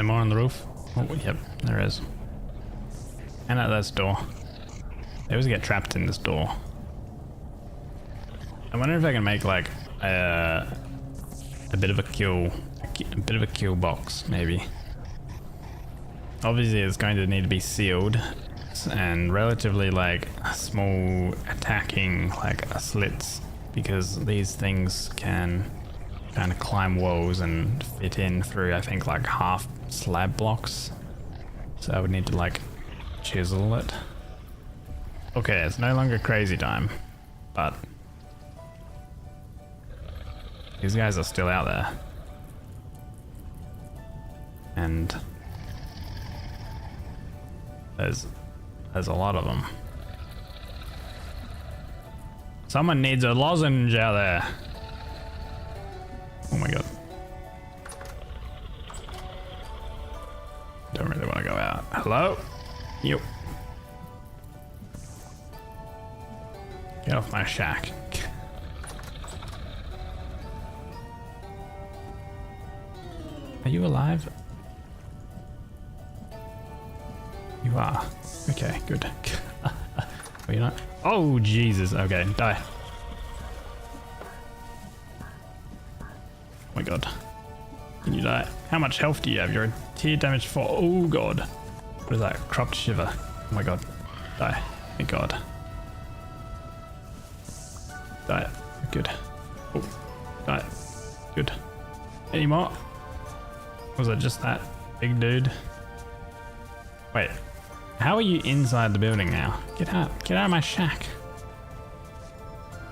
More on the roof? Oh, yep, there is. And at this door. They always get trapped in this door. I wonder if I can make like a bit of a kill box, maybe. Obviously, it's going to need to be sealed and relatively like small attacking like slits, because these things can kind of climb walls and fit in through, I think, like half slab blocks. So I would need to like chisel it. Okay, it's no longer crazy time, but these guys are still out there. And there's a lot of them. Someone needs a lozenge out there. Oh my god. Don't really want to go out. Hello? You. Get off my shack. Are you alive? You are. Okay, good. Are you not? Oh, Jesus. Okay, die. Oh my god. Can you die? How much health do you have? You're a tier damage 4. Oh god. What is that? Cropped shiver. Oh my god. Die. Thank god. Die. Good. Oh. Die. Good. Any more? Was it just that big dude? Wait. How are you inside the building now? Get out. Get out of my shack.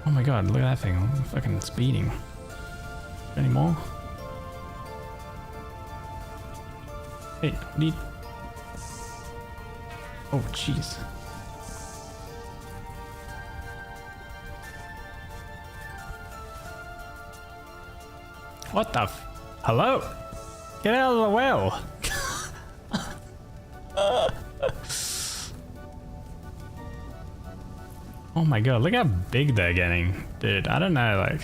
Oh my god, look at that thing. I'm fucking speeding. Any more? Hey, what do you... Oh, jeez. What the f... Hello? Get out of the well! Oh my god, look how big they're getting. Dude, I don't know, like...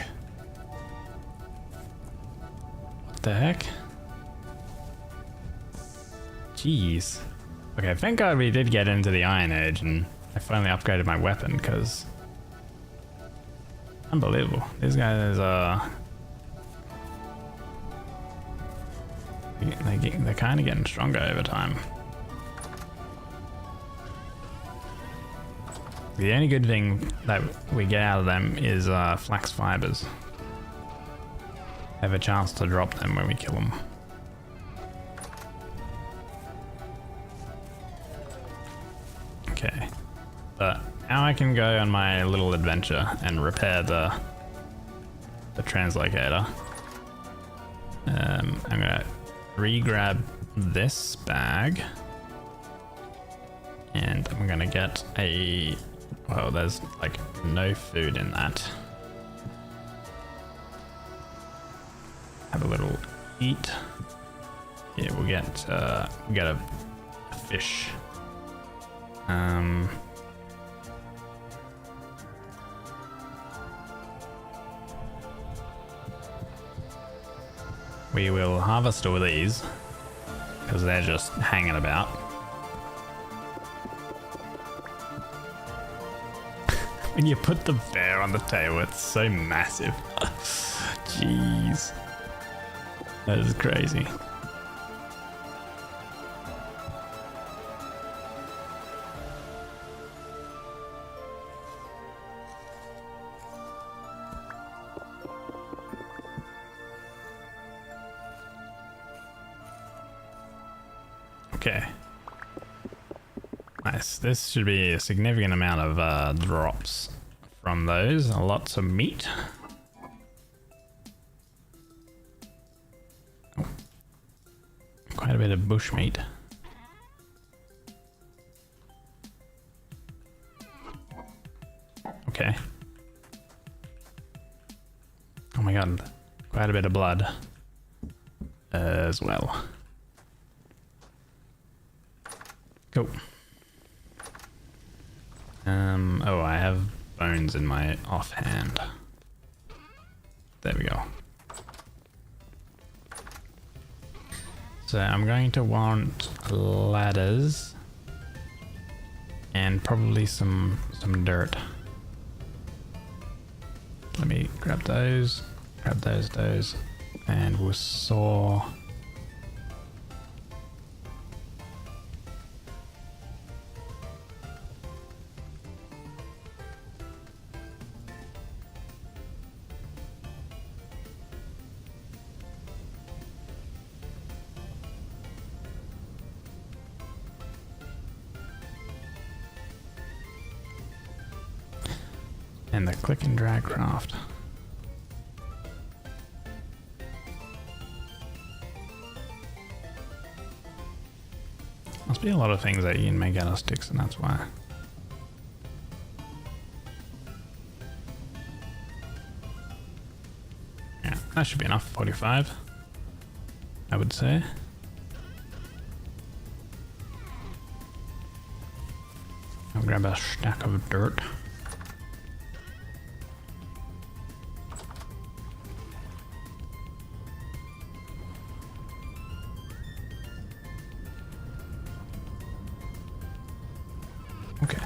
What the heck? Jeez. Okay, thank god we did get into the Iron Age and I finally upgraded my weapon, because... Unbelievable. These guys are... They're kind of getting stronger over time. The only good thing that we get out of them is flax fibers. Have a chance to drop them when we kill them. Okay, but now I can go on my little adventure and repair the translocator. I'm gonna re-grab this bag, and I'm gonna get a... Well, there's like no food in that. Have a little eat. Yeah, we'll get a fish. We will harvest all these because they're just hanging about. When you put the bear on the table, it's so massive. Jeez. That is crazy. Okay. Nice. This should be a significant amount of drops from those. Lots of meat. Oh. Quite a bit of bush meat. Okay. Oh my god. Quite a bit of blood as well. Cool. Oh, I have bones in my offhand. There we go. So I'm going to want ladders and probably some dirt. Let me grab those, and we'll saw. And the click and drag craft. Must be a lot of things that you can make out of sticks, and that's why. Yeah, that should be enough. 45, I would say. I'll grab a stack of dirt. Okay.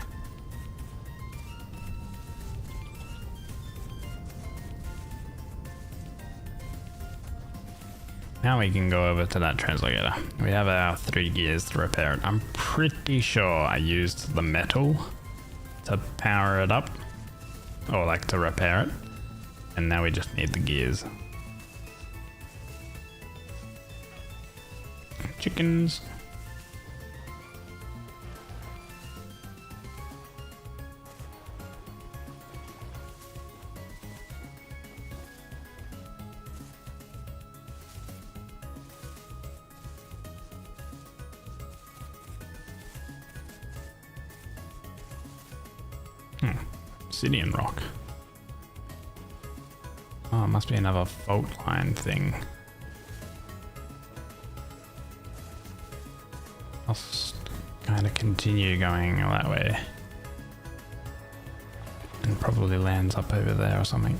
Now we can go over to that translocator. We have our 3 gears to repair it. I'm pretty sure I used the metal to power it up, or like to repair it, and now we just need the gears. Chickens. Obsidian rock. Oh, it must be another fault line thing. I'll kind of continue going that way. And probably lands up over there or something.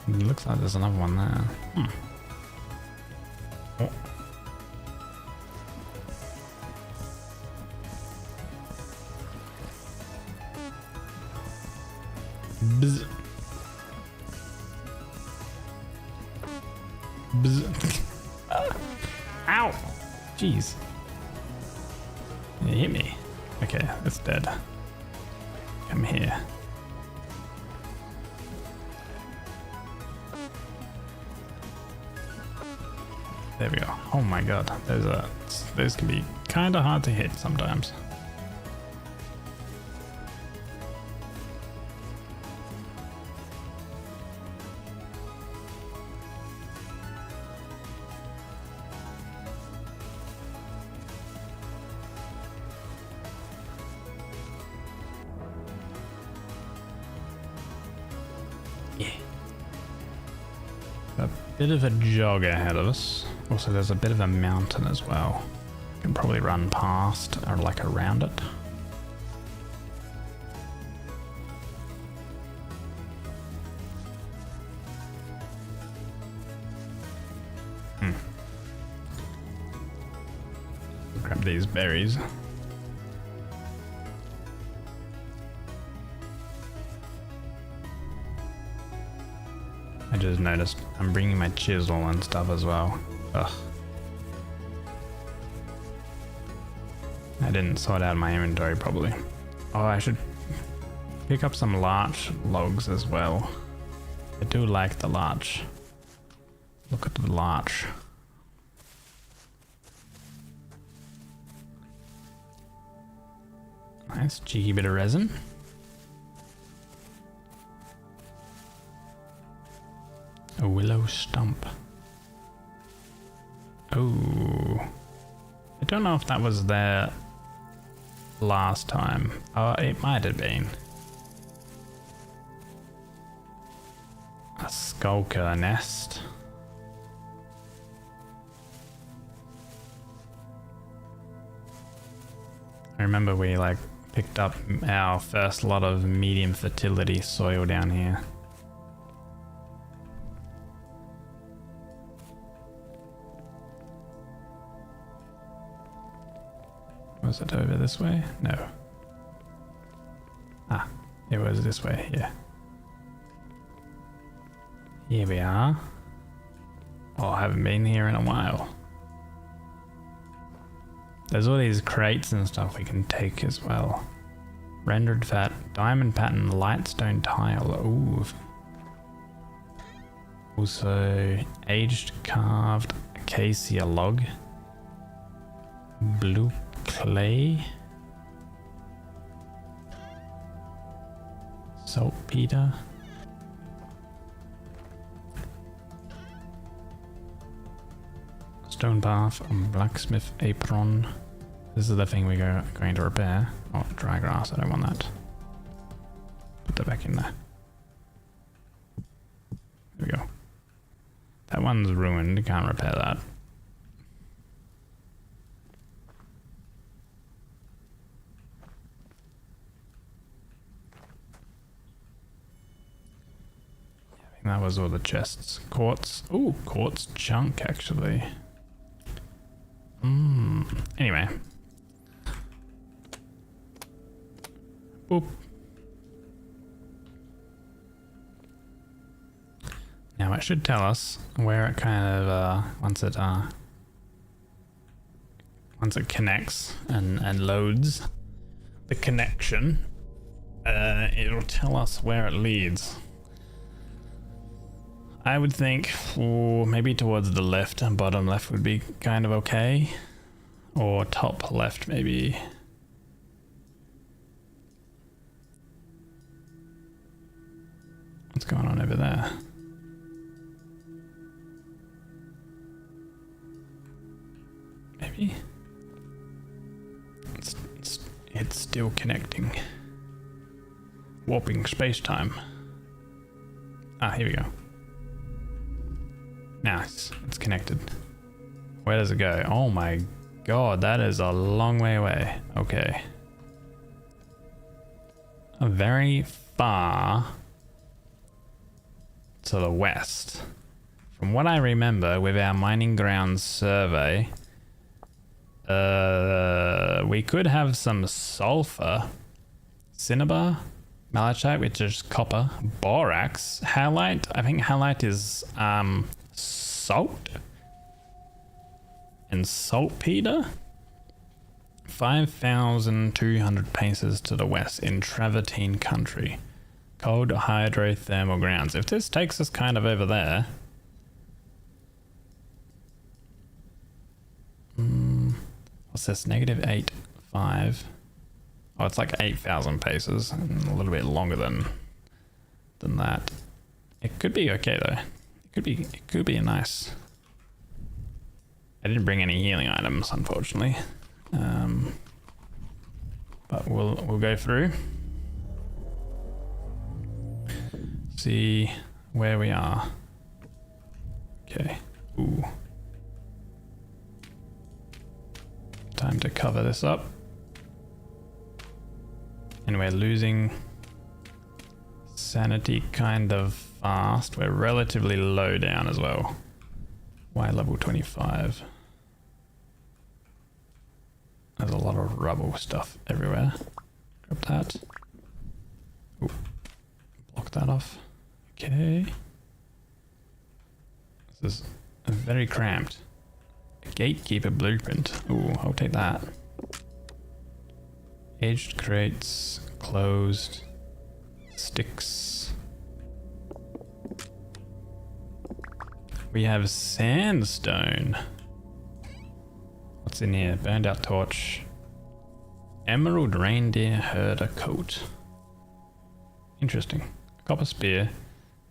It looks like there's another one there. Oh. Bzz. Bzz. Ow! Jeez. You hit me. Okay, it's dead. Come here. There we go. Oh my god, those can be kind of hard to hit sometimes. A bit of a jog ahead of us. Also, there's a bit of a mountain as well. You can probably run past or like around it. Grab these berries. I just noticed I'm bringing my chisel and stuff as well. Ugh. I didn't sort out my inventory probably. Oh, I should pick up some larch logs as well. I do like the larch. Look at the larch. Nice, cheeky bit of resin. A willow stump. Oh, I don't know if that was there last time. Oh, it might have been. A skulker nest. I remember we like picked up our first lot of medium fertility soil down here. Was it over this way? No. Ah, it was this way, yeah. Here we are. Oh, I haven't been here in a while. There's all these crates and stuff we can take as well. Rendered fat, diamond pattern, lightstone tile. Ooh. Also, aged carved acacia log. Blue clay. Saltpeter. Stone bath and blacksmith apron. This is the thing we're going to repair. Oh, dry grass, I don't want that. Put that back in there. There we go. That one's ruined, can't repair that. I think that was all the chests. Quartz. Ooh, quartz chunk actually. Anyway. Boop. Now it should tell us where it kind of once it connects and loads the connection, it'll tell us where it leads. I would think maybe towards the left and bottom left would be kind of okay. Or top left maybe. What's going on over there? Maybe? It's still connecting. Warping space-time. Ah, here we go. Now it's connected. Where does it go? Oh my god, that is a long way away. Okay. Very far to the west. From what I remember with our mining grounds survey, we could have some sulfur, cinnabar, malachite, which is copper, borax, halite. I think halite is salt and saltpeter. 5,200 paces to the west in Travertine country. Cold hydrothermal grounds. If this takes us kind of over there. What's this? -8.5. Oh, it's like 8,000 paces. A little bit longer than that. It could be okay though. It could be nice. I didn't bring any healing items, unfortunately. But we'll go through. See where we are. Okay. Ooh. Time to cover this up. And we're losing sanity kind of fast. We're relatively low down as well. Why level 25? There's a lot of rubble stuff everywhere. Grab that. Ooh. Block that off. Okay. This is very cramped. A gatekeeper blueprint. Ooh, I'll take that. Aged crates, closed, sticks. We have sandstone. What's in here? Burned out torch. Emerald reindeer herder coat. Interesting. Copper spear.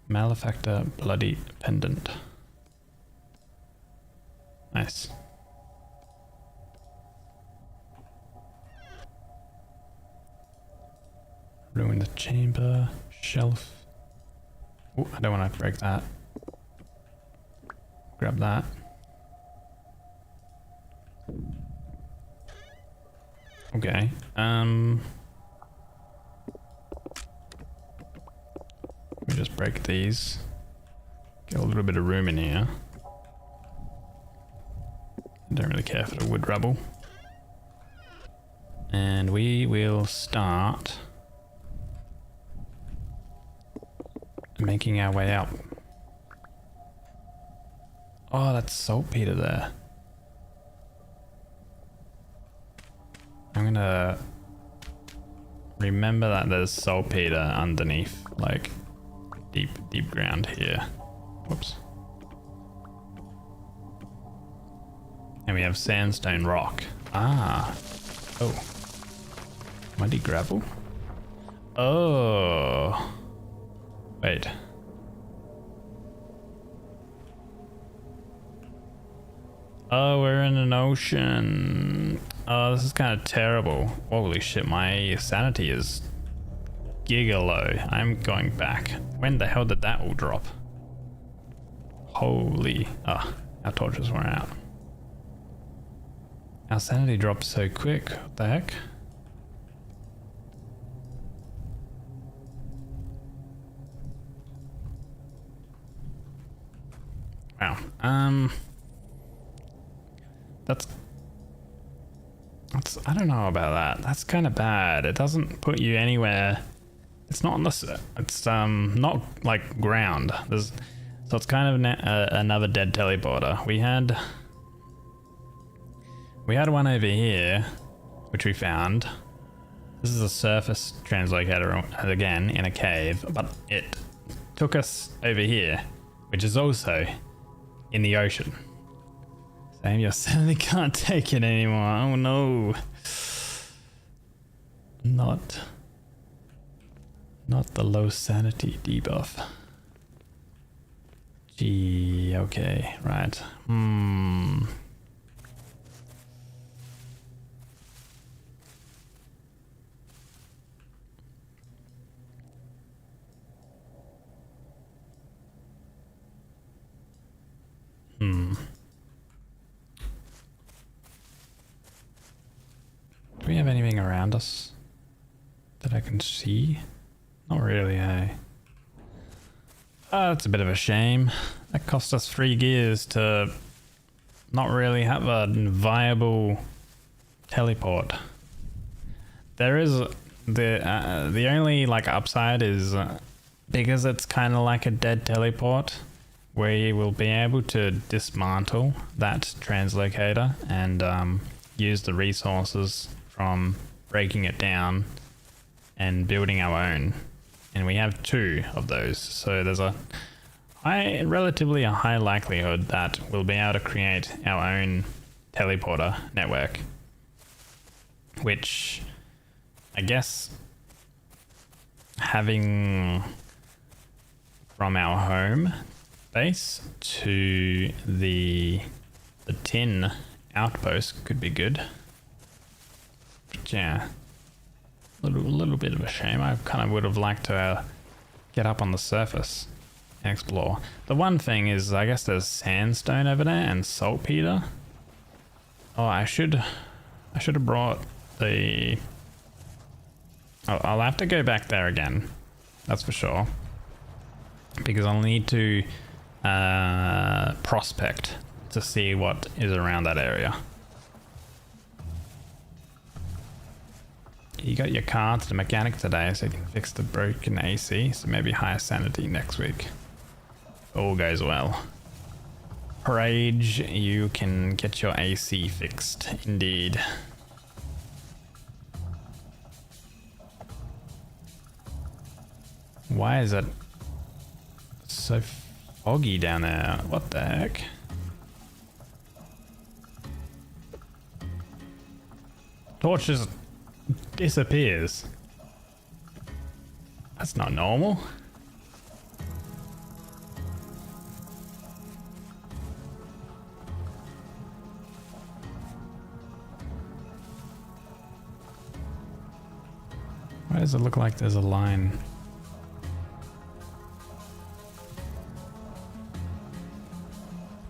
Malefactor bloody pendant. Nice. Ruin the chamber. Shelf. Oh, I don't want to break that. Grab that. Okay. We just break these. Get a little bit of room in here. Don't really care for the wood rubble. And we will start making our way up. Oh, that's saltpeter there. I'm gonna remember that there's saltpeter underneath, like deep ground here. Whoops. And we have sandstone rock. Ah. Oh. Muddy gravel? Oh. Wait. Oh, we're in an ocean. Oh, this is kind of terrible. Holy shit, my sanity is giga low. I'm going back. When the hell did that all drop? Holy... Ah, our torches were out. Our sanity dropped so quick. What the heck? Wow. That's I don't know about that. That's kind of bad. It doesn't put you anywhere. It's not on the. It's not like ground. So it's kind of another dead teleporter. We had one over here, which we found. This is a surface translocator again in a cave, but it took us over here, which is also in the ocean. Sam, your sanity can't take it anymore. Oh no. Not the low sanity debuff. Gee, okay, right. Do we have anything around us that I can see? Not really, eh? Oh, that's a bit of a shame. That cost us 3 gears to not really have a viable teleport. There is the only like upside is because it's kind of like a dead teleport, we will be able to dismantle that translocator and use the resources from breaking it down and building our own. And we have 2 of those, so there's a relatively high likelihood that we'll be able to create our own teleporter network, which I guess having from our home base to the tin outpost could be good. But yeah, a little bit of a shame. I kind of would have liked to get up on the surface and explore. The one thing is, I guess there's sandstone over there and saltpeter. Oh, I should have brought the... I'll have to go back there again, that's for sure, because I'll need to prospect to see what is around that area. You got your car to the mechanic today so you can fix the broken AC, so maybe higher sanity next week. All goes well. Rage, you can get your AC fixed, indeed. Why is it so foggy down there? What the heck? Torch is disappears. That's not normal. Why does it look like there's a line?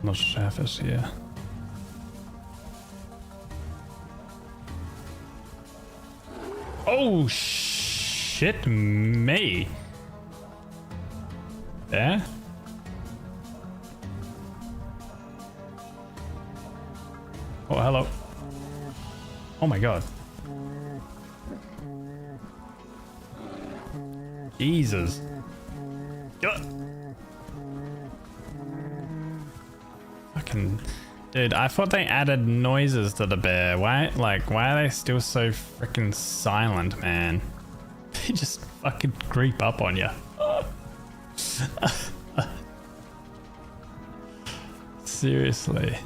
On the surface here. Oh shit me. There? Oh hello. Oh my god. Jesus. Fucking dude, I thought they added noises to the bear. Why are they still so freaking silent, man? They just fucking creep up on you. Seriously.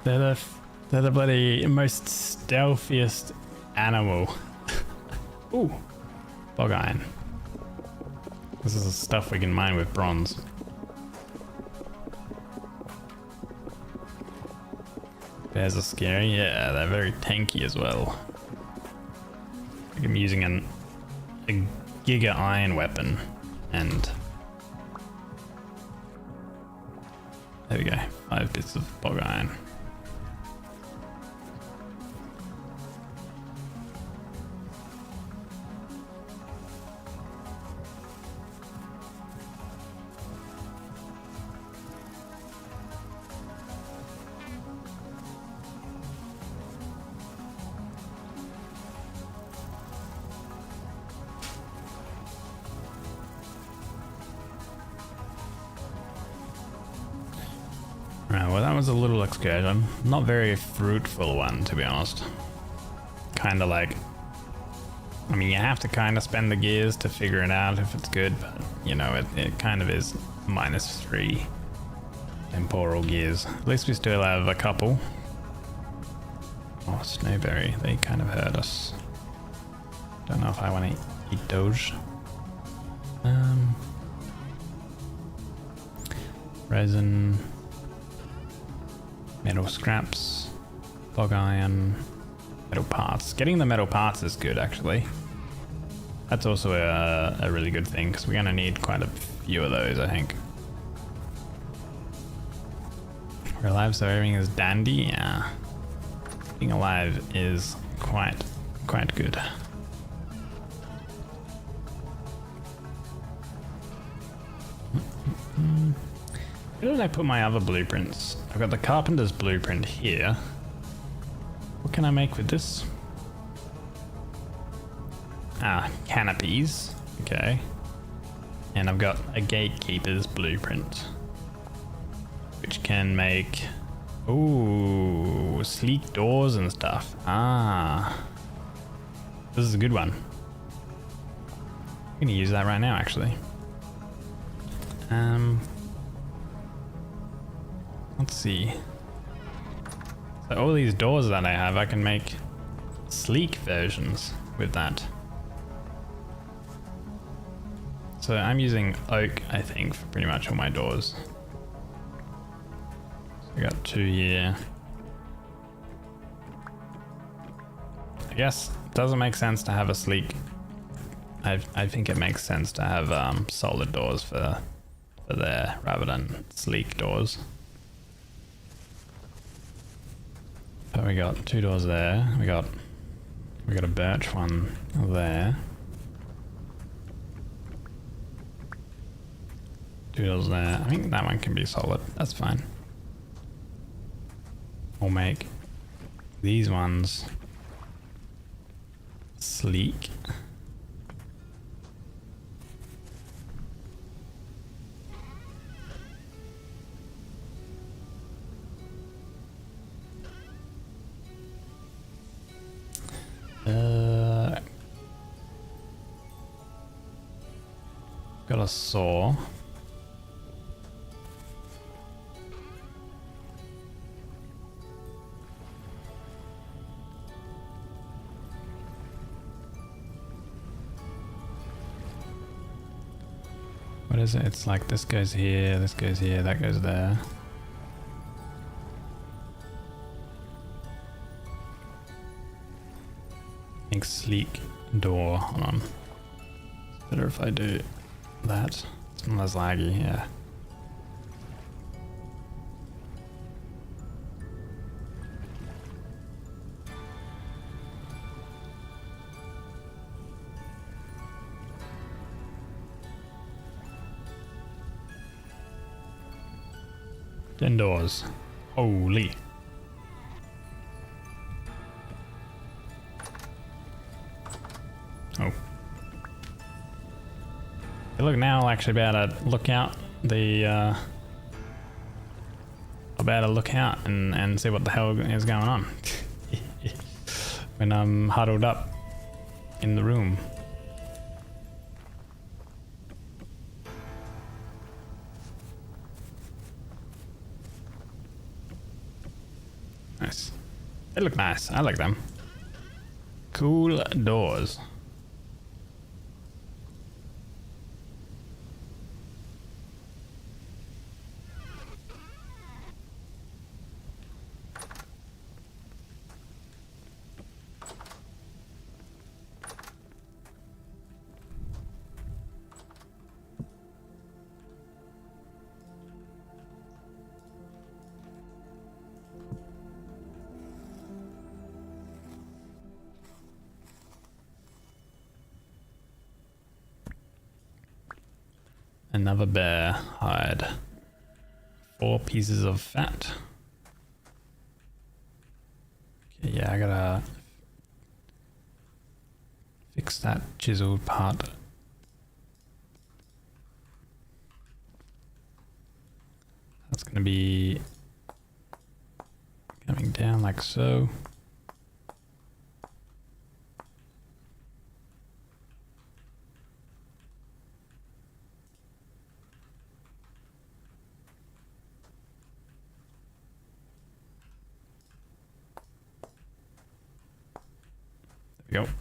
They're the bloody most stealthiest animal. Ooh, bog iron. This is the stuff we can mine with bronze. Bears are scary. Yeah, they're very tanky as well. Like I'm using a giga iron weapon, and there we go. 5 bits of bog iron. Right, well that was a little excursion. Not very fruitful one, to be honest. Kinda like... I mean, you have to kinda spend the gears to figure it out if it's good, but, you know, it kind of is -3 temporal gears. At least we still have a couple. Oh, snowberry. They kind of hurt us. Don't know if I want to eat those. Resin... metal scraps, bog iron, metal parts. Getting the metal parts is good, actually. That's also a really good thing, because we're going to need quite a few of those, I think. We're alive, so everything is dandy. Yeah. Being alive is quite good. Where did I put my other blueprints? I've got the carpenter's blueprint here. What can I make with this? Ah, canopies. Okay. And I've got a gatekeeper's blueprint, which can make... ooh, sleek doors and stuff. Ah. This is a good one. I'm gonna use that right now, actually. Let's see. So all these doors that I have, I can make sleek versions with that. So I'm using oak, I think, for pretty much all my doors. So I got 2 here. I guess it doesn't make sense to have a sleek. I think it makes sense to have solid doors for there rather than sleek doors. So we got 2 doors there. We got a birch one there. 2 doors there. I think that one can be solid. That's fine. We'll make these ones sleek. Got a saw. What is it? It's like this goes here, that goes there. Make sleek door. Hold on. It's better if I do that. It's less laggy, yeah. Indoors. Holy. Oh. Hey, look, now I'll actually be able to look out the I'll be able to look out and see what the hell is going on when I'm huddled up in the room. Nice. They look nice. I like them. Cool doors. Another bear hide. 4 pieces of fat. Okay, yeah, I gotta fix that chiseled part. That's gonna be coming down like so. There we go.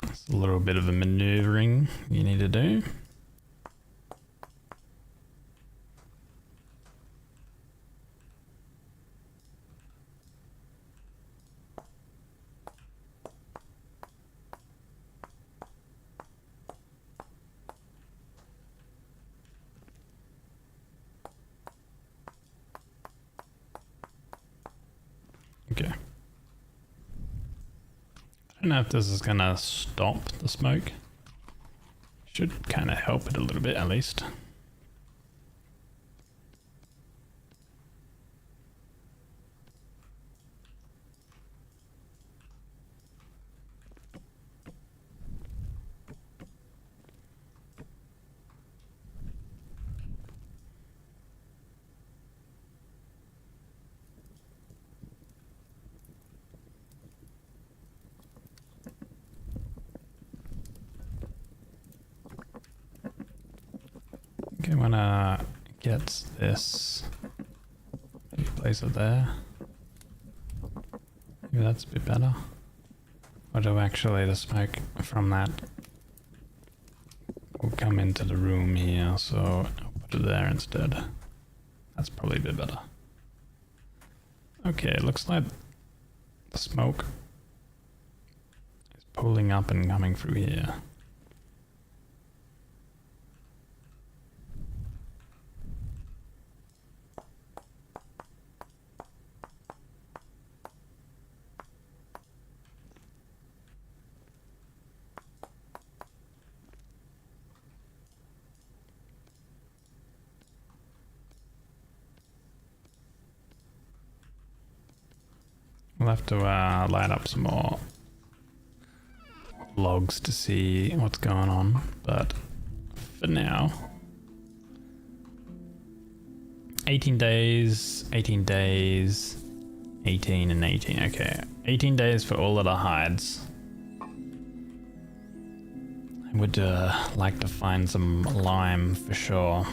It's a little bit of a maneuvering you need to do. Okay. I don't know if this is gonna stop the smoke. Should kind of help it a little bit at least. Okay, I wanna get this, maybe place it there. Maybe that's a bit better. Or do actually the smoke from that will come into the room here, so I'll put it there instead. That's probably a bit better. Okay, it looks like the smoke is pulling up and coming through here. We'll have to light up some more logs to see what's going on, but for now, 18 days, 18 days, 18 and 18. Okay, 18 days for all of the hides. I would like to find some lime for sure.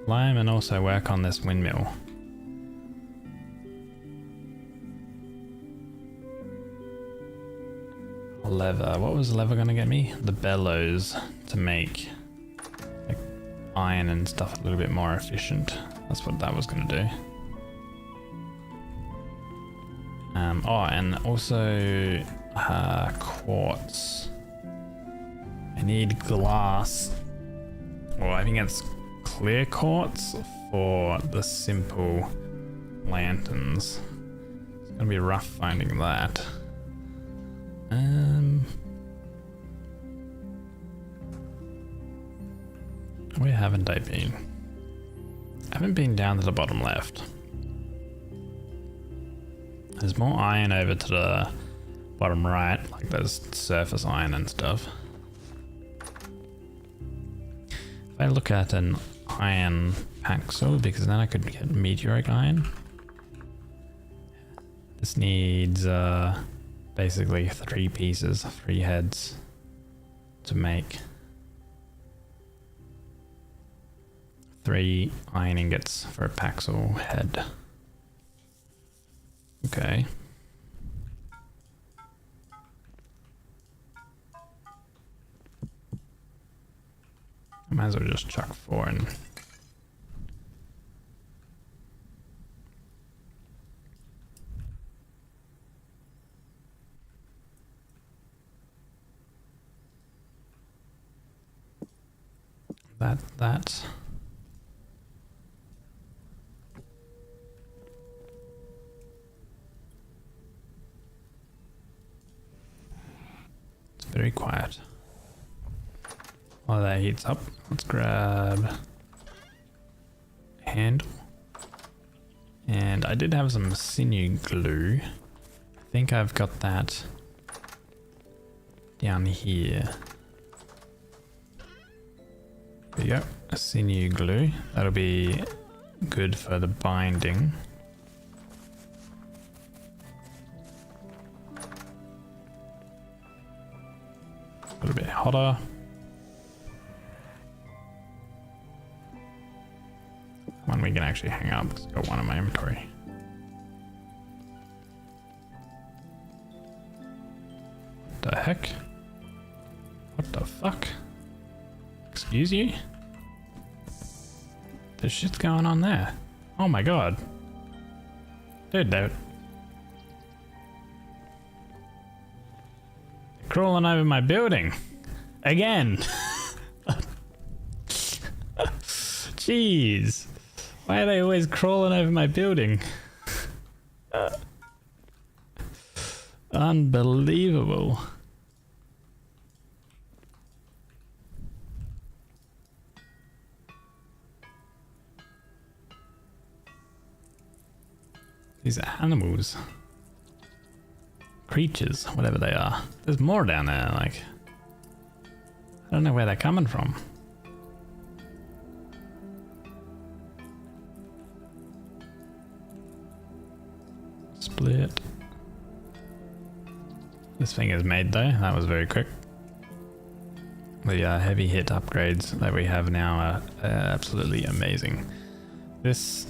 Lime and also work on this windmill. leather. What was leather gonna get me? The bellows to make like iron and stuff a little bit more efficient. That's what that was gonna do. Oh, and also quartz. I need glass. Well, I think it's clear quartz for the simple lanterns. It's gonna be rough finding that. Where haven't I been? I haven't been down to the bottom left. There's more iron over to the bottom right, like there's surface iron and stuff. If I look at an iron paxel, because then I could get meteoric iron. This needs basically 3 pieces, 3 heads to make 3 iron ingots for a paxel head. Okay. I might as well just chuck 4 in. That. It's very quiet. While that heats up, let's grab a handle. And I did have some sinew glue. I think I've got that down here. There you go, a sinew glue. That'll be good for the binding. A little bit hotter. One we can actually hang up because I've got one in my inventory. What the heck? What the fuck? Excuse you? There's shit's going on there. Oh my god. Dude, they're crawling over my building. Again. Jeez. Why are they always crawling over my building? Unbelievable. These animals, creatures, whatever they are. There's more down there, like, I don't know where they're coming from. Split. This thing is made though, that was very quick. The heavy hit upgrades that we have now are absolutely amazing. This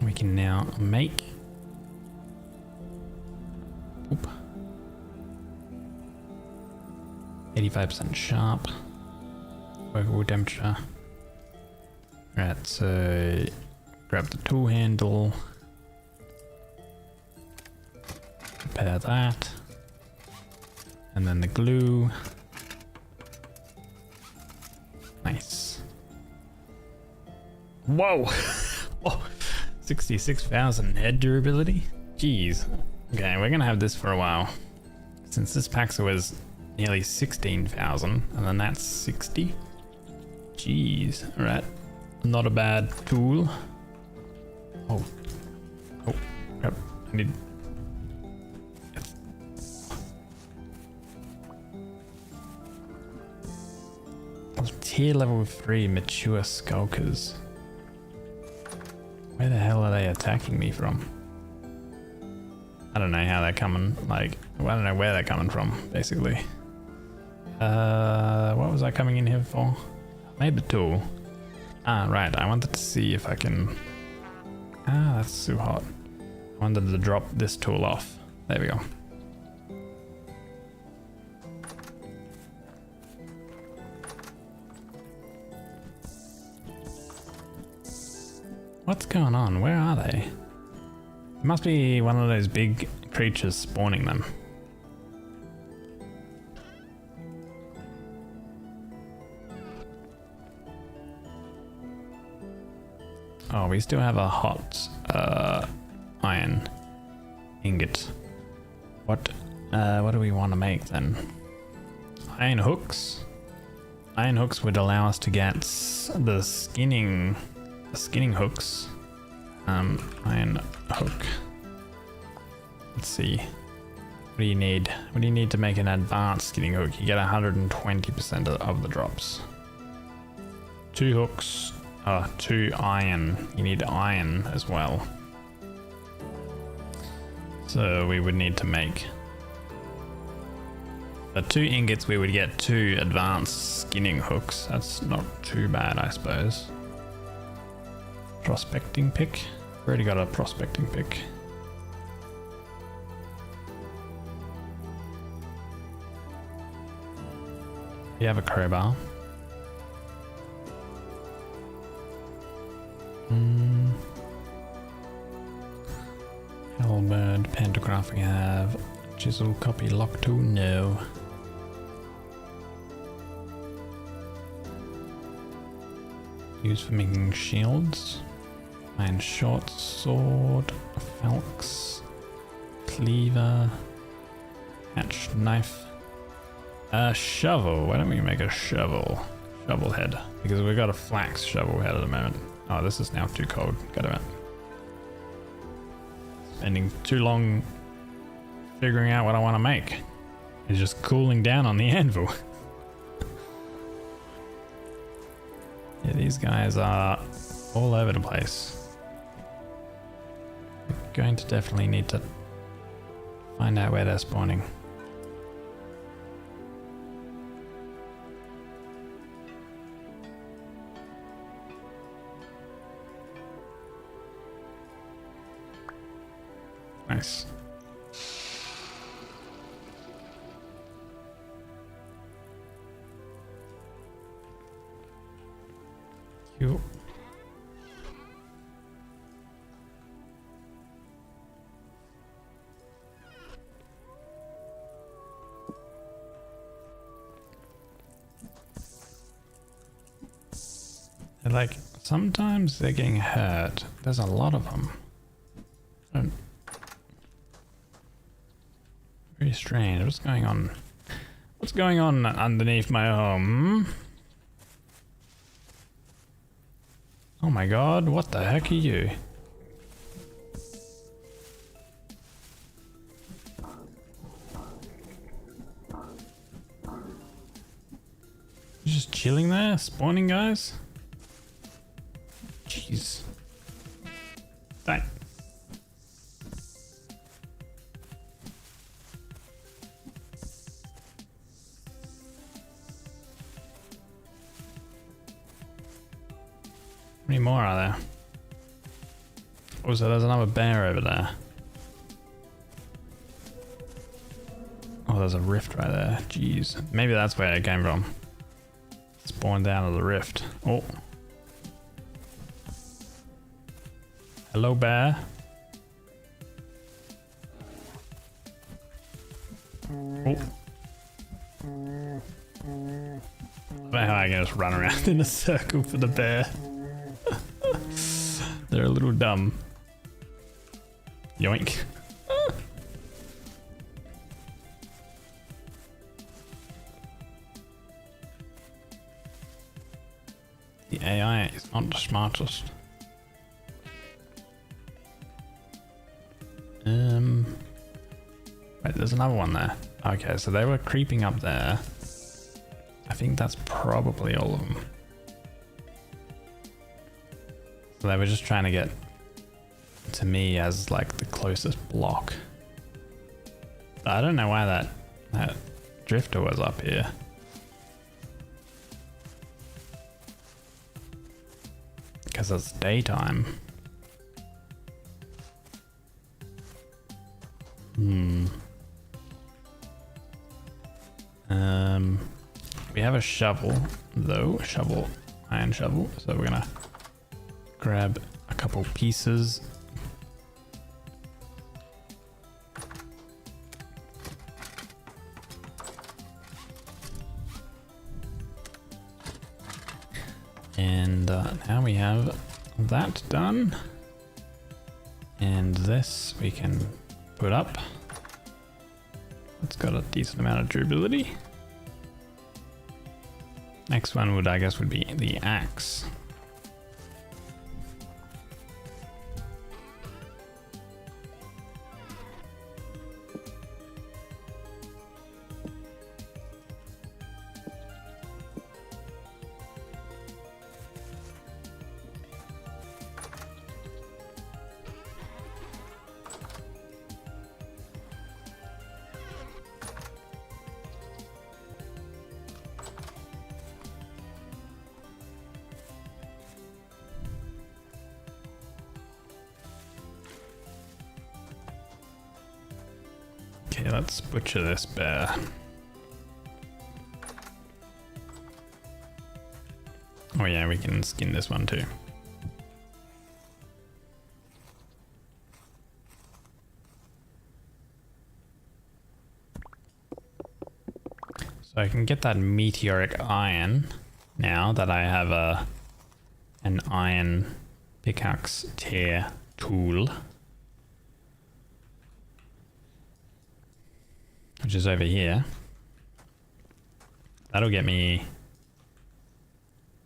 we can now make 85% sharp workable temperature. Right, so grab the tool handle, prepare that, and then the glue. Nice. Whoa! Oh, 66,000 head durability? Jeez. Okay, we're gonna have this for a while. Since this Paxo is nearly 16,000, and then that's 60. Jeez. Alright. Not a bad tool. Oh. Oh, crap. I need... Tier level 3 mature skulkers. Where the hell are they attacking me from? I don't know how they're coming, like, well, I don't know where they're coming from, basically. What was I coming in here for? Made the tool. Ah, right, I wanted to see if I can Ah, that's too hot. I wanted to drop this tool off. There we go. What's going on? Where are they? It must be one of those big creatures spawning them. Oh, we still have a hot iron ingot. What do we want to make then? Iron hooks. Iron hooks would allow us to get the skinning hooks. Iron hook. Let's see. What do you need? What do you need to make an advanced skinning hook? You get 120% of the drops. 2 hooks. 2 iron. You need iron as well. So we would need to make the 2 ingots. We would get 2 advanced skinning hooks. That's not too bad, I suppose. Prospecting pick. Already got a prospecting pick. You have a crowbar. Halberd, pantograph we have. Chisel, copy, lock tool, no. Used for making shields. Iron short sword, falx, cleaver, hatched knife. A shovel. Why don't we make a shovel? Shovel head. Because we've got a flax shovel head at the moment. Oh, this is now too cold. Got it. Spending too long figuring out what I want to make. It's just cooling down on the anvil. Yeah, these guys are all over the place. We're going to definitely need to find out where they're spawning. Nice. Cute. They're like, sometimes they're getting hurt. There's a lot of them. Very strange. What's going on? What's going on underneath my home? Oh my god, what the heck are you? You just chilling there? Spawning guys? Jeez. Dang. How many more are there? Oh, so there's another bear over there. Oh, there's a rift right there. Jeez. Maybe that's where it came from. Spawned out of the rift. Oh. Hello, bear. Oh. I don't know how I can just run around in a circle for the bear. They're a little dumb. Yoink. The AI is not the smartest. Wait, there's another one there. Okay, so they were creeping up there. I think that's probably all of them. So they were just trying to get to me as like the closest block. But I don't know why that drifter was up here. Because it's daytime. We have a shovel, though. Iron shovel. So we're gonna grab a couple pieces. And now we have that done. And this we can put up. It's got a decent amount of durability. Next one would, I guess, would be the axe. Okay, let's butcher this bear. Oh yeah, we can skin this one too. So I can get that meteoric iron now that I have an iron pickaxe tear tool. Which is over here. That'll get me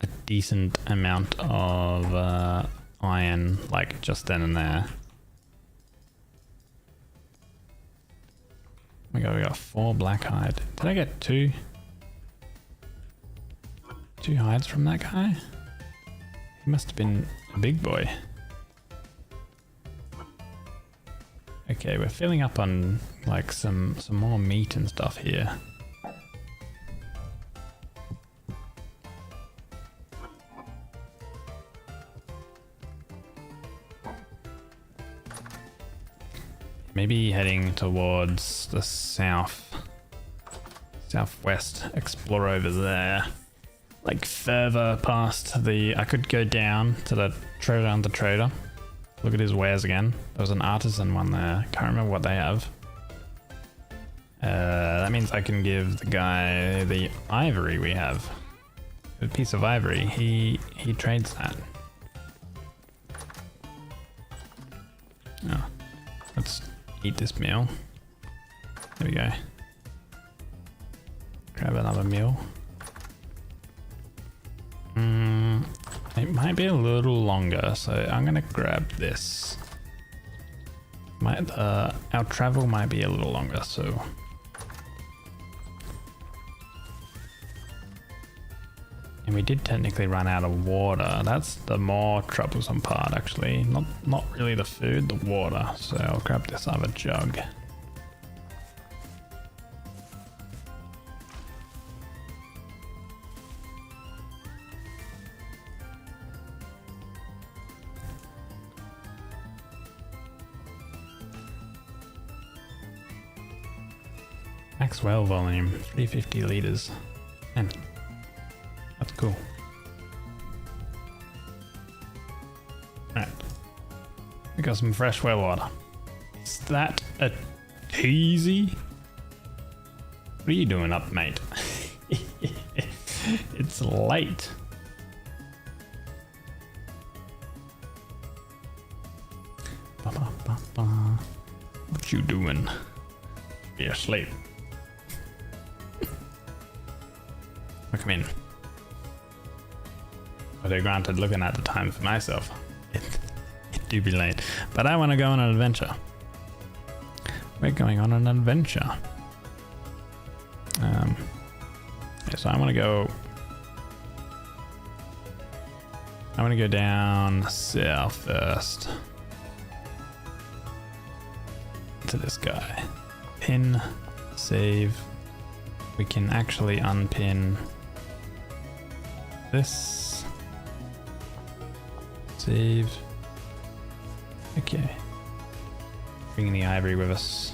a decent amount of iron, like just then and there. Oh my god, we got 4 black hide. Did I get 2 hides from that guy? He must have been a big boy. Okay, we're filling up on like some more meat and stuff here. Maybe heading towards the southwest, explore over there. Like further past the, I could go down to the trader. Look at his wares again. There was an artisan one there. Can't remember what they have. That means I can give the guy the ivory we have. A piece of ivory. He trades that. Oh, let's eat this meal. There we go. Grab another meal. It might be a little longer, so I'm gonna grab this. Our travel might be a little longer, so and we did technically run out of water. That's the more troublesome part, actually. Not really the food, the water. So I'll grab this other jug. Max well volume, 350 liters. Man, that's cool. Alright. We got some fresh well water. Is that a teasy? What are you doing up, mate? It's late. What you doing? You're asleep. Come in. Although granted, looking at the time for myself, it do be late. But I want to go on an adventure. We're going on an adventure. So I want to go down south first. To this guy. Pin, save. We can actually unpin this. Save. Okay. Bringing the ivory with us.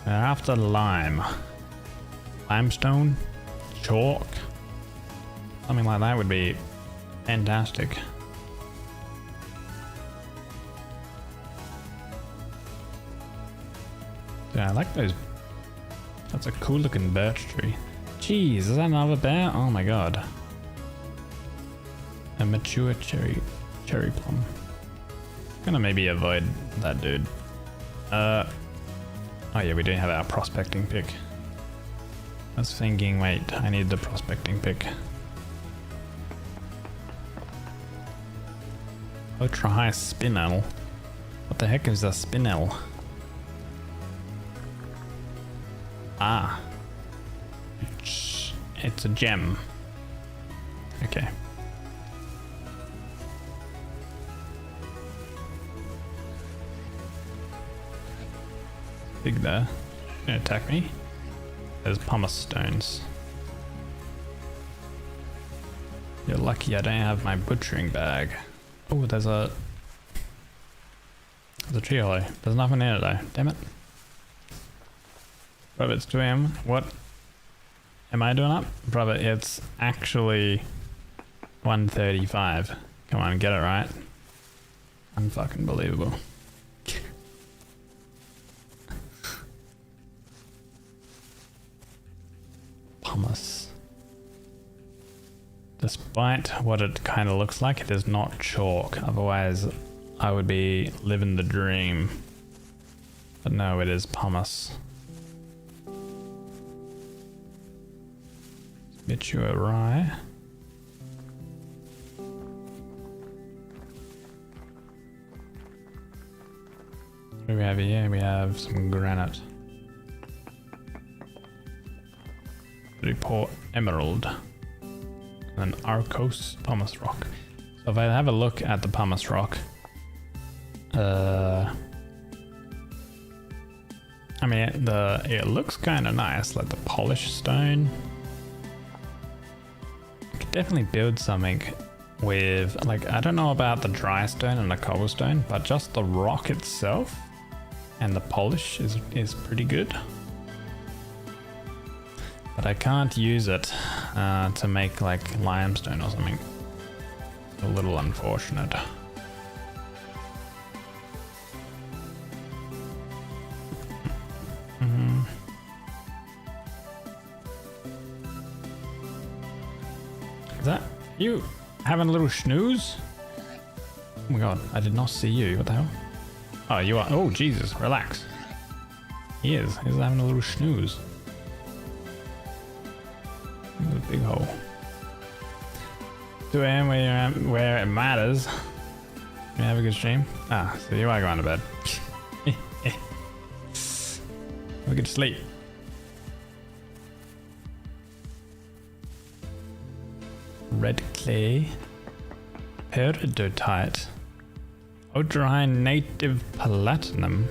After lime. Limestone? Chalk? Something like that would be fantastic. Yeah, I like those. That's a cool looking birch tree. Jeez, is that another bear? Oh my god. A mature cherry plum. Gonna maybe avoid that dude. Oh yeah, we do have our prospecting pick. I was thinking, wait, I need the prospecting pick. Ultra high spinel. What the heck is a spinel? Ah. It's a gem. Okay. Big there. Gonna attack me. There's pumice stones. You're lucky I don't have my butchering bag. Oh, there's a tree hollow. There's nothing in it though. Damn it. Brother, it's 2 AM. What am I doing up? Brother, it's actually 1:35. Come on, get it right. Unfucking believable. Pumice. Despite what it kind of looks like, it is not chalk. Otherwise, I would be living the dream. But no, it is pumice. Mature rye. What do we have here? We have some granite. Report emerald. And Arcos pumice rock. So if I have a look at the pumice rock, I mean it looks kind of nice, like the polished stone. I could definitely build something with, like, I don't know about the dry stone and the cobblestone, but just the rock itself and the polish is pretty good. But I can't use it to make like limestone or something. A little unfortunate. Is that you having a little snooze? Oh my god, I did not see you. What the hell? Oh, you are. Oh, Jesus, relax. He is. He's having a little snooze. The big hole. 2 AM where it matters. You have a good stream? Ah, so you are going to bed. Have a good sleep. Red clay. Peridotite. Ultra high native platinum.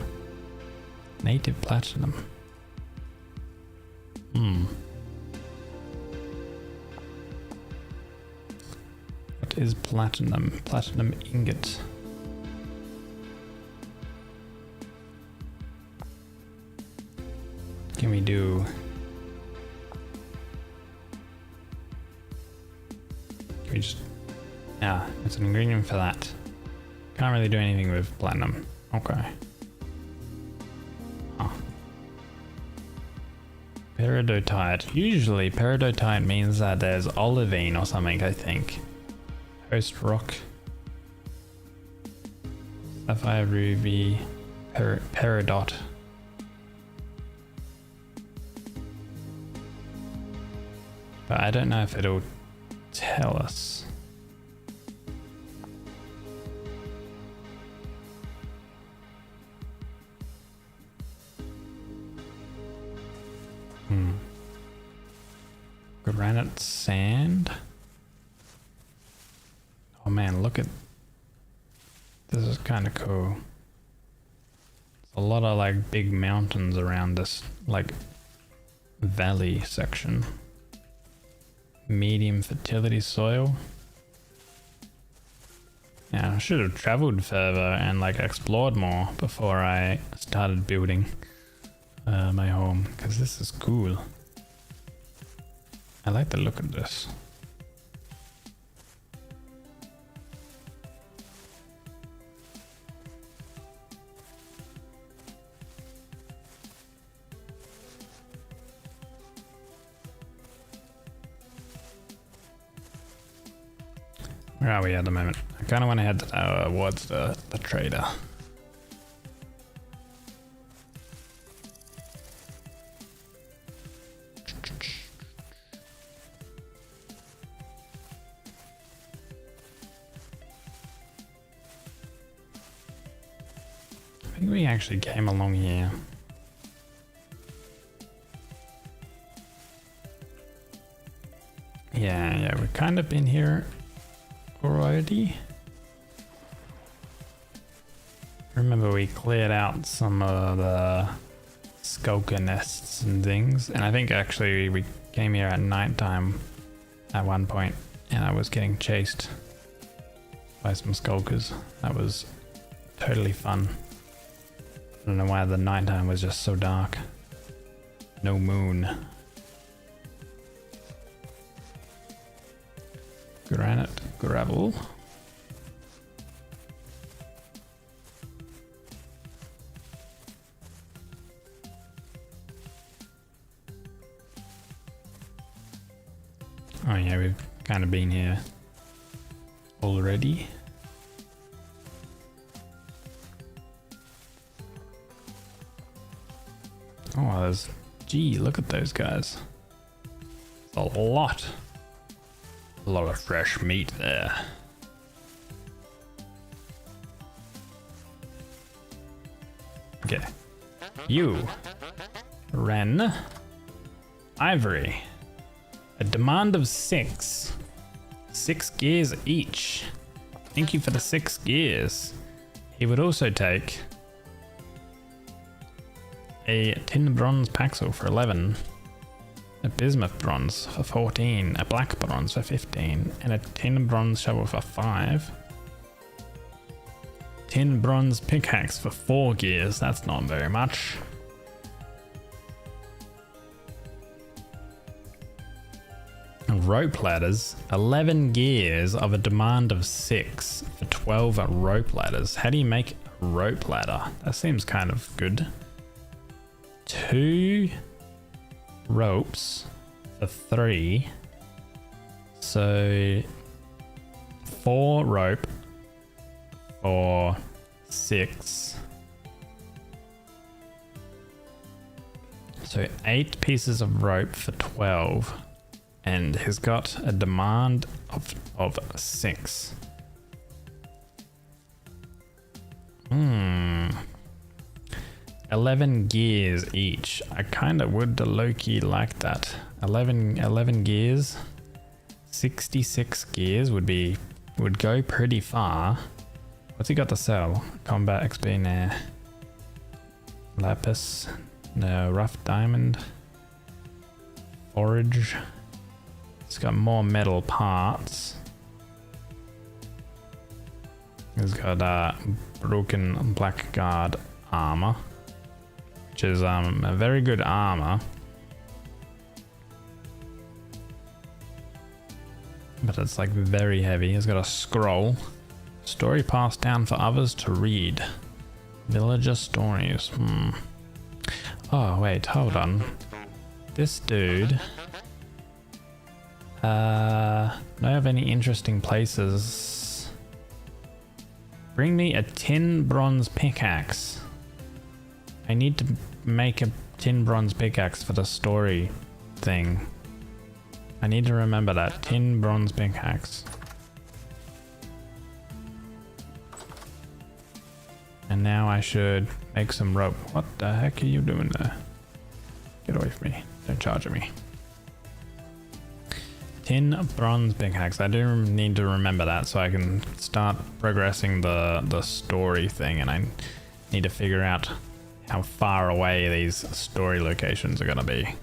Native platinum. What is platinum? Platinum ingot. Can we do? Can we just? Yeah, it's an ingredient for that. Can't really do anything with platinum. Okay. Oh. Peridotite. Usually peridotite means that there's olivine or something, I think. Host rock. Sapphire ruby. Peridot. But I don't know if it'll tell us. Granite sand. Oh man, look at this. Is kind of cool. A lot of like big mountains around this like valley section. Medium fertility soil. Yeah, I should have traveled further and like explored more before I started building. my home, because this is cool. I like the look of this. Where are we at the moment? I kind of want to head towards the trader. I think we actually came along here. Yeah, we've kind of been here already. Remember we cleared out some of the skulker nests and things, and I think actually we came here at nighttime at one point, and I was getting chased by some skulkers. That was totally fun. I don't know why the nighttime was just so dark. No moon. Granite gravel. Oh yeah, we've kind of been here already. Oh, there's... Gee, look at those guys. It's a lot. A lot of fresh meat there. Okay. You. Ren. Ivory. A demand of 6. 6 gears each. Thank you for the 6 gears. He would also take a tin bronze paxel for 11. A bismuth bronze for 14, a black bronze for 15, and a tin bronze shovel for 5. Tin bronze pickaxe for 4 gears, that's not very much. Rope ladders, 11 gears of a demand of 6 for 12 rope ladders. How do you make a rope ladder? That seems kind of good. 2 ropes for 3, so 4 rope for 6, so 8 pieces of rope for 12, and he's got a demand of 6. 11 gears each. I kind of would low-key like that. 11 gears. 66 gears would go pretty far. What's he got to sell? Combat XP, nah. Lapis, no. Rough diamond. Forage. It's got more metal parts. He's got broken blackguard armor, which is a very good armor, but it's like very heavy. He's got a scroll. Story passed down for others to read. Villager stories. Oh wait, hold on. This dude don't have any interesting places. Bring me a tin bronze pickaxe. I need to make a tin bronze pickaxe for the story thing. I need to remember that. Tin bronze pickaxe. And now I should make some rope. What the heck are you doing there? Get away from me. Don't charge at me. Tin bronze pickaxe. I do need to remember that so I can start progressing the story thing, and I need to figure out how far away these story locations are gonna be.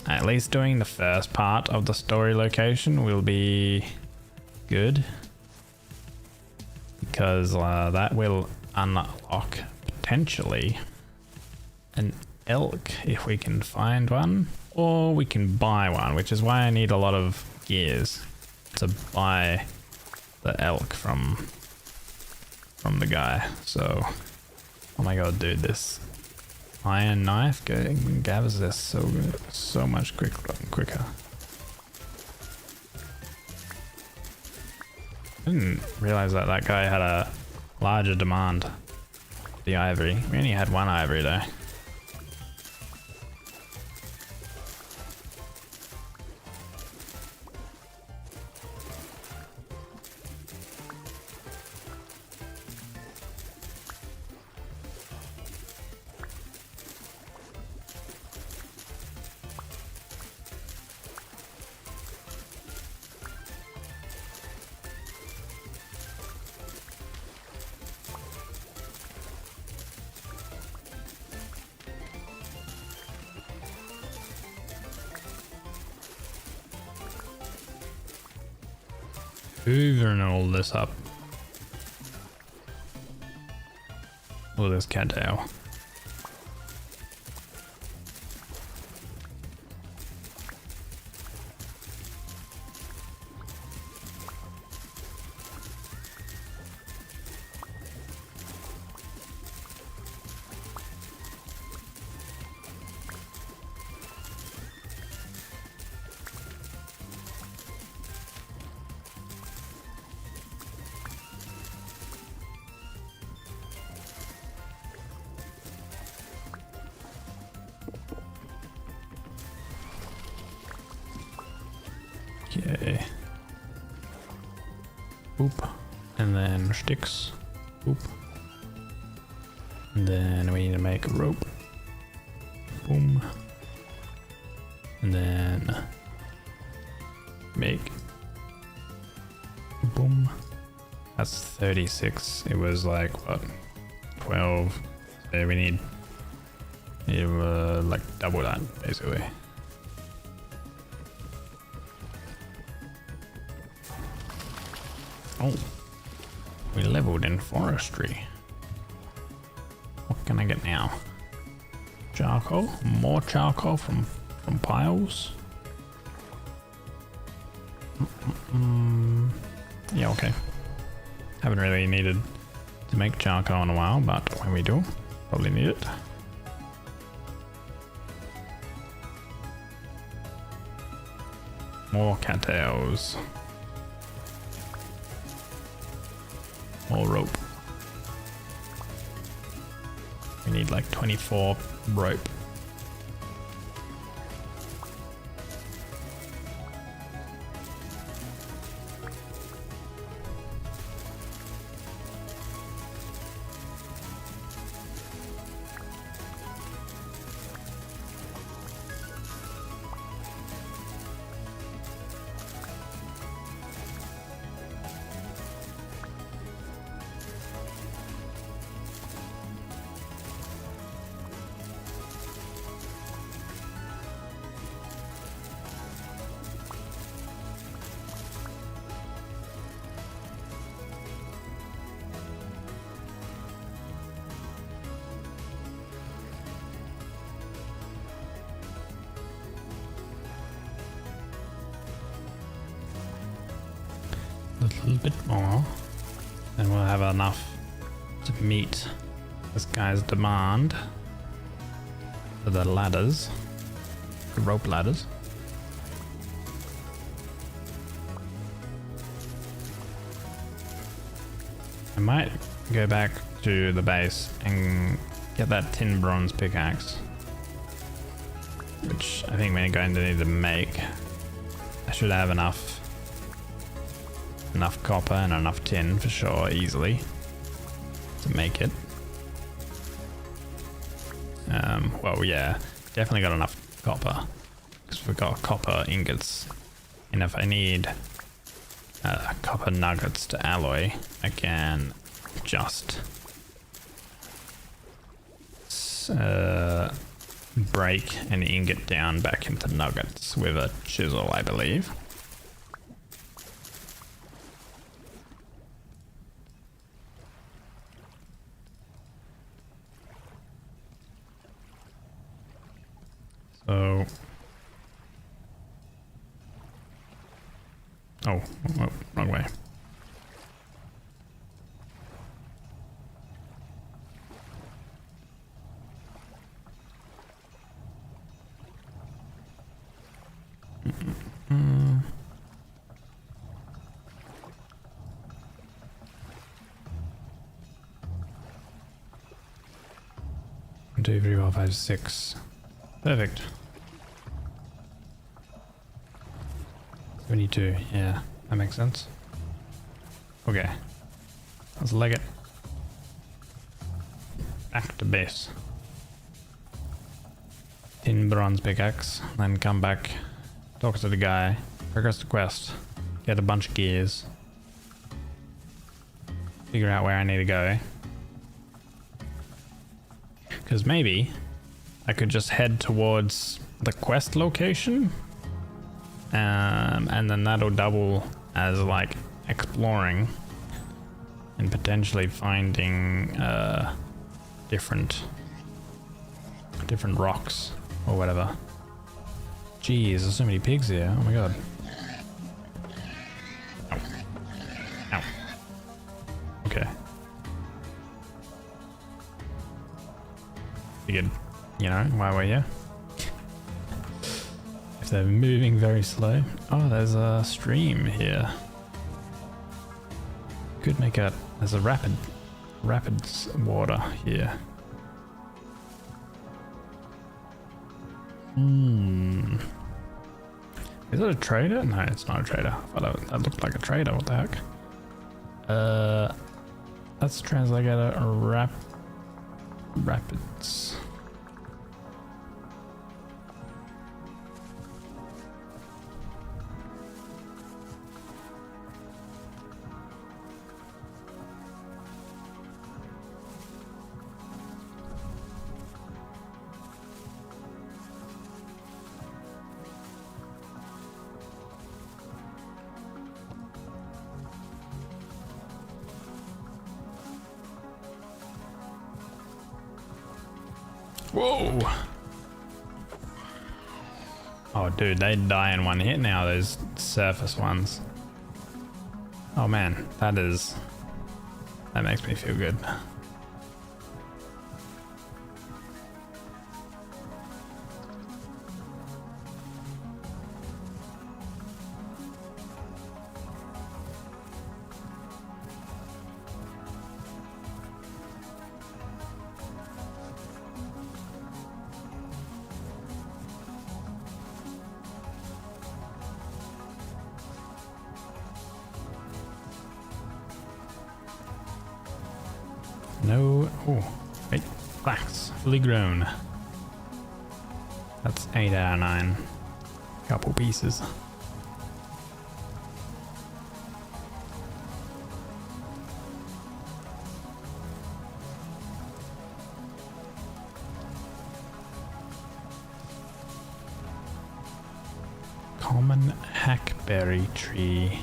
At least doing the first part of the story location will be good, because that will unlock potentially an elk if we can find one, or we can buy one, which is why I need a lot of gears to buy the elk from the guy. So, oh my god, dude, this iron knife gathers this so much quicker. I didn't realize that guy had a larger demand. The ivory. We only had one ivory though. Hoovering all this up. All this cattail. Okay. Boop. And then sticks. Boop. And then we need to make a rope. Boom. And then make. Boom. That's 36. It was like what? 12. So we need like double that basically. Oh, we leveled in forestry. What can I get now? Charcoal? More charcoal from piles? Yeah, okay. Haven't really needed to make charcoal in a while, but when we do, probably need it. More cattails. More rope. We need like 24 rope. A little bit more, and we'll have enough to meet this guy's demand for the ladders, the rope ladders. I might go back to the base and get that tin bronze pickaxe, which I think we're going to need to make. I should have enough copper and enough tin for sure, easily, to make it. Well, yeah, definitely got enough copper, because we've got copper ingots. And if I need copper nuggets to alloy, I can just break an ingot down back into nuggets with a chisel, I believe. So... Oh, wrong way. Two, three, four, five, six. Perfect. 72, yeah, that makes sense. Okay, let's leg it. Back to base. Tin bronze pickaxe, then come back, talk to the guy, progress the quest, get a bunch of gears, figure out where I need to go. Because maybe I could just head towards the quest location, and then that'll double as like exploring and potentially finding different rocks or whatever. Jeez, there's so many pigs here. Oh my god. Ow. Ow. Okay. Figured, you know, why we're here. If they're moving very slow. Oh, there's a stream here. Could make a... There's a rapids water here. Is it a trader? No, it's not a trader. I thought that looked like a trader. What the heck? Let's translate a rapids. Whoa! Oh dude, they die in one hit now, those surface ones. Oh man, that makes me feel good. No. Oh, wait. Flax. Fully grown. That's 8 out of 9. Couple pieces. Common hackberry tree.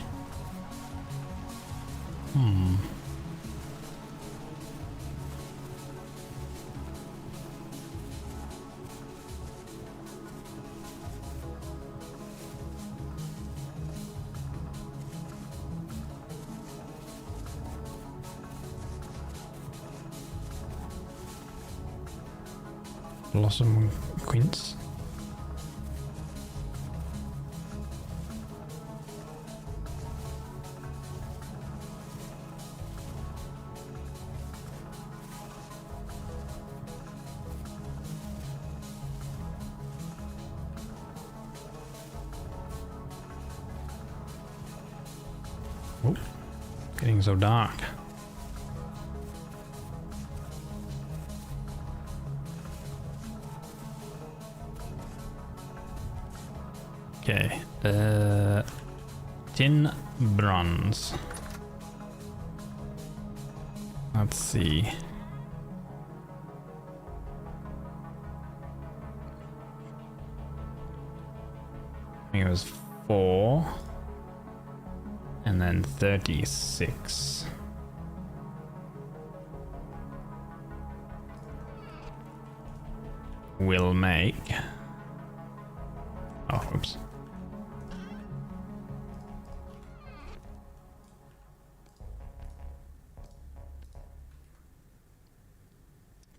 Blossom quince. Oh, getting so dark. Okay, tin bronze. Let's see. I think it was 4 and then 36. Will make Oops.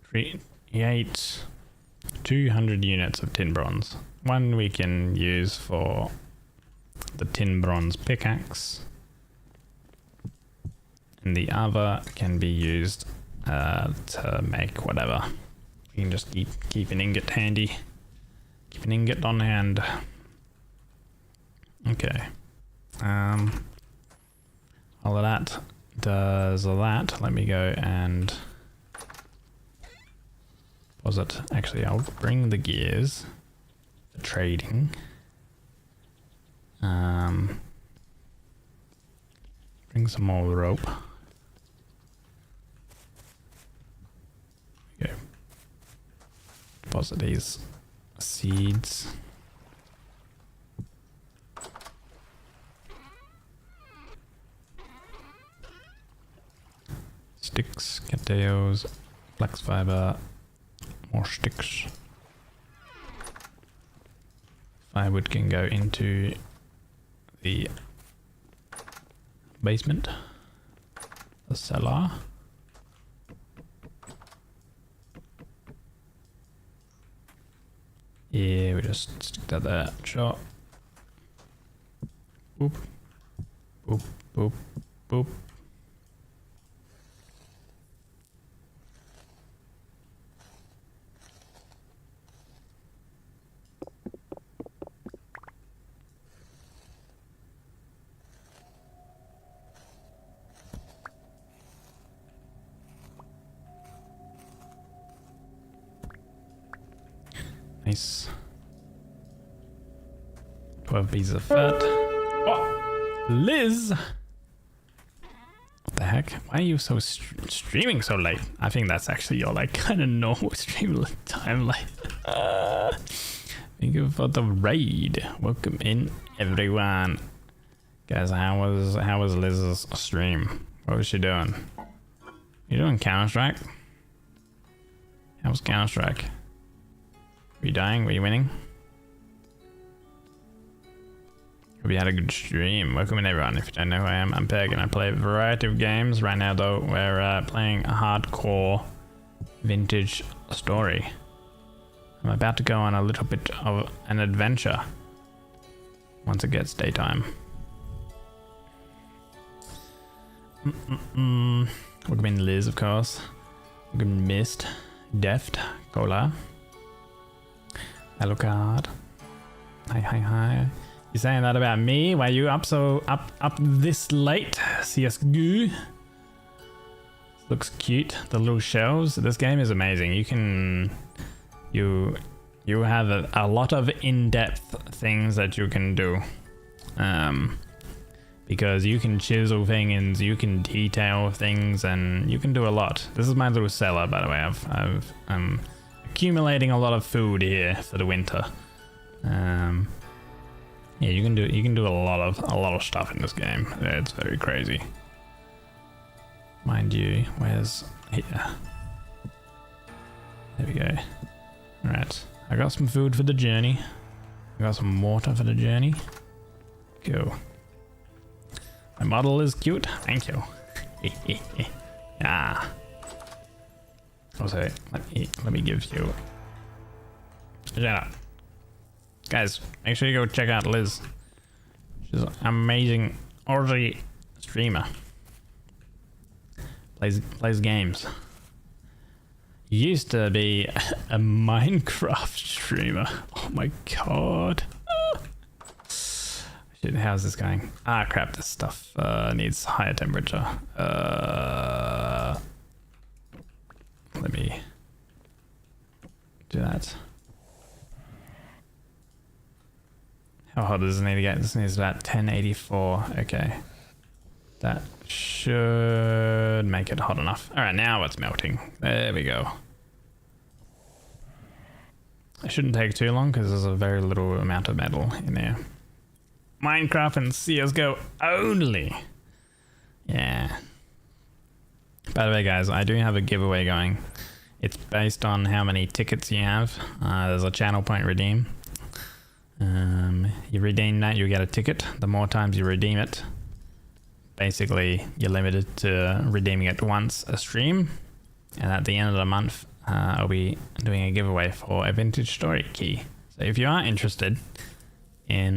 Create 200 units of tin bronze. One we can use for the tin bronze pickaxe, and the other can be used to make whatever. You can just keep an ingot handy. Keep an ingot on hand. Okay. All of that does that. Let me go and pause it. Actually, I'll bring the gears for trading. Bring some more rope. Go. Deposit these seeds. Sticks, cattails, flax fiber, more sticks. Firewood can go into the basement, the cellar. Yeah, we just stick that there. Sure. Boop. Boop. Boop. Boop. Nice. 12 pieces of fat. Oh, Liz! What the heck? Why are you so streaming so late? I think that's actually your like kind of normal stream time. Like, thank you for the raid. Welcome in, everyone. Guys, how was Liz's stream? What was she doing? You doing Counter-Strike? How was Counter-Strike? Were you dying? Were you winning? Hope you had a good stream. Welcome in, everyone. If you don't know who I am, I'm Peg and I play a variety of games. Right now though, we're playing a hardcore vintage story. I'm about to go on a little bit of an adventure once it gets daytime. Welcome in, Liz, of course. Welcome in, Mist, Deft, Cola. Hello, card. Hi. You saying that about me? Why you up this late? CSGO. Looks cute. The little shells. This game is amazing. You have a lot of in-depth things that you can do. Because you can chisel things, you can detail things, and you can do a lot. This is my little cellar, by the way. I'm accumulating a lot of food here for the winter. Yeah, you can do a lot of stuff in this game. It's very crazy. Mind you, where's here? There we go. Alright, I got some food for the journey. I got some water for the journey. Cool. My model is cute. Thank you. Yeah. Also, let me give you. Shut up. Guys, make sure you go check out Liz. She's an amazing Aussie streamer. Plays games. Used to be a Minecraft streamer. Oh my god. Shit, how's this going? Ah, crap, this stuff needs higher temperature. Let me do that. How hot does this need to get? This needs about 1084. Okay. That should make it hot enough. Alright, now it's melting. There we go. It shouldn't take too long because there's a very little amount of metal in there. Minecraft and CSGO only. Yeah. By the way, guys, I do have a giveaway going. It's based on how many tickets you have. There's a channel point redeem. You redeem that, you get a ticket. The more times you redeem it, basically you're limited to redeeming it once a stream. And at the end of the month, I'll be doing a giveaway for a vintage story key. So if you are interested in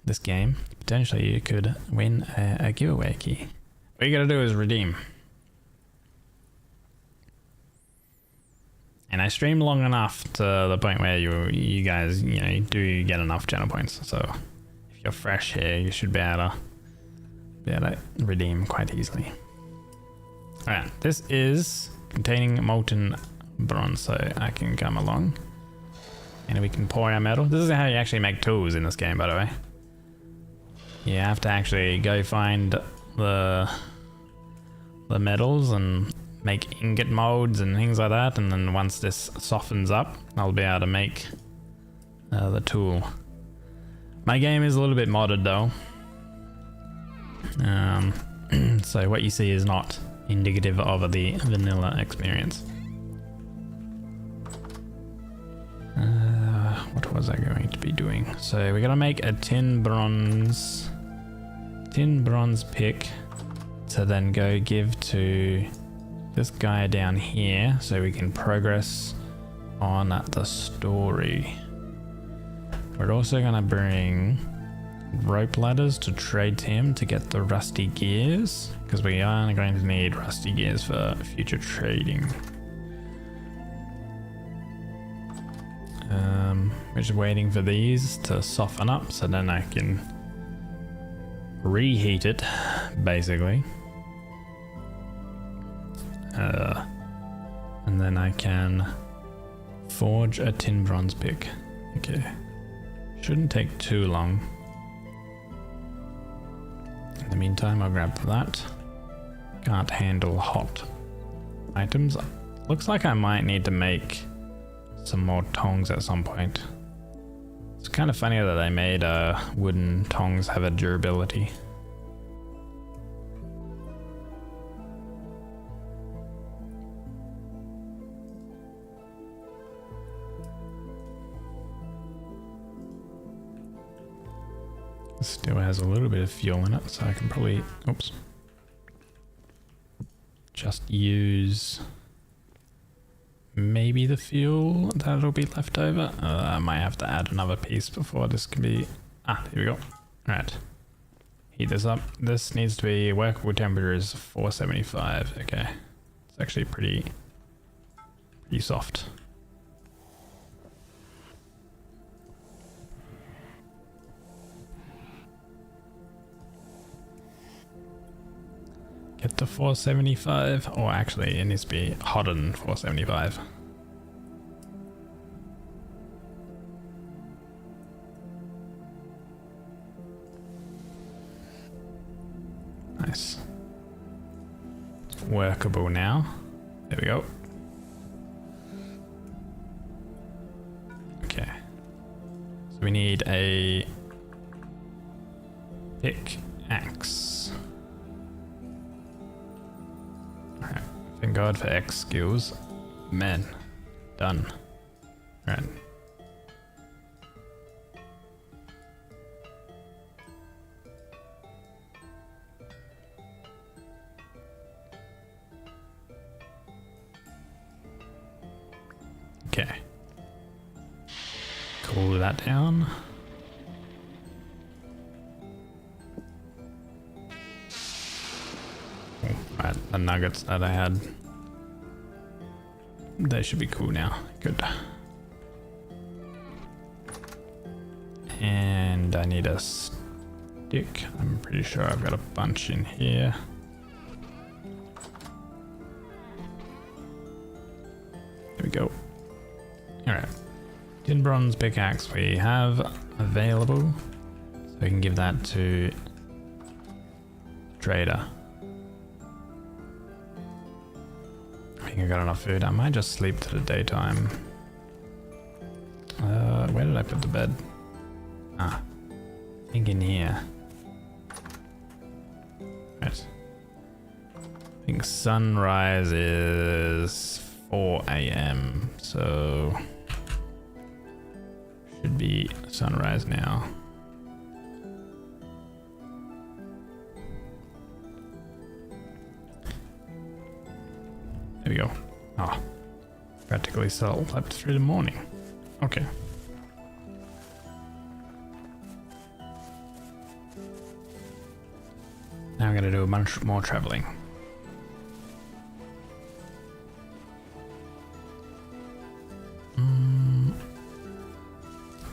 this game, potentially you could win a giveaway key. All you gotta do is redeem. And I stream long enough to the point where you guys, you do get enough channel points. So if you're fresh here, you should be able to redeem quite easily. Alright, this is containing molten bronze, so I can come along. And we can pour our metal. This is how you actually make tools in this game, by the way. You have to actually go find the metals and make ingot molds and things like that, and then once this softens up, I'll be able to make the tool. My game is a little bit modded though, so what you see is not indicative of the vanilla experience. What was I going to be doing? So we're gonna make a tin bronze pick to then go give to this guy down here so we can progress on the story. We're also gonna bring rope ladders to trade to him to get the rusty gears, because we are going to need rusty gears for future trading. We're just waiting for these to soften up so then I can reheat it, basically. And then I can forge a tin bronze pick. Okay, shouldn't take too long. In the meantime, I'll grab that. Can't handle hot items. Looks like I might need to make some more tongs at some point. It's kind of funny that they made wooden tongs have a durability. Still has a little bit of fuel in it, so I can probably, oops, just use maybe the fuel that'll be left over. I might have to add another piece before this can be, here we go. Alright, heat this up. This needs to be workable temperature is 475. Okay, it's actually pretty soft. Get to 475, or actually it needs to be hotter than 475. Nice. It's workable now. There we go. Okay. So we need a pickaxe. Thank God for X skills. Man. Done. Right. Okay. Cool that down. Right, the nuggets that I had, they should be cool now. Good. And I need a stick. I'm pretty sure I've got a bunch in here. There we go. Alright. Tin bronze pickaxe we have available. So we can give that to trader. I think I got enough food. I might just sleep to the daytime. Where did I put the bed? I think in here. Right. I think sunrise is 4 AM, so should be sunrise now. There we go. Ah, practically slept through the morning. Okay. Now I'm gonna do a bunch more traveling.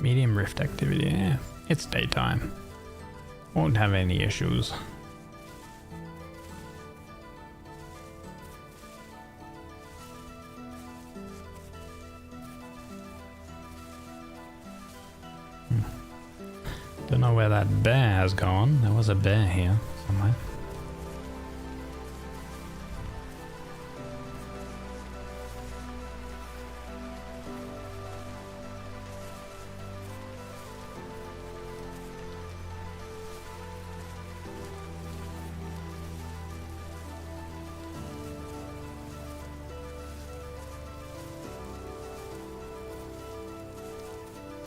Medium rift activity, yeah, it's daytime. Won't have any issues. Don't know where that bear has gone. There was a bear here somewhere.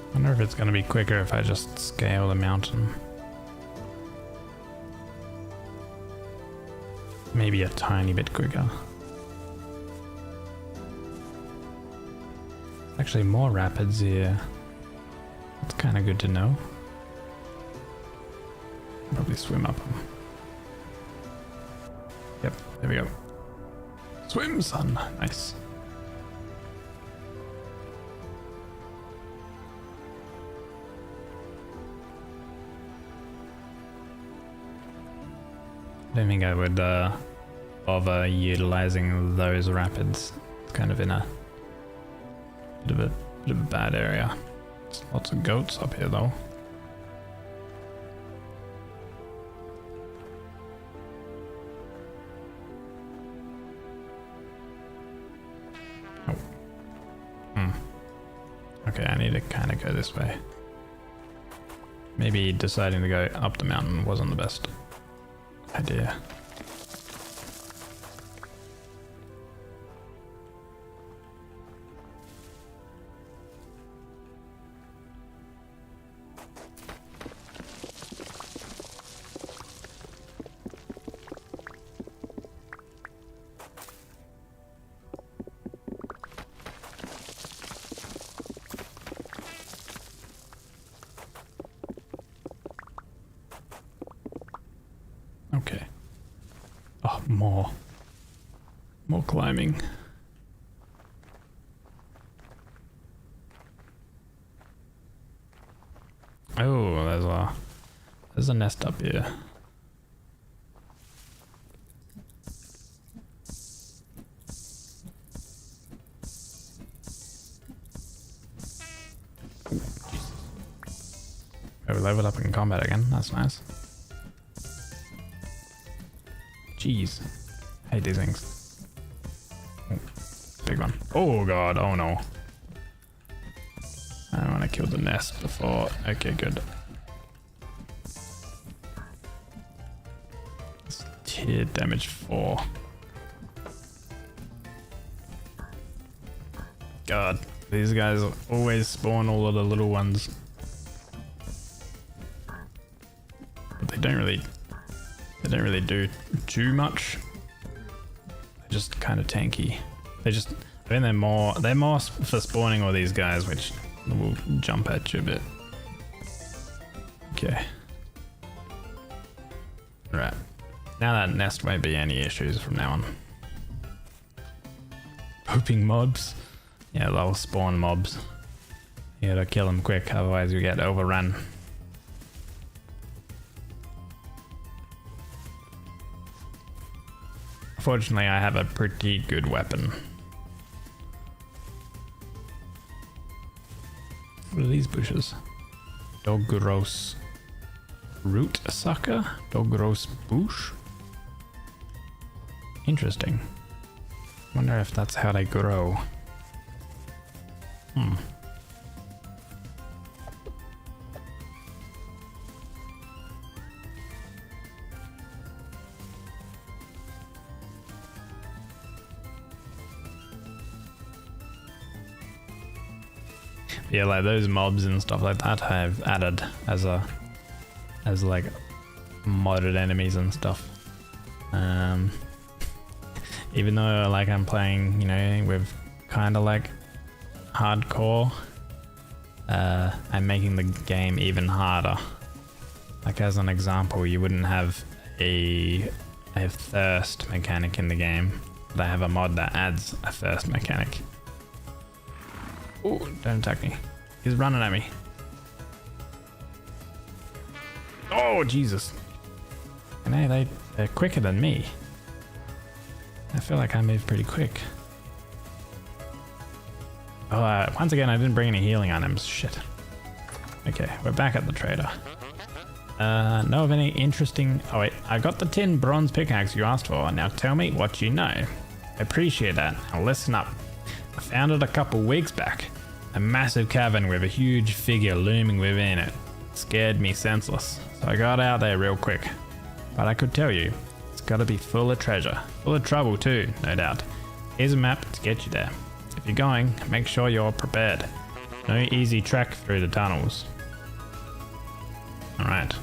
I wonder if it's going to be quicker if I just scale the mountain. Maybe a tiny bit quicker. Actually more rapids here. It's kind of good to know. Probably swim up them. Yep, there we go. Swim, son. Nice. I don't think I would bother utilizing those rapids. It's kind of in a bit of a bad area. There's lots of goats up here though. Oh. Okay, I need to kind of go this way. Maybe deciding to go up the mountain wasn't the best idea. Okay. Oh, more climbing. Oh, there's a nest up here. Oh, we leveled up in combat again. That's nice. Jeez. I hate these things. Oh, big one. Oh god, oh no. I don't want to kill the nest before. Okay, good. It's tier damage 4. God, these guys always spawn all of the little ones. But they don't really do too much. They're just kind of tanky. I think they're more for spawning all these guys, which will jump at you a bit. Okay. Right. Now that nest won't be any issues from now on. Hoping mobs. Yeah, they'll spawn mobs. You gotta kill them quick, otherwise you get overrun. Fortunately, I have a pretty good weapon. What are these bushes? Dogros root sucker? Dogros bush? Interesting. Wonder if that's how they grow. Yeah, like those mobs and stuff like that I've added as like modded enemies and stuff. Even though like I'm playing, you know, with kind of like hardcore, I'm making the game even harder. Like as an example, you wouldn't have a thirst mechanic in the game, but I have a mod that adds a thirst mechanic. Oh, don't attack me. He's running at me. Oh, Jesus. And they're quicker than me. I feel like I move pretty quick. Oh, once again, I didn't bring any healing items. Shit. Okay, we're back at the trader. Know of any interesting... Oh wait, I got the tin bronze pickaxe you asked for. Now tell me what you know. I appreciate that. Now listen up. I found it a couple weeks back. A massive cavern with a huge figure looming within it. Scared me senseless. So I got out there real quick. But I could tell you, it's gotta be full of treasure. Full of trouble too, no doubt. Here's a map to get you there. If you're going, make sure you're prepared. No easy track through the tunnels. Alright.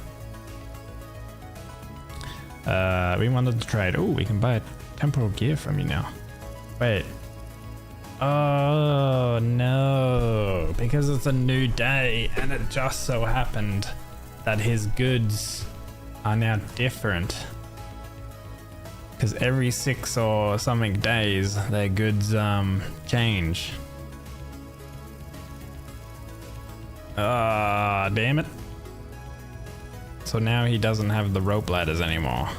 We wanted to trade. Oh, we can buy temporal gear from you now. Wait. Oh no, because it's a new day and it just so happened that his goods are now different. Because every 6 or something days their goods change. Ah, damn it. So now he doesn't have the rope ladders anymore.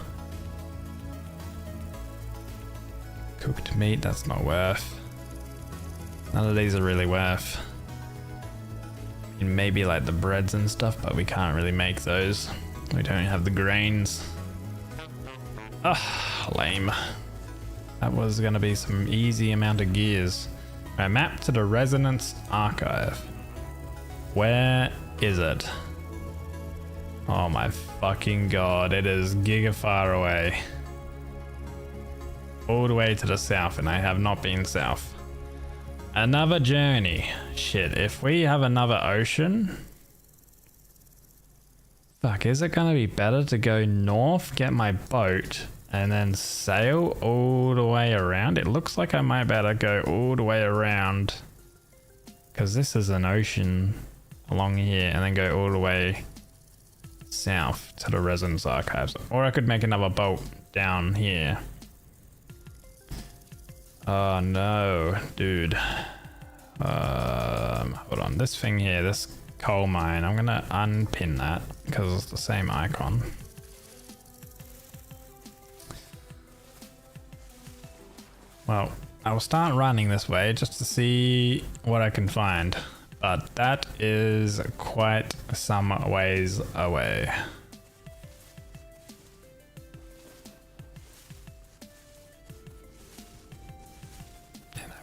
Cooked meat, that's not worth. None of these are really worth. And maybe like the breads and stuff, but we can't really make those. We don't have the grains. Ah, lame. That was gonna be some easy amount of gears. A map to the Resonance Archive. Where is it? Oh my fucking god, it is giga far away. All the way to the south, and I have not been south. Another journey. Shit, if we have another ocean... Fuck, is it gonna be better to go north, get my boat, and then sail all the way around? It looks like I might better go all the way around. Because this is an ocean along here, and then go all the way south to the Resonance Archives. Or I could make another boat down here. Oh no, dude. Hold on, this thing here, this coal mine, I'm gonna unpin that because it's the same icon. Well, I will start running this way just to see what I can find, but that is quite some ways away.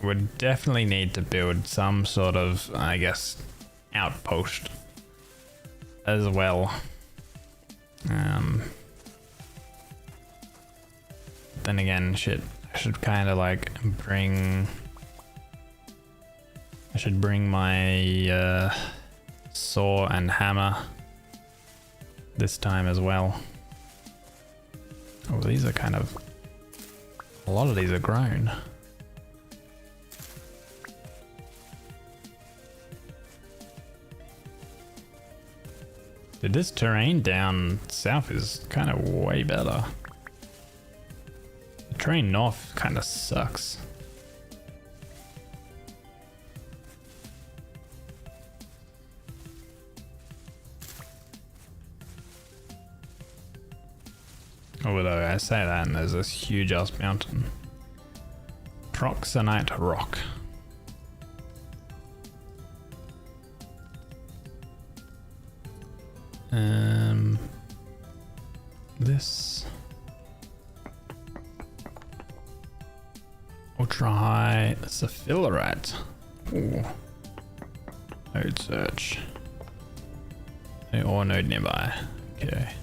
Would definitely need to build some sort of, I guess, outpost as well. Then again, shit, I should kind of like bring... I should bring my saw and hammer this time as well. Oh, these are kind of... A lot of these are grown. Dude, this terrain down south is kind of way better. The terrain north kind of sucks. Although I say that and there's this huge ass mountain. 𝒟𝑒𝓃 rock. This ultra high 𝒟𝑒𝓂𝓃. Ooh. Node search. Or node nearby. Okay.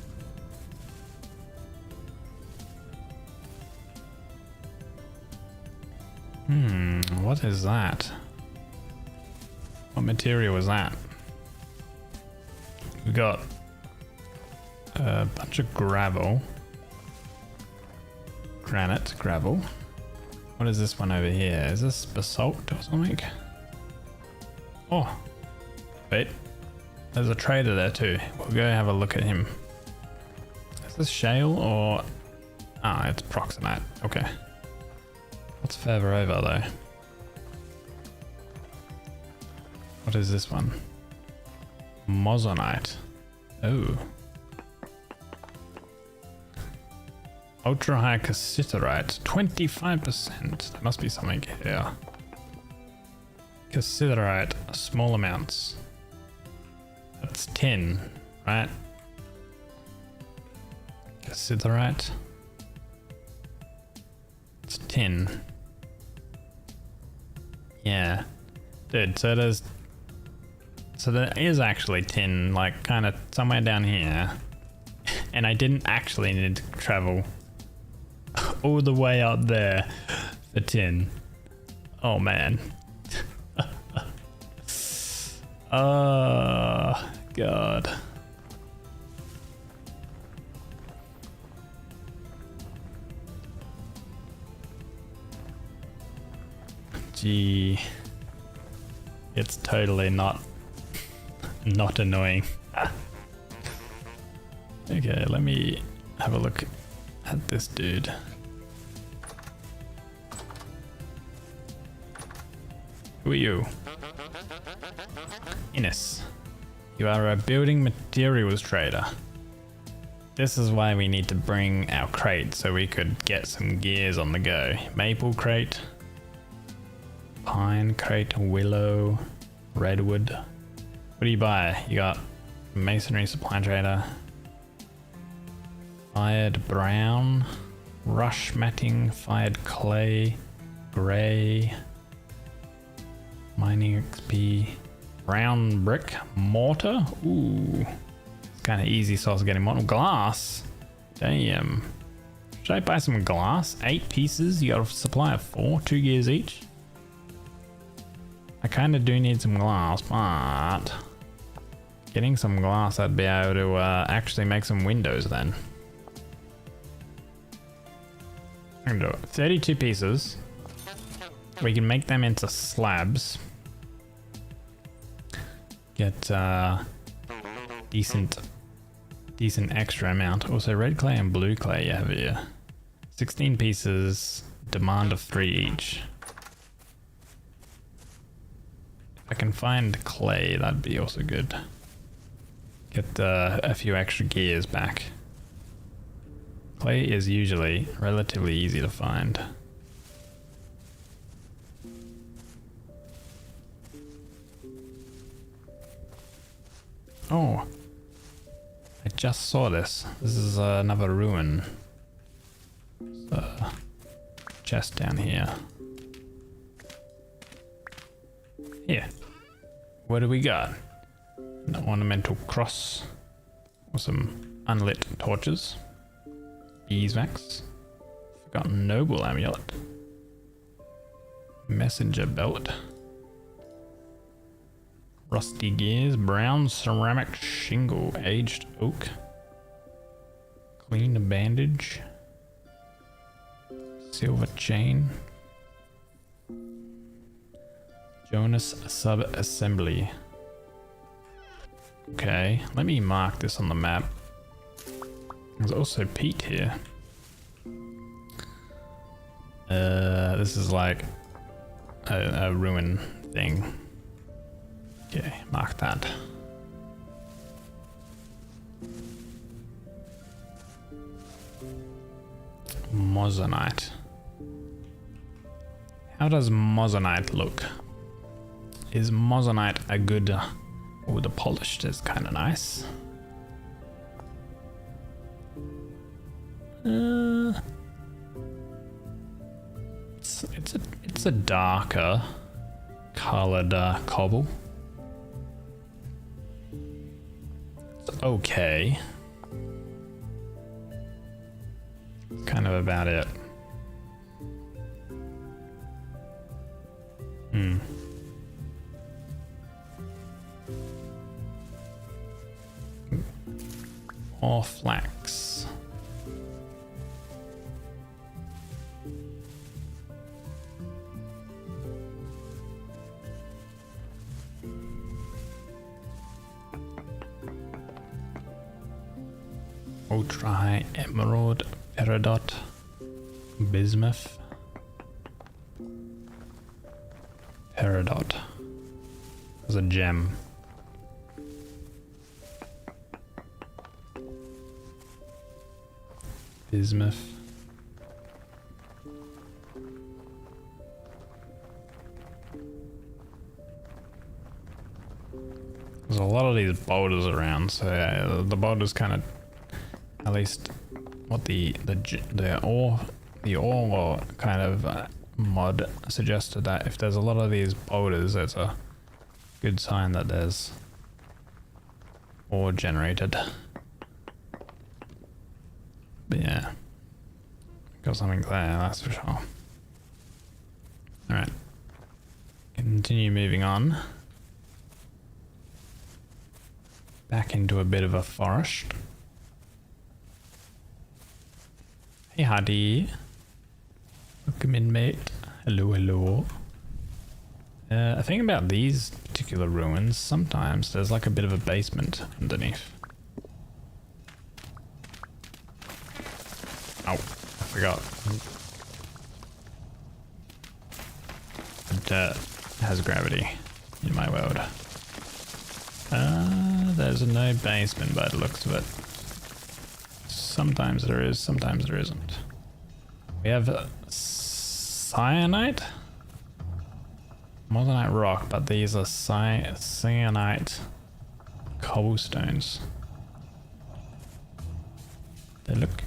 What is that? What material was that? We got a bunch of gravel. Granite, gravel. What is this one over here? Is this basalt or something? Oh, wait. There's a trader there too. We'll go have a look at him. Is this shale or... Ah, it's proxenite. Okay. What's further over though? What is this one? Moissanite. Oh. Ultra high cassiterite. 25%. There must be something here. Cassiterite. Small amounts. That's 10, right? Cassiterite. It's 10. Yeah. Dude, so there is actually 10, like kind of somewhere down here. And I didn't actually need to travel all the way out there for 10. Oh man. Oh god. Gee. It's totally not annoying. Okay, let me have a look at this dude. Who are you? Ines. You are a building materials trader. This is why we need to bring our crate so we could get some gears on the go. Maple crate. Pine crate, willow, redwood. What do you buy? You got masonry supply trader. Fired brown. Rush matting, fired clay, grey. Mining XP. Brown brick, mortar. Ooh. It's kind of easy source of getting mortar. Glass. Damn. Should I buy some glass? 8 pieces. You got a supply of 4, 2 gears each. I kind of do need some glass, but getting some glass, I'd be able to actually make some windows then. I can do it. 32 pieces. We can make them into slabs. Get decent extra amount. Also red clay and blue clay you have here. 16 pieces, demand of 3 each. If I can find clay, that'd be also good. Get a few extra gears back. Clay is usually relatively easy to find. Oh, I just saw this. This is another ruin. Chest down here. Here. What do we got? An ornamental cross. Or some unlit torches. Beeswax. Forgotten noble amulet. Messenger belt. Rusty gears, brown ceramic shingle, aged oak, clean bandage, silver chain, Jonas sub-assembly. Okay, let me mark this on the map. There's also peat here. This is like a ruin thing. Okay, mark that. Moissanite. How does moissanite look? Is moissanite a good... Oh, the polished is kind of nice. It's a darker colored cobble. It's okay. Kind of about it. or flax. We'll try emerald, peridot, bismuth, peridot. There's a gem. Bismuth. There's a lot of these boulders around, so yeah, the boulders kind of, at least what the ore kind of mod suggested, that if there's a lot of these boulders, it's a good sign that there's ore generated. But yeah, got something there, that's for sure. Alright, continue moving on. Back into a bit of a forest. Hey Hardy. Welcome in, mate. Hello, hello. I think about these particular ruins, sometimes there's like a bit of a basement underneath. Oh, I forgot. Dirt has gravity in my world. There's no basement by the looks of it. Sometimes there is, sometimes there isn't. We have cyanite? Moissanite rock, but these are cyanite cobblestones. They look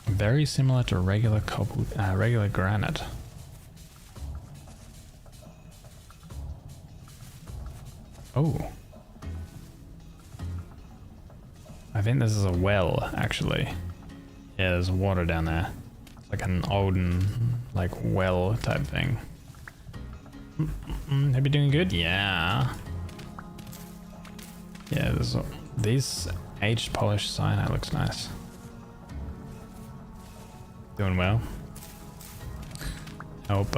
very similar to regular regular granite. Oh. I think this is a well, actually. Yeah, there's water down there. It's like an olden, like, well type thing. Have you doing good? Yeah. Yeah, there's these aged polished cyanide looks nice. Doing well. I hope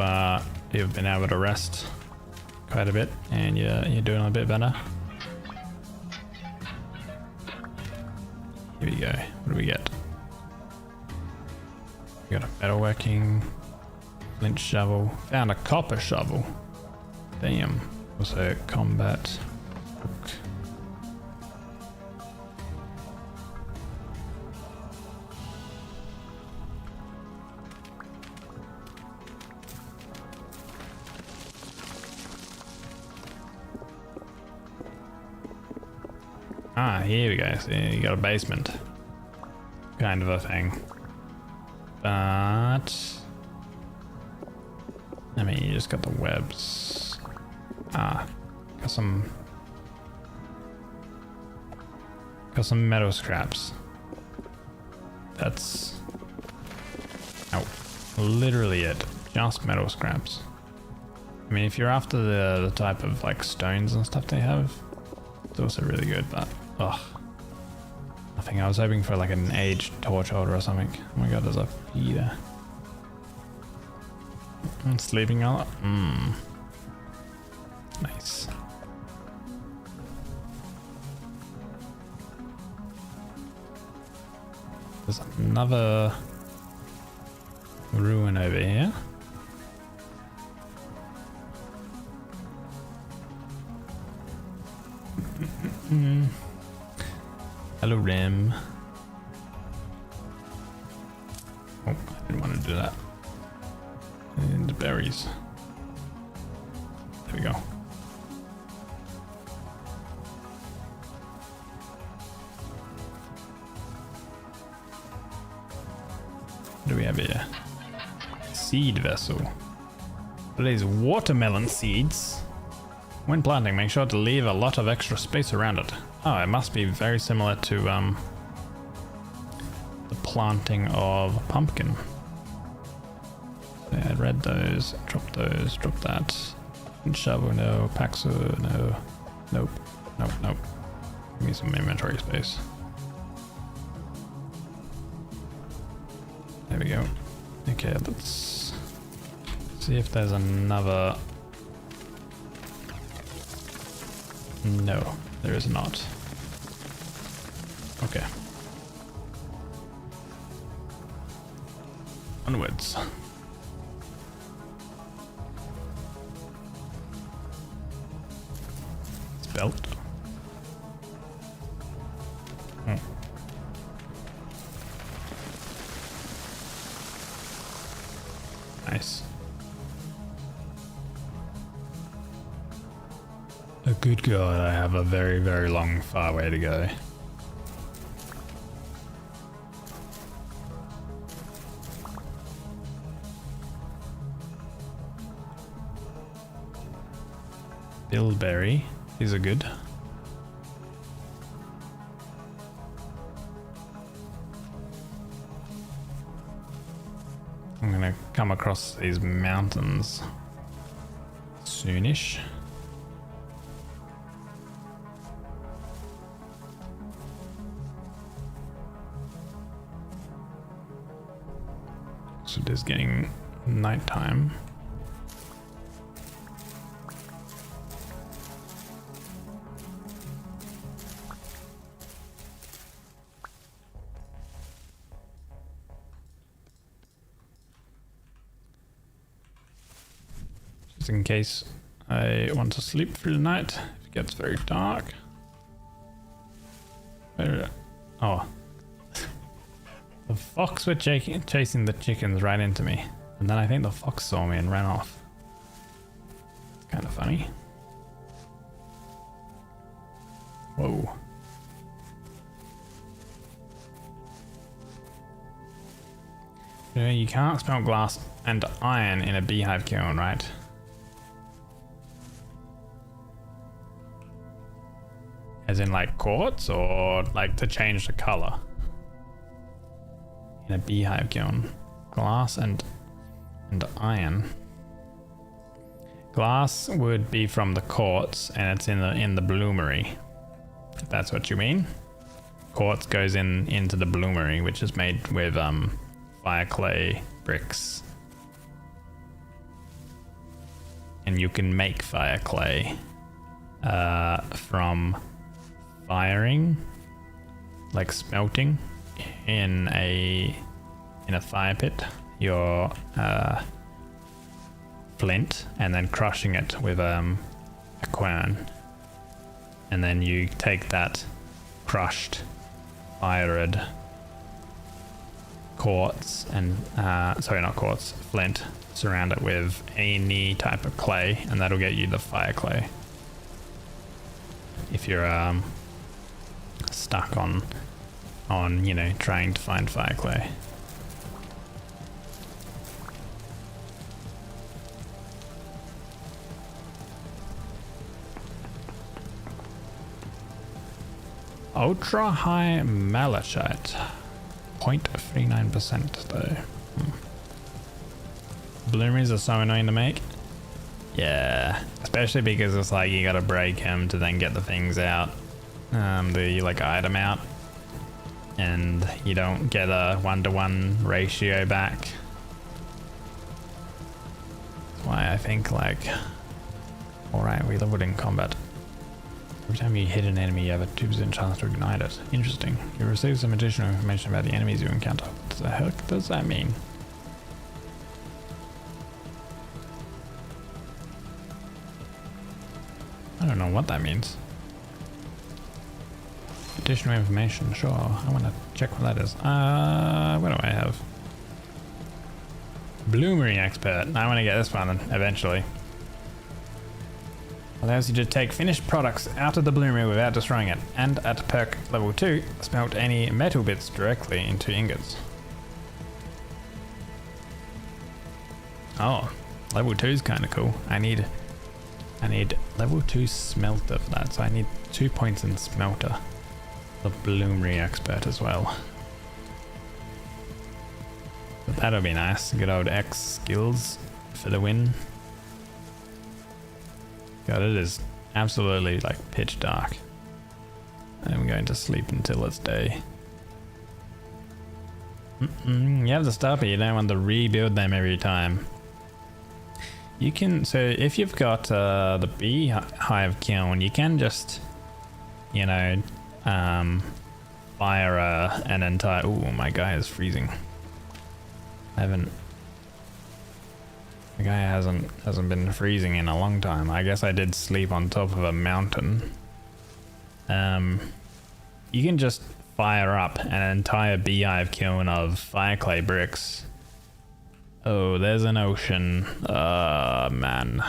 you've been able to rest quite a bit and you're doing a bit better. Here we go. What do we get? We got a metalworking flint shovel. Found a copper shovel. Damn. Also combat book. Ah, here we go. So you got a basement. Kind of a thing. But I mean, you just got the webs. Ah, got some metal scraps. That's literally it. Just metal scraps. I mean, if you're after the type of like stones and stuff they have, it's also really good, but ugh. Nothing. I was hoping for like an aged torch holder or something. Oh my god, there's a pea there. Sleeping a lot. Nice. There's another ruin over here. Hello, Rim. Oh, I didn't want to do that. And the berries. There we go. What do we have here? Seed vessel. What are these? Watermelon seeds. When planting, make sure to leave a lot of extra space around it. Oh, it must be very similar to the planting of pumpkin. Yeah, I read those, drop that. Shovel, no. Paxo, no. Nope. Give me some inventory space. There we go. Okay, let's see if there's another. No, there is not. Okay. Onwards. Belt. Nice. A good God, I have a very, very long, far way to go. Bilberry. These are good. I'm gonna come across these mountains soonish. So it is getting nighttime. In case I want to sleep through the night, if it gets very dark. Oh. The fox were chasing the chickens right into me. And then I think the fox saw me and ran off. It's kind of funny. Whoa. You can't smelt glass and iron in a beehive kiln, right? As in like quartz, or like to change the color? In a beehive kiln. Glass and iron. Glass would be from the quartz, and it's in the bloomery. If that's what you mean. Quartz goes into the bloomery, which is made with fire clay bricks. And you can make fire clay from firing, like smelting in a fire pit your flint, and then crushing it with a quern, and then you take that crushed fired quartz and sorry, not quartz, flint, surround it with any type of clay, and that'll get you the fire clay. If you're stuck on you know, trying to find fire clay. Ultra high malachite, 0.39% though. Bloomeries are so annoying to make. Yeah, especially because it's like you gotta break them to then get the things out, the like item out, and you don't get a 1-to-1 ratio back. That's why I think like, alright, we leveled in combat. Every time you hit an enemy, you have a 2% chance to ignite it. Interesting. You receive some additional information about the enemies you encounter. What the heck does that mean? I don't know what that means. Additional information, sure. I want to check what that is. What do I have? Bloomery expert. I want to get this one eventually. Allows you to take finished products out of the bloomery without destroying it, and at perk level 2, smelt any metal bits directly into ingots. Oh, level 2 is kind of cool. I need level 2 smelter for that, so I need 2 points in smelter. The bloomery expert as well. But that'll be nice. Good old X skills for the win. God, it is absolutely like pitch dark. I'm going to sleep until it's day. You have the stuff, but you don't want to rebuild them every time. You can, so if you've got the beehive kiln, you can just, you know, fire an entire. Oh, my guy is freezing. The guy hasn't been freezing in a long time. I guess I did sleep on top of a mountain. You can just fire up an entire beehive kiln of fire clay bricks. Oh, there's an ocean. Man.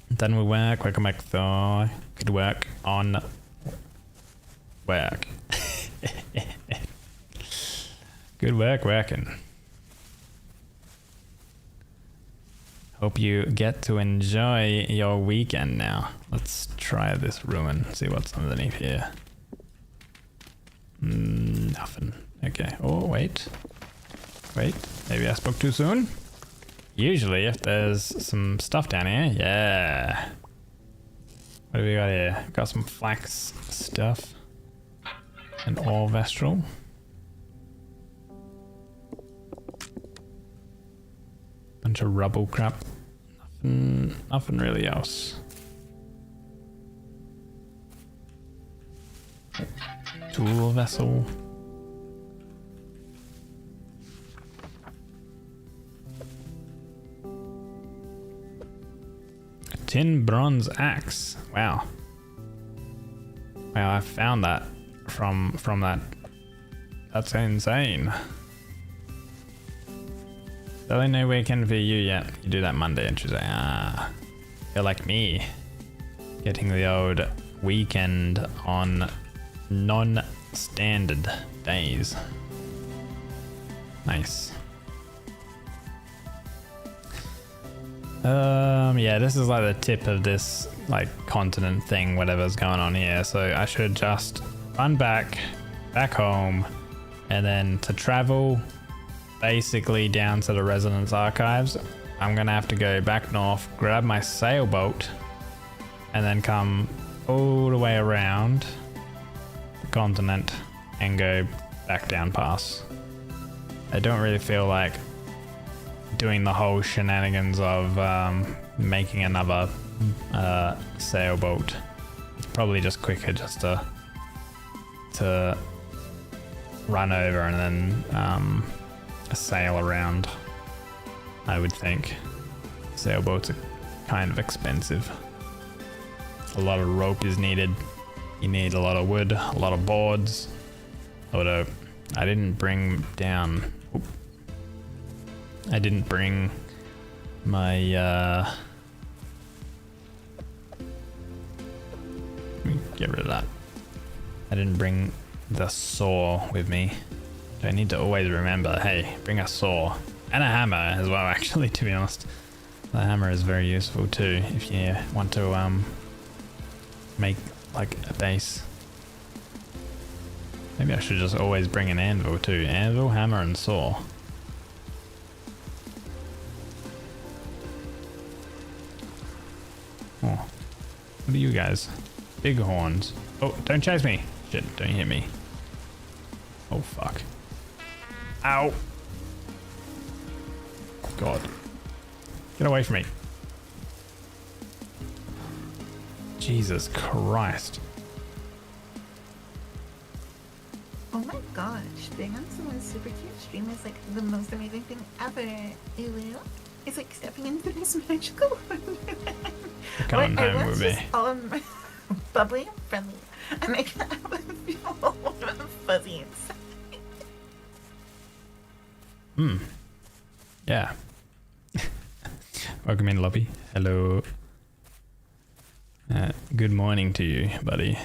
Then we work, we can make the could work on work. Good work working. Hope you get to enjoy your weekend now. Let's try this ruin, see what's underneath here. Nothing. Okay. Oh, wait. Wait. Maybe I spoke too soon? Usually, if there's some stuff down here, yeah. What do we got here? Got some flax stuff. An ore vestral. Bunch of rubble crap. Nothing really else. Tool vessel. A tin bronze axe. Wow. Wow, I found that from that. That's insane. So I no weekend for you yet. You do that Monday and Tuesday. Ah, you're like me, getting the old weekend on non-standard days. Nice. Yeah, this is like the tip of this like continent thing, whatever's going on here. So I should just run back home, and then to travel basically down to the Resonance Archives, I'm gonna have to go back north, grab my sailboat, and then come all the way around the continent and go back down pass. I don't really feel like doing the whole shenanigans of making another sailboat. It's probably just quicker just to run over and then sail around, I would think. Sailboats are kind of expensive. A lot of rope is needed. You need a lot of wood, a lot of boards. Although I didn't bring down. I didn't bring my. Let me get rid of that. I didn't bring the saw with me. I need to always remember, hey, bring a saw and a hammer as well, actually, to be honest. The hammer is very useful too if you want to make like a base. Maybe I should just always bring an anvil too. Anvil, hammer, and saw. Oh, what are you guys? Bighorns. Oh, don't chase me. Shit, don't hit me. Oh, fuck. Ow. God. Get away from me. Jesus Christ. Oh my gosh, being on someone's super cute stream is like the most amazing thing ever. It's like stepping into this magical wonderland. Come home with me. Just all bubbly and friendly. I make that feel warm and fuzzy inside. Yeah. Welcome in, lobby. Hello. Good morning to you, buddy.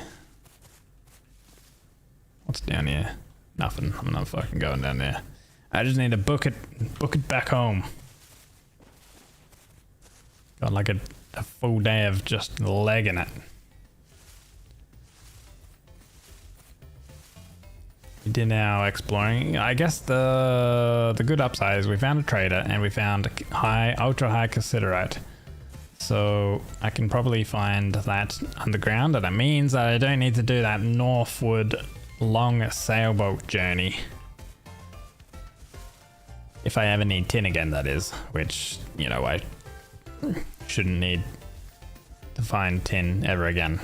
What's down here? Nothing. I'm not fucking going down there. I just need to book it back home. Got like a full day of just legging it. We did our exploring. I guess the good upside is we found a trader and we found ultra high cassiterite. So I can probably find that underground, and that means that I don't need to do that northward long sailboat journey. If I ever need tin again, that is, which, you know, I shouldn't need to find tin ever again.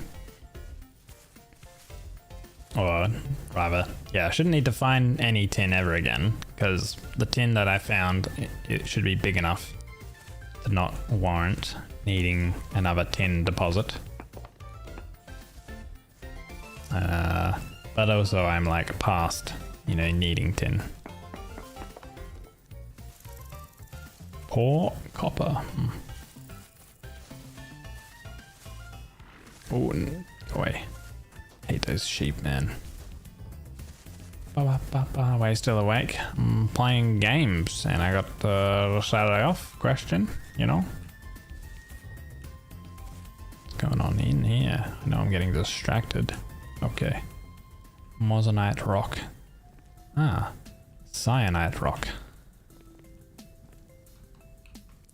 Or rather, yeah, I shouldn't need to find any tin ever again, because the tin that I found, it should be big enough to not warrant needing another tin deposit. But also I'm like past, you know, needing tin. Poor copper. Oh, go away. Hate those sheep, man. Why are you still awake? I'm playing games and I got the Saturday off question, you know? What's going on in here? I know I'm getting distracted. Okay. Moissanite rock. Ah, cyanide rock.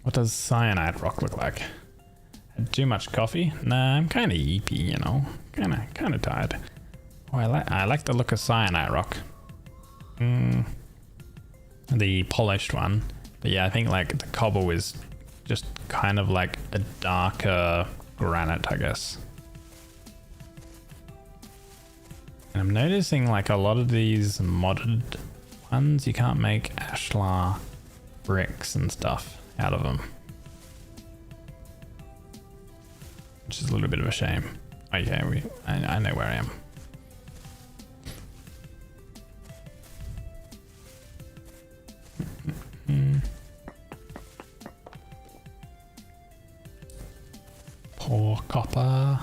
What does cyanide rock look like? Had too much coffee? Nah, I'm kind of yeepy, you know. Kind of tired. Oh, I like the look of cyanide rock. The polished one. But yeah, I think like the cobble is just kind of like a darker granite, I guess. And I'm noticing like a lot of these modded ones, you can't make ashlar bricks and stuff out of them. Which is a little bit of a shame. Okay, I know where I am. Poor copper.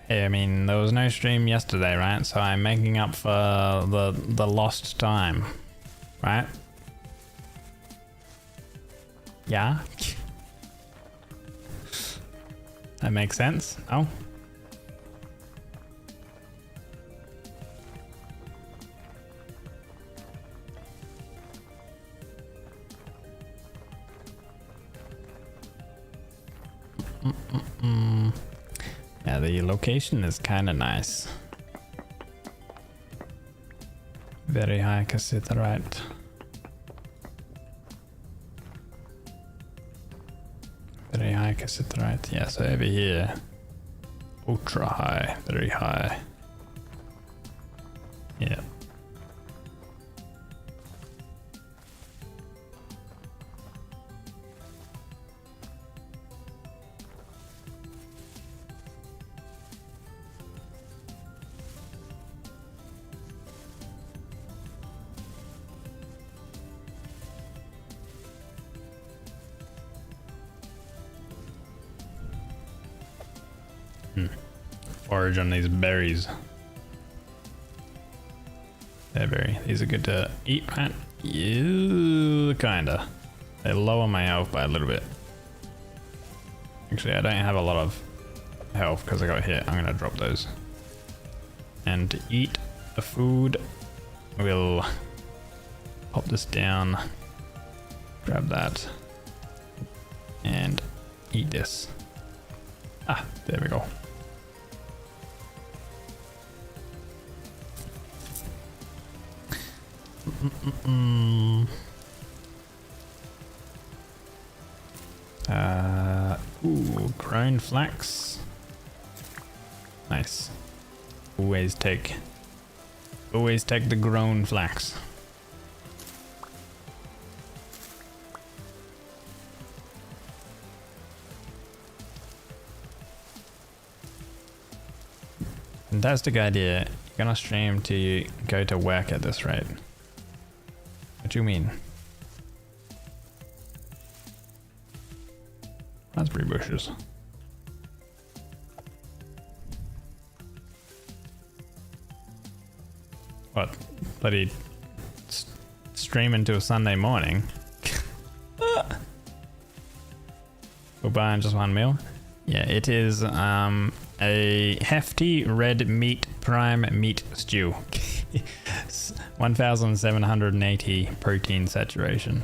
Hey, I mean, there was no stream yesterday, right? So I'm making up for the lost time, right? Yeah? That makes sense? Oh? Yeah, the location is kind of nice. Very high cassiterite. Very high cassiterite. Yeah, so over here, ultra high, very high. Yeah. Forage on these berries. These are good to eat, right? Yeah, kinda. They lower my health by a little bit. Actually, I don't have a lot of health because I got hit. I'm gonna drop those. And to eat the food, we'll pop this down, grab that, and eat this. Ah, there we go. Ooh, grown flax. Nice. Always take the grown flax. Fantastic idea. You're gonna stream to go to work at this rate. What do you mean? Raspberry bushes. What? Bloody stream into a Sunday morning? We're buying just one meal? Yeah, it is a hefty red meat prime meat stew. 1780 protein saturation.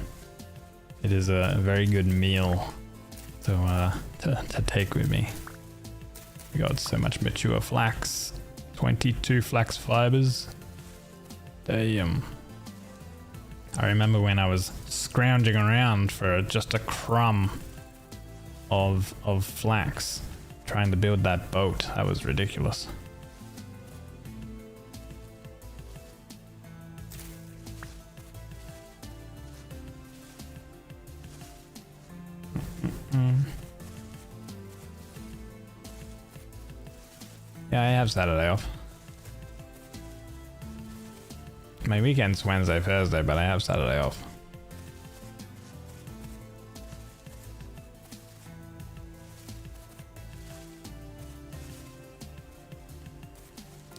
It is a very good meal to take with me. We got so much mature flax, 22 flax fibers. Damn. I remember when I was scrounging around for just a crumb of flax, trying to build that boat. That was ridiculous. Yeah, I have Saturday off. My weekend's Wednesday, Thursday, but I have Saturday off.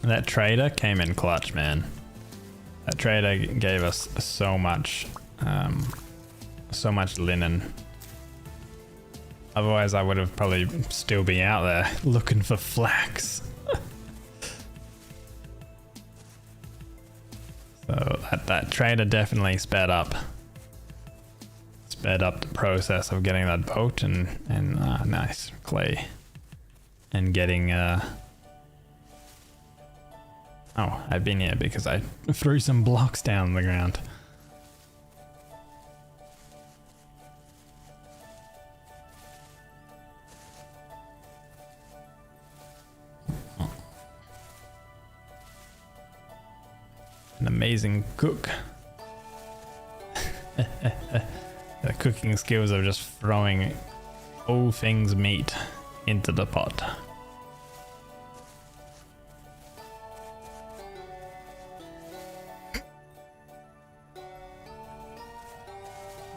That trader came in clutch, man. That trader gave us so much linen. Otherwise, I would have probably still be out there looking for flax. So that trader definitely sped up the process of getting that boat and nice clay and getting oh, I've been here because I threw some blocks down the ground. An amazing cook. The cooking skills of just throwing all things meat into the pot.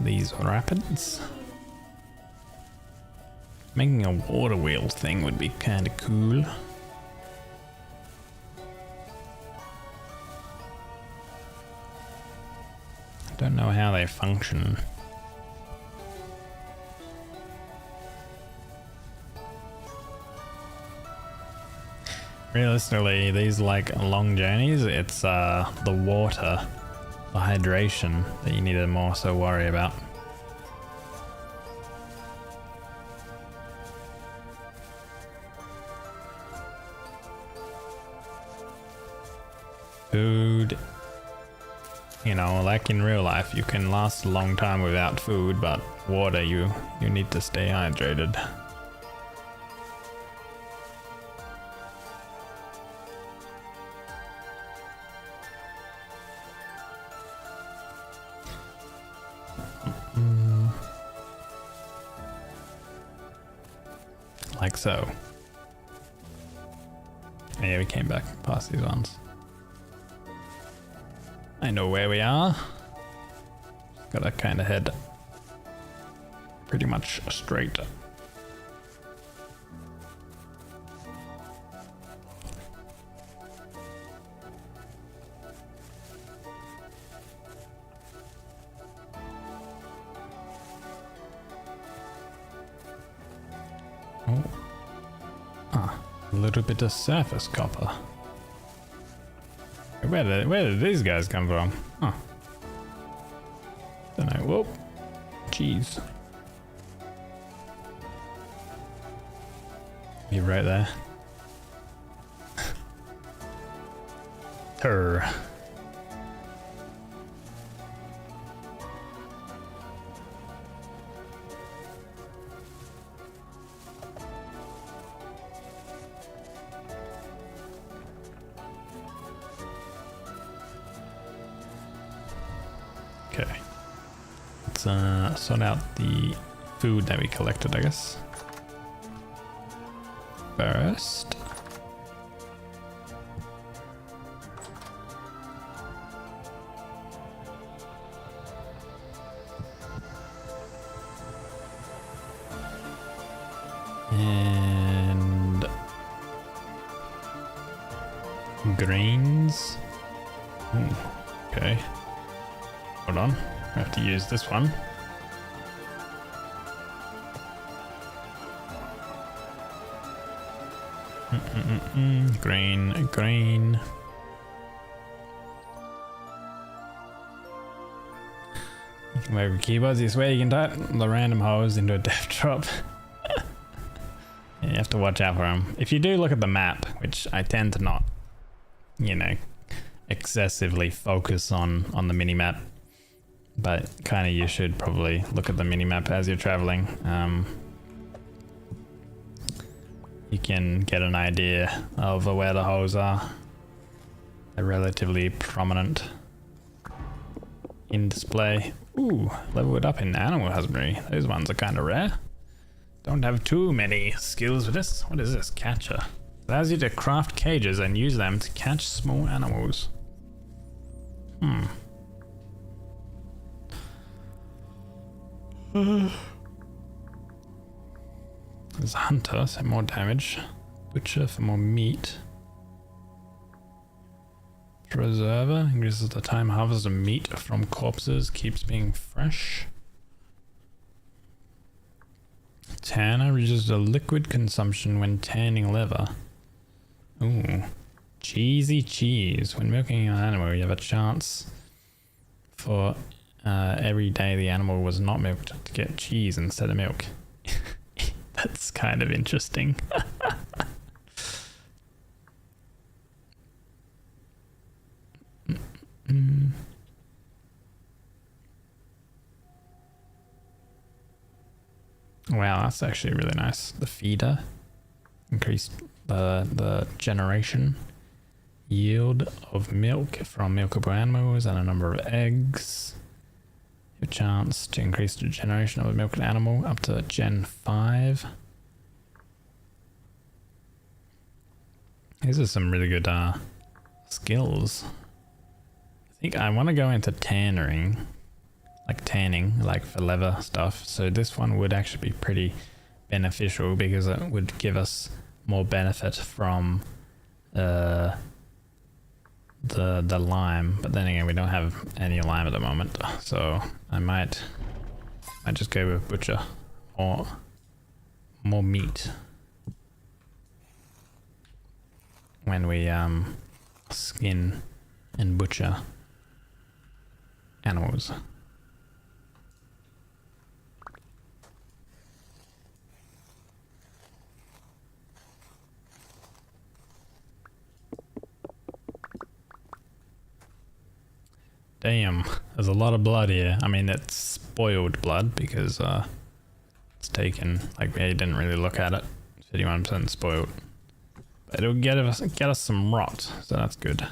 These rapids. Making a water wheel thing would be kind of cool. Don't know how they function. Realistically, these like long journeys, it's the water, the hydration that you need to more so worry about. Food. You know, like in real life, you can last a long time without food, but water, you need to stay hydrated. Like so. Yeah, we came back past these ones. I know where we are. Gotta kind of head pretty much straight. Oh. Ah, a little bit of surface copper. Where did these guys come from? Huh. Don't know. Whoa. Jeez. You're right there. Turr. Okay, let's sort out the food that we collected, I guess. First. And grains. Ooh, okay. Hold on, I have to use this one. Green, green. You can move keyboards this way. You can type the random hose into a death drop. You have to watch out for them. If you do look at the map, which I tend to not, you know, excessively focus on the mini-map, but kind of you should probably look at the mini-map as you're traveling. You can get an idea of where the holes are. They're relatively prominent in display. Ooh, level it up in animal husbandry. Those ones are kind of rare. Don't have too many skills with this. What is this? Catcher. Allows you to craft cages and use them to catch small animals. There's a hunter, so more damage. Butcher for more meat. Preserver increases the time harvest of meat from corpses, keeps being fresh. Tanner reduces the liquid consumption when tanning leather. Ooh. Cheesy cheese. When milking an animal, you have a chance for every day the animal was not milked to get cheese instead of milk. That's kind of interesting. Wow, that's actually really nice. The feeder increased the generation yield of milk from milkable animals and a number of eggs. Your chance to increase the generation of a milked animal up to Gen 5. These are some really good skills. I think I want to go into tanning, like for leather stuff. So this one would actually be pretty beneficial because it would give us more benefit from the lime. But then again, we don't have any lime at the moment, so I might just go with butcher or more meat when we skin and butcher animals. Damn, there's a lot of blood here. I mean, it's spoiled blood because it's taken, like, we didn't really look at it. 51% spoiled. But it'll get us some rot, so that's good.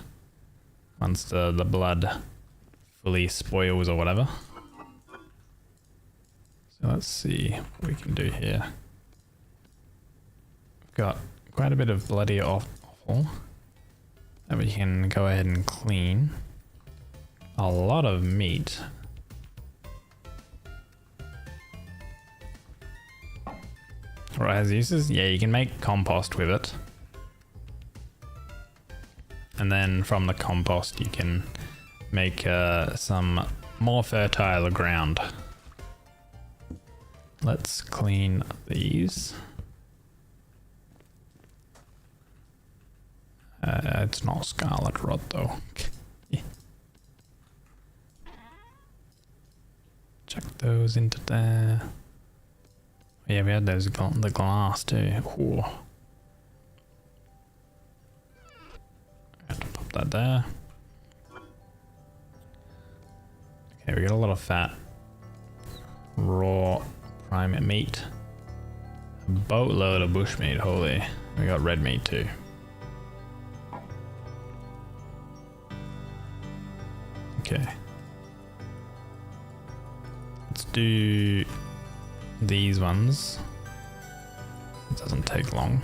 Once the blood fully spoils or whatever. So let's see what we can do here. We've got quite a bit of bloody offal that we can go ahead and clean. A lot of meat. Right, has uses? Yeah, you can make compost with it. And then from the compost you can make some more fertile ground. Let's clean these. It's not scarlet rot though. Chuck those into there. Yeah, we had those the glass too. Ooh. Have to pop that there. Okay, we got a lot of fat. Raw prime meat. A boatload of bush meat, holy. We got red meat too. Okay. Let's do these ones. It doesn't take long.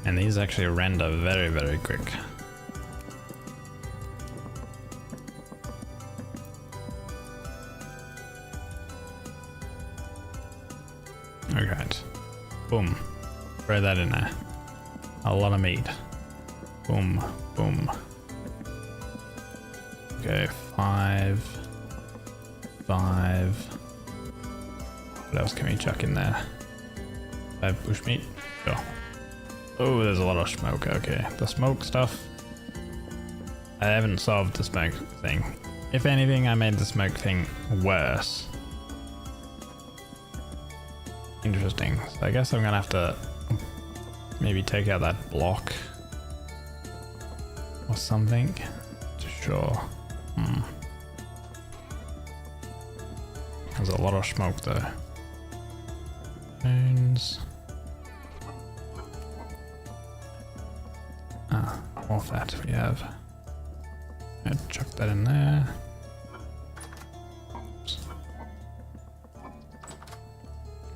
And these actually render very, very quick. Alright. Boom. Throw that in there. A lot of meat. Boom. Boom. Okay, 5. 5. What else can we chuck in there? 5 bushmeat? Sure. Oh, there's a lot of smoke. Okay, the smoke stuff. I haven't solved the smoke thing. If anything, I made the smoke thing worse. Interesting. So I guess I'm gonna have to maybe take out that block or something. Sure. There's a lot of smoke though. Bones. Ah, more fat we have. I'll chuck that in there. Oops.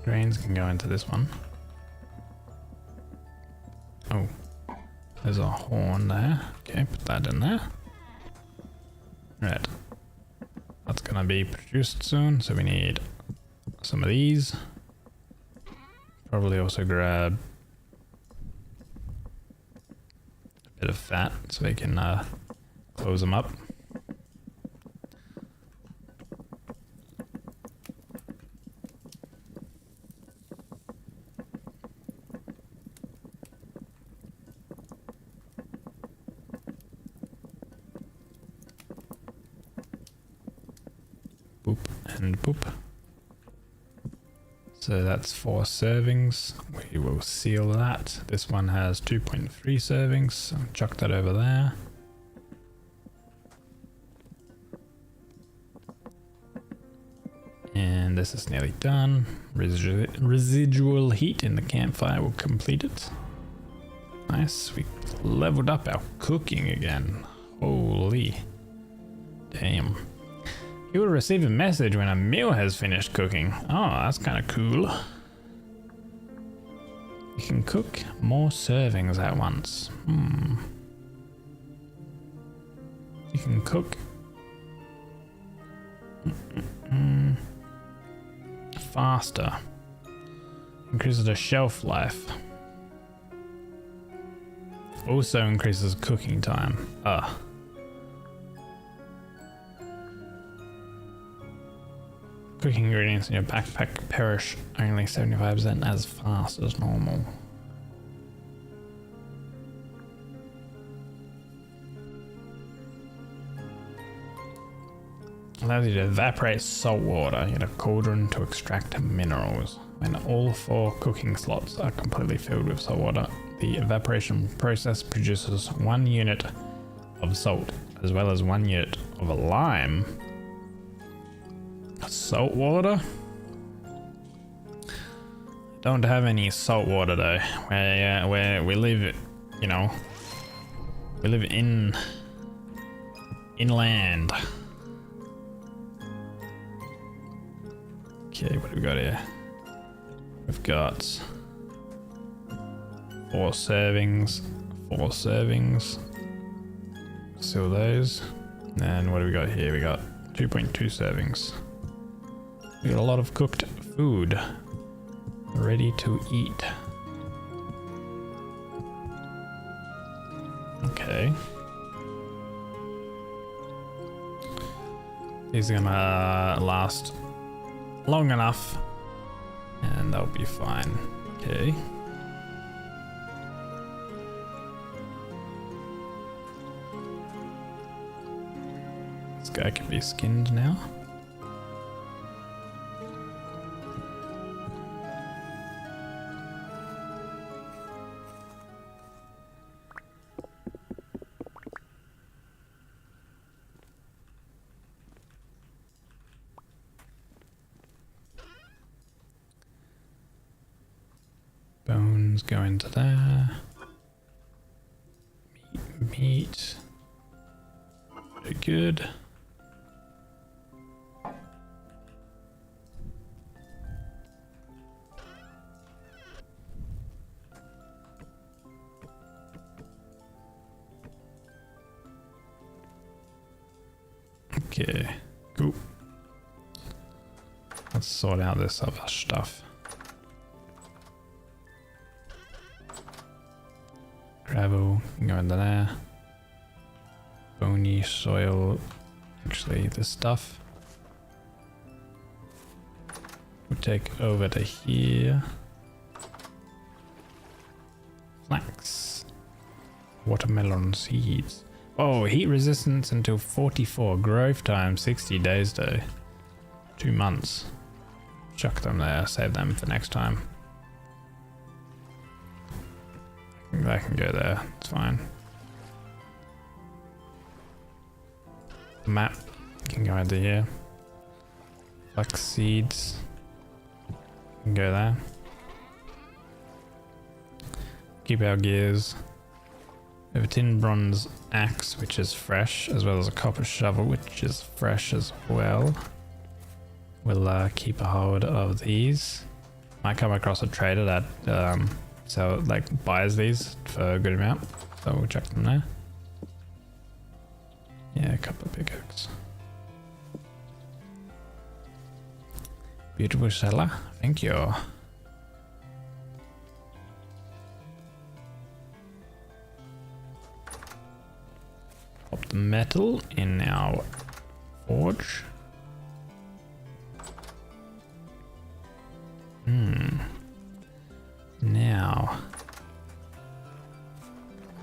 Grains can go into this one. Oh, there's a horn there. Okay, put that in there. Right. That's gonna be produced soon, so we need some of these. Probably also grab a bit of fat so we can close them up. Boop and boop. So that's 4 servings. We will seal that. This one has 2.3 servings. So chuck that over there. And this is nearly done. Residual heat in the campfire will complete it. Nice. We leveled up our cooking again. Holy damn. You will receive a message when a meal has finished cooking. Oh, that's kind of cool. You can cook more servings at once. You can cook faster. Increases the shelf life. Also increases cooking time. Cooking ingredients in your backpack perish only 75% as fast as normal. Allows you to evaporate salt water in a cauldron to extract minerals. When all 4 cooking slots are completely filled with salt water, the evaporation process produces 1 unit of salt as well as 1 unit of a lime. Salt water? Don't have any salt water though. Where we live, you know, we live inland. Okay, what do we got here? We've got 4 servings, 4 servings. Seal those. And what do we got here? We got 2.2 servings. We got a lot of cooked food ready to eat. Okay. These are gonna last long enough and they'll be fine. Okay. This guy can be skinned now. Bones go into there. Meat. Very good. Okay, cool. Let's sort out this other stuff. Gravel can go into there. Bony soil. Actually, this stuff. We'll take over to here. Flax. Watermelon seeds. Oh, heat resistance until 44. Growth time 60 days though. 2 months. Chuck them there. Save them for next time. That can go there. It's fine. Map can go into here. Flax seeds can go there. Keep our gears. We have a tin bronze axe, which is fresh, as well as a copper shovel, which is fresh as well. We'll keep a hold of these. Might come across a trader that buys these for a good amount, so we'll check them there. Yeah, a couple of pickaxes. Beautiful seller, thank you. Pop the metal in our forge. Now,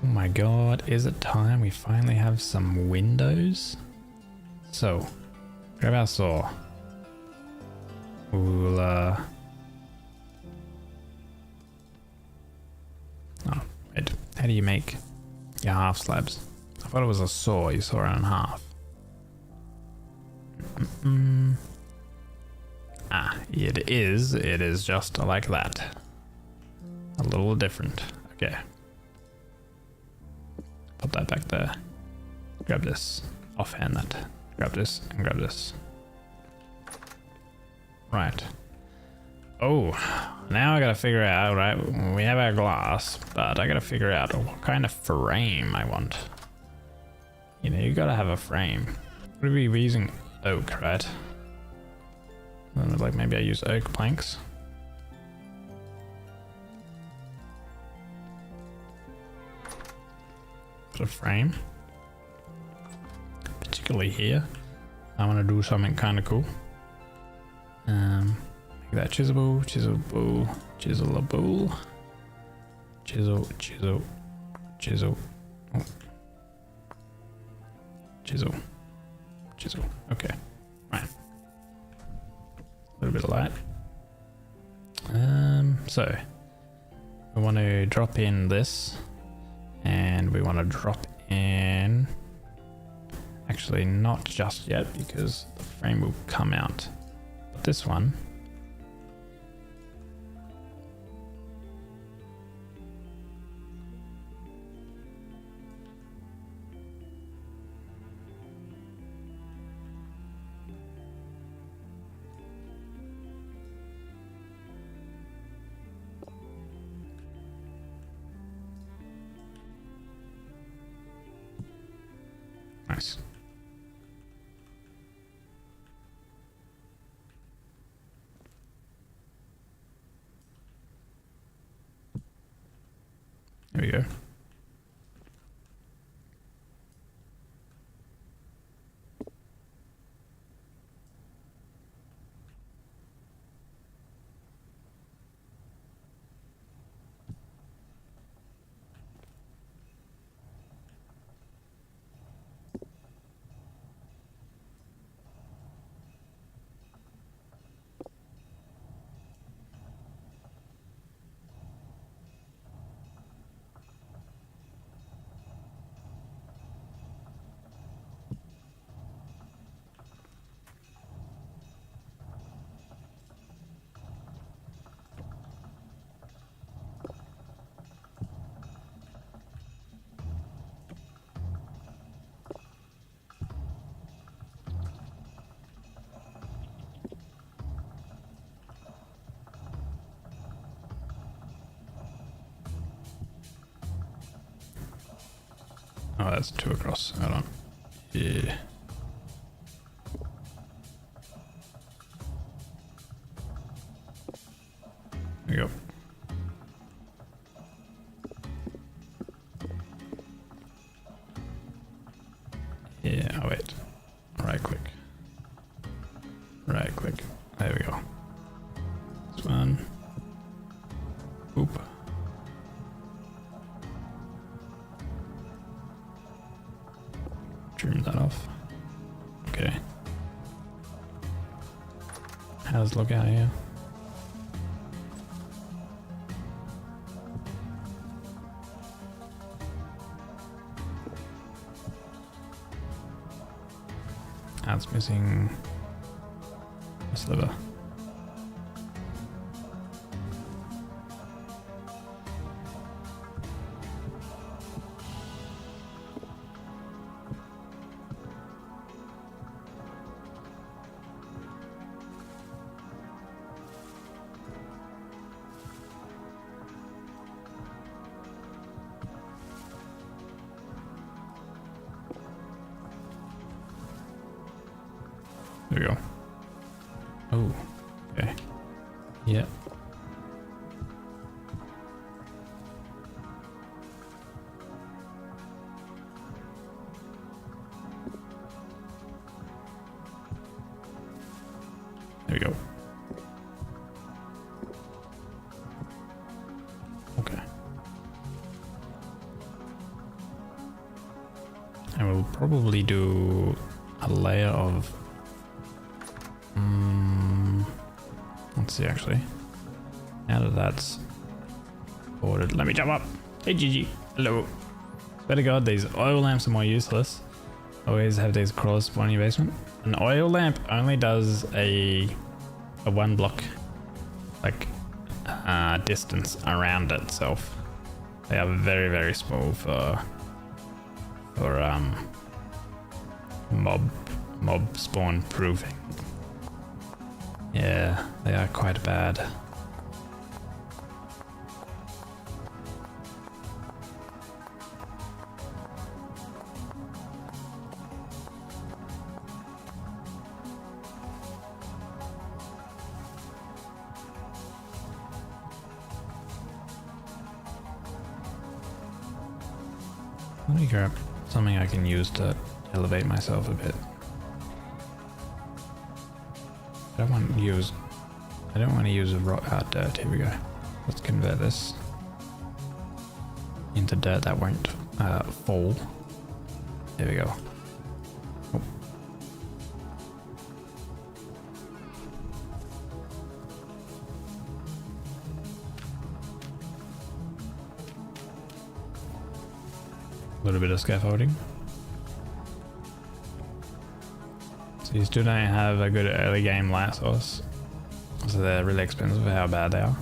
oh my god, is it time we finally have some windows? So, grab our saw. We'll oh, wait, how do you make your half slabs? I thought it was a saw, you saw it in half. Ah, it is just like that. A little different. Okay. Put that back there. Grab this. Offhand that. Grab this and grab this. Right. Oh, now I gotta figure out, right? We have our glass, but I gotta figure out what kind of frame I want. You know, you gotta have a frame. We're using oak, right? Like maybe I use oak planks. Put a frame. Particularly here. I want to do something kind of cool. Make that chisel, chisel, bowl, chisel a bowl. Chisel, chisel, chisel. Oh. Chisel. Chisel. Okay. Right. A little bit of light. So we want to drop in this, and we want to drop in. Actually, not just yet because the frame will come out. But this one. Nice. There we go. Oh, that's two across. Hold on. Yeah. There we go. Yeah, oh wait. Right click. Right click. There we go. This one. Oop. Trim that off. Okay. How's it look out here? That's missing a sliver. There we go. Oh, okay. Yeah. There we go. Okay. And we'll probably do a layer of let's see actually. Now that that's ordered, let me jump up. Hey Gigi, hello. Better God, these oil lamps are more useless. Always have these crawlers spawn in your basement. An oil lamp only does a 1 block like distance around itself. They are very, very small for mob spawn proofing. Yeah, they are quite bad. Let me grab something I can use to elevate myself a bit. I don't want to use a rock dirt. Here we go. Let's convert this into dirt that won't fall. There we go. Oh. A little bit of scaffolding. So you still don't have a good early game light source, so they're really expensive for how bad they are.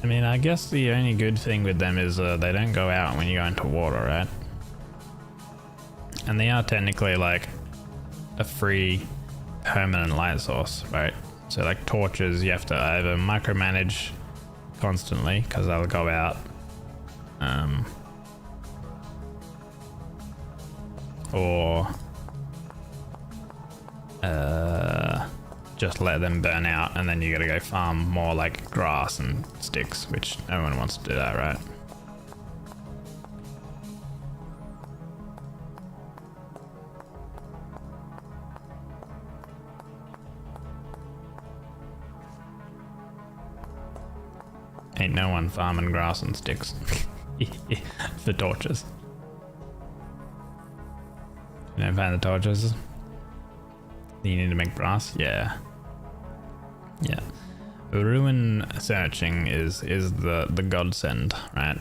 I mean, I guess the only good thing with them is they don't go out when you go into water, right? And they are technically like a free permanent light source, right? So like torches, you have to either micromanage constantly because they'll go out, or just let them burn out, and then you gotta go farm more like grass and sticks, which no one wants to do that, right? Ain't no one farming grass and sticks for torches. You don't find the torches? You need to make brass? Yeah. Yeah. Ruin searching is the godsend, right?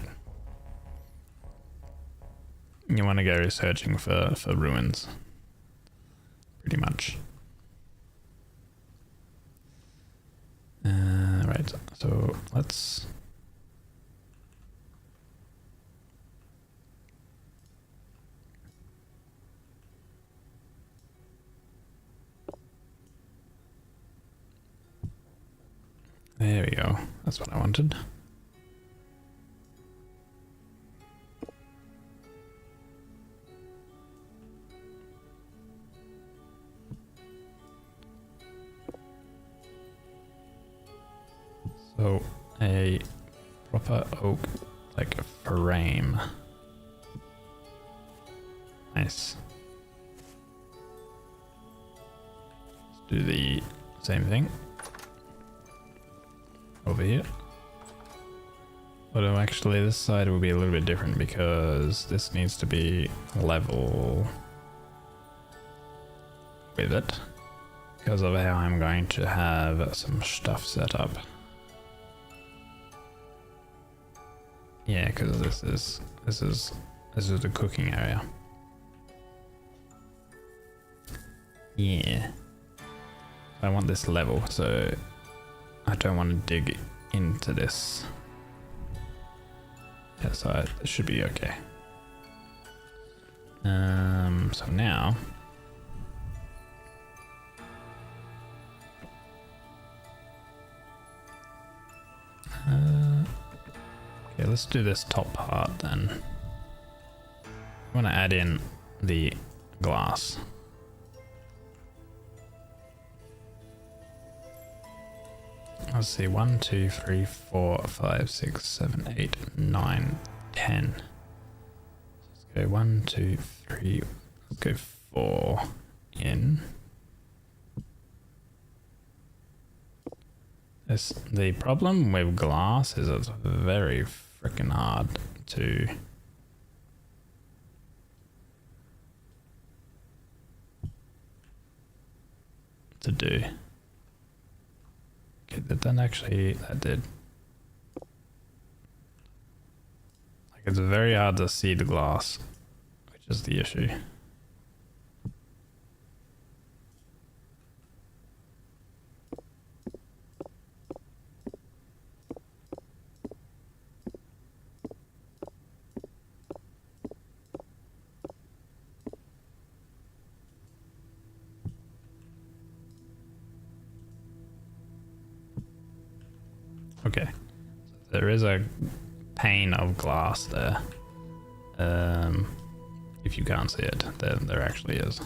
You want to go searching for ruins. Pretty much. Right, so let's... There we go. That's what I wanted. So a proper oak like frame. Nice. Let's do the same thing over here. Although actually this side will be a little bit different because this needs to be level with it because of how I'm going to have some stuff set up. Yeah, because this is the cooking area. Yeah. I want this level, so I don't want to dig into this. Yeah, so it should be okay. So now okay, let's do this top part then. I want to add in the glass. Let's see, 1, 2, 3, 4, 5, 6, 7, 8, 9, 10. Let's go 1, 2, 3, let's go 4 in. The problem with glass is it's very freaking hard to do. Okay, that did. Like, it's very hard to see the glass, which is the issue. Okay, so there is a pane of glass there. If you can't see it, there actually is.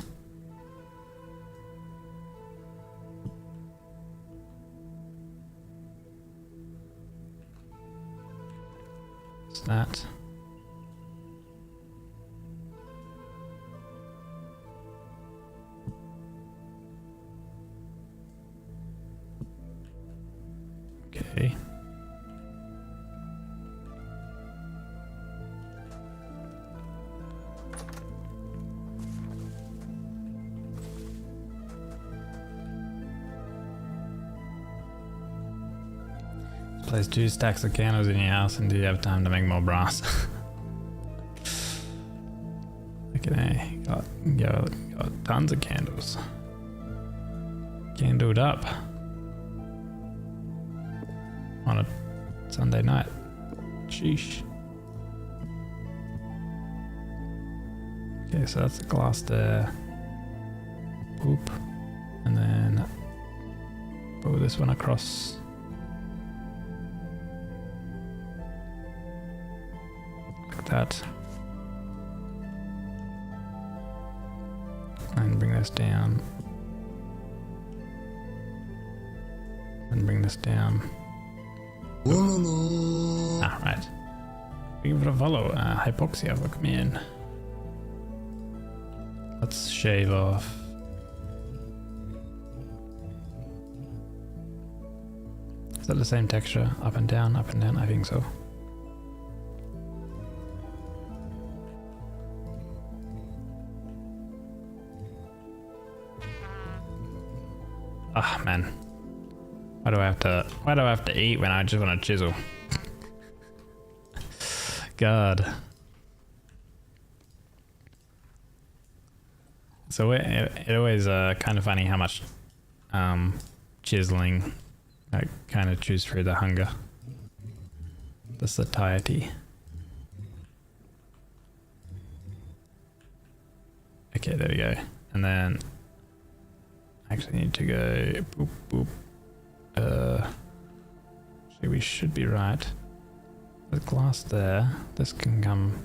What's that? Okay. Place 2 stacks of candles in your house, and do you have time to make more brass? Okay, got tons of candles. Candled up on a Sunday night. Sheesh. Okay, so that's the glass there. Boop. And then pull this one across. Like that. And bring this down. And bring this down. Ah, right. Give it a follow. Hypoxia, look me in. Let's shave off. Is that the same texture? Up and down, up and down? I think so. Ah, man. Why do I have to eat when I just want to chisel? God. So it always kind of funny how much chiseling I kind of chews through the hunger, the satiety. Okay, there we go. And then I actually need to go boop boop. So we should be right. The glass there. This can come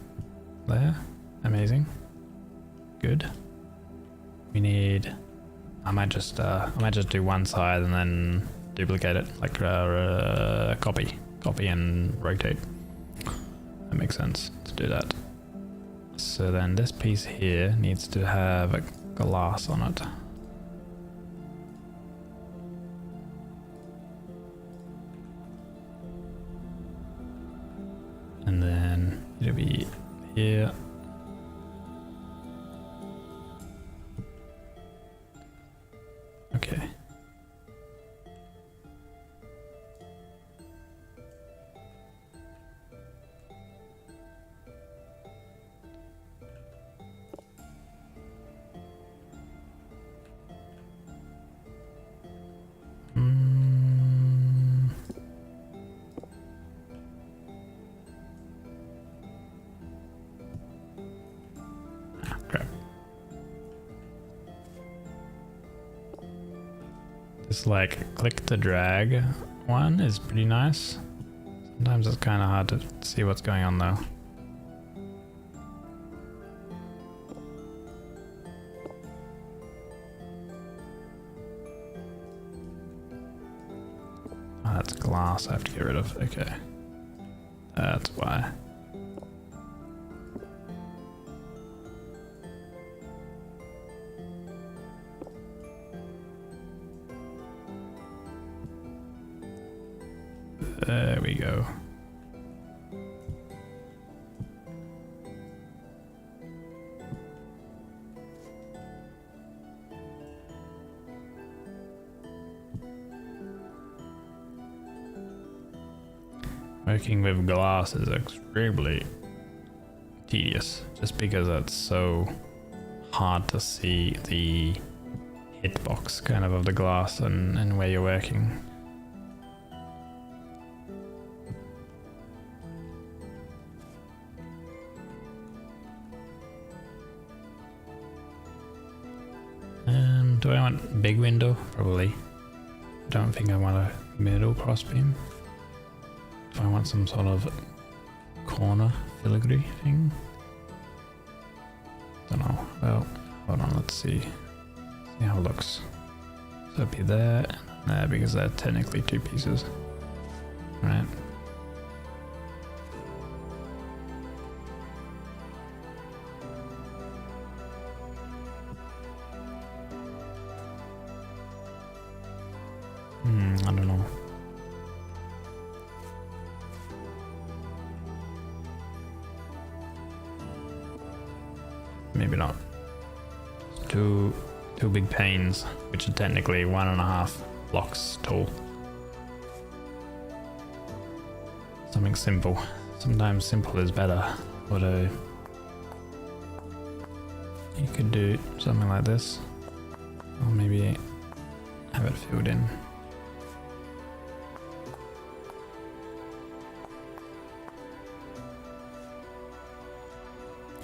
there. Amazing. Good. We need. I might just do one side and then duplicate it, like copy and rotate. That makes sense to do that. So then this piece here needs to have a glass on it. And then it'll be here. Okay. Crap. This like click to drag one is pretty nice. Sometimes it's kind of hard to see what's going on though. Oh, that's glass I have to get rid of. Okay. That's why. There we go. Working with glass is extremely tedious just because it's so hard to see the hitbox kind of the glass and where you're working. Do I want big window? Probably. I don't think I want a middle crossbeam. Do I want some sort of corner filigree thing? Don't know. Well, hold on, let's see. See how it looks. So it'd be there and there because they're technically two pieces. Right. I don't know. Maybe not. Two big panes, which are technically 1.5 blocks tall. Something simple. Sometimes simple is better. Although you could do something like this, or maybe have it filled in.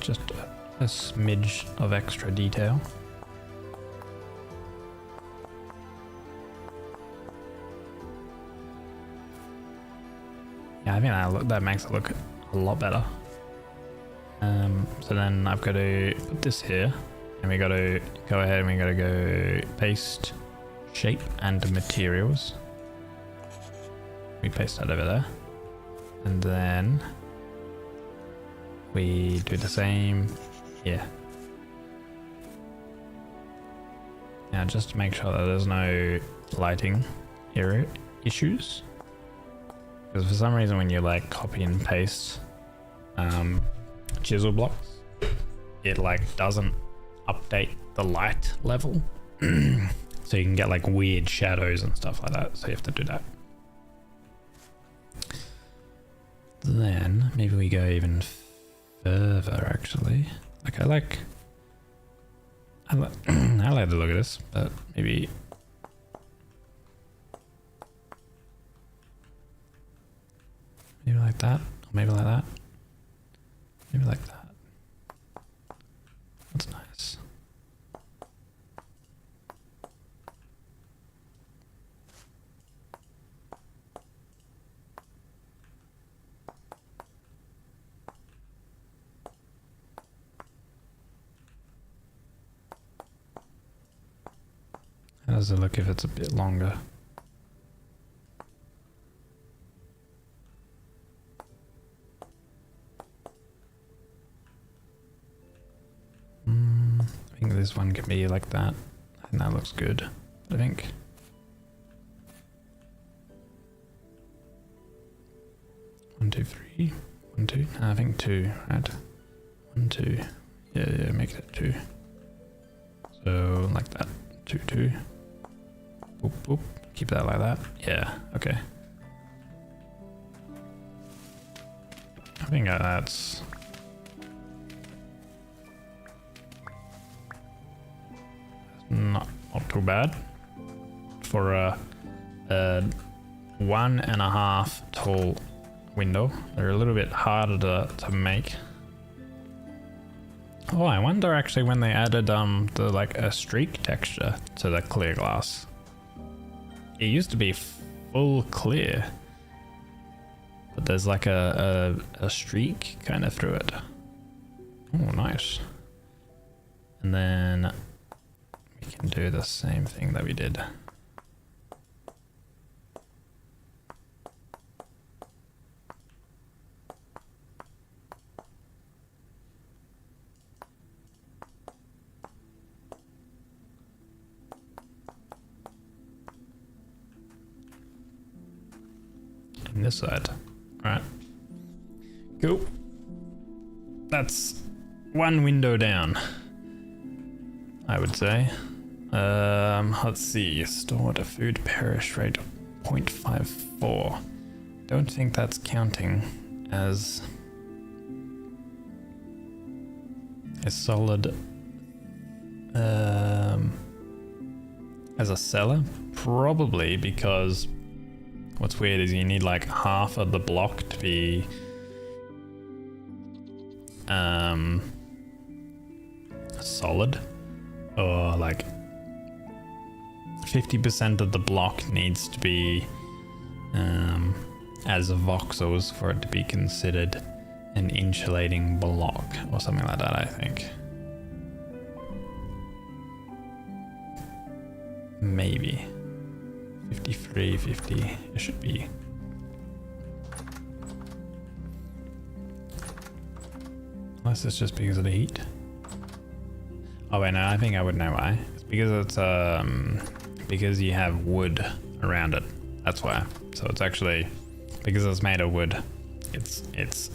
Just a smidge of extra detail. Yeah, I think that makes it look a lot better. So then I've got to put this here, and we got to go ahead and we got to go paste, shape, and materials. We paste that over there, and then we do the same here. Now just to make sure that there's no lighting here issues. Because for some reason when you like copy and paste chisel blocks, it like doesn't update the light level. So you can get like weird shadows and stuff like that. So you have to do that. Then maybe we go even further actually. Like I like I like the look of this, but maybe like that, or maybe like that, maybe like that. That's nice. How does it look if it's a bit longer? this one can be like that. I think that looks good. I think. 1, 2, 3. 1, 2. No, I think 2, right? 1, 2. Yeah, make it 2. So like that. 2, 2. Boop, boop. Keep that like that. Yeah, okay. I think that's not too bad for a 1.5 tall window. They're a little bit harder to make. Oh, I wonder actually when they added the like a streak texture to the clear glass. It used to be full clear, but there's like a streak kind of through it. Oh, nice. And then we can do the same thing that we did. On this side. Alright. Cool. That's one window down, I would say. Let's see. Stored food perish rate 0.54. Don't think that's counting as a solid as a cellar. Probably because what's weird is you need like half of the block to be solid, or like 50% of the block needs to be as voxels for it to be considered an insulating block or something like that, I think. Maybe 53, 50, it should be. Unless it's just because of the heat. Oh wait, no, I think I would know why. It's because it's because you have wood around it. That's why. So it's actually because it's made of wood. It's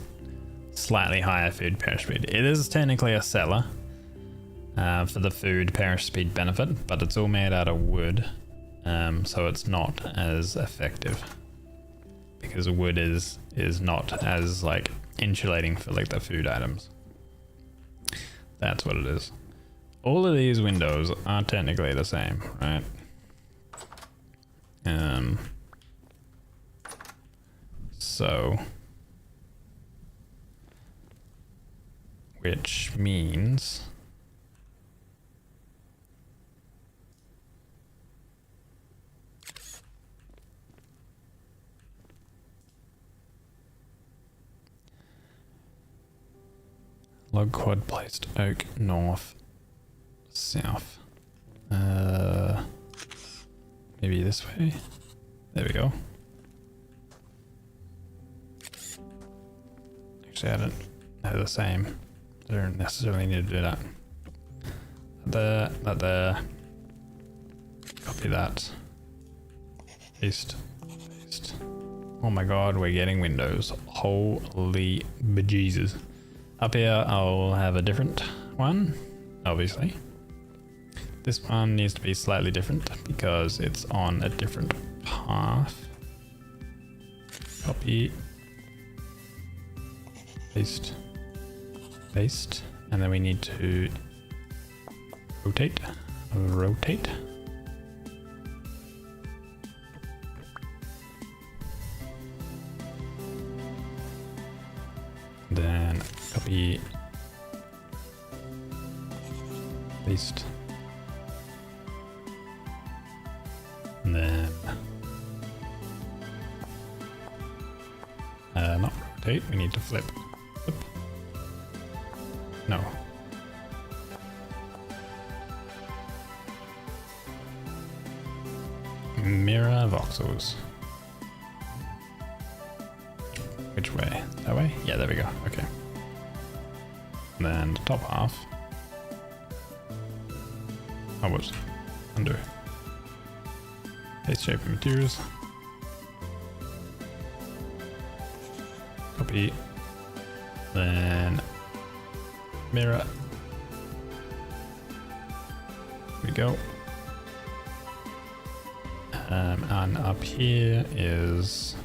slightly higher food perish speed. It is technically a cellar for the food perish speed benefit, but it's all made out of wood. So it's not as effective because wood is not as like insulating for like the food items. That's what it is. All of these windows are technically the same, right? So which means log quad placed oak north south. Maybe this way. There we go. Actually, I don't know the same. I don't necessarily need to do that. That there. Copy that. Paste. Paste. Oh my god, we're getting windows. Holy bejesus. Up here, I'll have a different one, obviously. This one needs to be slightly different because it's on a different path. Copy. Paste. Paste. And then we need to rotate. Rotate. Then copy. Paste. And then not rotate, we need to flip. Flip. No. Mirror voxels. Which way? That way? Yeah, there we go. Okay. And then the top half. I was undo. Paste shape and materials. Copy. Then mirror. Here we go. And up here is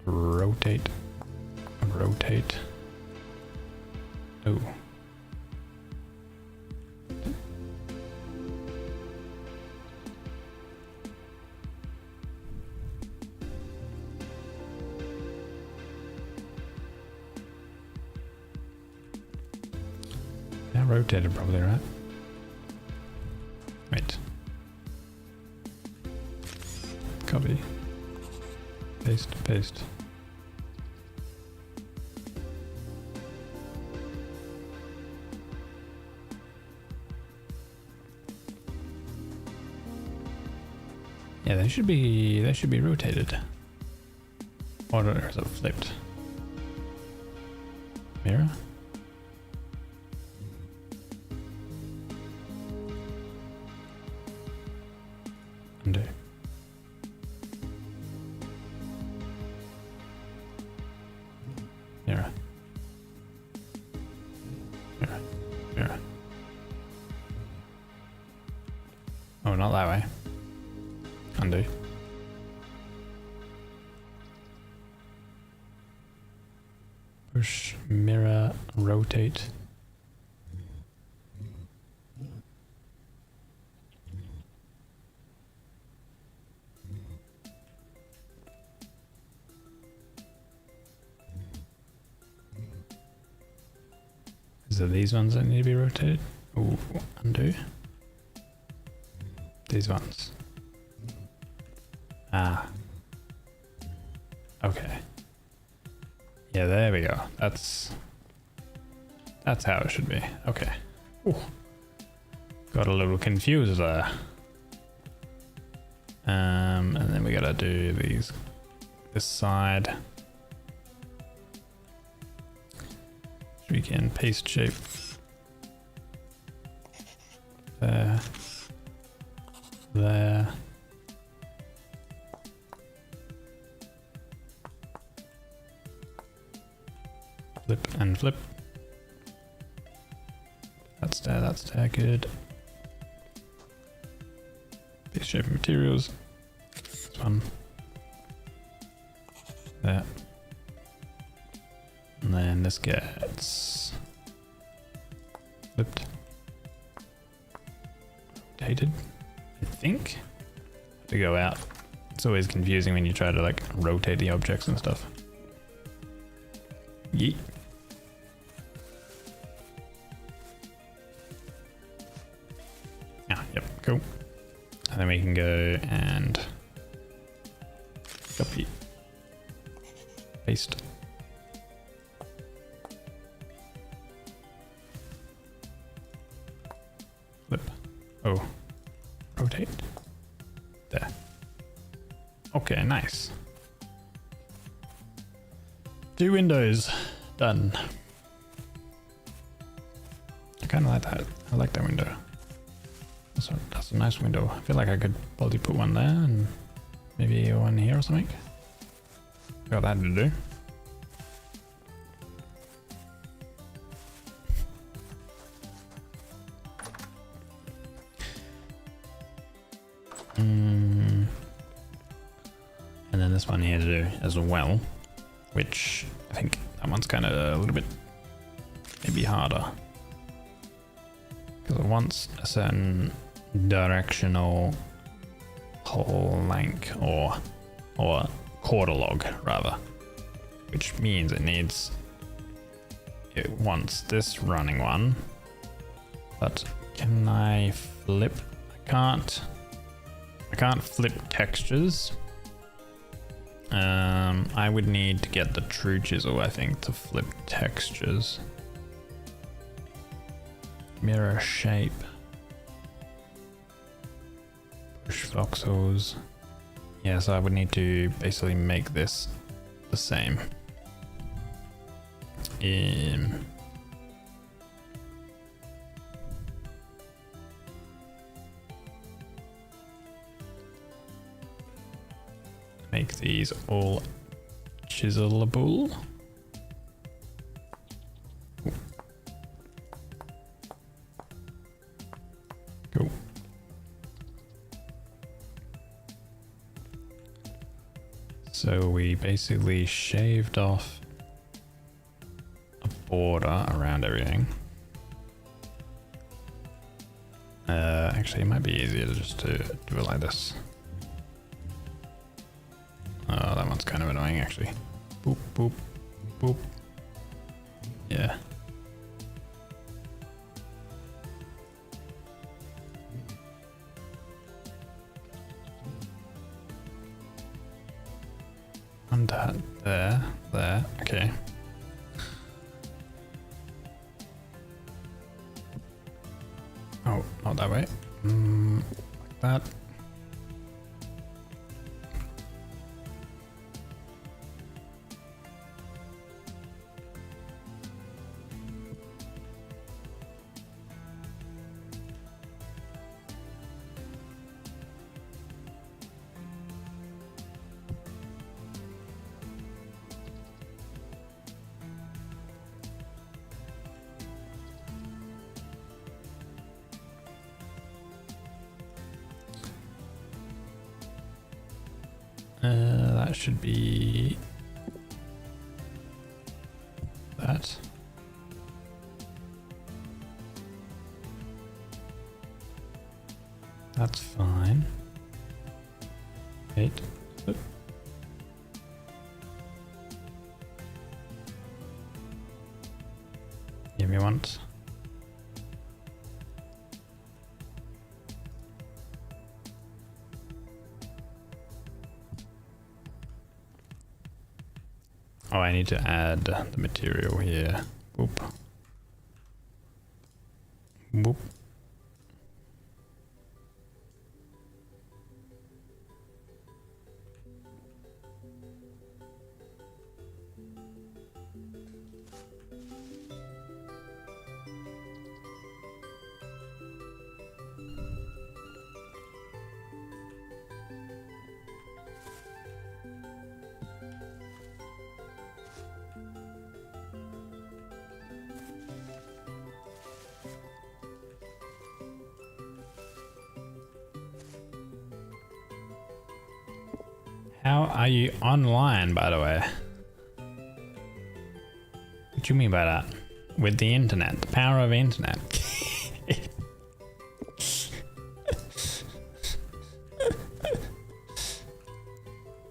rotate. Oh. Yeah, rotated probably, right? Wait. Copy. Paste. Yeah, they should be rotated. Or is it flipped? Mirror? Undo. Mirror. Oh, not that way. Undo. Push, mirror, rotate. Is it these ones that need to be rotated? Oh, undo. These ones. Ah. Okay. Yeah, there we go. That's how it should be. Okay. Ooh. Got a little confused there. And then we gotta do this side. We can paste shape. There. Flip and flip. That's there, good. Paste shape materials. This one. There. And then this gets flipped. Rotated, I think. To go out. It's always confusing when you try to like rotate the objects and stuff. Yeet. Ah, yep, cool. And then we can go and copy, paste. Flip. Oh, rotate. There. Okay, nice. 2 windows done. I kind of like that. I like that window. That's a nice window. I feel like I could probably put one there and maybe one here or something. Got that to do. And then this one here to do as well, which I think that one's kind of a little bit maybe harder because it wants a certain directional whole length or quarter log rather, which means it wants this running one. But can I flip? I can't flip textures. I would need to get the true chisel, I think, to flip textures. Mirror shape. Push voxels. Yeah, so I would need to basically make this the same. these all chiselable. Cool. So we basically shaved off a border around everything. Actually, it might be easier just to do it like this. Oh, that one's kind of annoying, actually. Boop, boop, boop. Yeah. And that, there, okay. Oh, not that way. Like that. That should be that. That's fine. Wait. Oop. Give me once. Oh, I need to add the material here. Boop. Boop. How are you online, by the way? What do you mean by that? With the internet, the power of internet.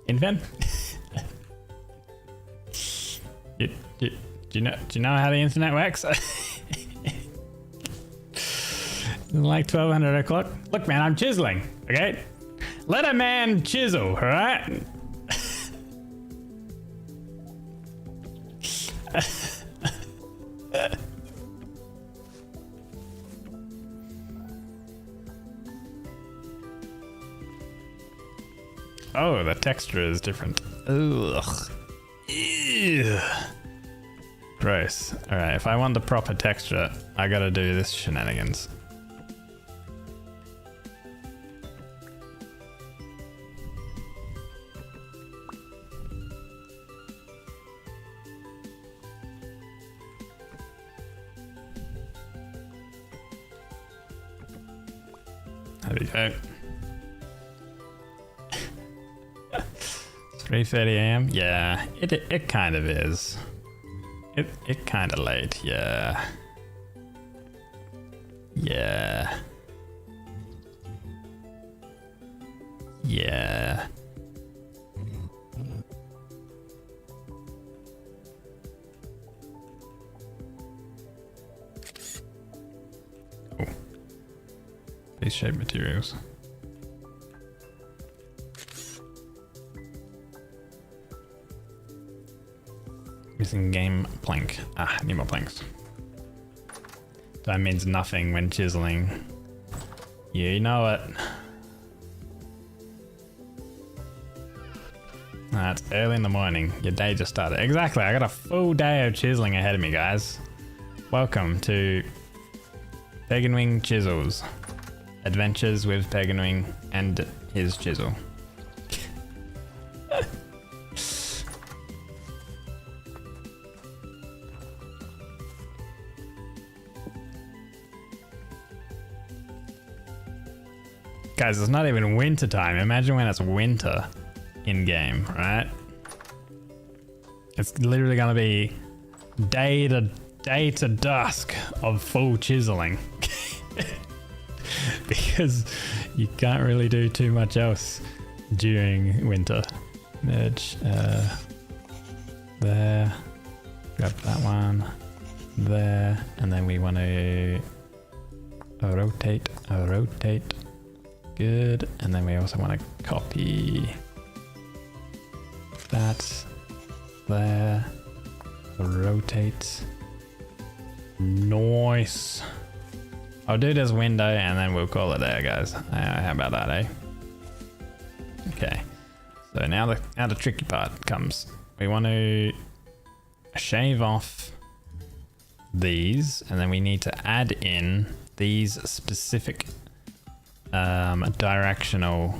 Infant? Do you know how the internet works? Like 1200 o'clock. Look, man, I'm chiseling. Okay. Let a man chisel, all right? Oh, the texture is different. Ugh. Ew. Gross. All right, if I want the proper texture, I gotta do this shenanigans. There we go. 3:30 a.m. Yeah, it kind of is. It kind of late. Yeah. Yeah. Yeah. Cool. These shape materials. Missing game plank. Ah, need more planks. That means nothing when chiseling. You know it. Ah, it's early in the morning. Your day just started. Exactly, I got a full day of chiseling ahead of me, guys. Welcome to Pegndigital Chisels. Adventures with Pegndigital and his chisel. Guys, it's not even winter time. Imagine when it's winter in game, right? It's literally gonna be day to dusk of full chiseling. Because you can't really do too much else during winter. Merge there, grab that one there, and then we want to rotate, good, and then we also want to copy that there, rotate, nice. I'll do this window and then we'll call it there, guys. How about that, eh? Okay. So now the tricky part comes. We want to shave off these, and then we need to add in these specific directional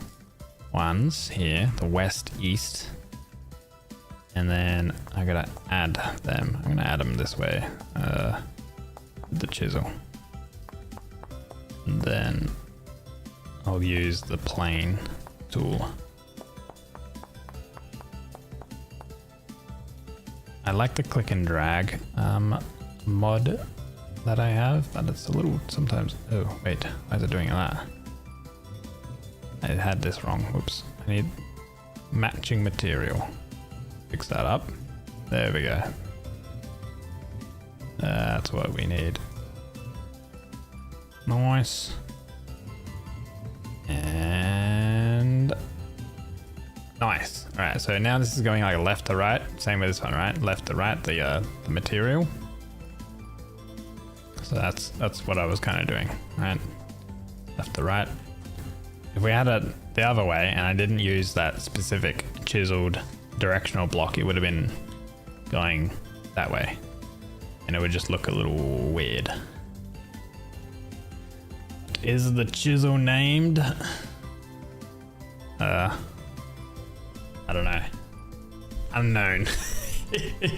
ones here, the west, east, and then I gotta add them. I'm gonna add them this way, the chisel. And then I'll use the plane tool. I like the click and drag mod that I have, but it's a little sometimes. Oh wait, why is it doing that? I had this wrong. Whoops. I need matching material. Fix that up. There we go. That's what we need. Nice. And nice. All right, so now this is going like left to right. Same with this one, right? Left to right, the material. So that's what I was kind of doing, right? Left to right. If we had it the other way and I didn't use that specific chiseled directional block, it would have been going that way, and it would just look a little weird. Is the chisel named? I don't know. Unknown. It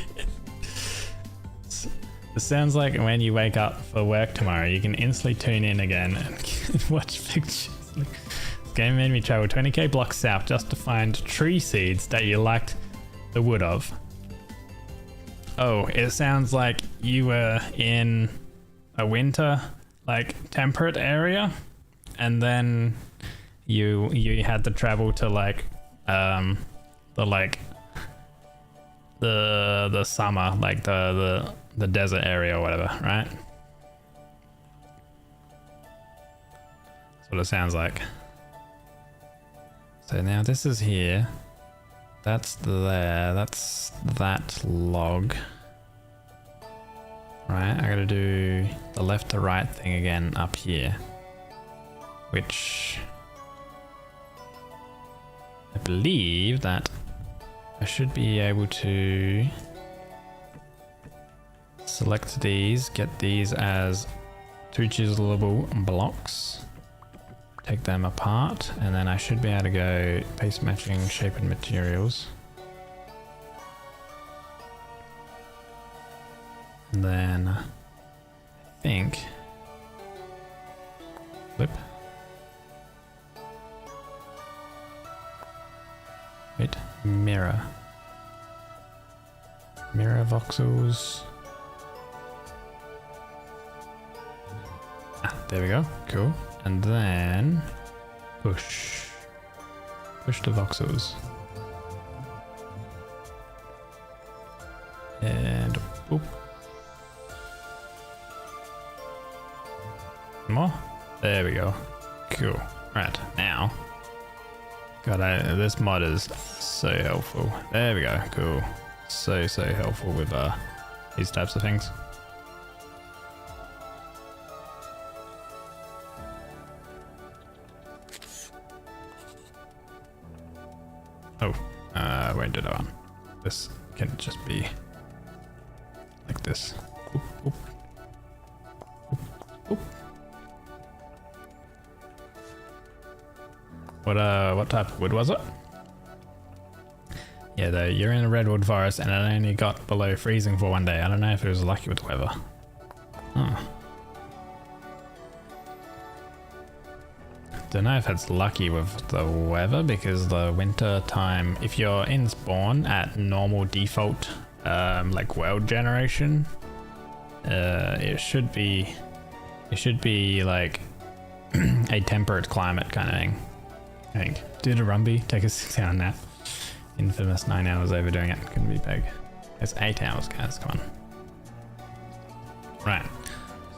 sounds like when you wake up for work tomorrow, you can instantly tune in again and watch pictures. This game made me travel 20k blocks south just to find tree seeds that you liked the wood of. Oh, it sounds like you were in a winter, like temperate area, and then you had to travel to like the summer, like the desert area or whatever, right? That's what it sounds like. So now this is here. That's there. That's that log. Right, I gotta do the left to right thing again up here, which I believe that I should be able to select these, get these as 2 chiselable blocks, take them apart, and then I should be able to go paste matching shape and materials. And then I think flip. Wait, mirror voxels. There we go. Cool. And then push the voxels. And boop. More. There we go. Cool. Right, now. God, this mod is so helpful. There we go. Cool. So helpful with these types of things. Oh, I won't do that one. This can just be like this. Oop, oop. Oop, oop. What type of wood was it? Yeah, though, you're in a redwood forest and it only got below freezing for one day. I don't know if it was lucky with the weather. Huh. Don't know if it's lucky with the weather because the winter time, if you're in spawn at normal default like world generation, it should be like a temperate climate kind of thing. I think. Did a rumby take a 6-hour nap? Infamous 9 hours overdoing it. Couldn't be peg. It's 8 hours, guys. Come on. Right.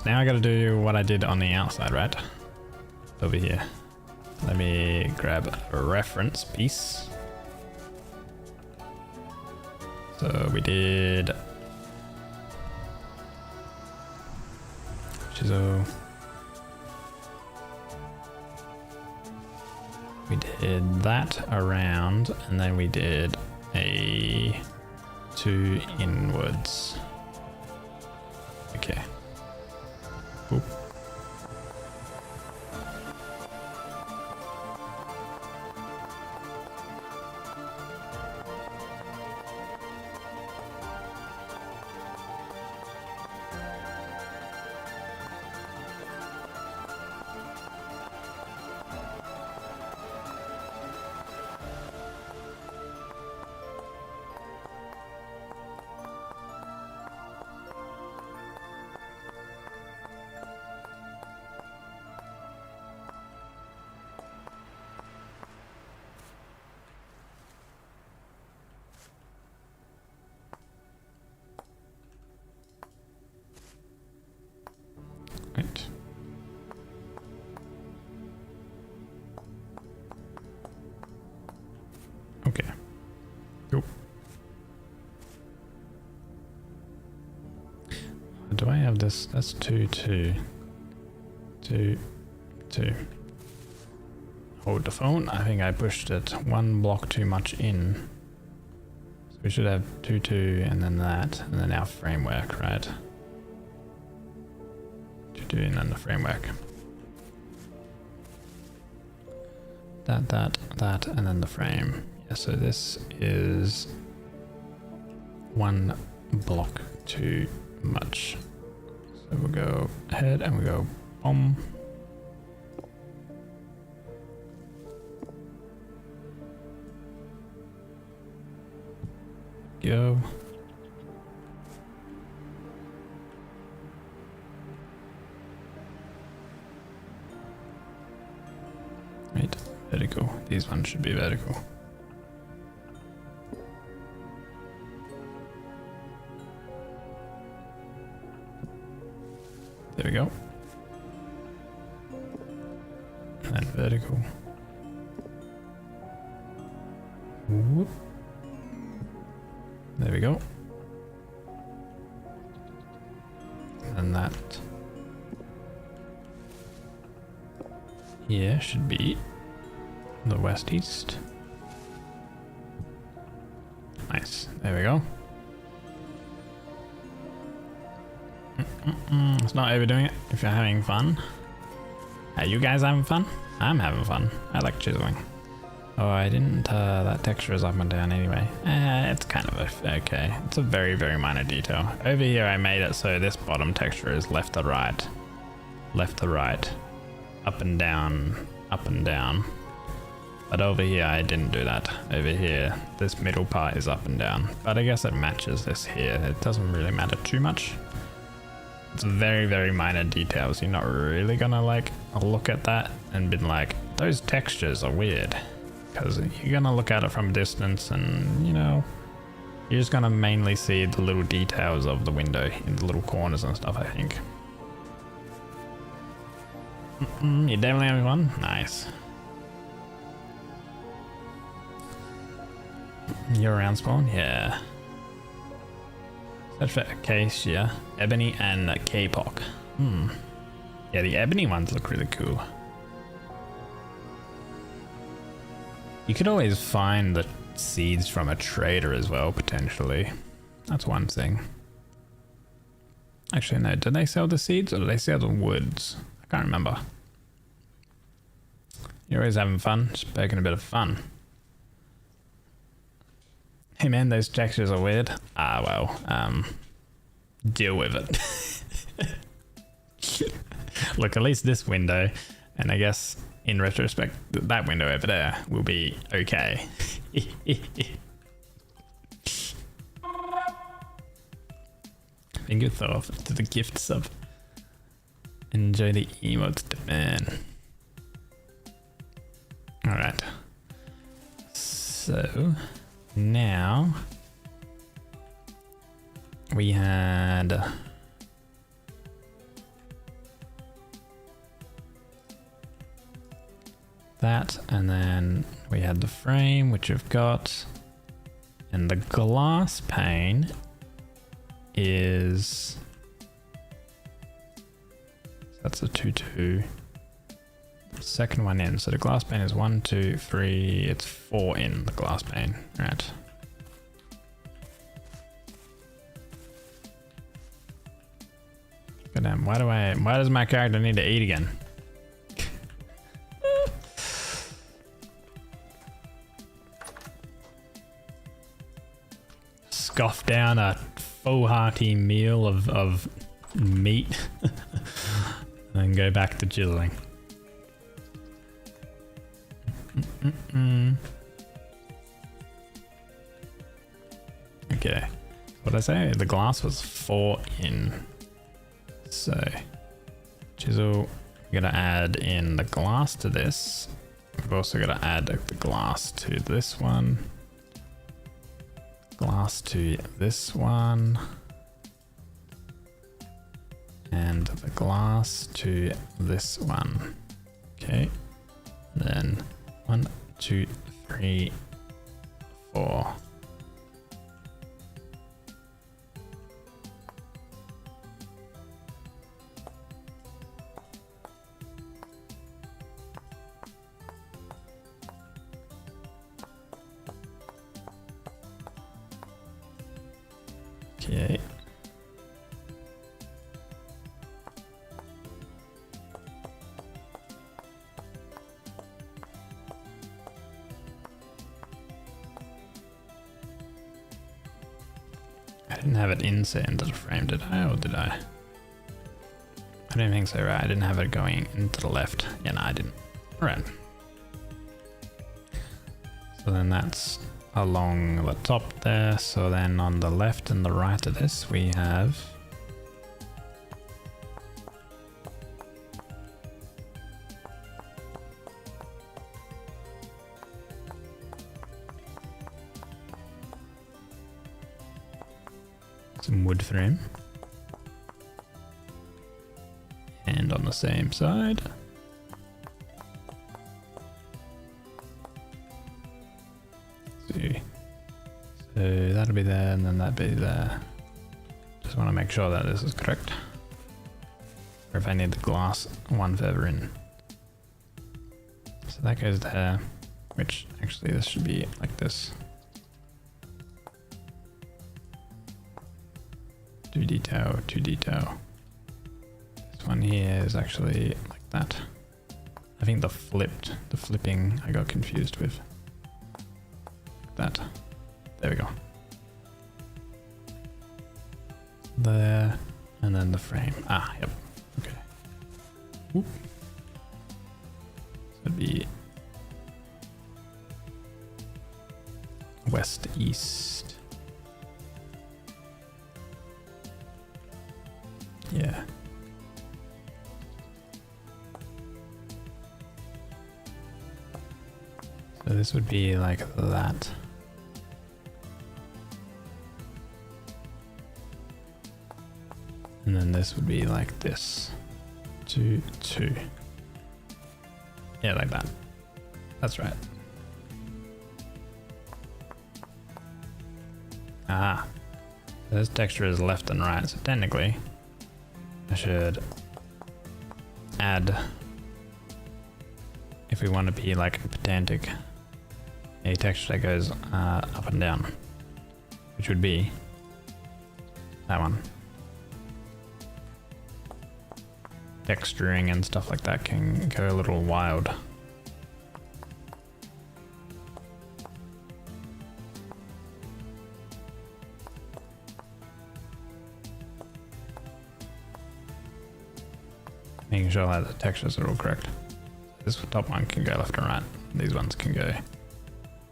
So now I gotta do what I did on the outside, right? Over here. Let me grab a reference piece. So we did chisel. We did that around, and then we did a 2 inwards. Okay. Boop. Right. Okay. Cool. Do I have this? That's 2, 2, 2, 2. Hold the phone. I think I pushed it 1 block too much in. So we should have 2, 2, and then that, and then our framework, right? And then the framework. That, and then the frame. Yeah, so this is 1 block too much. So we'll go ahead and we go boom. Go. Right, vertical. These ones should be vertical. There we go. And then vertical. Whoop. There we go. And that here should be the west-east. Nice. There we go. It's not overdoing it if you're having fun. Are you guys having fun? I'm having fun. I like chiseling. Oh, I didn't, that texture is up and down anyway. It's kind of okay. It's a very, very minor detail. Over here I made it so this bottom texture is left to right. Left to right. Up and down. Up and down. But over here I didn't do that. Over here, this middle part is up and down. But I guess it matches this here. It doesn't really matter too much. It's very, very minor details. You're not really gonna like look at that and be like, those textures are weird. Because you're gonna look at it from a distance and, you know, you're just gonna mainly see the little details of the window in the little corners and stuff, I think. You're definitely having fun? Nice. You're around spawn? Yeah. Search for acacia, ebony, and kapok. Yeah, the ebony ones look really cool. You could always find the seeds from a trader as well, potentially. That's one thing. Actually, no. Did they sell the seeds or did they sell the woods? I can't remember. You're always having fun. Just making a bit of fun. Hey man, those textures are weird. Ah, well, deal with it. Look, at least this window, and I guess in retrospect, that window over there will be okay. Finger off to the gift sub. Enjoy the emotes, man. Alright. So now we had that, and then we had the frame, which we've got, and the glass pane is, that's a 2-2. Second one in, so the glass pane is 1, 2, 3, it's 4 in the glass pane, right? Goddamn, why does my character need to eat again? Scoff down a full hearty meal of meat and then go back to chiseling. Okay, what did I say? The glass was 4 in. So chisel, we're gonna add in the glass to this. We've also got to add the glass to this one. Glass to this one. And the glass to this one. Okay. Then 1, 2, 3, 4. Okay. I didn't have it inset into the frame, did I? Or did I? I don't think so, right? I didn't have it going into the left. Yeah, no, I didn't. Alright. So then that's along the top there. So then on the left and the right of this, we have some wood frame. And on the same side, so that'll be there, and then that'll be there. Just want to make sure that this is correct. Or if I need the glass one further in. So that goes there, which actually this should be like this. 2 detail, 2 detail. This one here is actually like that. I think the flipping I got confused with. That. There we go. There, and then the frame. Ah, yep. Okay. Oop. So it'd be west, east. Yeah. So this would be like that. And then this would be like this. 2, 2. Yeah, like that. That's right. Ah. This texture is left and right, so technically I should add, if we want to be like pedantic, a texture that goes up and down, which would be that one. Texturing and stuff like that can go a little wild. Making sure that the textures are all correct. This top one can go left and right. These ones can go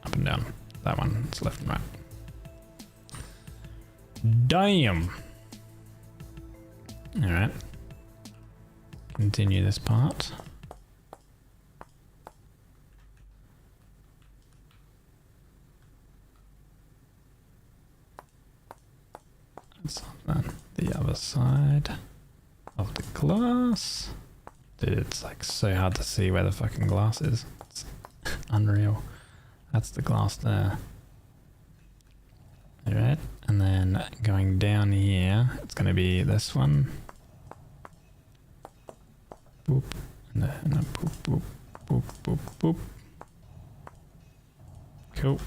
up and down. That one's left and right. Damn. All right. Continue this part. That's on the other side of the glass. Dude, it's like so hard to see where the fucking glass is. It's unreal. That's the glass there. Alright, and then going down here, it's going to be this one. Boop, and then boop, boop, boop, boop, boop. Cool.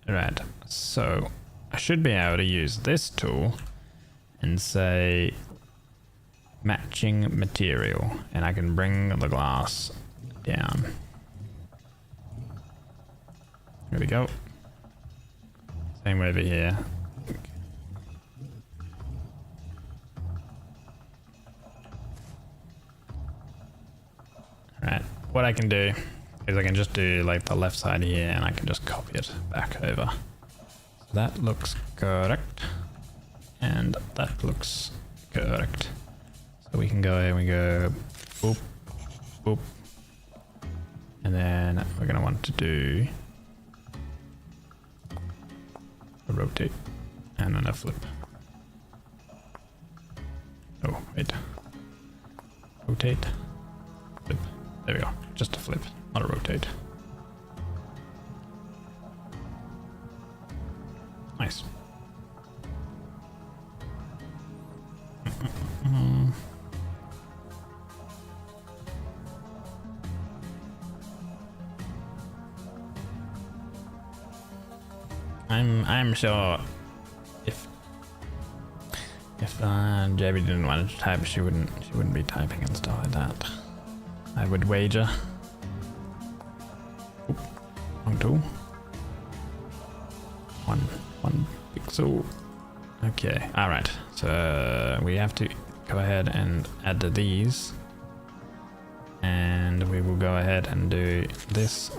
Alright, so I should be able to use this tool and say matching material, and I can bring the glass down. There we go. Same over here. Alright, what I can do is I can just do like the left side here and I can just copy it back over. So that looks correct. And that looks correct. So we can go here and we go boop, boop. And then we're going to want to do a rotate and then a flip. Oh, wait. Rotate, flip. There we go. Just a flip, not a rotate. Nice. I'm sure if JB didn't want to type, she wouldn't be typing and stuff like that. I would wager. Oop, wrong tool. One pixel. Okay, alright. So we have to go ahead and add these. And we will go ahead and do this.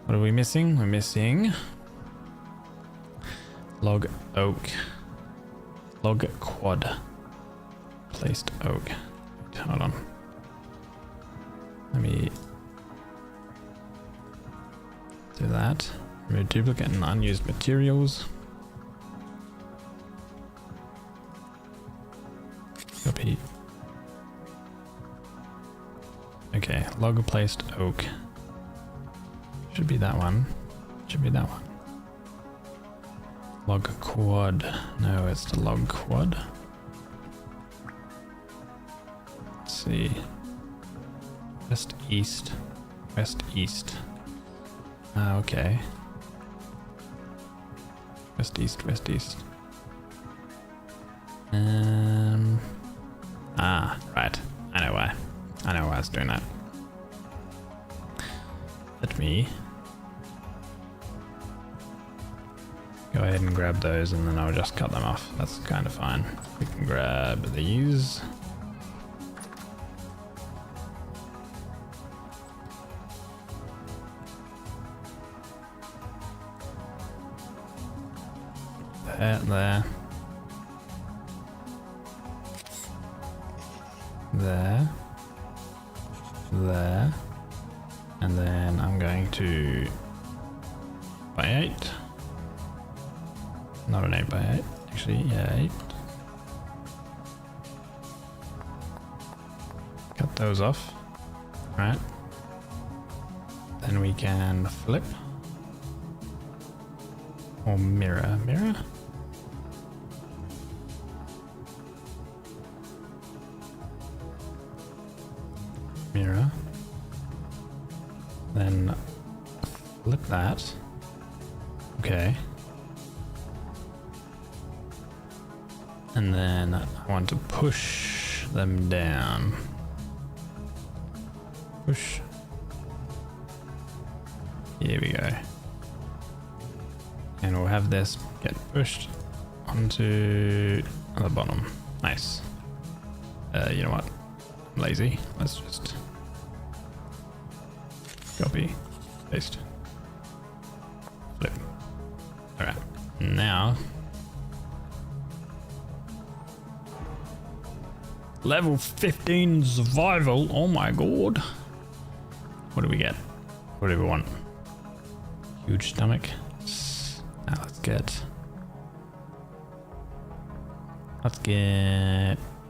What are we missing? We're missing log oak. Log quad. Placed oak. Hold on. Let me do that. Remove duplicate and unused materials. Copy. Okay, log placed oak. Should be that one. Should be that one. Log quad. No, it's the log quad. Let's see. West east. West east. Okay. West east, west east. Right. I know why. I know why I was doing that. Let me go ahead and grab those and then I'll just cut them off. That's kind of fine. We can grab these. There. There. And then I'm going to by 8. Not an 8 by 8. Actually, yeah, 8. Cut those off. Right. Then we can flip. Or mirror. Mirror? Mirror. Then flip that. Okay. And then I want to push them down. Push. Here we go. And we'll have this get pushed onto the bottom. Nice. You know what? lazy. Let's just copy, paste, flip. Alright, now level 15 survival. Oh my god. What do we get? What do we want? Huge stomach. Now let's get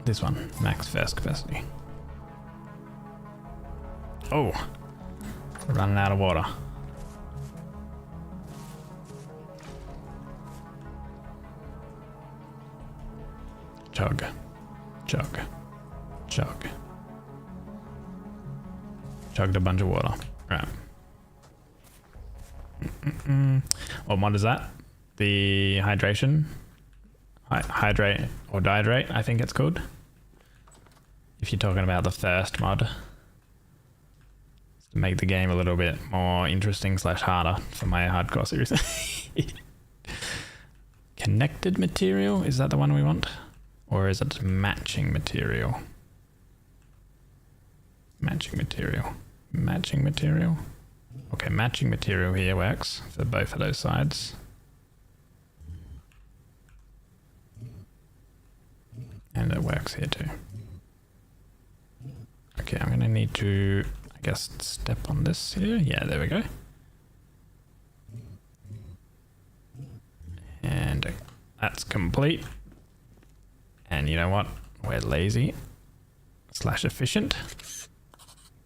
this one. Max fast capacity. Oh, we're running out of water. Chug, chug, chug. Chugged a bunch of water. Right. What mod is that? The hydration? Hydrate or dihydrate, I think it's called. If you're talking about the first mod. To make the game a little bit more interesting / harder for my hardcore series. Connected material? Is that the one we want? Or is it matching material? Matching material. Matching material. Okay, matching material here works for both of those sides. And it works here too. Okay, I'm gonna need to, I guess, step on this here. Yeah, there we go. And that's complete. And you know what? We're lazy / efficient.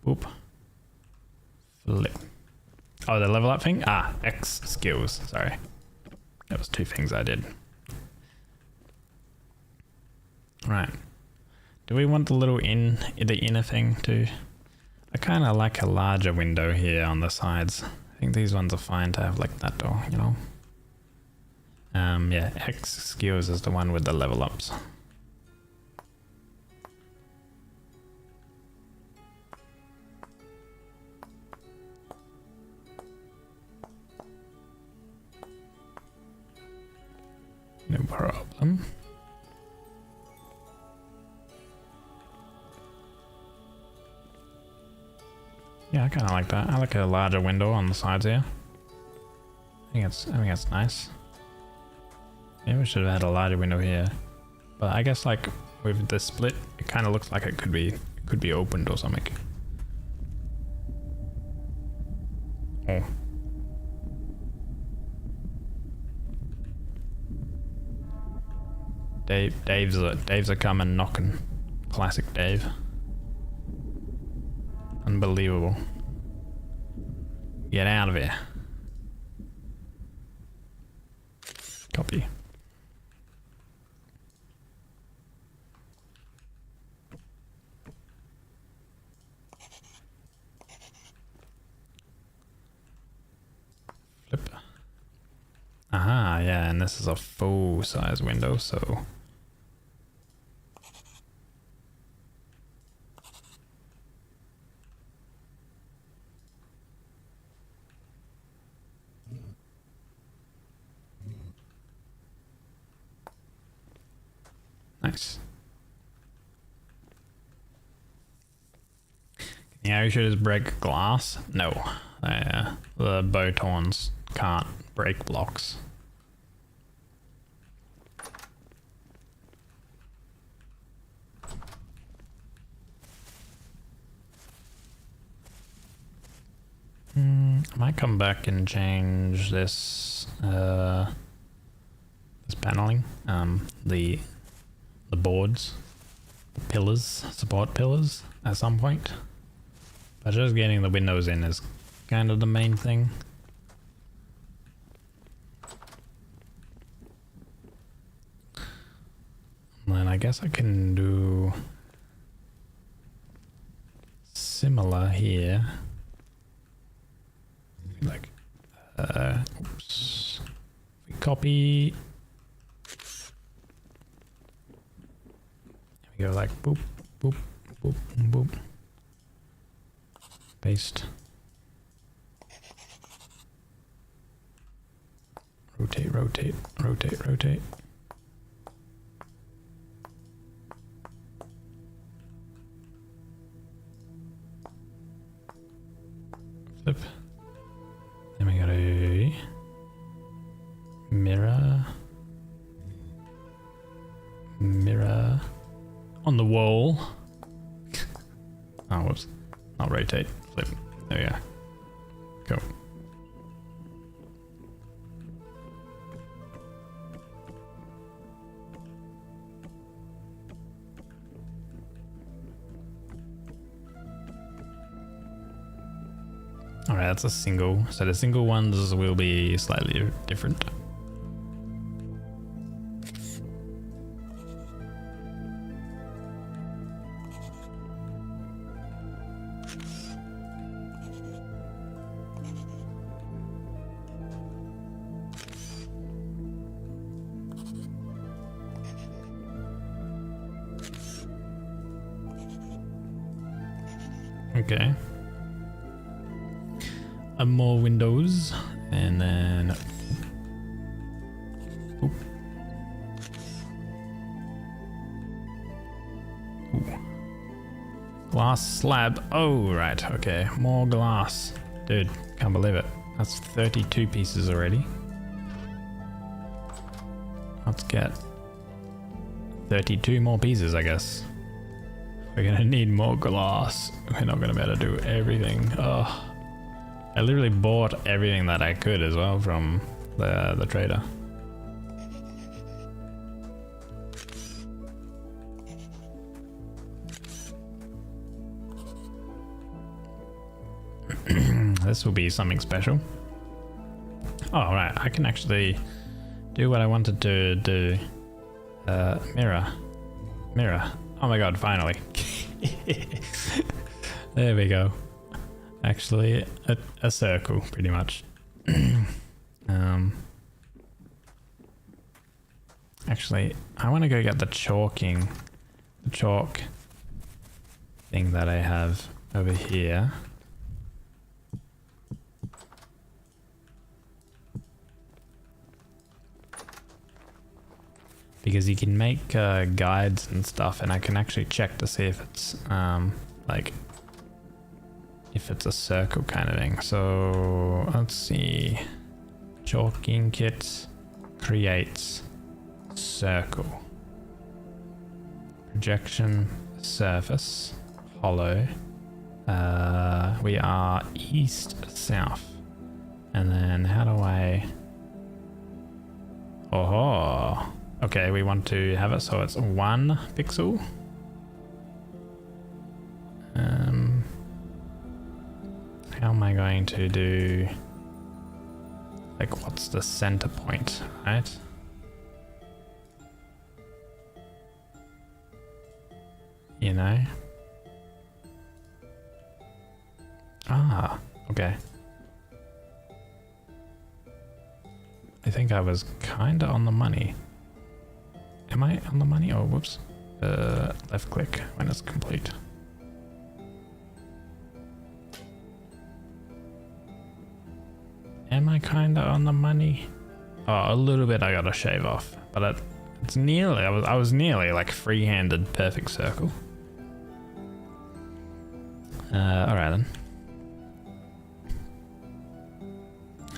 Oop. Flip. Oh, the level up thing? Ah, X skills. Sorry. That was 2 things I did. Right. Do we want the little the inner thing too? I kind of like a larger window here on the sides. I think these ones are fine to have like that door, you know? Yeah, X skills is the one with the level ups. No problem. Yeah, I kind of like that. I like a larger window on the sides here. I think it's nice. Maybe we should have had a larger window here, but I guess like with the split, it kind of looks like it could be opened or something. Oh. Dave's a coming knocking. Classic Dave. Unbelievable. Get out of here. Copy. Flip. Aha, yeah, and this is a full size window, so nice. Yeah, you should just break glass. No, the Botons can't break blocks. I might come back and change this this paneling, the boards, the pillars, support pillars at some point. But just getting the windows in is kind of the main thing. And then I guess I can do similar here. Like, oops. We copy. We go like boop, boop, boop, boop. Paste. Rotate, rotate, rotate, rotate. mirror. Mirror on the wall. Oh, whoops. Not rotate. Flip. There we go. Cool. Alright, that's a single. So the single ones will be slightly different. Okay. More windows, and then oop. Ooh. Glass slab. Oh, right. Okay. More glass. Dude, can't believe it. That's 32 pieces already. Let's get 32 more pieces, I guess. We're gonna need more glass. We're not gonna be able to do everything. Oh, I literally bought everything that I could as well from the trader. This will be something special. Oh, right. I can actually do what I wanted to do. Mirror. Mirror. Oh my god, finally. There we go. Actually, a circle, pretty much. Actually, I want to go get the chalk thing that I have over here. Because you can make guides and stuff, and I can actually check to see if it's like if it's a circle kind of thing. So let's see. Chalking kit creates circle. Projection surface hollow. We are east south, and then how do I? Oh. Okay, we want to have it so it's 1 pixel. How am I going to do, like, what's the center point, right? You know? Ah, okay. I think I was kinda on the money. Am I on the money? Oh, whoops. Left click when it's complete. Am I kinda on the money? Oh, a little bit I gotta shave off, but it's nearly, I was nearly like free-handed perfect circle. Alright then.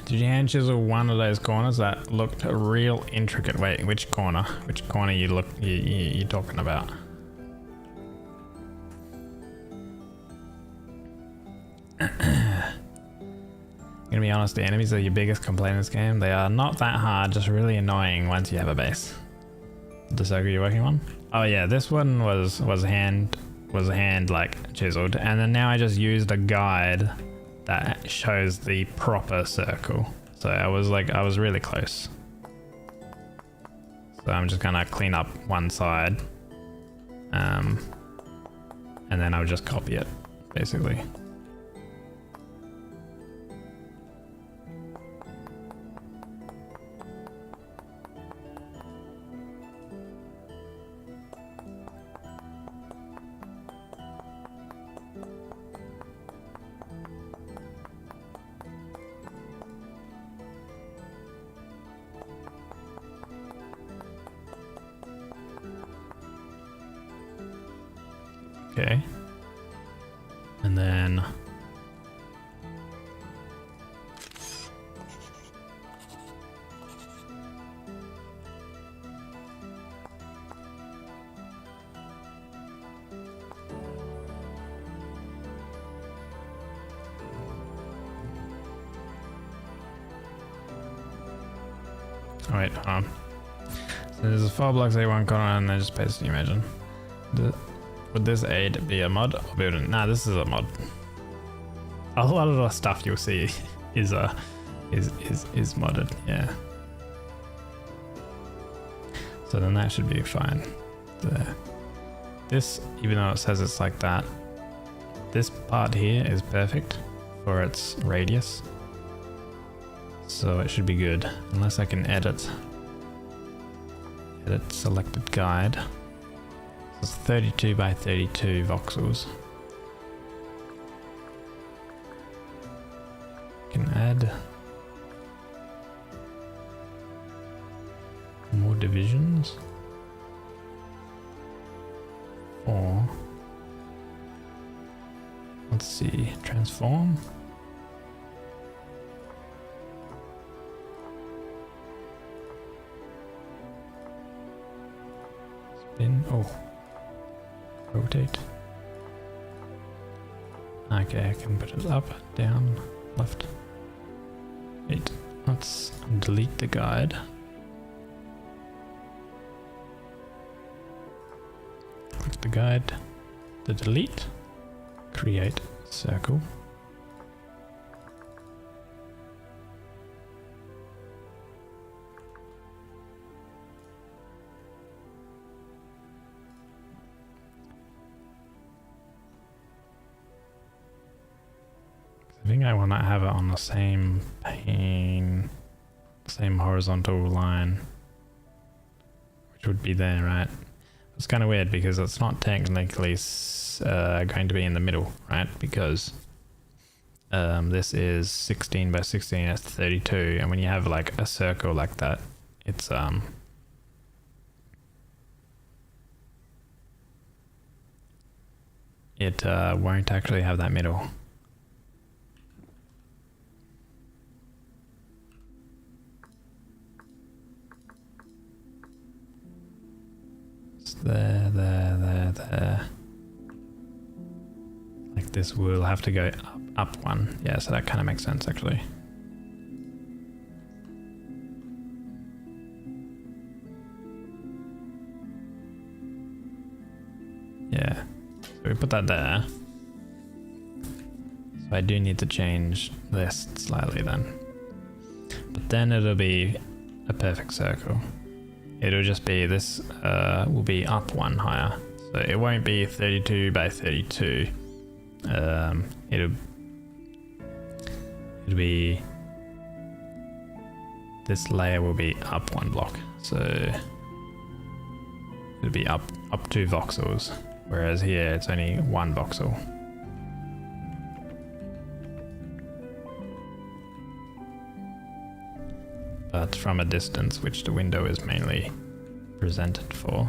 Did you hand chisel one of those corners that looked real intricate? Wait, which corner? Which corner you talking about? Gonna be honest, the enemies are your biggest complaint in this game. They are not that hard, just really annoying once you have a base. The circle you're working on? Oh yeah, this one was hand like chiseled, and then now I just used a guide that shows the proper circle. So I was really close. So I'm just gonna clean up one side, and then I'll just copy it, basically. Okay. And then Oh wait, hold on. So there's a 4 blocks A1 corner and then just paste the image in. Would this aid be a mod or build it? Nah, this is a mod. A lot of the stuff you'll see is modded, yeah. So then that should be fine. There. This, even though it says it's like that, this part here is perfect for its radius. So it should be good, unless I can edit selected guide. So it's 32 by 32 voxels. Can add more divisions, or let's see, transform. Spin, oh, rotate. Okay, I can put it up, down, left. Wait, let's delete the guide. Click the guide, the delete, create circle. I think I want to have it on the same pane, same horizontal line, which would be there, right? It's kind of weird because it's not technically going to be in the middle, right? Because this is 16 by 16, that's 32, and when you have like a circle like that, it's it won't actually have that middle. There. Like this will have to go up one. Yeah, so that kind of makes sense actually. Yeah, so we put that there. So I do need to change this slightly then. But then it'll be a perfect circle. It'll just be this will be up one higher, so it won't be 32 by 32. It'll be, this layer will be up one block, so it'll be up 2 voxels, whereas here it's only 1 voxel. But from a distance, which the window is mainly presented for,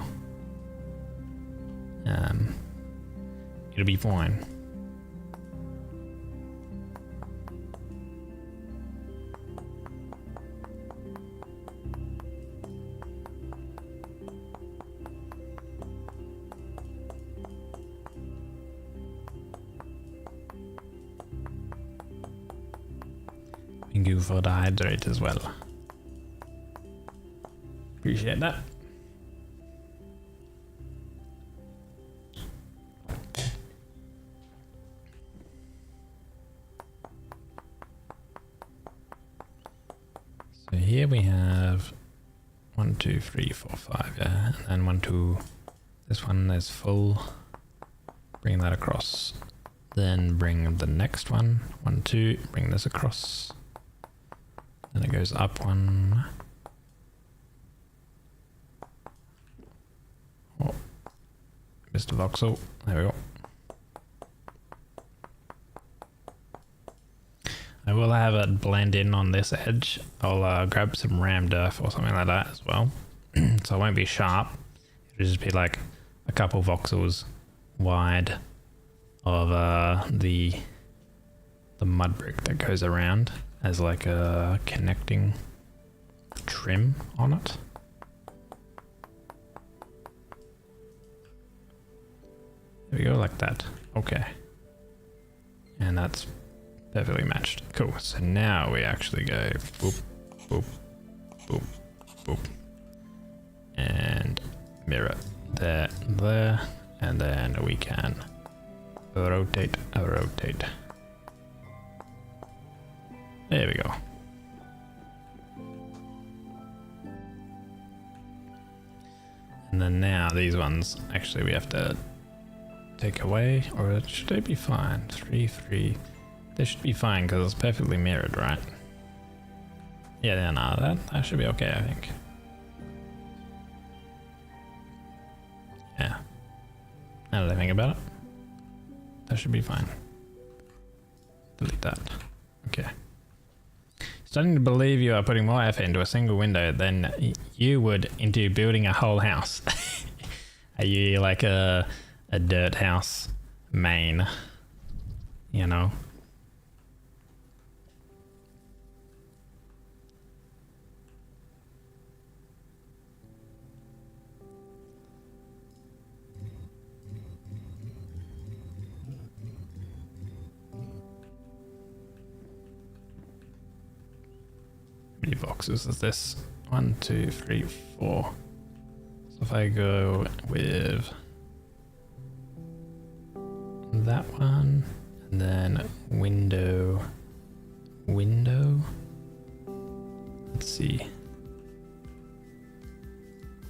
it'll be fine. Thank you for the hydrate as well. Appreciate that. So here we have 1, 2, 3, 4, 5, yeah, and then 1, 2. This one is full. Bring that across. Then bring the next one. 1, 2. Bring this across. Then it goes up 1. Oh, Mr. Voxel, there we go. I will have it blend in on this edge. I'll grab some ram diff or something like that as well. So it won't be sharp. It'll just be like a couple voxels wide of the mud brick that goes around as like a connecting trim on it. There we go, like that. Okay. And that's perfectly matched. Cool. So now we actually go boop, boop, boop, Boop. And mirror there, there, and then we can rotate. There we go. And then now these ones, actually we have to take away, or should they be fine? 3, 3. They should be fine because it's perfectly mirrored, right? Yeah, no, that should be okay, I think. Yeah. Now that I think about it, that should be fine. Delete that. Okay. Starting to believe you are putting more effort into a single window than you would into building a whole house. Are you like a dirt house main? You know? How many boxes is this? 1, 2, 3, 4. So if I go with that one, and then window, let's see.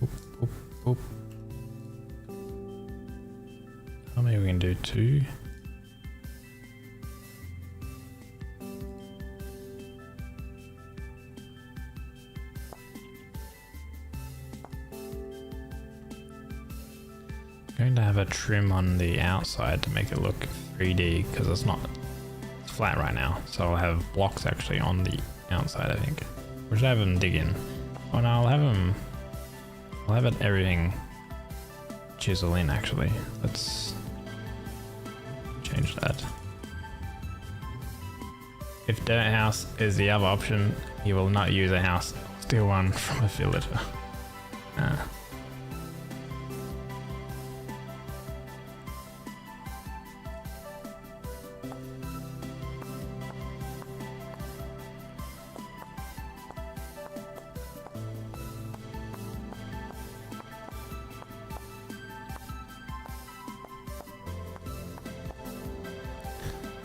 Oop, oop, oop. How many we can do? 2. Going to have a trim on the outside to make it look 3D because it's flat right now. So I'll have blocks actually on the outside, I think. Or should I have them dig in? Oh no, I'll have it everything chisel in actually. Let's change that. If dirt house is the other option, you will not use a house. Steal one from a villager.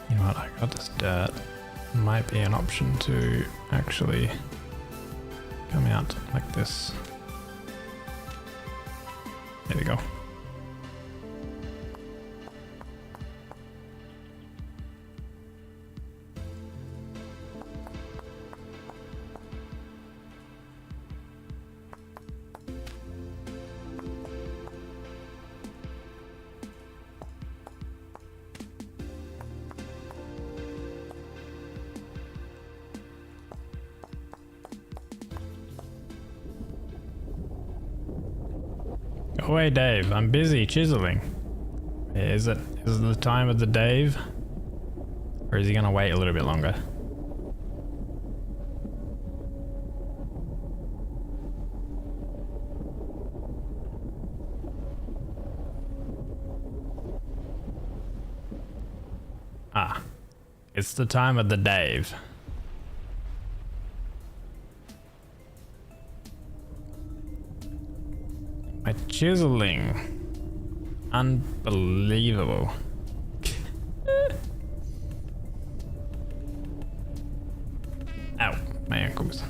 You know what, I got this dirt. Might be an option to actually come out like this. There we go. Go away, Dave. I'm busy chiseling. Is it the time of the Dave? Or is he gonna wait a little bit longer? Ah. It's the time of the Dave. My chiseling. Unbelievable. Ow, my ankles.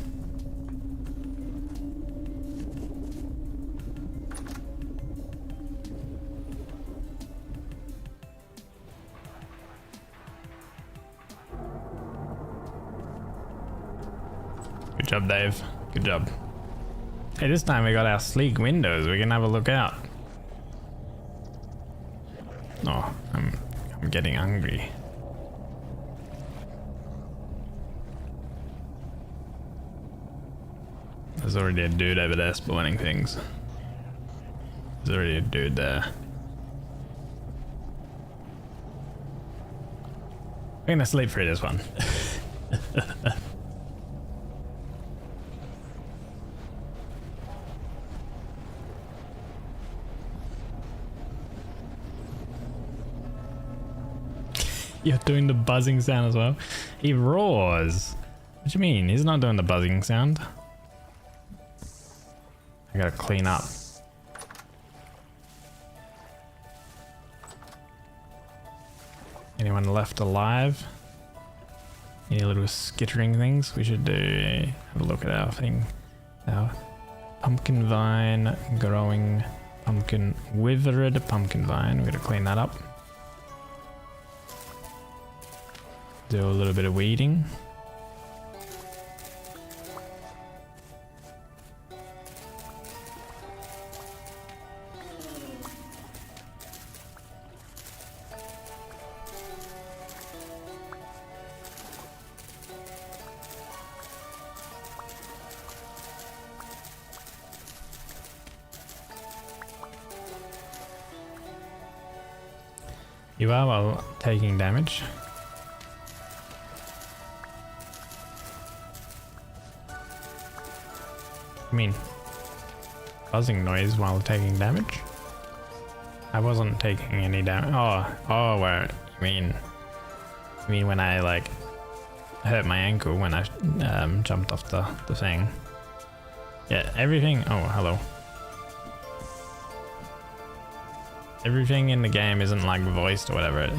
Good job, Dave. Good job. Hey, this time we got our sleek windows. We can have a look out. Oh, I'm getting hungry. There's already a dude over there spawning things. There's already a dude there. We're gonna sleep through this one. You're doing the buzzing sound as well. He roars. What do you mean? He's not doing the buzzing sound. We gotta clean up. Anyone left alive? Any little skittering things we should do? Have a look at our thing. Our pumpkin vine growing pumpkin, withered pumpkin vine. We gotta clean that up. Do a little bit of weeding. You are while taking damage. I mean, buzzing noise while taking damage? I wasn't taking any damage. Oh, where you mean when I like hurt my ankle when I jumped off the thing? Yeah, everything. Oh, hello. Everything in the game isn't like voiced or whatever.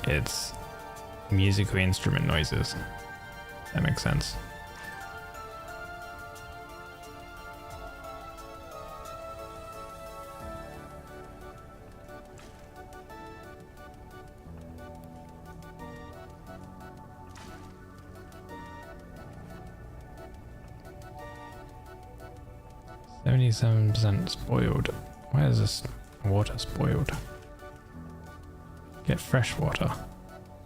It's musical instrument noises. That makes sense. %, spoiled. Where is this water spoiled? Get fresh water.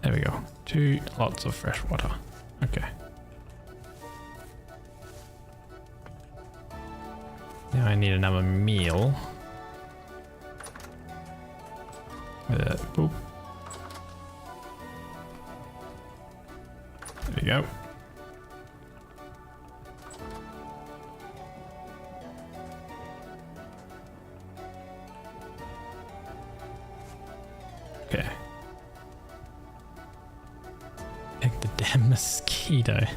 There we go. 2 lots of fresh water. Okay. Now I need another meal. Boop. There we go. Okay. Pick the damn mosquito.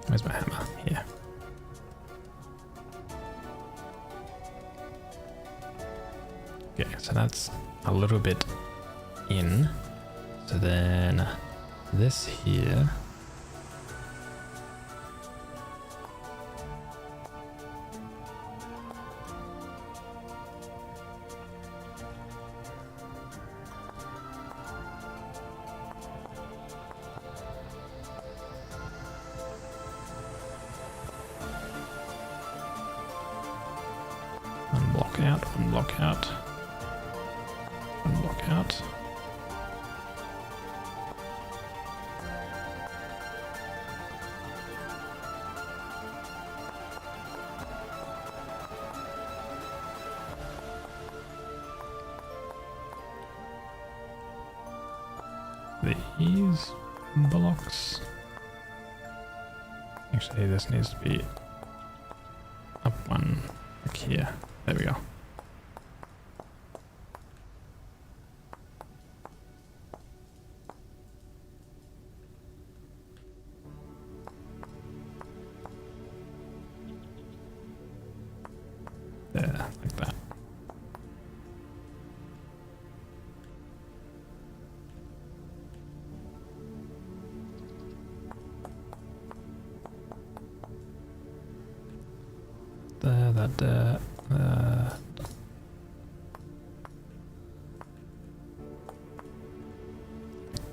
Where's my hammer? Here. Okay, so that's a little bit in. So then this here. Unblock out. Unblock out. These blocks. Actually, this needs to be up one like here. There we go. There, like that.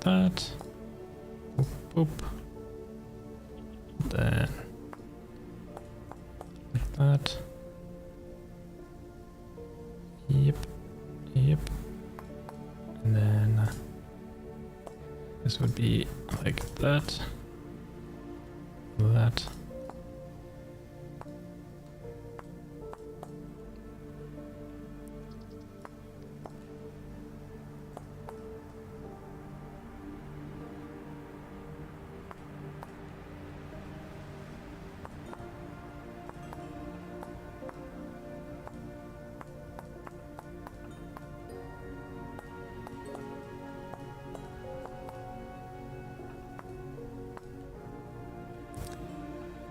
That. Boop, boop. Then like that. Yep. And then this would be like that. That.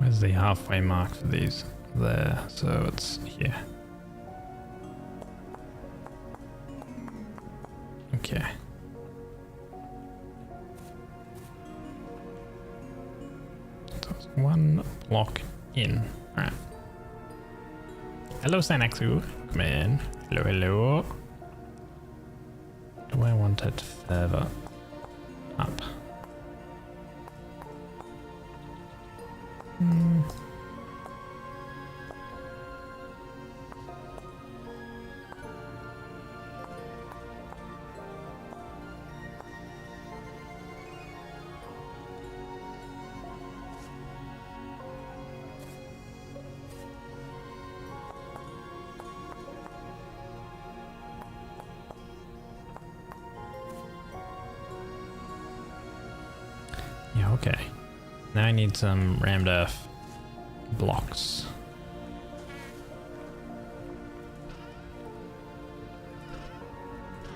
Where's the halfway mark for these? There, so it's here. Okay. So it's one block in. Alright. Hello, Sanaxu. Come in. Hello, hello. Do I want it further up? Yeah, okay. Now I need some rammed earth blocks.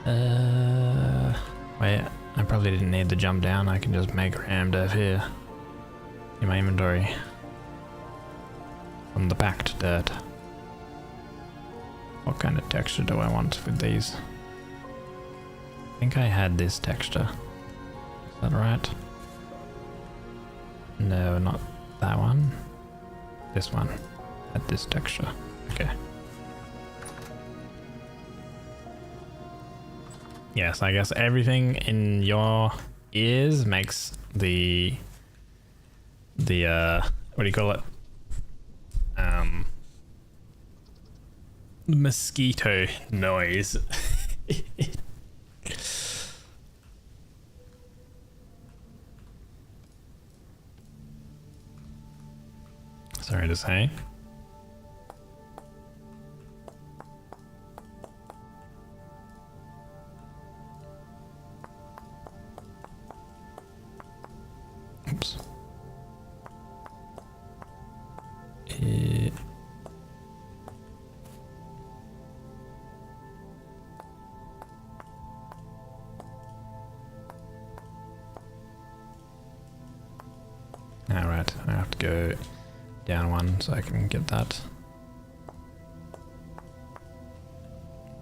Wait, I probably didn't need to jump down. I can just make rammed earth here in my inventory from the packed dirt. What kind of texture do I want with these? I think I had this texture. Is that right? No, not that one. This one had this texture. Okay. Yes, I guess everything in your ears makes the what do you call it? Mosquito noise. Sorry to say. Oops. Alright, I have to go down one so I can get that.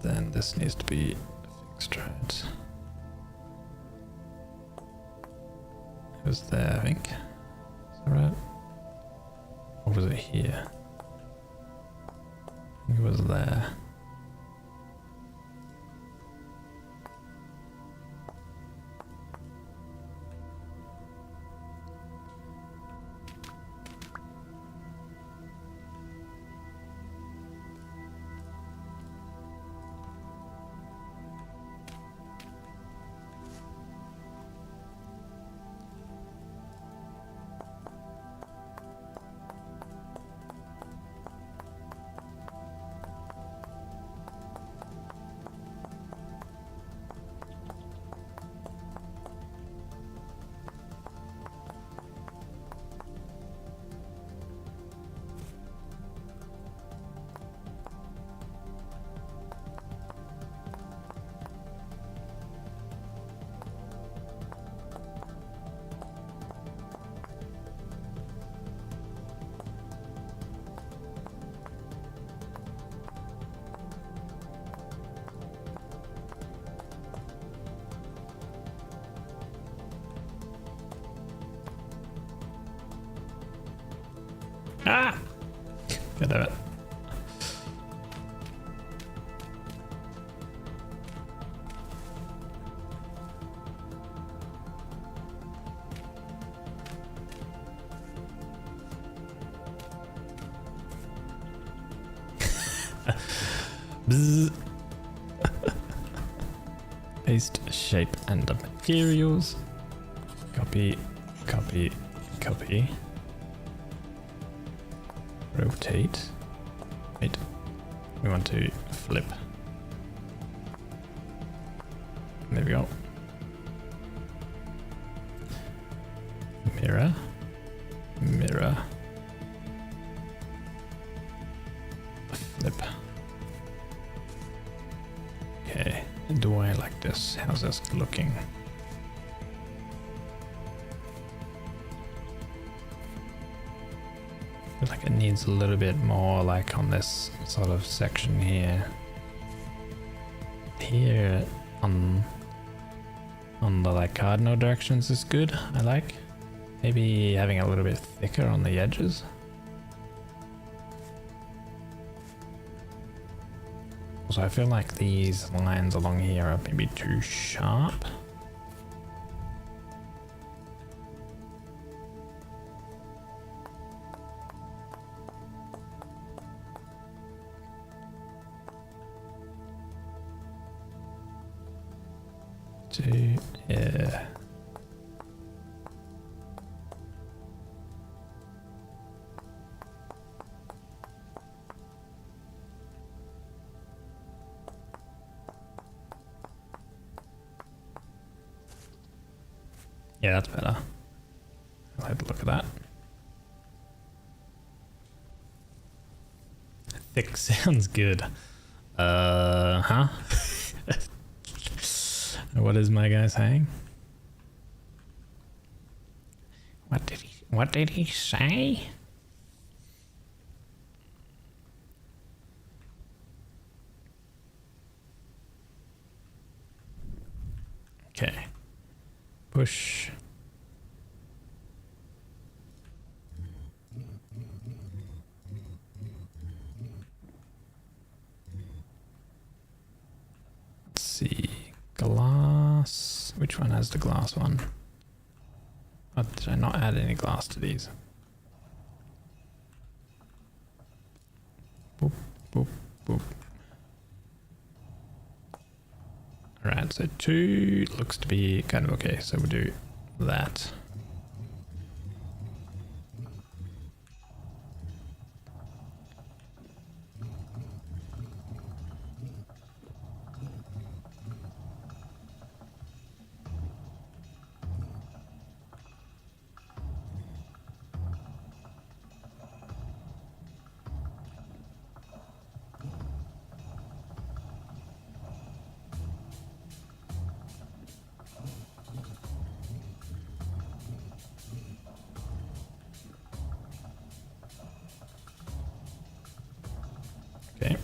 Then this needs to be fixed, right? It was there, I think. Is that right? Or was it here? I think it was there. Ah! God damn it. Bzz. Paste, shape, and the materials. Copy, copy, copy. Rotate. Wait. We want to flip. There we go. Mirror. Mirror. Flip. Okay. Do I like this? How's this looking? feel like it needs a little bit more like on this sort of section here. Here on the like cardinal directions is good, I like. Maybe having a little bit thicker on the edges. Also, I feel like these lines along here are maybe too sharp. Yeah. Yeah, that's better. I like the look of that. Thick sounds good. Huh? What is my guy saying? What did he say? Okay. Push. Let's see. Glass. Which one has the glass one? Oh, did I not add any glass to these? Boop, boop, boop. Alright, so 2 looks to be kind of okay, so we'll do that. Okay.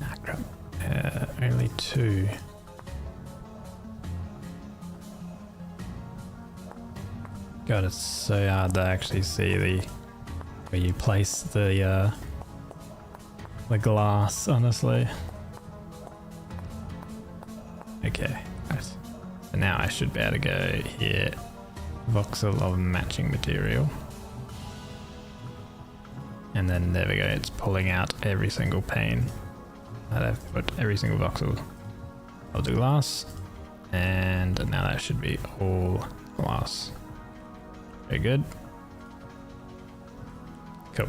Ah, crap. Only 2. God, it's so hard to actually see where you place the glass, honestly. Okay, right. So now I should be able to go here. Voxel of matching material. And then there we go, it's pulling out every single pane that I've put every single voxel of the glass. And now that should be all glass. Very good. Cool.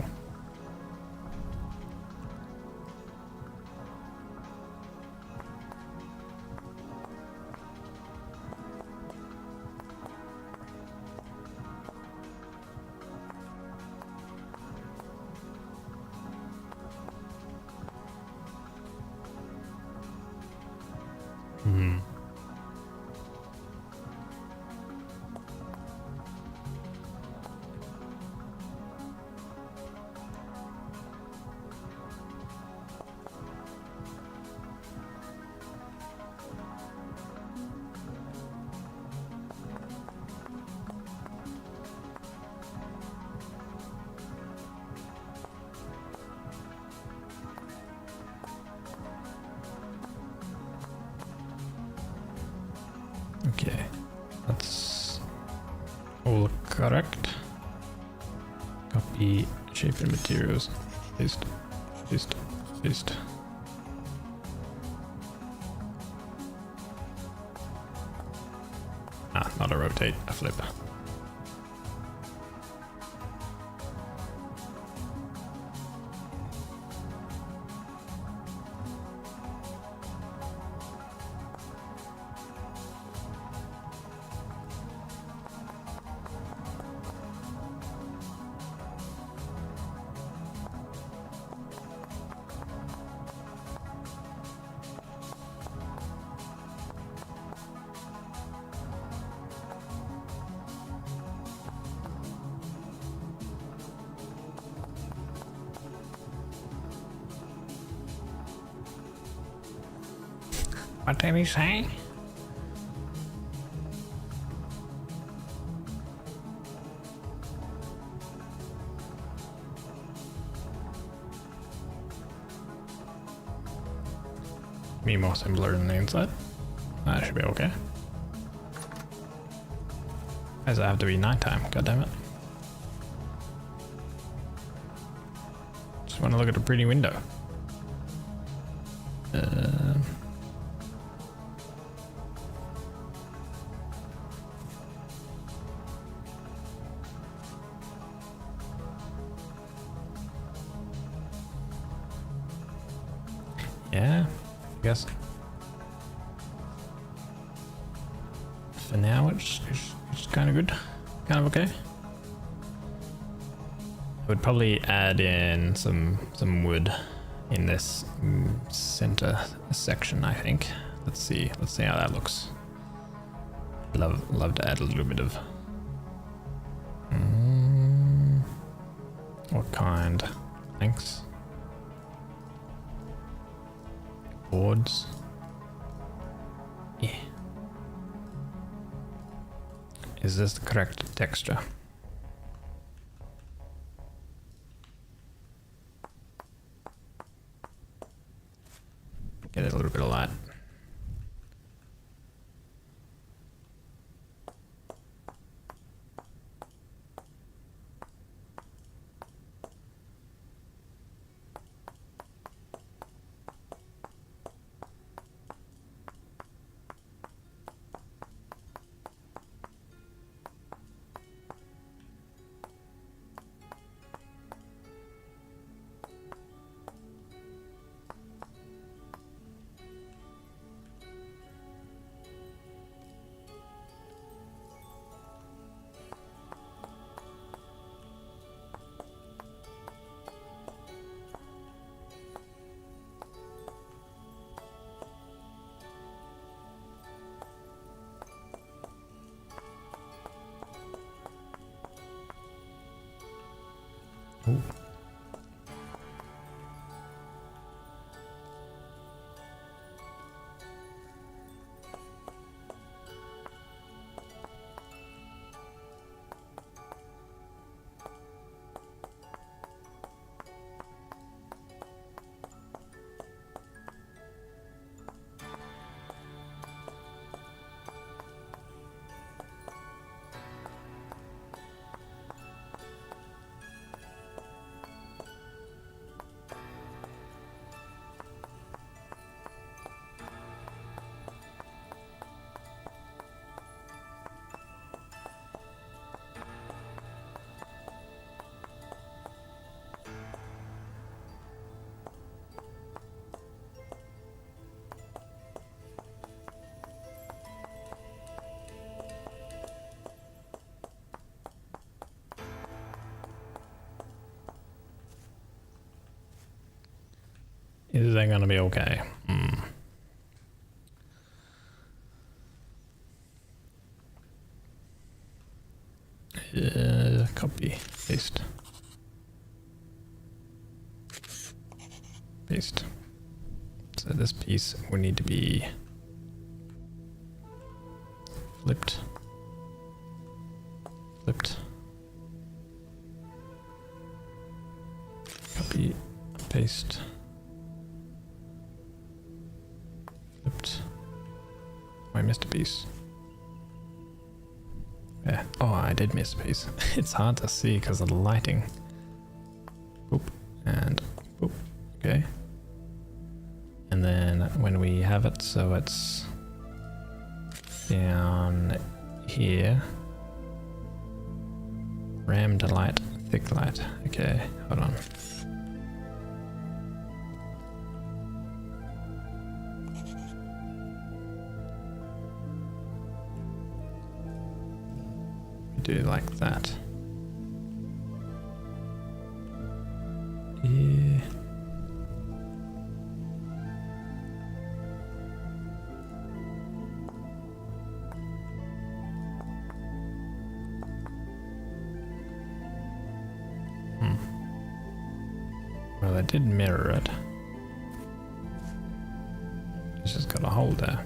Okay, that's all correct. Copy shape and materials. Paste, paste, paste. Ah, not a rotate, a flip. What did he say? Be more simpler than the inside. That should be okay. Why does it have to be nighttime? God damn it. Just want to look at a pretty window. Yeah, I guess. For now, it's kind of good, kind of okay. I would probably add in some wood in this center section. I think. Let's see how that looks. Love to add a little bit of. What kind? Thanks. Boards. Yeah. Is this the correct texture? Get a little bit of light. Ooh. Is that gonna be okay? Copy, paste. Paste. So this piece will need to be flipped. Flipped. Copy, paste. Flipped. Oh, I missed a piece. Yeah. Oh, I did miss a piece. It's hard to see because of the lighting. Boop. And boop. Okay. And then when we have it so it's down here. Rammed light, thick light. Okay, hold on. Do like that. Yeah. Well, I did mirror it. It's just got a hole there.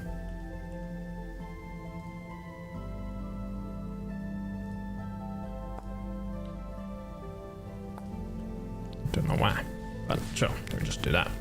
Don't know why, but sure, we'll just do that.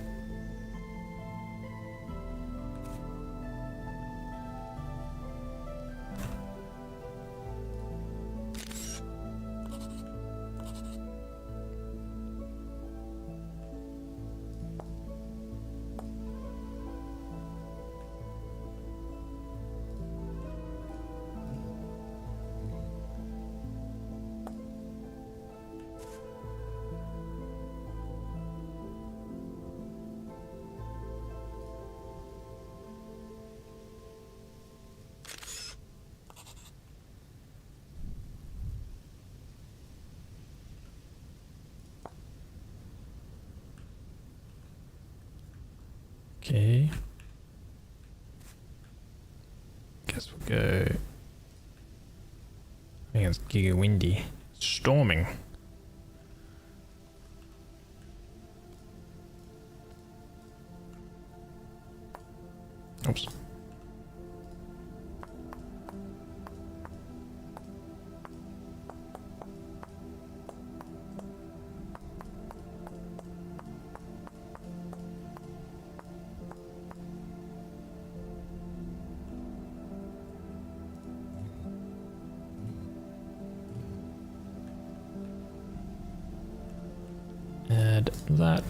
Okay. Guess we'll go. I think it's giga windy. It's storming. Oops. Add that.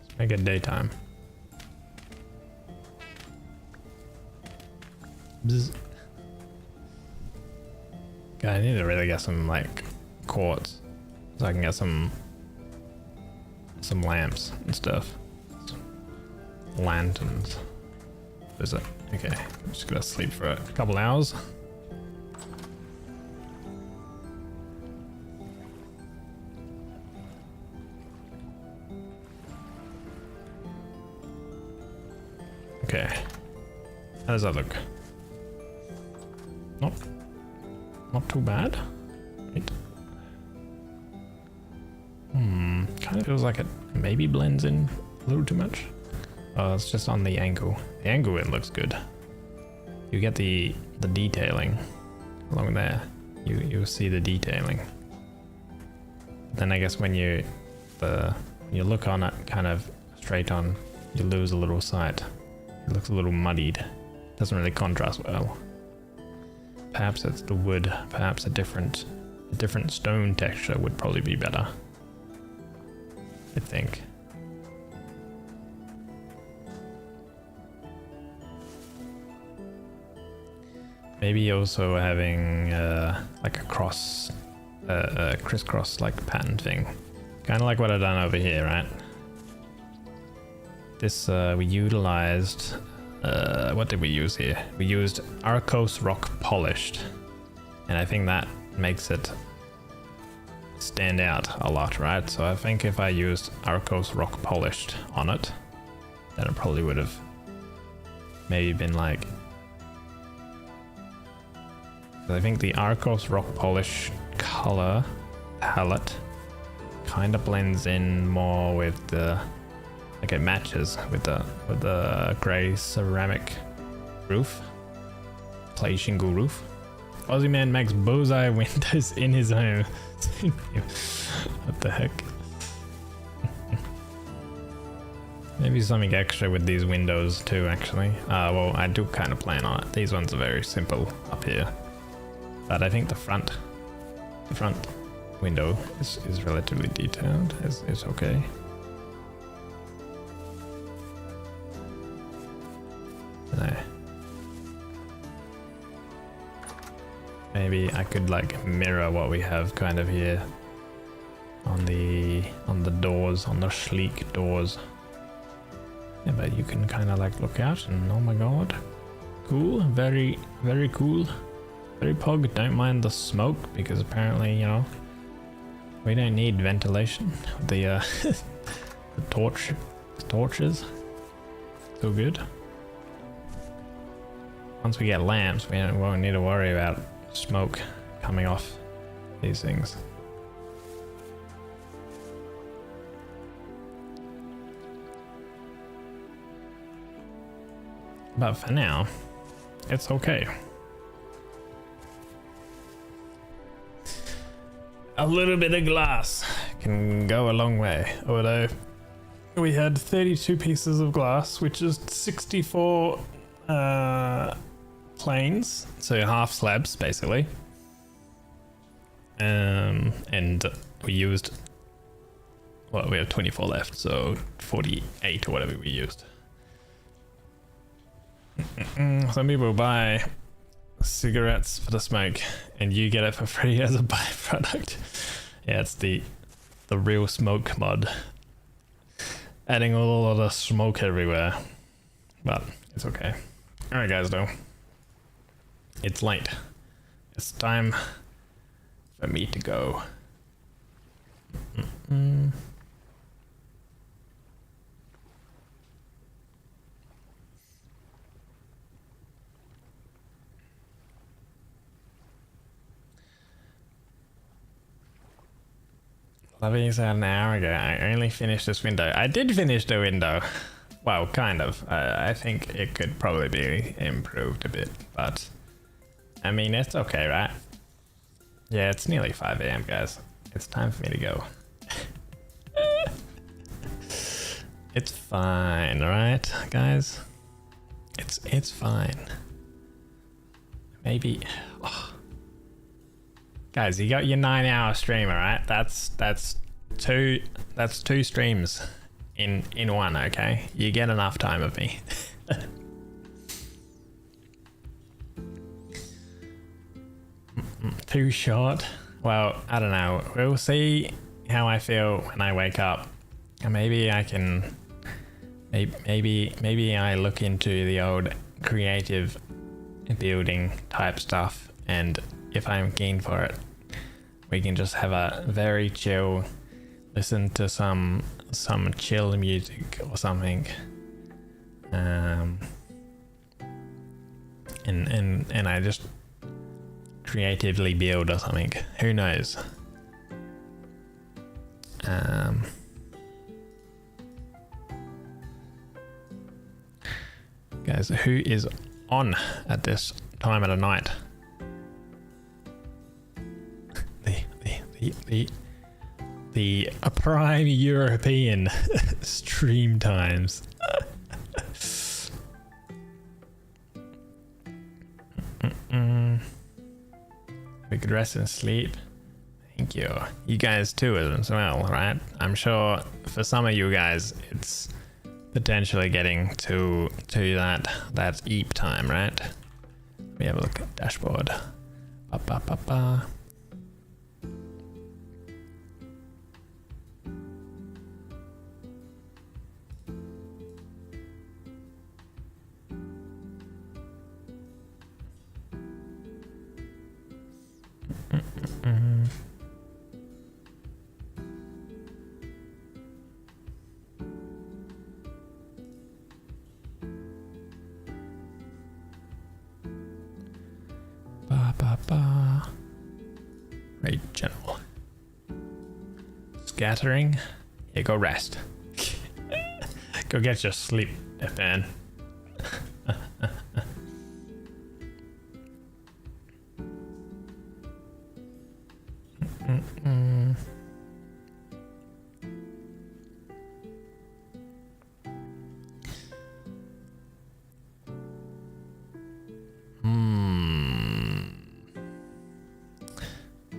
Let's make it daytime. Bzz. God, I need to really get some like quartz so I can get some lamps and stuff. Some lanterns. What is it? Okay, I'm just gonna sleep for a couple hours. Okay, how does that look? Not too bad. Right. Kind of feels like it maybe blends in a little too much. Oh, it's just on the angle. The angle, it looks good. You get the detailing along there. You see the detailing. Then I guess when you look on it kind of straight on, you lose a little sight. It looks a little muddied. Doesn't really contrast well. Perhaps it's the wood. Perhaps a different stone texture would probably be better, I think. Maybe also having like a crisscross like pattern thing, kind of like what I've done over here, right? This we utilized. What did we use here? We used 𝒟𝑒𝓃𝒗 rock polished, and I think that makes it stand out a lot, right? So I think if I used 𝒟𝑒𝓃𝒗 rock polished on it, then it probably would have maybe been like. I think the 𝒟𝑒𝓃𝒗 rock polish color palette kind of blends in more with the. Like it matches with the grey ceramic roof, clay shingle roof. Aussie man makes bullseye windows in his home. What the heck? Maybe something extra with these windows too, actually. Well, I do kind of plan on it. These ones are very simple up here, but I think the front window is relatively detailed. Is okay. No. Maybe I could like mirror what we have kind of here on the doors, on the sleek doors. Yeah, but you can kind of like look out and oh my god, cool, very cool, very pog. Don't mind the smoke because apparently, you know, We don't need ventilation. The the torches. Still good. Once we get lamps, we won't need to worry about smoke coming off these things. But for now, it's okay. A little bit of glass can go a long way. Although we had 32 pieces of glass, which is 64 planes, so half slabs basically. And we used, well, we have 24 left, so 48 or whatever we used. Some people buy cigarettes for the smoke and you get it for free as a byproduct. Yeah, it's the real smoke mod, adding a lot of smoke everywhere, but it's okay. All right guys, though, it's late. It's time for me to go. Loving said an hour ago, I only finished this window. I did finish the window. Well, kind of. I think it could probably be improved a bit, but I mean, it's okay, right? Yeah, it's nearly 5 AM, guys. It's time for me to go. It's fine, right, guys? It's fine. Maybe. Oh. Guys, you got your 9-hour stream, alright? That's two streams in one, okay? You get enough time of me. Too short? Well, I don't know. We'll see how I feel when I wake up. Maybe I can. Maybe I look into the old creative building type stuff, and if I'm keen for it, we can just have a very chill, listen to some chill music or something, and I just creatively build or something. Who knows? Guys, who is on at this time of the night? The prime European stream times. We could rest and sleep. Thank you. You guys too as well, right? I'm sure for some of you guys it's potentially getting to that eep time, right? We have a look at dashboard. Right, general. Scattering. Yeah, go rest. Go get your sleep, FN.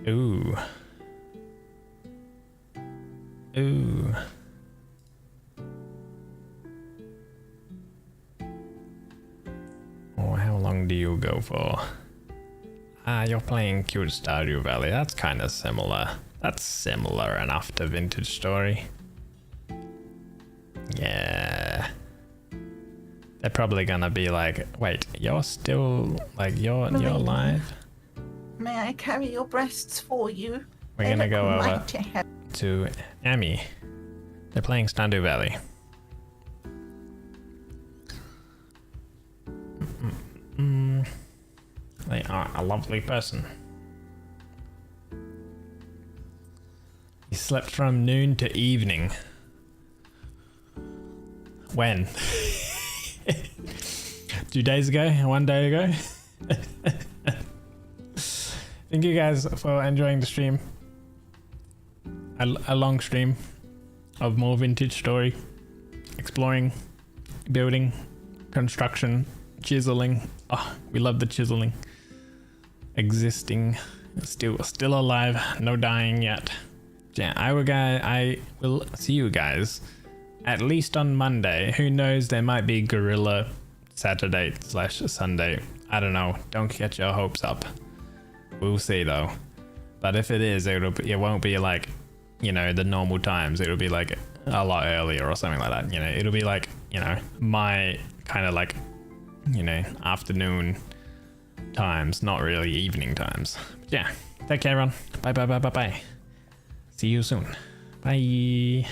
Ooh. Ooh. Oh, how long do you go for? You're playing Cute Stardew Valley. That's kind of similar. That's similar enough to Vintage Story. Yeah. They're probably gonna be like, wait, you're still, like, you're live? May I carry your breasts for you? we're gonna go I'd over like to have- to Amy. They're playing Stardew Valley. They are a lovely person. He slept from noon to evening. When? 2 days ago? 1 day ago? Thank you guys for enjoying the stream. A long stream of more vintage story. Exploring, building, construction, chiseling. Oh, we love the chiseling. Existing, still alive, no dying yet. Yeah, I will see you guys at least on Monday. Who knows, there might be Gorilla Saturday/Sunday. I don't know. Don't get your hopes up. We'll see though. But if it is, it won't be like, you know, the normal times. It'll be like a lot earlier or something like that. You know, it'll be like, you know, my kind of like, you know, afternoon times, not really evening times. But yeah, take care everyone. Bye bye bye bye bye. See you soon. Bye.